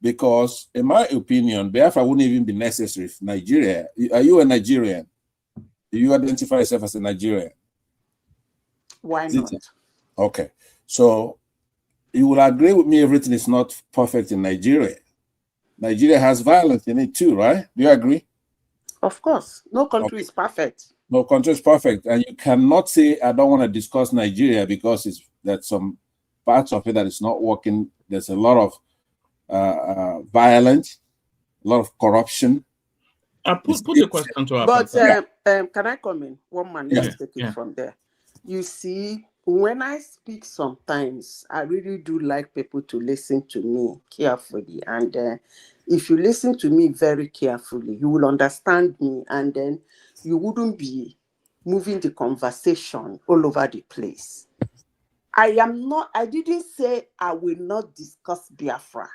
Because, in my opinion, Biafra wouldn't even be necessary for Nigeria. Are you a Nigerian? Do you identify yourself as a Nigerian? Why not? Okay, so you will agree with me everything is not perfect in Nigeria. Nigeria has violence in it too, right? Do you agree? Of course. No country is perfect. No country is perfect. And you cannot say, I don't want to discuss Nigeria because there's some parts of it that is not working. There's a lot of violence, a lot of corruption. Put the question to her. But can I come in? One man, let's take it from there. You see, when I speak sometimes, I really do like people to listen to me carefully. And if you listen to me very carefully, you will understand me, and then you wouldn't be moving the conversation all over the place. I didn't say I will not discuss Biafra.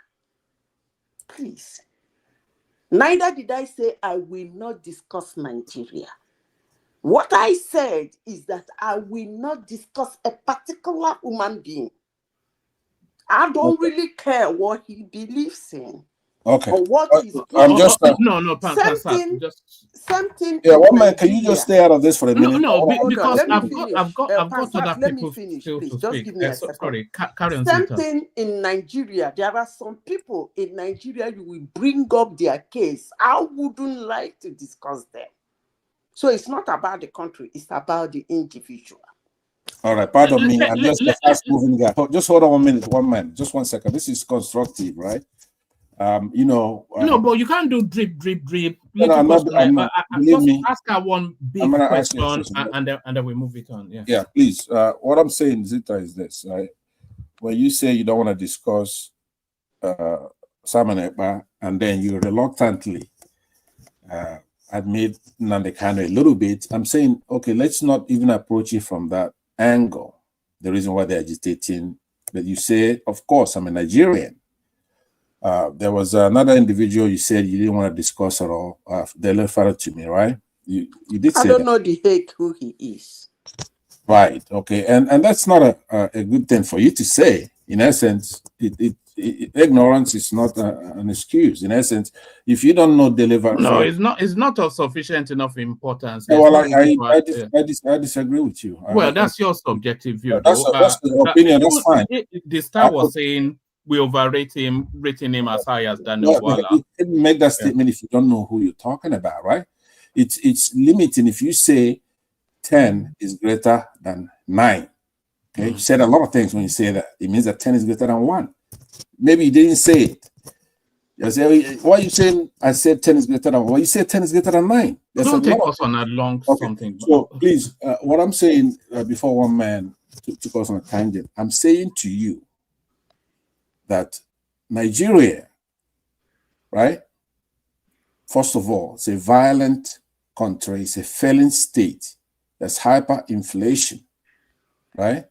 Please. Neither did I say I will not discuss Nigeria. What I said is that I will not discuss a particular human being. I don't really care what he believes in. Okay. Or what he's I'm just something. Yeah, one man, can you just stay out of this for a minute? Because I've got other let me people finish, still please. to Just speak. give me a second. Sorry, carry on. Same thing in Nigeria. There are some people in Nigeria, you will bring up their case. I wouldn't like to discuss them. So it's not about the country, it's about the individual. All right, pardon me. I'm just a fast-moving guy. Just hold on 1 minute, one man. Just 1 second. This is constructive, right? No, but you can't do drip. I'm not, believe just me, ask her one big question and then we move it on. Yeah. Yeah, please. What I'm saying, Zita, is this, right? When you say you don't want to discuss Simon Ekpa, and then you reluctantly admit Nnamdi Kanu a little bit, I'm saying, okay, let's not even approach it from that angle. The reason why they're agitating, that you say, of course, I'm a Nigerian. There was another individual you said you didn't want to discuss at all, Dele Farotimi, right? You did say I don't know the heck who he is. Right. Okay. And that's not a good thing for you to say. In essence, ignorance is not an excuse. In essence, if you don't know deliver, no, it's not of sufficient enough importance. No, well, I disagree with you. Well, that's your subjective view. That's the opinion. That's fine. The star was saying we overrate him, rating him as high as Daniel Walla. You didn't make that statement if you don't know who you're talking about, right? It's limiting if you say 10 is greater than 9. Okay, you said a lot of things when you say that. It means that 10 is greater than 1. Maybe you didn't say it. You say, why are you saying I said 10 is greater than 1? Well, you said 10 is greater than 9. Don't take us on a long something. So please, what I'm saying before one man took us on a tangent, I'm saying to you that Nigeria, right? First of all, it's a violent country, it's a failing state. There's hyperinflation, right?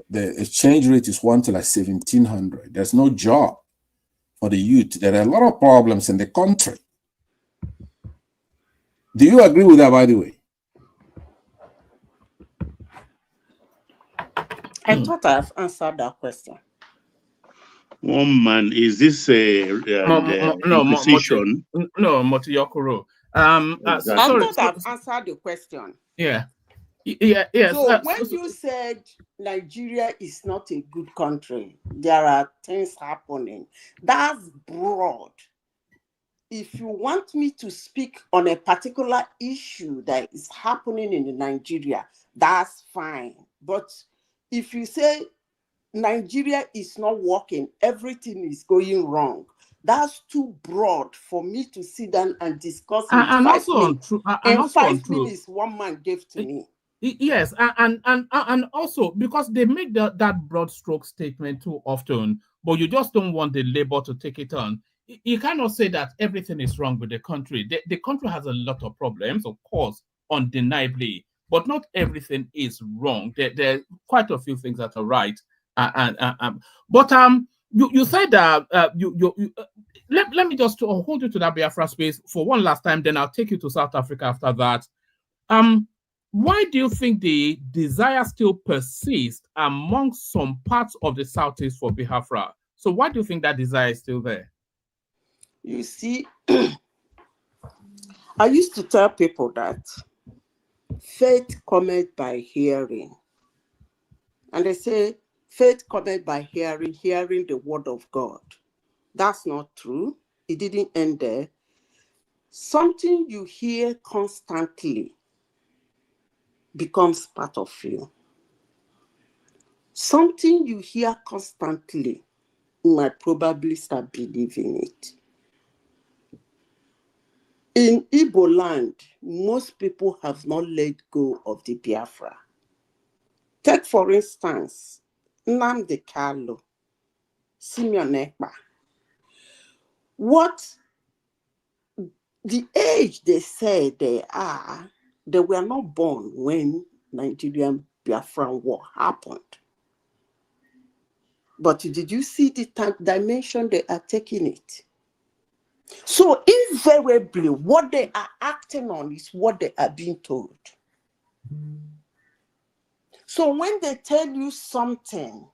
The exchange rate is 1 to like 1,700. There's no job for the youth. There are a lot of problems in the country. Do you agree with that, by the way? I thought I've answered that question. One man, is this a position? No, Motiyokuro. I thought I've answered the question. Yeah. So when you said Nigeria is not a good country, there are things happening. That's broad. If you want me to speak on a particular issue that is happening in Nigeria, that's fine. But if you say Nigeria is not working, everything is going wrong, that's too broad for me to sit down and discuss in 5 minutes. In 5 minutes, one man gave to me. Yes, and also because they make that broad stroke statement too often, but you just don't want the labor to take it on. You cannot say that everything is wrong with the country. The country has a lot of problems, of course, undeniably, but not everything is wrong. There are quite a few things that are right. But you said that let me just hold you to that Biafra space for one last time. Then I'll take you to South Africa after that. Why do you think the desire still persists among some parts of the Southeast for Biafra? So why do you think that desire is still there? You see, I used to tell people that faith cometh by hearing. And they say, faith cometh by hearing, hearing the word of God. That's not true. It didn't end there. Something you hear constantly becomes part of you. Something you hear constantly, you might probably start believing it. In Igbo land, most people have not let go of the Biafra. Take, for instance, Nnamdi Kanu, Simeon Ekpa. What the age they say they are, they were not born when Nigerian Biafran War happened. But did you see the dimension they are taking it? So invariably, what they are acting on is what they are being told. So when they tell you something,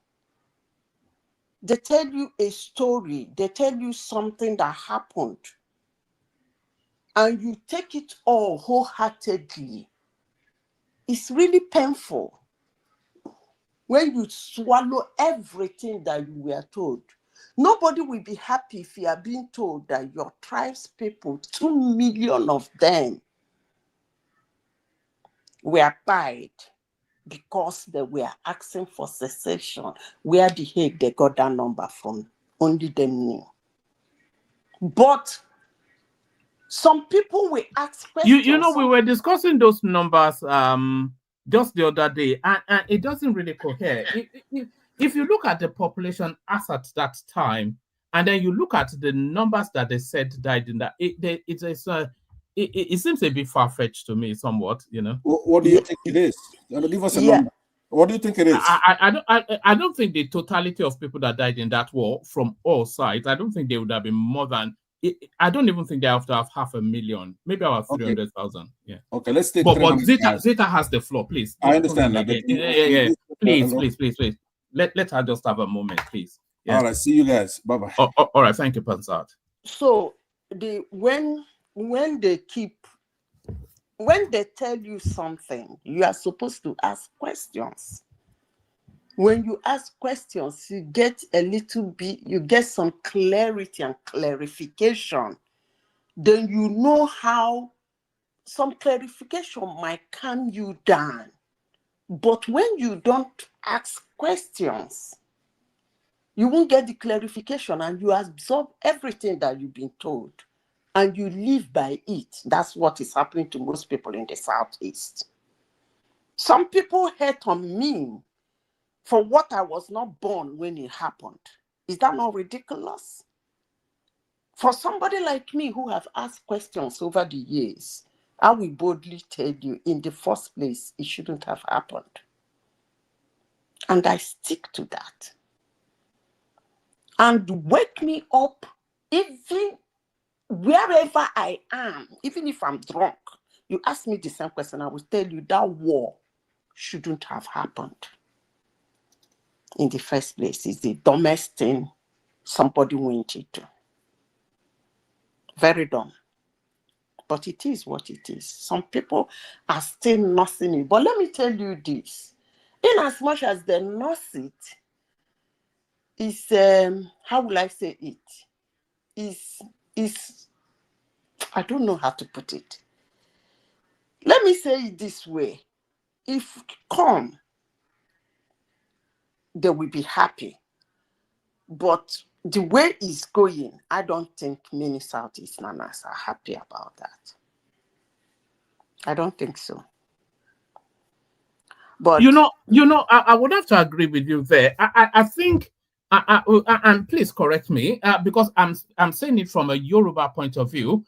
they tell you a story, they tell you something that happened, and you take it all wholeheartedly, it's really painful when you swallow everything that you were told. Nobody will be happy if you are being told that your tribe's people, 2 million of them, were died because they were asking for secession. Where the heck they got that number from? Only them knew. But some people will ask questions. You know, we were discussing those numbers just the other day, and it doesn't really cohere. If you look at the population as at that time, and then you look at the numbers that they said died in that, it seems a bit far-fetched to me, somewhat. You know. What do you think it is? Give us a number. What do you think it is? I don't think the totality of people that died in that war from all sides, I don't think they would have been more than. I don't even think they have to have 500,000, maybe about 300,000. Yeah. Okay, let's take. But Zeta has the floor, please. I understand that. Yeah. Please. Let her just have a moment, please. Yeah. All right. See you guys. Bye bye. All right. Thank you, Pansat. So when they tell you something, you are supposed to ask questions. When you ask questions, you get a little bit, you get some clarity and clarification. Then you know how some clarification might calm you down. But when you don't ask questions, you won't get the clarification and you absorb everything that you've been told and you live by it. That's what is happening to most people in the Southeast. Some people hate on me for what I was not born when it happened. Is that not ridiculous? For somebody like me who have asked questions over the years, I will boldly tell you, in the first place, it shouldn't have happened. And I stick to that. And wake me up, even wherever I am, even if I'm drunk. You ask me the same question, I will tell you that war shouldn't have happened. In the first place, it's the dumbest thing somebody went into. Very dumb. But it is what it is. Some people are still nursing it. But let me tell you this. In as much as they nurse it, is how will I say it? Is I don't know how to put it. Let me say it this way. If come, they will be happy. But the way it's going, I don't think many Southeast Nanas are happy about that. I don't think so. But you know, I would have to agree with you there. I think, and please correct me, because I'm saying it from a Yoruba point of view.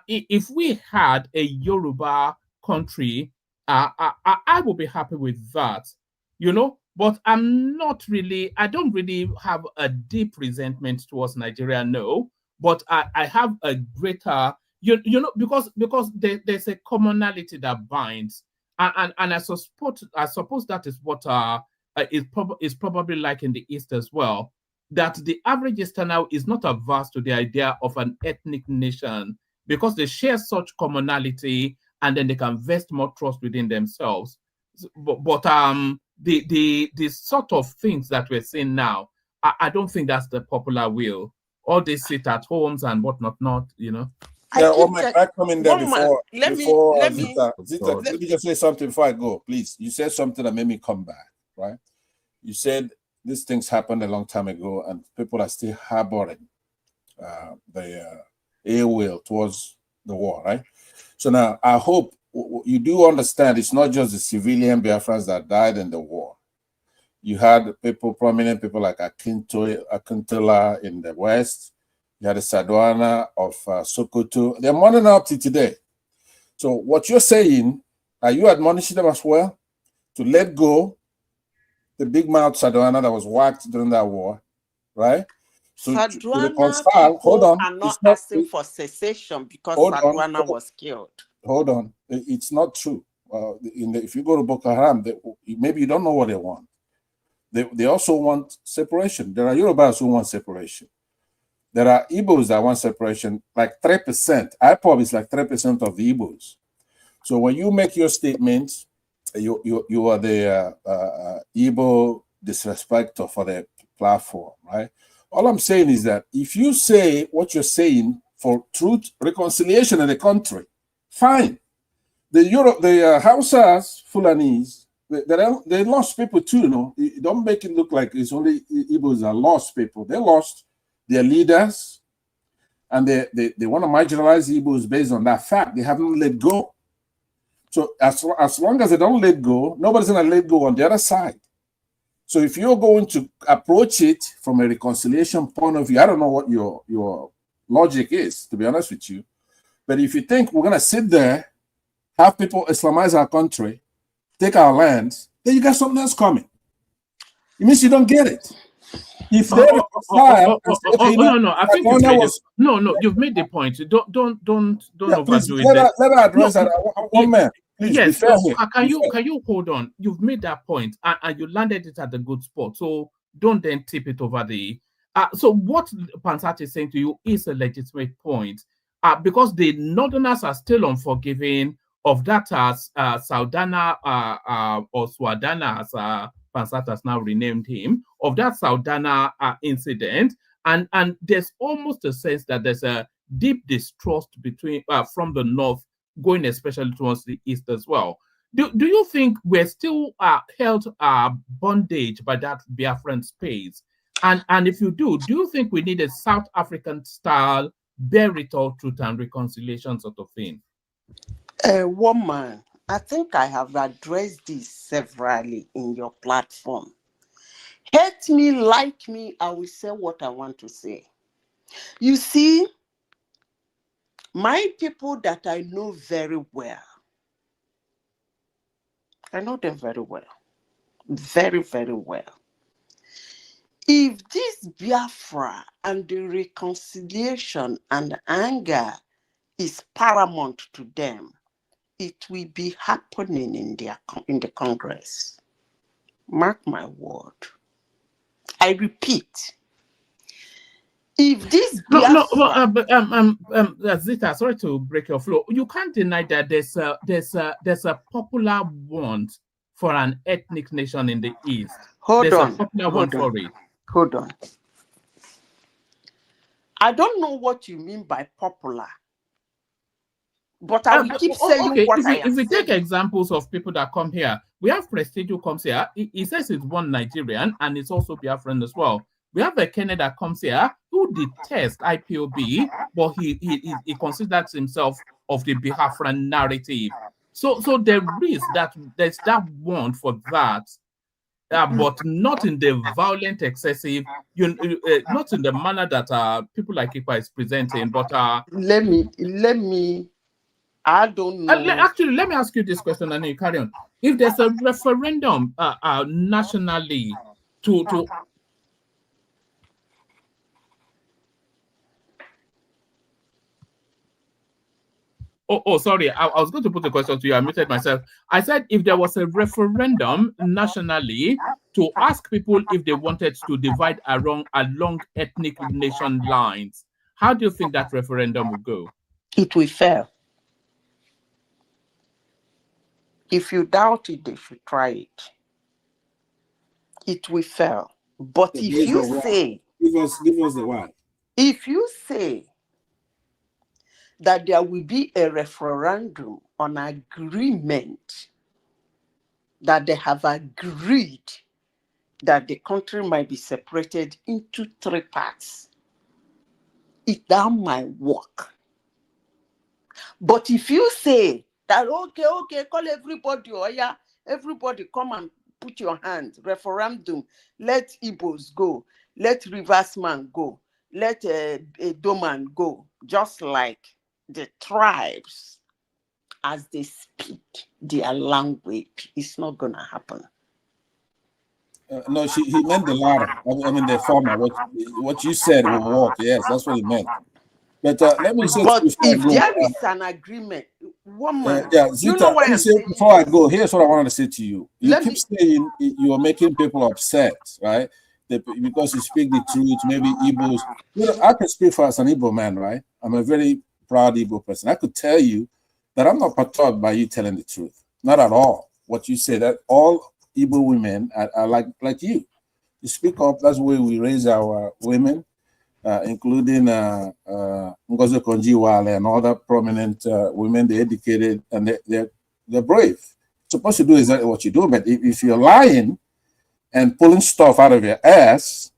If we had a Yoruba country, I would be happy with that. You know. But I'm not really, I don't really have a deep resentment towards Nigeria, no. But I have a greater, you know, because there's a commonality that binds. And I suppose that is what is probably like in the East as well, that the average Easterner is not averse to the idea of an ethnic nation because they share such commonality and then they can vest more trust within themselves. But the sort of things that we're seeing now, I don't think that's the popular will. All they sit at homes and whatnot, you know. Yeah, I come in there before Zita, let me just say something before I go, please. You said something that made me come back, right? You said these things happened a long time ago and people are still harboring the ill will towards the war, right? So now I hope you do understand it's not just the civilian Biafrans that died in the war. You had people, prominent people like Akintola in the West. You had the Sadwana of Sokoto. They're mourning up to today. So what you're saying, are you admonishing them as well to let go the big mouth Sadwana that was whacked during that war, right? So to reconcile, hold on. Are not asking for cessation because Sadwana was killed. Hold on. It's not true. If you go to Boko Haram, maybe you don't know what they want. They also want separation. There are Yorubas who want separation. There are Igbos that want separation, like 3%. IPOB is like 3% of the Igbos. So when you make your statement, you are the Igbo disrespecter for the platform, right? All I'm saying is that if you say what you're saying for truth, reconciliation in the country, fine. The Hausas, Fulanis, they lost people too, you know. Don't make it look like it's only Igbos that lost people. They lost their leaders, and they want to marginalize Igbos based on that fact. They haven't let go. So as long as they don't let go, nobody's going to let go on the other side. So if you're going to approach it from a reconciliation point of view, I don't know what your logic is, to be honest with you. But if you think we're going to sit there, have people Islamize our country, take our lands, then you got something else coming. It means you don't get it. If they reconcile, no, I think you've made the point. Don't overdo it. Let me address that. One man. Please, yes, can you hold on? You've made that point and you landed it at the good spot. So don't then tip it over the. So what Pansat is saying to you is a legitimate point, because the Northerners are still unforgiving of that Saudana or Swadana, as Pansat has now renamed him, of that Saudana incident, and there's almost a sense that there's a deep distrust between from the North, going especially towards the East as well. Do you think we're still held bondage by that Biafran space? And if you do you think we need a South African style bear it all truth and reconciliation sort of thing? Woman, I think I have addressed this severally in your platform. Hate me, like me, I will say what I want to say. You see, my people that I know very well, I know them very well, very, very well. If this Biafra and the reconciliation and anger is paramount to them, it will be happening in the Congress. Mark my word. I repeat. If this Zita, sorry to break your flow. You can't deny that there's a popular want for an ethnic nation in the East. Hold on. I don't know what you mean by popular, but I will keep saying what I am saying. If we take examples of people that come here, we have Prestige who comes here. He says he's one Nigerian and it's also Biafran as well. We have a Kennedy that comes here who detests IPOB, but he considers himself of the Biafran narrative. So there is there's that want for that, but not in the violent, excessive, not in the manner that people like Ikpa is presenting. But let me. I don't know. Actually, let me ask you this question, and then you carry on. If there's a referendum nationally to sorry, I was going to put the question to you. I muted myself. I said if there was a referendum nationally to ask people if they wanted to divide along ethnic nation lines, how do you think that referendum would go? It will fail. If you doubt it, they should try it. It will fail. But if you say... Give us the why. If you say that there will be a referendum on agreement, that they have agreed that the country might be separated into 3 parts, that might work. But if you say that, okay, call everybody, or yeah, everybody come and put your hand, referendum, let Igbos go, let Riversman go, let Edoman go, just like the tribes as they speak their language. It's not going to happen. No, he meant the latter. I mean the former. What you said will work. Yes, that's what he meant. But let me say, but if there is an agreement, woman, Zita, you know why let me I'm say, saying before this? I go, here's what I wanted to say to you. You keep saying you are making people upset, right? Because you speak the truth, maybe Igbos. You know, I can speak for as an Igbo man, right? I'm a very proud Igbo person. I could tell you that I'm not perturbed by you telling the truth. Not at all. What you say, that all Igbo women are like you. You speak up, that's the way we raise our women. Including NGOZI Konjiwale and other prominent women, they're educated and they're brave. Supposed to do exactly what you do, but if you're lying and pulling stuff out of your ass,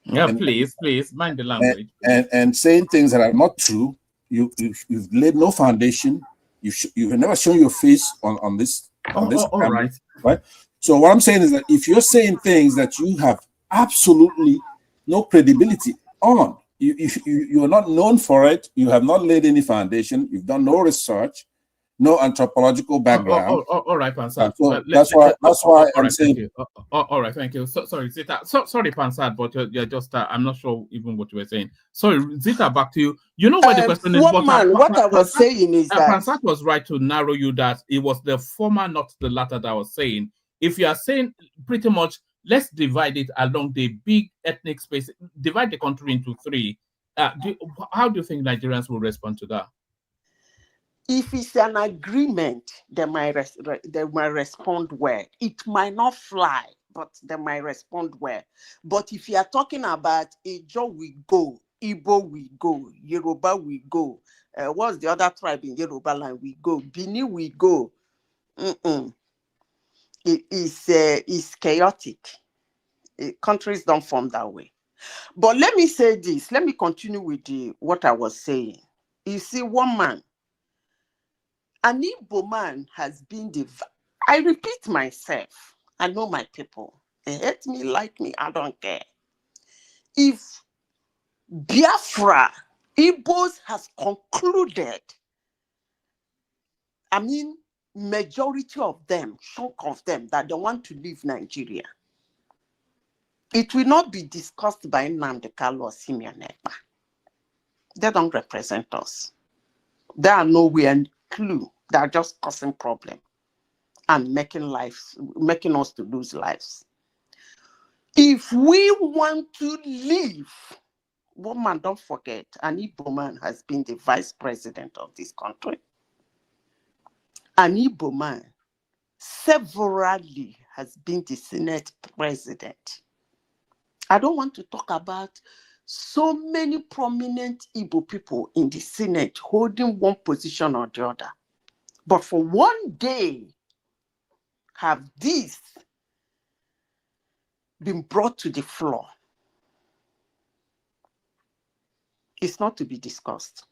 please mind the language, and saying things that are not true, you've laid no foundation. You've never shown your face on this camera, right? So what I'm saying is that if you're saying things that you have absolutely no credibility on, you're not known for it, you have not laid any foundation, you've done no research, no anthropological background. All right, Pansat. So that's why I'm saying. All right, thank you. Sorry, Zita. Sorry, Pansat, but you're just I'm not sure even what you were saying. Sorry, Zita, back to you. You know what the question is? What I was saying is that Pansat was right to narrow you that it was the former, not the latter, that I was saying. If you are saying pretty much, let's divide it along the big ethnic space, divide the country into three. How do you think Nigerians will respond to that? If it's an agreement, they might respond well. It might not fly, but they might respond well. But if you are talking about Ijo we go, Igbo we go, Yoruba we go, what's the other tribe in Yoruba land we go, Bini we go, it's chaotic. Countries don't form that way. But let me say this. Let me continue with what I was saying. You see, one man, an Igbo man has been I repeat myself. I know my people. They hate me, like me, I don't care. If Biafra, Igbos has concluded, I mean, majority of them, chunk of them, that they want to leave Nigeria, it will not be discussed by Nnamdi Kanu or Simeon Ekpa. They don't represent us. They are nowhere clue. They are just causing problem and making us to lose lives. If we want to leave, woman, don't forget, an Igbo man has been the vice president of this country. An Igbo man severally has been the Senate president. I don't want to talk about so many prominent Igbo people in the Senate holding one position or the other. But for one day, have this been brought to the floor? It's not to be discussed.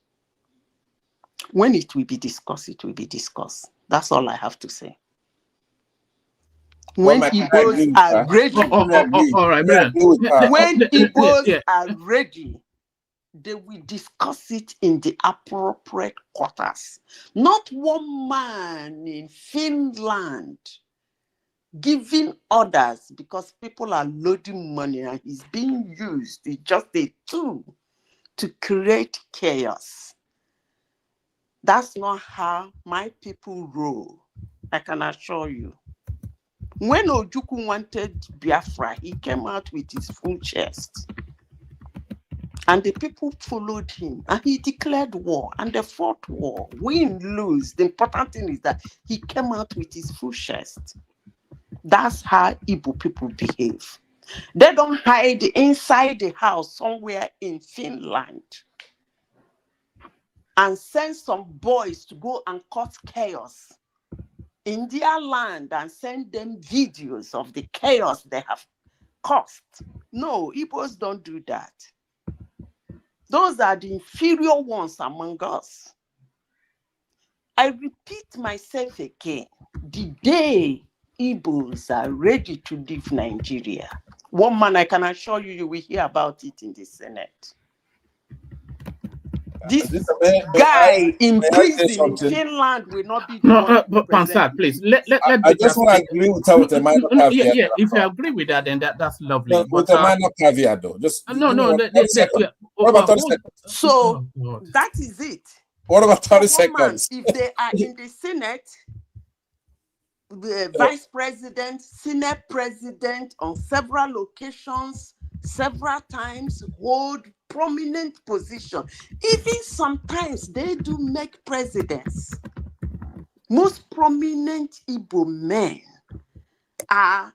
When it will be discussed, it will be discussed. That's all I have to say. When Igbos are ready, when Igbos are ready, they will discuss it in the appropriate quarters. Not one man in Finland giving orders because people are loading money and he's being used. It's just a tool to create chaos. That's not how my people roll, I can assure you. When Ojukwu wanted Biafra, he came out with his full chest. And the people followed him. And he declared war. And they fought war. Win, lose. The important thing is that he came out with his full chest. That's how Igbo people behave. They don't hide inside the house somewhere in Finland and send some boys to go and cause chaos in their land and send them videos of the chaos they have caused. No, Igbos don't do that. Those are the inferior ones among us. I repeat myself again. The day Igbos are ready to leave Nigeria. One man, I can assure you, you will hear about it in the Senate. This guy in prison in Finland will not be the one. But Pansat, please let I just want to agree with her with a minor caveat. Yeah, if you agree with that, then that's lovely. No, with a minor caveat, though. Just no. What about 30 seconds? So that is it. What about 30 seconds? If they are in the Senate, the vice president, Senate president on several occasions, several times hold prominent position. Even sometimes they do make presidents. Most prominent Igbo men are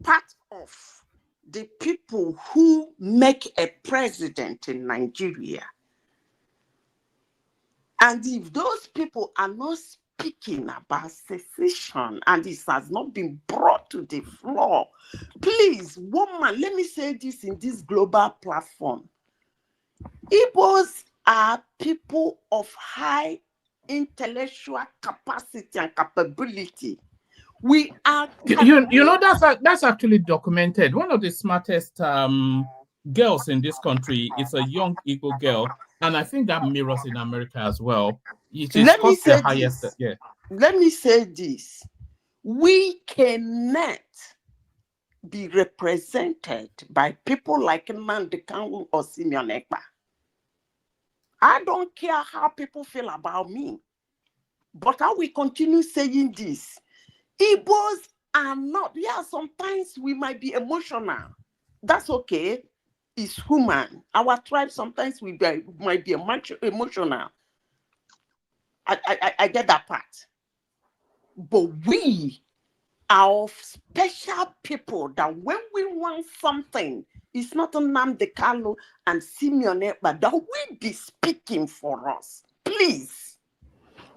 part of the people who make a president in Nigeria. And if those people are not speaking about secession and this has not been brought to the floor, please, woman, let me say this in this global platform. Igbos are people of high intellectual capacity and capability. We are. You know, that's actually documented. One of the smartest girls in this country is a young Igbo girl, and I think that mirrors in America as well. Let me say this. Yeah. Let me say this. We cannot be represented by people like Nnamdi Kanu or Simeon Ekpa. I don't care how people feel about me, but I will continue saying this. Igbos are not. Yeah, sometimes we might be emotional. That's okay. It's human. Our tribe sometimes might be emotional. I get that part. But we are of special people that when we want something, it's not Nnamdi Kanu and Simeon Ekpa that will be speaking for us. Please.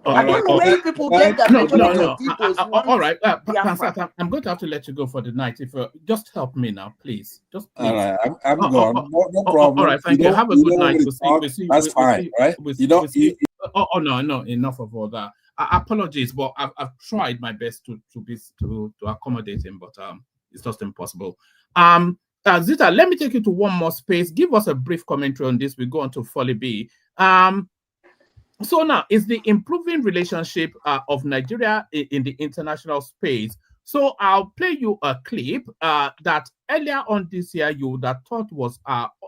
I don't know where people get that. No. All right, Pansat, I'm going to have to let you go for the night. If just help me now, please. Just please. All right, I'm gone. No problem. All right, thank you. Have a good night. That's fine, right? No, enough of all that. Apologies, but I've tried my best to accommodate him, but it's just impossible. Zita, let me take you to one more space. Give us a brief commentary on this. We go on to Folly B. So now, is the improving relationship of Nigeria in the international space. So I'll play you a clip that earlier on this year you would have thought was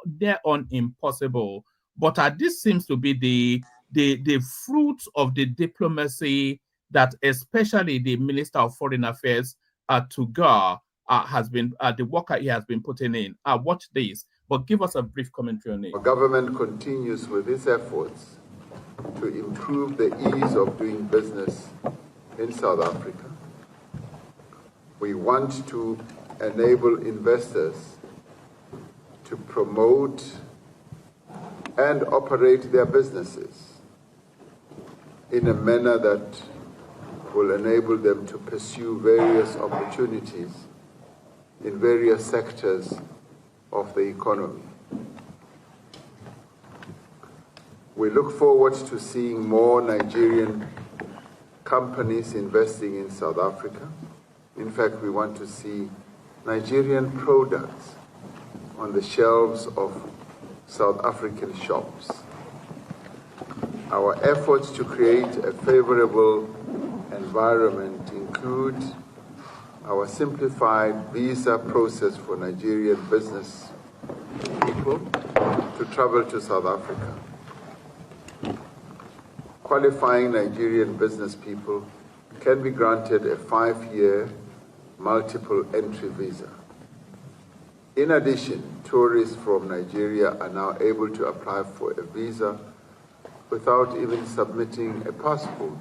there on impossible, but this seems to be the fruits of the diplomacy that especially the Minister of Foreign Affairs Tugar has been the work he has been putting in. Watch this, but give us a brief commentary on it. Our government continues with its efforts to improve the ease of doing business in South Africa. We want to enable investors to promote and operate their businesses in a manner that will enable them to pursue various opportunities in various sectors of the economy. We look forward to seeing more Nigerian companies investing in South Africa. In fact, we want to see Nigerian products on the shelves of South African shops. Our efforts to create a favorable environment include our simplified visa process for Nigerian business people to travel to South Africa. Qualifying Nigerian business people can be granted a 5-year multiple entry visa. In addition, tourists from Nigeria are now able to apply for a visa without even submitting a passport.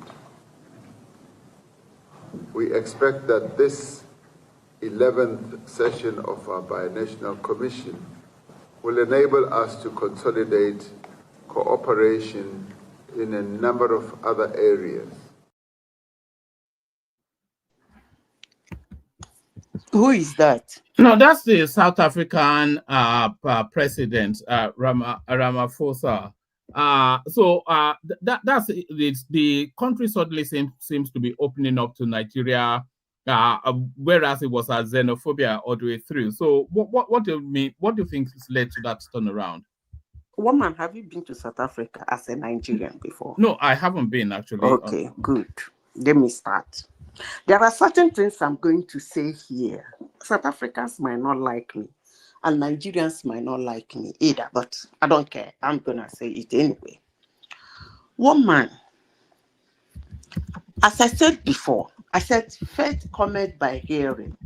We expect that this 11th session of our Binational Commission will enable us to consolidate cooperation in a number of other areas. Who is that? No, that's the South African president, Ramaphosa. That's the country suddenly seems to be opening up to Nigeria whereas it was a xenophobia all the way through. So what do you mean? What do you think has led to that turnaround? Woman, have you been to South Africa as a Nigerian before? No, I haven't been actually. Okay, good. Let me start. There are certain things I'm going to say here. South Africans might not like me, and Nigerians might not like me either, but I don't care. I'm going to say it anyway. Woman, as I said before, I said faith cometh by hearing,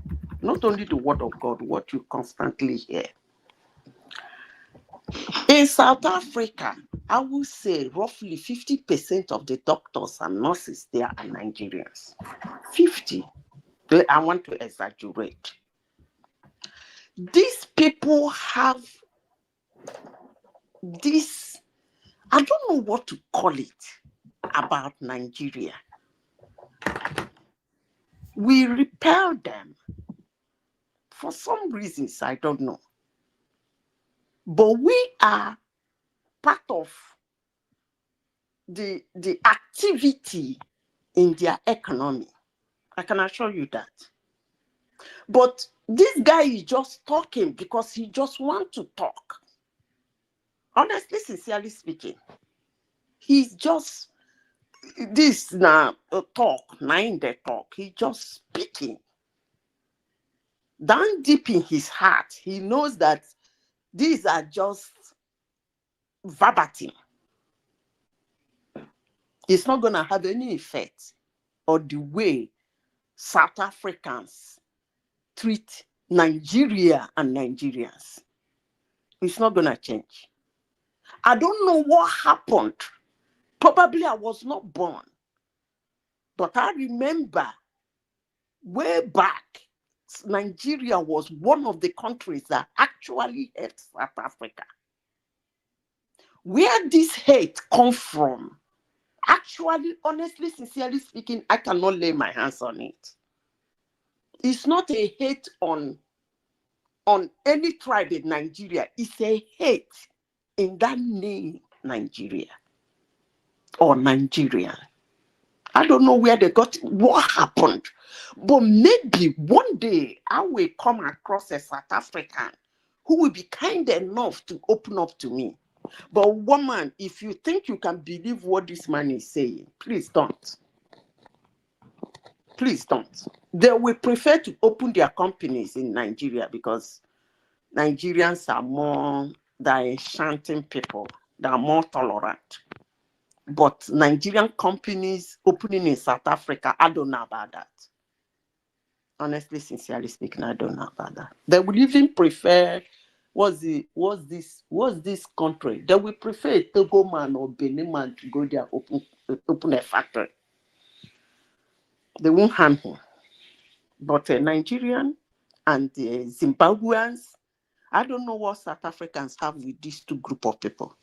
not only the word of God, what you constantly hear. In South Africa, I would say roughly 50% of the doctors and nurses there are Nigerians. 50. I want to exaggerate. These people have this, I don't know what to call it about Nigeria. We repel them for some reasons, I don't know. But we are part of the activity in their economy. I can assure you that. But this guy is just talking because he just wants to talk. Honestly, sincerely speaking, he's just this now talk, nine the talk. He's just speaking. Down deep in his heart, he knows that these are just verbatim. It's not going to have any effect on the way South Africans treat Nigeria and Nigerians. It's not going to change. I don't know what happened. Probably I was not born. But I remember way back, Nigeria was one of the countries that actually helped South Africa. Where this hate come from, actually, honestly, sincerely speaking, I cannot lay my hands on it. It's not a hate on any tribe in Nigeria. It's a hate in that name, Nigeria or Nigerian. I don't know where they got it, what happened, but maybe one day I will come across a South African who will be kind enough to open up to me. But woman, if you think you can believe what this man is saying, please don't. Please don't. They will prefer to open their companies in Nigeria because Nigerians are more than enchanting people. They are more tolerant. But Nigerian companies opening in South Africa, I don't know about that. Honestly, sincerely speaking, I don't know about that. They would even prefer, what's this country? They will prefer a Togo man or Benin man to go there open a factory. They won't harm him. But a Nigerian and the Zimbabweans, I don't know what South Africans have with these two groups of people.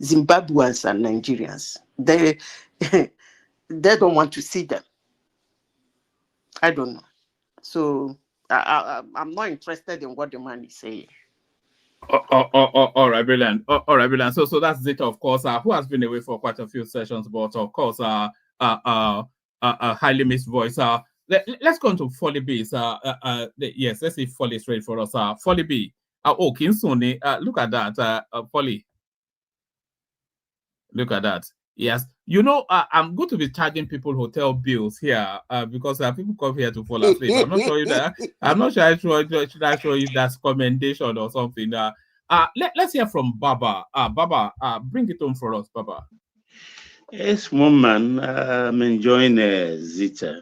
Zimbabweans and Nigerians, they don't want to see them. I don't know. So I'm not interested in what the man is saying. All right, brilliant. All right, brilliant. So that's Zita, of course, who has been away for quite a few sessions, but of course, highly missed voice. Let's go into Folly B. Yes, let's see if Folly is ready for us. Folly B. Kinsuni. Look at that, Folly. Look at that. Yes. You know, I'm going to be charging people hotel bills here because people come here to fall asleep. I'm not sure if that. I'm not sure. Should I show you that's commendation or something? Let's hear from Baba. Baba, bring it home for us, Baba. Yes, woman. I'm enjoying Zita.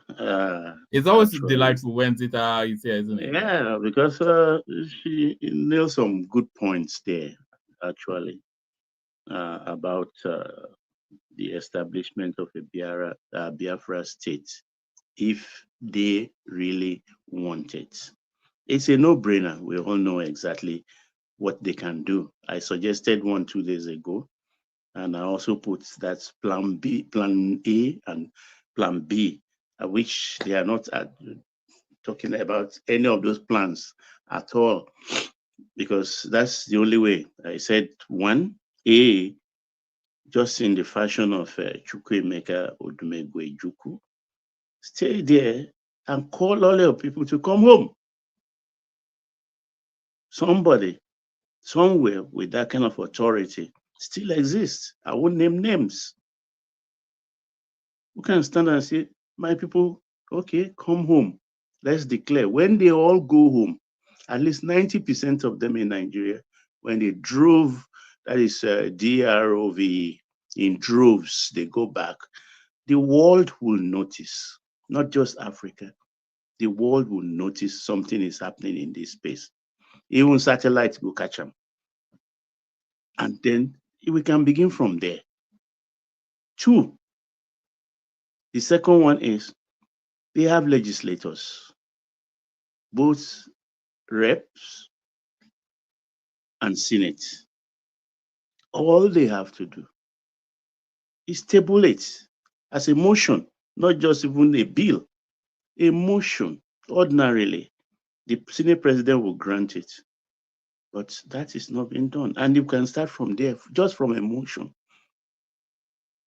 It's always delightful when Zita is here, isn't it? Yeah, because she nailed some good points there, actually, about the establishment of a Biafra state, if they really want it. It's a no-brainer. We all know exactly what they can do. I suggested one 2 days ago, and I also put that plan B, plan A, and plan B, which they are not talking about any of those plans at all, because that's the only way. I said 1A, just in the fashion of Chukwuemeka Odumegwu Ejukwu, stay there and call all your people to come home. Somebody, somewhere with that kind of authority still exists. I won't name names. Who can stand and say, my people, okay, come home. Let's declare. When they all go home, at least 90% of them in Nigeria, when they drove, that is DROV, in droves, they go back, the world will notice, not just Africa, the world will notice something is happening in this space. Even satellites will catch them. And then we can begin from there. 2, the second one is they have legislators, both reps and Senate. All they have to do is table it as a motion, not just even a bill, a motion. Ordinarily, the Senate president will grant it. But that is not being done. And you can start from there, just from a motion.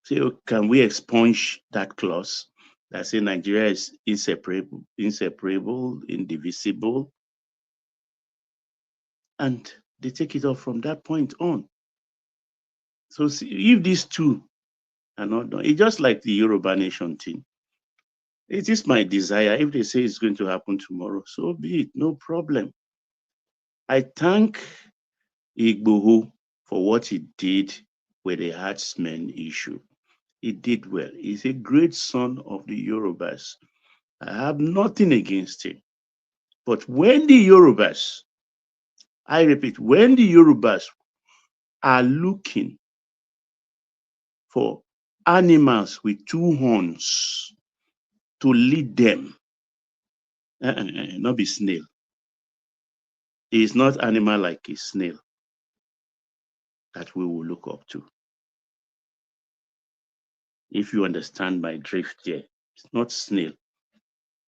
Say, so can we expunge that clause that says Nigeria is inseparable, indivisible? And they take it off from that point on. So see, if these two are not done, it's just like the Yoruba nation thing. It is my desire. If they say it's going to happen tomorrow, so be it, no problem. I thank Igboho for what he did with the herdsmen issue. He did well. He's a great son of the Yorubas. I have nothing against him. But when the Yorubas, I repeat, when the Yorubas are looking for animals with 2 horns to lead them, not be snail. It is not animal like a snail that we will look up to. If you understand my drift there, it's not snail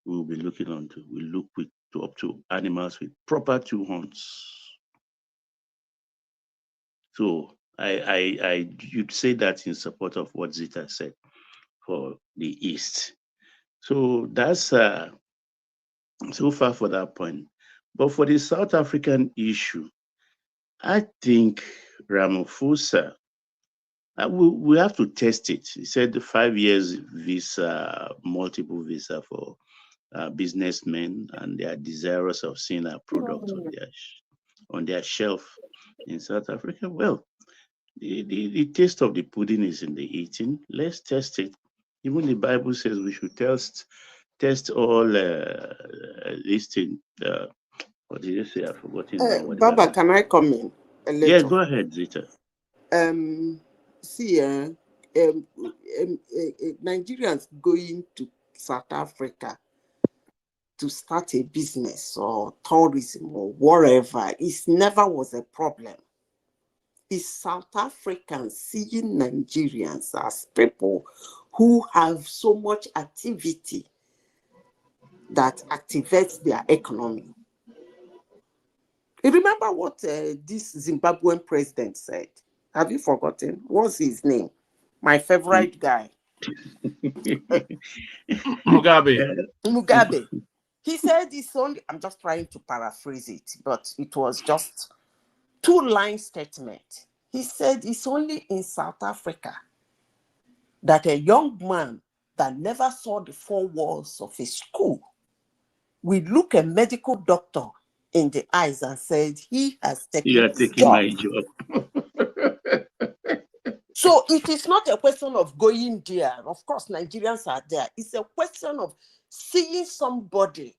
we will be looking onto. We look up to animals with proper 2 horns. So you'd say that in support of what Zita said for the East. So that's so far for that point. But for the South African issue, I think Ramaphosa, we have to test it. He said the 5 years visa, multiple visa for businessmen, and they are desirous of seeing our product on their shelf in South Africa. Well, the taste of the pudding is in the eating. Let's test it. Even the Bible says we should test all these things. What did you say? I've forgotten. Baba, can I come in a little? Yeah, go ahead, Zita. See, Nigerians going to South Africa to start a business or tourism or whatever, it never was a problem. It's South Africans seeing Nigerians as people who have so much activity that activates their economy. You remember what this Zimbabwean president said? Have you forgotten? What's his name? My favorite guy. Mugabe. He said it's only, I'm just trying to paraphrase it, but it was just 2-line statement. He said it's only in South Africa that a young man that never saw the 4 walls of a school will look a medical doctor in the eyes and said he has taken my job. So it is not a question of going there. Of course, Nigerians are there. It's a question of seeing somebody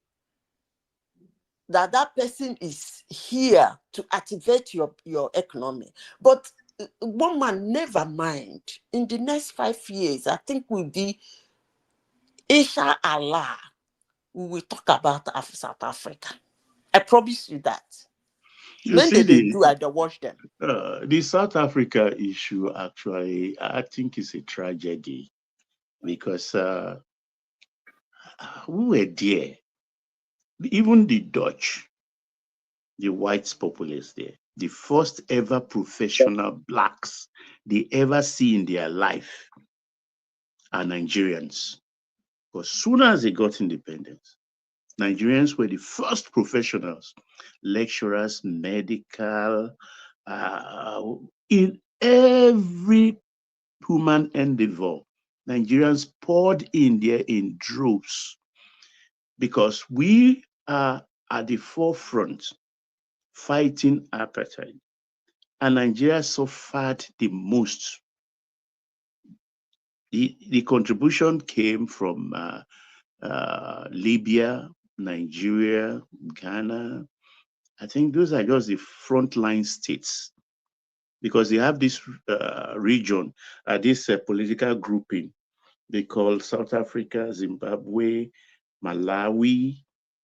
that person is here to activate your economy. But one man, never mind. In the next 5 years, I think will be, inshallah, we will talk about South Africa. I promise you that. You see, they do, I don't watch them. The South Africa issue, actually, I think is a tragedy because we were there. Even the Dutch, the white populace there, the first ever professional blacks they ever see in their life are Nigerians. Because soon as they got independence, Nigerians were the first professionals, lecturers, medical, in every human endeavor. Nigerians poured in there in droves because we are at the forefront fighting apartheid. And Nigeria suffered the most. The contribution came from Libya, Nigeria, Ghana. I think those are just the frontline states because they have this region, this political grouping they call South Africa, Zimbabwe, Malawi,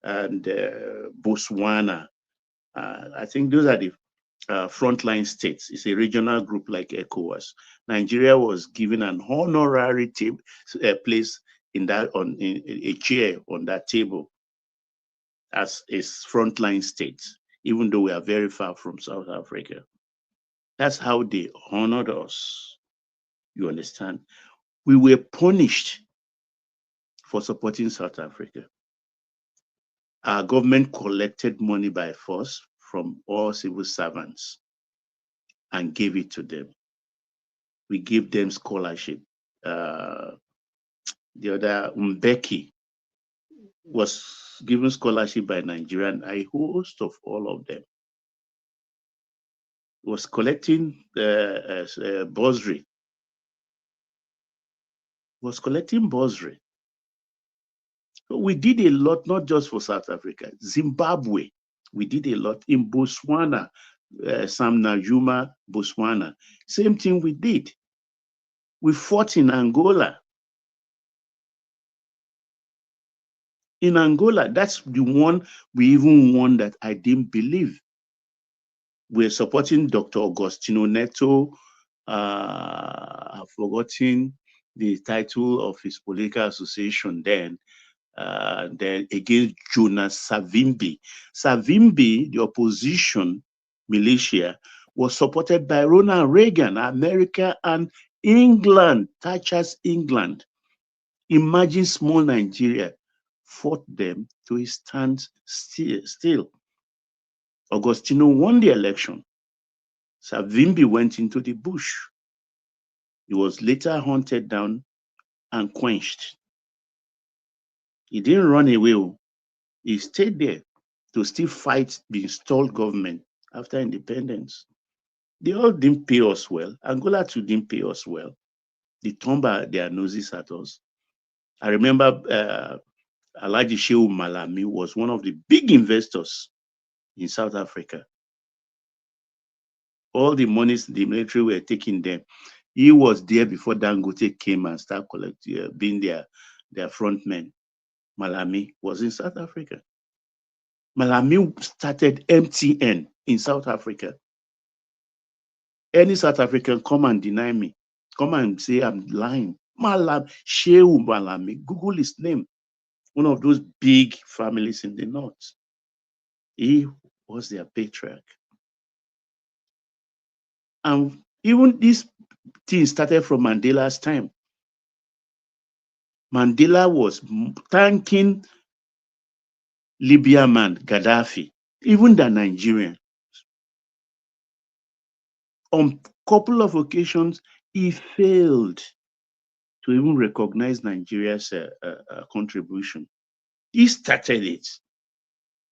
and Botswana. I think those are the frontline states. It's a regional group like ECOWAS. Nigeria was given an honorary place in that in a chair on that table as a frontline state, even though we are very far from South Africa. That's how they honored us. You understand? We were punished for supporting South Africa. Our government collected money by force from all civil servants and gave it to them. We gave them scholarship. The other, Mbeki, was given scholarship by Nigerian, a host of all of them. Was collecting bursary. Was collecting bursary. So we did a lot, not just for South Africa. Zimbabwe, we did a lot. In Botswana, Sam Najuma, Botswana, same thing we did. We fought in Angola. In Angola, that's the one we even won that I didn't believe. We're supporting Dr. Agostino Neto. I've forgotten the title of his political association then against Jonas Savimbi. Savimbi, the opposition militia, was supported by Ronald Reagan, America, and England, Thatcher's England. Imagine small Nigeria fought them to a stand still. Agostino won the election. Savimbi went into the bush. He was later hunted down and quenched. He didn't run away. He stayed there to still fight the installed government after independence. They all didn't pay us well. Angola too didn't pay us well. They turned their noses at us. I remember Alhaji Shehu Malami was one of the big investors in South Africa. All the monies the military were taking them, he was there before Dangote came and started collecting, being their front man. Malami was in South Africa. Malami started MTN in South Africa. Any South African come and deny me, come and say I'm lying. Shehu Malami, Google his name. One of those big families in the north. He was their patriarch. And even this thing started from Mandela's time. Mandela was thanking Libyan man, Gaddafi, even the Nigerian. On a couple of occasions, he failed to even recognize Nigeria's contribution. He started it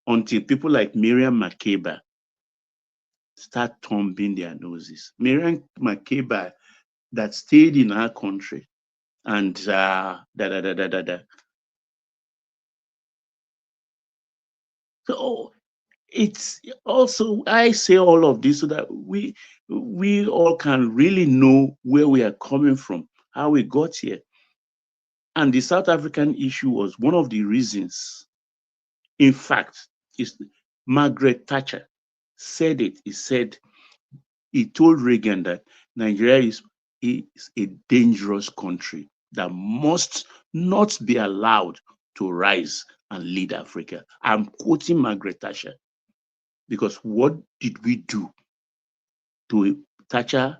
until people like Miriam Makeba start thumbing their noses. Miriam Makeba that stayed in our country and So it's also, I say all of this so that we all can really know where we are coming from, how we got here. And the South African issue was one of the reasons. In fact, Margaret Thatcher said it. He told Reagan that Nigeria is a dangerous country that must not be allowed to rise and lead Africa. I'm quoting Margaret Thatcher because what did we do to Thatcher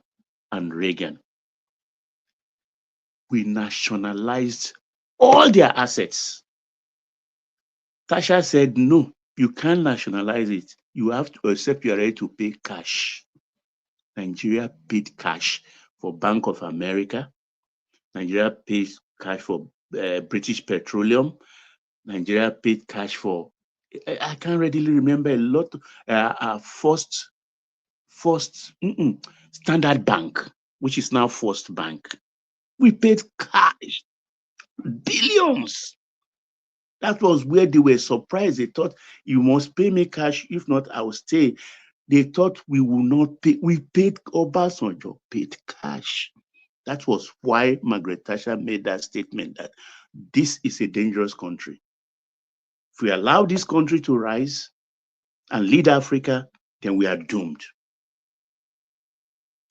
and Reagan? We nationalized all their assets. Tasha said, no, you can't nationalize it. You have to accept you are ready to pay cash. Nigeria paid cash for Bank of America. Nigeria paid cash for British Petroleum. Nigeria paid cash for, I can't readily remember a lot, First Standard Bank, which is now First Bank. We paid cash, billions. That was where they were surprised. They thought, you must pay me cash, if not, I will stay. They thought we will not pay. We paid, Obasanjo paid cash. That was why Margaret Thatcher made that statement that this is a dangerous country. If we allow this country to rise and lead Africa, then we are doomed.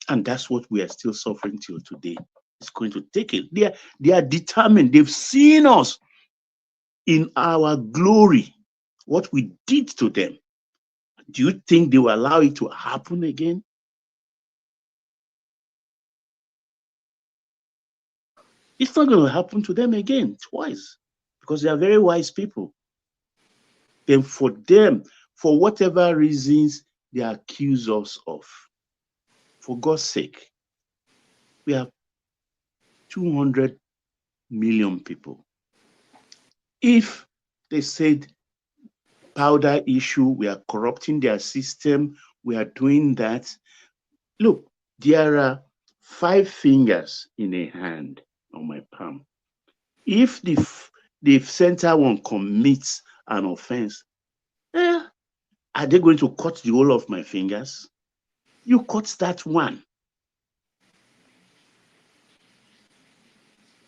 And that's what we are still suffering till today. It's going to take it. They are determined. They've seen us in our glory, what we did to them. Do you think they will allow it to happen again? It's not going to happen to them again twice, because they are very wise people. Then for them, for whatever reasons they accuse us of, for God's sake, we have 200 million people. If they said powder issue, we are corrupting their system, we are doing that. Look, there are 5 fingers in a hand on my palm. If the center one commits an offense, are they going to cut the whole of my fingers? You cut that one.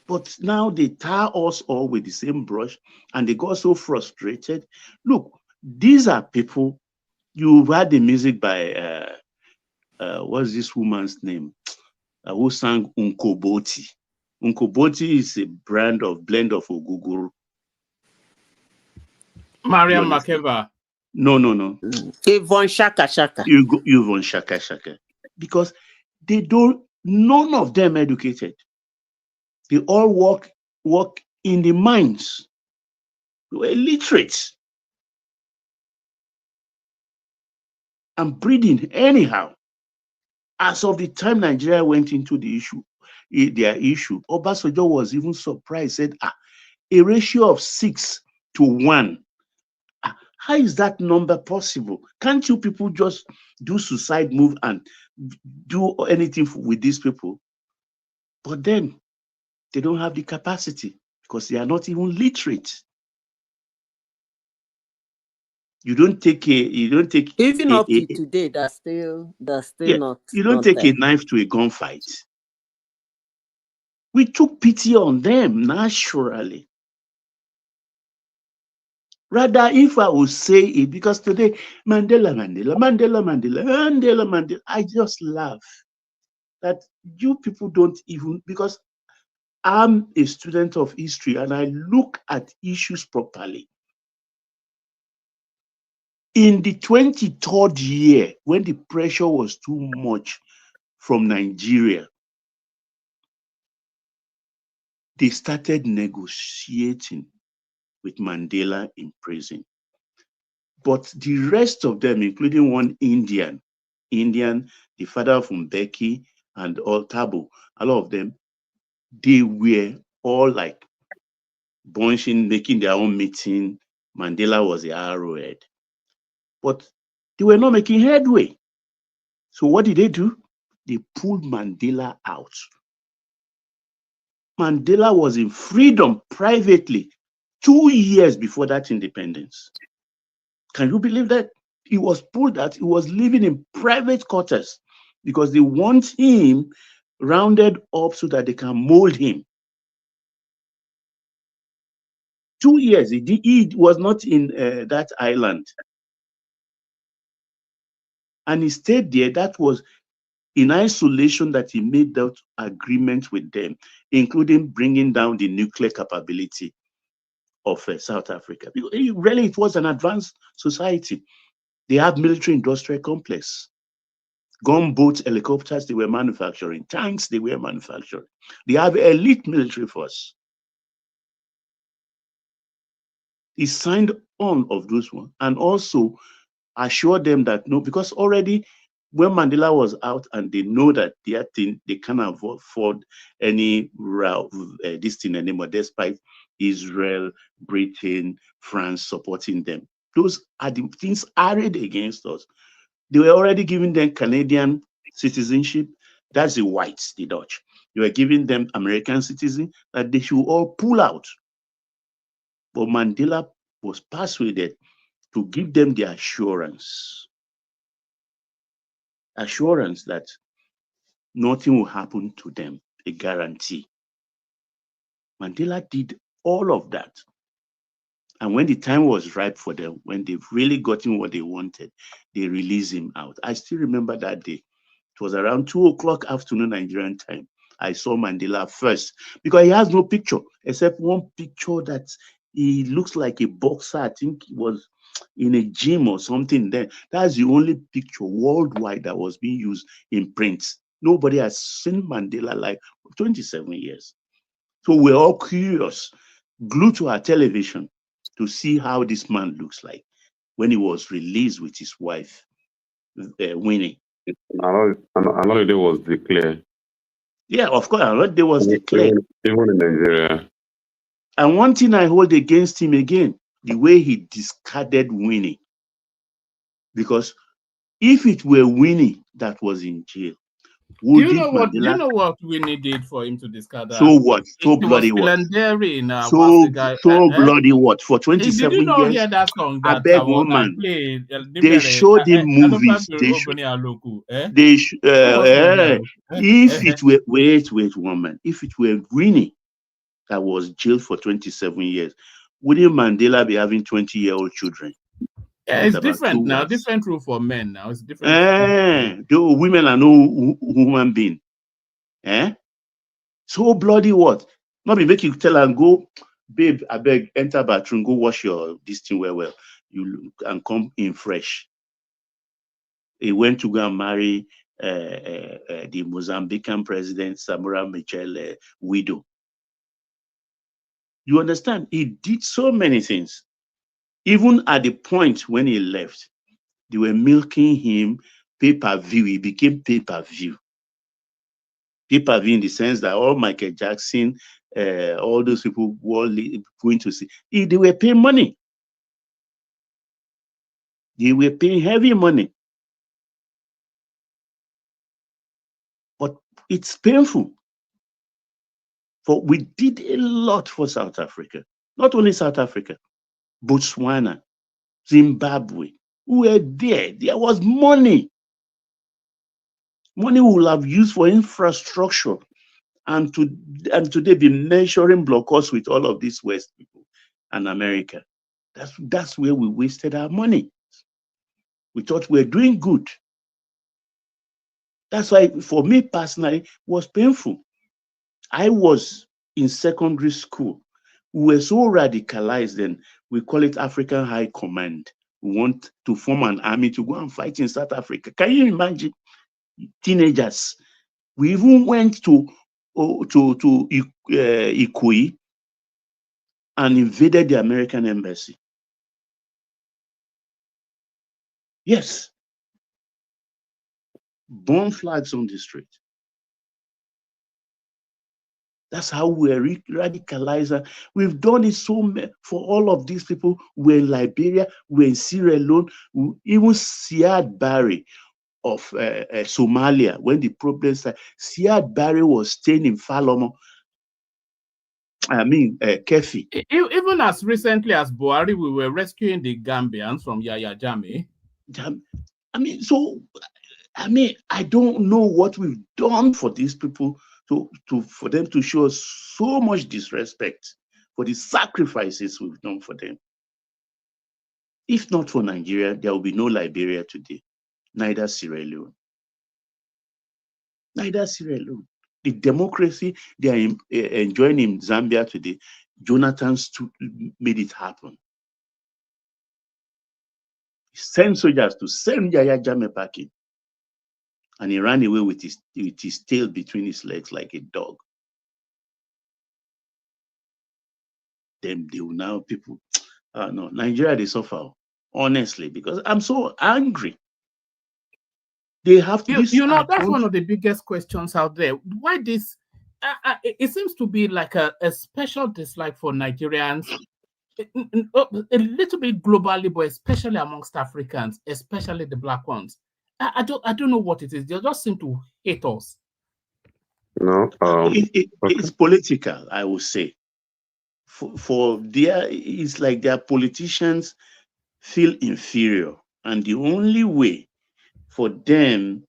But now they tar us all with the same brush, and they got so frustrated. Look, these are people, you've heard the music by, what's this woman's name? Who sang Unkoboti. Unkoboti is a blend of Oguguru. Mariam Makeba. No. Yvonne Shaka Shaka. Yvonne Shaka Shaka. Because none of them educated. They all work in the mines. They were illiterate. And breeding anyhow. As of the time Nigeria went into their issue, Obasanjo was even surprised, said, a ratio of 6 to 1. How is that number possible? Can't you people just do suicide move and do anything with these people? But then they don't have the capacity because they are not even literate. You don't take even up to today. That's still not. You don't take a knife to a gunfight. We took pity on them naturally. Rather, if I would say it, because today, Mandela, I just laugh that you people don't even, because I'm a student of history and I look at issues properly. In the 23rd year, when the pressure was too much from Nigeria, they started negotiating with Mandela in prison. But the rest of them, including one Indian, the father of Mbeki and all Tabo, a lot of them, they were all like bunching, making their own meeting. Mandela was the arrowhead. But they were not making headway. So what did they do? They pulled Mandela out. Mandela was in freedom privately 2 years before that independence. Can you believe that? He was pulled out. He was living in private quarters because they want him rounded up so that they can mold him. 2 years. He was not in that island. And he stayed there. That was in isolation that he made that agreement with them, including bringing down the nuclear capability of South Africa. Really, it was an advanced society. They have military-industrial complex. Gunboats, helicopters, they were manufacturing. Tanks, they were manufacturing. They have elite military force. He signed on of those ones and also assured them that no, because already when Mandela was out and they know that their thing, they can't afford any this thing anymore, despite Israel, Britain, France supporting them. Those are the things arrayed against us. They were already giving them Canadian citizenship. That's the whites, the Dutch. They were giving them American citizen that they should all pull out. But Mandela was persuaded to give them the assurance that nothing will happen to them, a guarantee. Mandela did all of that. And when the time was ripe for them, when they've really gotten what they wanted, they released him out. I still remember that day. It was around 2:00 afternoon Nigerian time. I saw Mandela first because he has no picture except one picture that he looks like a boxer. I think he was in a gym or something then. That's the only picture worldwide that was being used in print. Nobody has seen Mandela like 27 years. So we're all curious, glued to our television to see how this man looks like when he was released with his wife, Winnie. Another day was declared. Yeah, of course, another day was declared. Even in Nigeria. And one thing I hold against him again, the way he discarded Winnie. Because if it were Winnie that was in jail, do you know what Winnie did for him to discard her? So what? So bloody what? So bloody what? For 27 did you not years? hear that song I that beg one man. They showed him movies. If it were wait, woman. If it were Winnie that was jailed for 27 years, wouldn't Mandela be having 20-year-old children? Yeah, it's different now. Different rule for men now. It's different. Though women are no human being. So bloody what? Not be make you tell and go, babe, I beg, enter bathroom, go wash your this thing well. You and come in fresh. He went to go and marry the Mozambican president, Samora Machel widow. You understand? He did so many things. Even at the point when he left, they were milking him pay-per-view. He became pay-per-view. Pay-per-view in the sense that all Michael Jackson, all those people were going to see, they were paying money. They were paying heavy money. But it's painful. For we did a lot for South Africa. Not only South Africa, Botswana, Zimbabwe. We were there. There was money. Money we will have used for infrastructure and today be measuring blockers with all of these West people and America. That's where we wasted our money. We thought we were doing good. That's why, for me personally, it was painful. I was in secondary school. We were so radicalized then, we call it African High Command. We want to form an army to go and fight in South Africa. Can you imagine? Teenagers. We even went to Ikoyi and invaded the American embassy. Yes. Burn flags on the street. That's how we're radicalized. We've done it for all of these people. We're in Liberia, we're in Sierra Leone, even Siad Barre of Somalia, when the problem started. Siad Barre was staying in Falomo. Kefi. Even as recently as Buhari, we were rescuing the Gambians from Yaya Jammeh. I don't know what we've done for these people for them to show us so much disrespect for the sacrifices we've done for them. If not for Nigeria, there will be no Liberia today, neither Sierra Leone. Neither Sierra Leone. The democracy they are enjoying in Zambia today, Jonathan made it happen. He sent soldiers to send Yaya Jammeh back in. And he ran away with his tail between his legs like a dog. Then they will now, people, No, Nigeria, they suffer, honestly, because I'm so angry. They have to. You know, that's one of the biggest questions out there. Why this? It seems to be like a special dislike for Nigerians, a little bit globally, but especially amongst Africans, especially the black ones. I don't know what it is. They just seem to hate us. No, it's political, I would say. It's like their politicians feel inferior, and the only way for them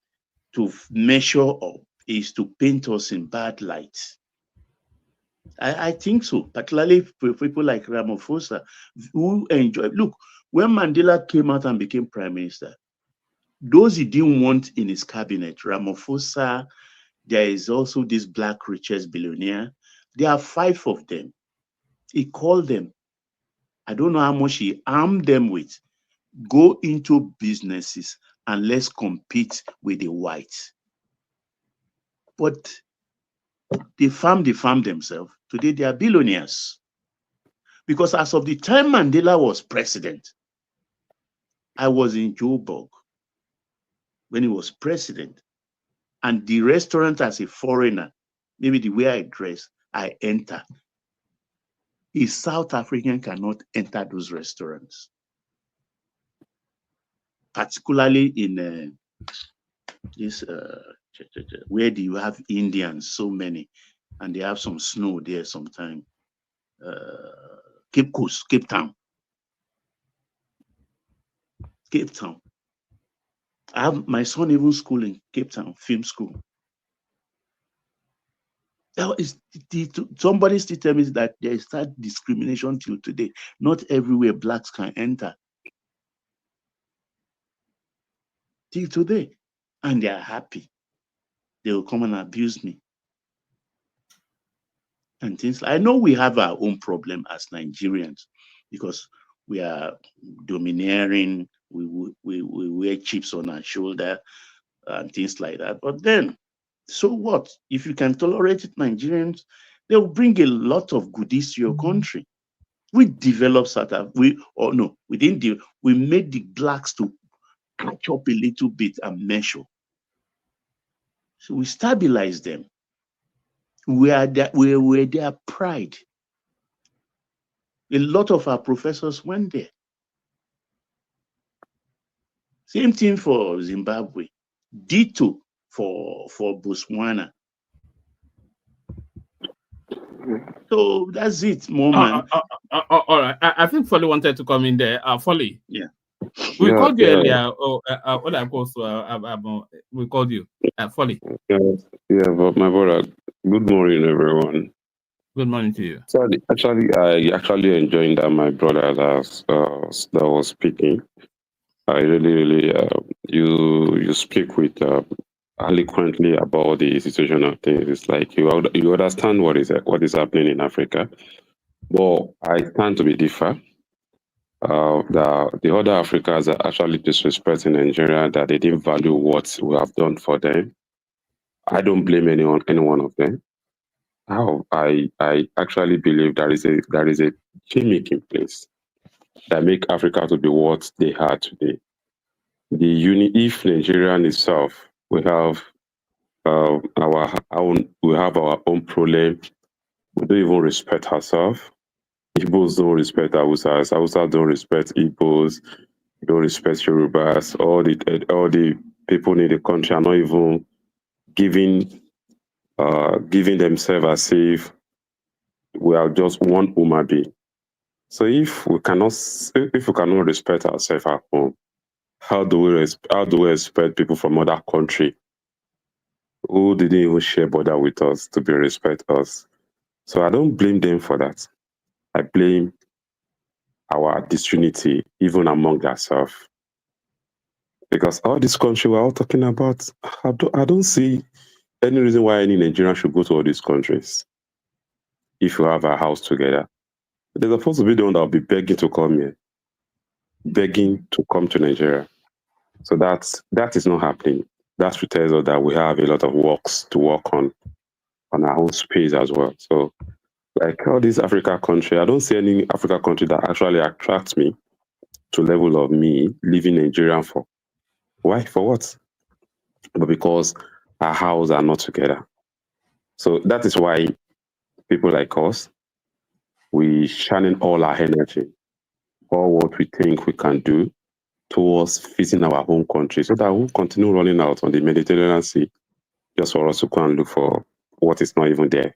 to measure up is to paint us in bad light. I think so, particularly for people like Ramaphosa, who enjoy. Look, when Mandela came out and became prime minister, those he didn't want in his cabinet, Ramaphosa, there is also this black richest billionaire. There are 5 of them. He called them. I don't know how much he armed them with. Go into businesses and let's compete with the whites. But they farm themselves. Today they are billionaires. Because as of the time Mandela was president, I was in Joburg when he was president. And the restaurant, as a foreigner, maybe the way I dress, I enter. A South African cannot enter those restaurants. Particularly in this where do you have Indians, so many, and they have some snow there sometime. Cape Coast, Cape Town. I have my son even school in Cape Town, film school. Somebody still tell me that there is that discrimination till today. Not everywhere blacks can enter. Till today. And they are happy. They will come and abuse me. And things like, I know we have our own problem as Nigerians because we are domineering, we wear chips on our shoulder and things like that. But then, so what? If you can tolerate it, Nigerians, they will bring a lot of goodies to your country. We developed South Africa. We made the blacks to catch up a little bit and measure. So we stabilized them. We are their pride. A lot of our professors went there. Same thing for Zimbabwe. Ditto for Botswana. So that's it, Moment. All right. I think Folly wanted to come in there. Folly. Yeah. We called you earlier. We called you. Folly. Yeah, but my brother, good morning, everyone. Good morning to you. Actually, I actually enjoyed that my brother that was speaking. I really, you speak with eloquently about the situation of things. It's like you understand what is happening in Africa. But I stand to be different. The other Africans are actually disrespecting Nigeria, that they didn't value what we have done for them. I don't blame any one of them. I actually believe there is a gimmick in place that make Africa to be what they are today. If Nigerian itself, we have our own problem. We don't even respect ourselves. Igbos don't respect Hausas. Hausas don't respect Igbos. Don't respect Yorubas. All the people in the country are not even giving themselves as if we are just one human being. So if we cannot respect ourselves at home, how do we expect people from other country who didn't even share border with us to be respect us? So I don't blame them for that. I blame our disunity even among ourselves. Because all this country we're all talking about, I don't see any reason why any Nigerian should go to all these countries if you have a house together. They're supposed to be the one that will be begging to come here, begging to come to Nigeria. So that is not happening. That tells us that we have a lot of works to work on our own space as well. So Like all these Africa country, I don't see any Africa country that actually attracts me to level of me leaving Nigeria for. Why? For what? But because our houses are not together. So that is why people like us, we channel all our energy, all what we think we can do towards fixing our home country so that we'll continue running out on the Mediterranean Sea just for us to go and look for what is not even there.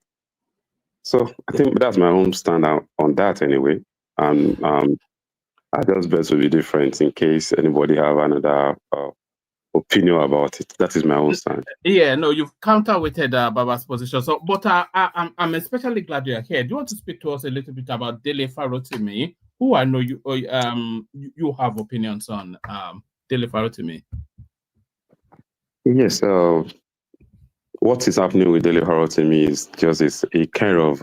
So I think that's my own stand out on that anyway. And I just bet to be different in case anybody have another opinion about it. That is my own stand. Yeah, no, you've counterweighted Baba's position. So, but I'm especially glad you're here. Do you want to speak to us a little bit about Dele Farotimi, who I know you have opinions on? Dele Farotimi. Yes. What is happening with Dele Farotimi is just a kind of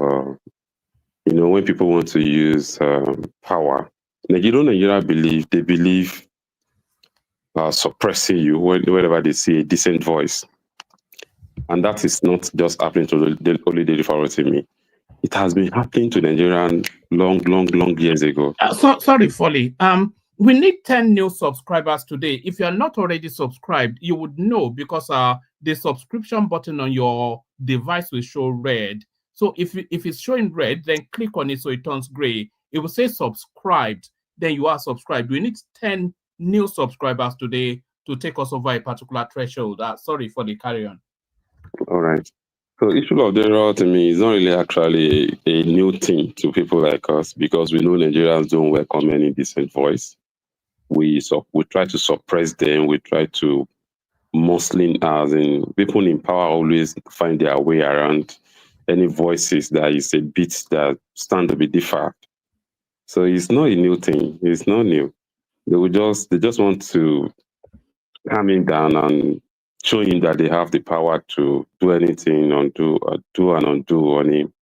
when people want to use power. Nigeria believe suppressing you whenever they see a decent voice. And that is not just happening to only Dele Farotimi. It has been happening to Nigerian long years ago. Sorry, Folly. We need 10 new subscribers today. If you're not already subscribed, you would know because the subscription button on your device will show red. So if it's showing red, then click on it so it turns gray. It will say subscribed, then you are subscribed. We need 10 new subscribers today to take us over a particular threshold. Sorry for the carry on. All right. So issue of Dele Farotimi is not really actually a new thing to people like us because we know Nigerians don't welcome any decent voice. We try to suppress them. We try to muscle as in people in power always find their way around any voices that is a bit that stand to be different. So it's not a new thing. It's not new. They just want to calm him down and show him that they have the power to do anything, do and undo on him.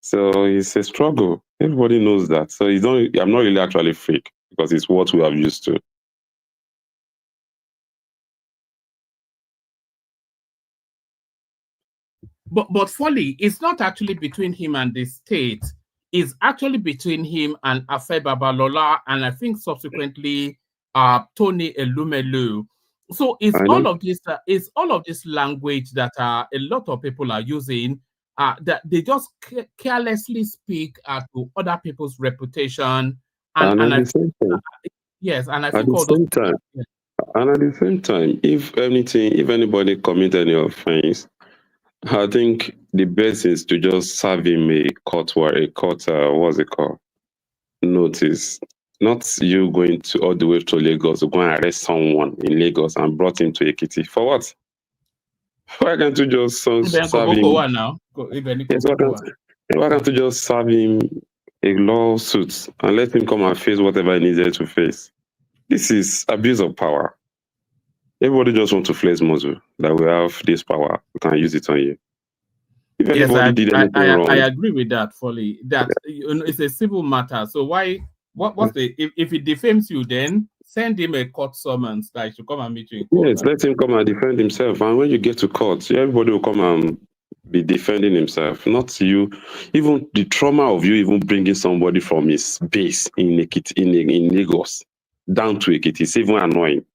So it's a struggle. Everybody knows that. So I'm not really actually fake because it's what we have used to. But Folly, it's not actually between him and the state. It's actually between him and Afe Babalola, and I think subsequently Tony Elumelu. So it's all of this language that a lot of people are using that they just carelessly speak to other people's reputation. And at the same time, yes, and I at think the all same those time, and at the same time, if anybody commit any offense, I think the best is to just serve him a court what's it called? Notice. Not you going to all the way to Lagos to go and arrest someone in Lagos and brought him to Ekiti. For what? Why can't you just serve him? Why can't you just serve him a lawsuit and let him come and face whatever he needed to face? This is abuse of power. Everybody just wants to flex muscle that we have this power. We can use it on you. If anybody did anything wrong, I agree with that, Folly. That it's a civil matter. So what's if he defames you, then send him a court summons that he should come and meet you in court. Yes, let him come and defend himself. And when you get to court, everybody will come and be defending himself, not you. Even the trauma of you even bringing somebody from his base in Lagos down to Ekiti is even annoying.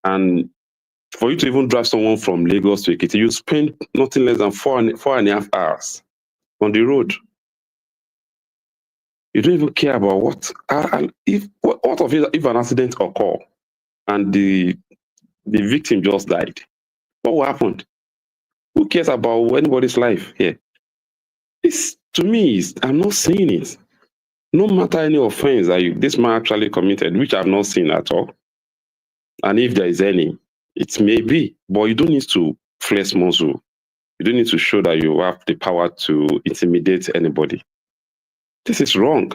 And for you to even drive someone from Lagos to Ekiti, you spend nothing less than 4.5 hours on the road. You don't even care about what if an accident occur and the victim just died. What will happen? Who cares about anybody's life here? This, to me, I'm not seeing it. No matter any offense that this man actually committed, which I've not seen at all, and if there is any, it may be, but you don't need to flex muscle. You don't need to show that you have the power to intimidate anybody. This is wrong.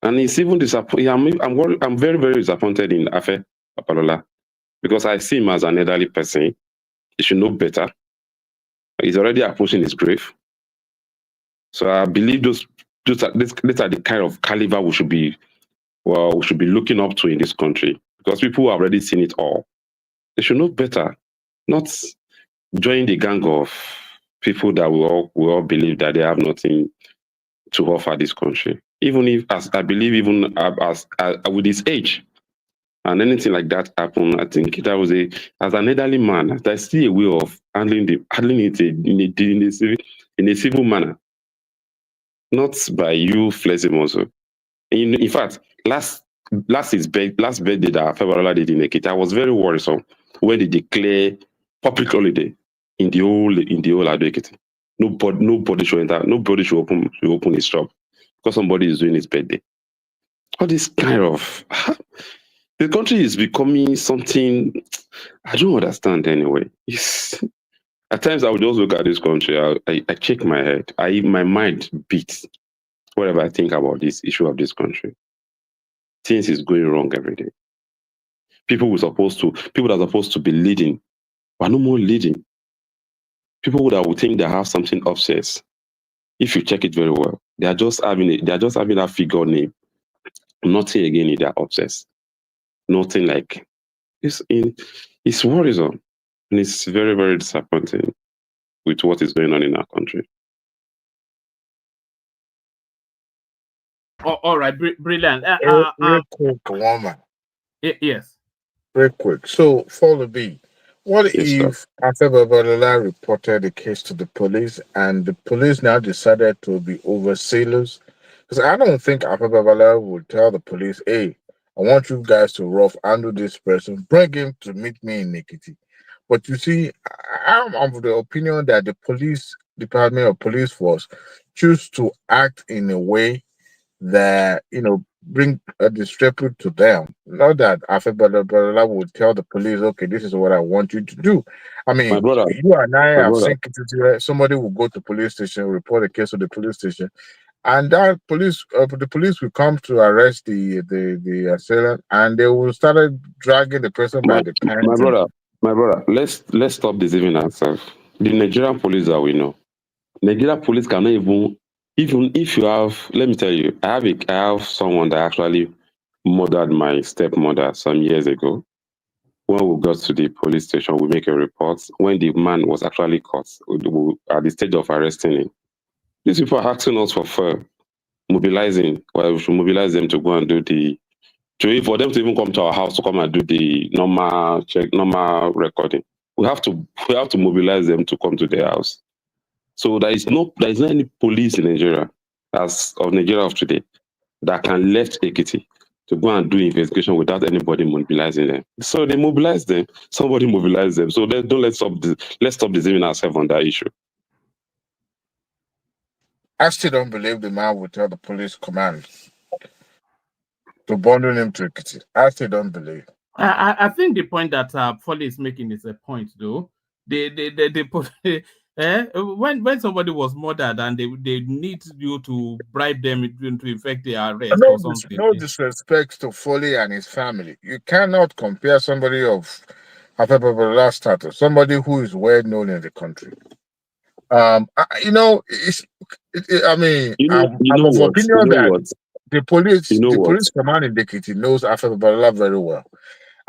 And it's even disappointing. I'm very, very disappointed in Afe Babalola because I see him as an elderly person. He should know better. He's already approaching his grave. So I believe these are the kind of caliber we should be looking up to in this country because people have already seen it all. They should know better, not join the gang of people that we all believe that they have nothing to offer this country. Even if, as I believe, even as with his age, and anything like that happen, I think that was as an elderly man, I see a way of handling it in a civil manner, not by you flexing muscle. In fact, last birthday that February did in Ekiti, I was very worrisome when they declare public holiday in the whole Ekiti. Nobody should enter. Nobody should open his shop because somebody is doing his birthday. All this kind of the country is becoming something I don't understand anyway. At times I would just look at this country. I shake my head. My mind beats whatever I think about this issue of this country. Things is going wrong every day. People that are supposed to be leading are no more leading. People that would think they have something upstairs. If you check it very well, they are just having that figure name. Nothing again in their upstairs. Nothing like it's worrisome. And it's very, very disappointing with what is going on in our country. All right, brilliant. Real quick, woman. Yes. Very quick. So, follow B. What Yes, if Afebabalola reported the case to the police and the police now decided to be overzealous? Because I don't think Afebabalola would tell the police, hey, I want you guys to handle this person, bring him to meet me in Ekiti. But you see, I'm of the opinion that the police department or police force choose to act in a way that, bring a disrepute to them. Not that Afebabalola would tell the police, okay, this is what I want you to do. I mean, My brother, you and I have seen somebody will go to police station, report a case to the police station, and that the police will come to arrest the assailant, and they will start dragging the person by the pants. My brother, let's stop deceiving ourselves. The Nigerian police that we know, Nigerian police cannot even if you have. Let me tell you, I have someone that actually murdered my stepmother some years ago. When we got to the police station, we make a report. When the man was actually caught at the stage of arresting him, these people are asking us for mobilizing. Well, we should mobilize them to go and do for them to even come to our house to come and do the normal recording. We have to mobilize them to come to their house. So there is not any police in Nigeria Nigeria of today that can left Ekiti to go and do investigation without anybody mobilizing them. So they mobilize them. Somebody mobilized them. So let's stop deceiving ourselves on that issue. I still don't believe the man would tell the police command to bundle him to Ekiti. I still don't believe. I think the point that Foley is making is a point, though. When somebody was murdered and they need you to bribe them to effect their arrest or something. No disrespect to Foley and his family. You cannot compare somebody of Afebabalola status, somebody who is well known in the country. I'm of opinion that the police command in Ekiti knows Afebabalola very well.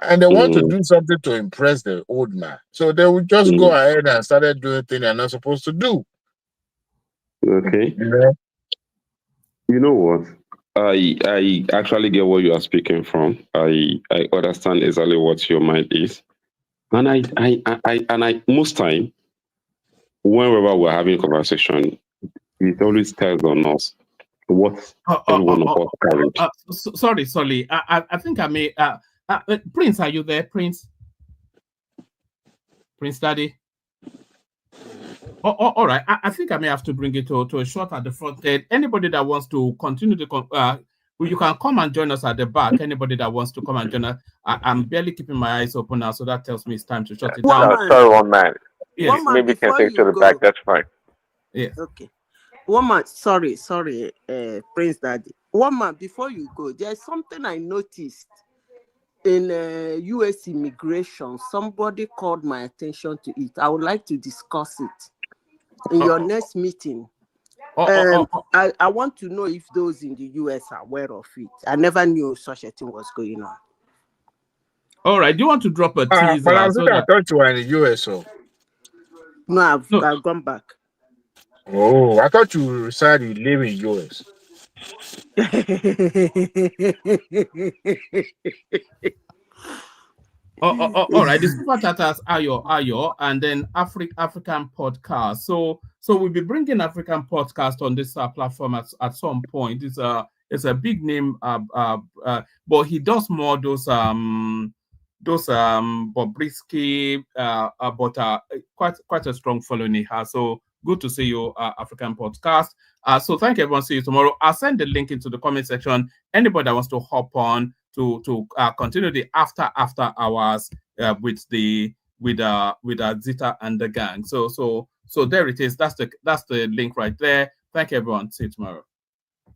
And they want to do something to impress the old man. So they will just go ahead and start doing things they're not supposed to do. Okay. You know what? I actually get what you are speaking from. I understand exactly what your mind is. And I most time, whenever we're having a conversation, it always tells on us what everyone of us carried. Sorry. I think I may Prince, are you there, Prince? Prince Daddy? All right. I think I may have to bring it to a short at the front end. Anybody that wants to continue you can come and join us at the back. Anybody that wants to come and join us. I'm barely keeping my eyes open now, so that tells me it's time to shut it down. Sorry, one man. Yes. Maybe you can take to the back. That's fine. Yes. Okay. One man, sorry, Prince Daddy. One man, before you go, there's something I noticed. In U.S. immigration, somebody called my attention to it. I would like to discuss it in your next meeting. I want to know if those in the U.S. are aware of it. I never knew such a thing was going on. All right. Do you want to drop a teaser? But I thought you were in the U.S. So. No, I've gone back. Oh, I thought you reside, you live in US. All right. The super tatas are your, and then African podcast. So we'll be bringing African podcast on this platform at some point. It's a big name, but he does more those Bobrisky, but quite a strong following he has. So good to see you, African podcast. So thank you, everyone. See you tomorrow. I'll send the link into the comment section. Anybody that wants to hop on to continue the after hours with Zita and the gang. So there it is. That's the link right there. Thank you, everyone. See you tomorrow.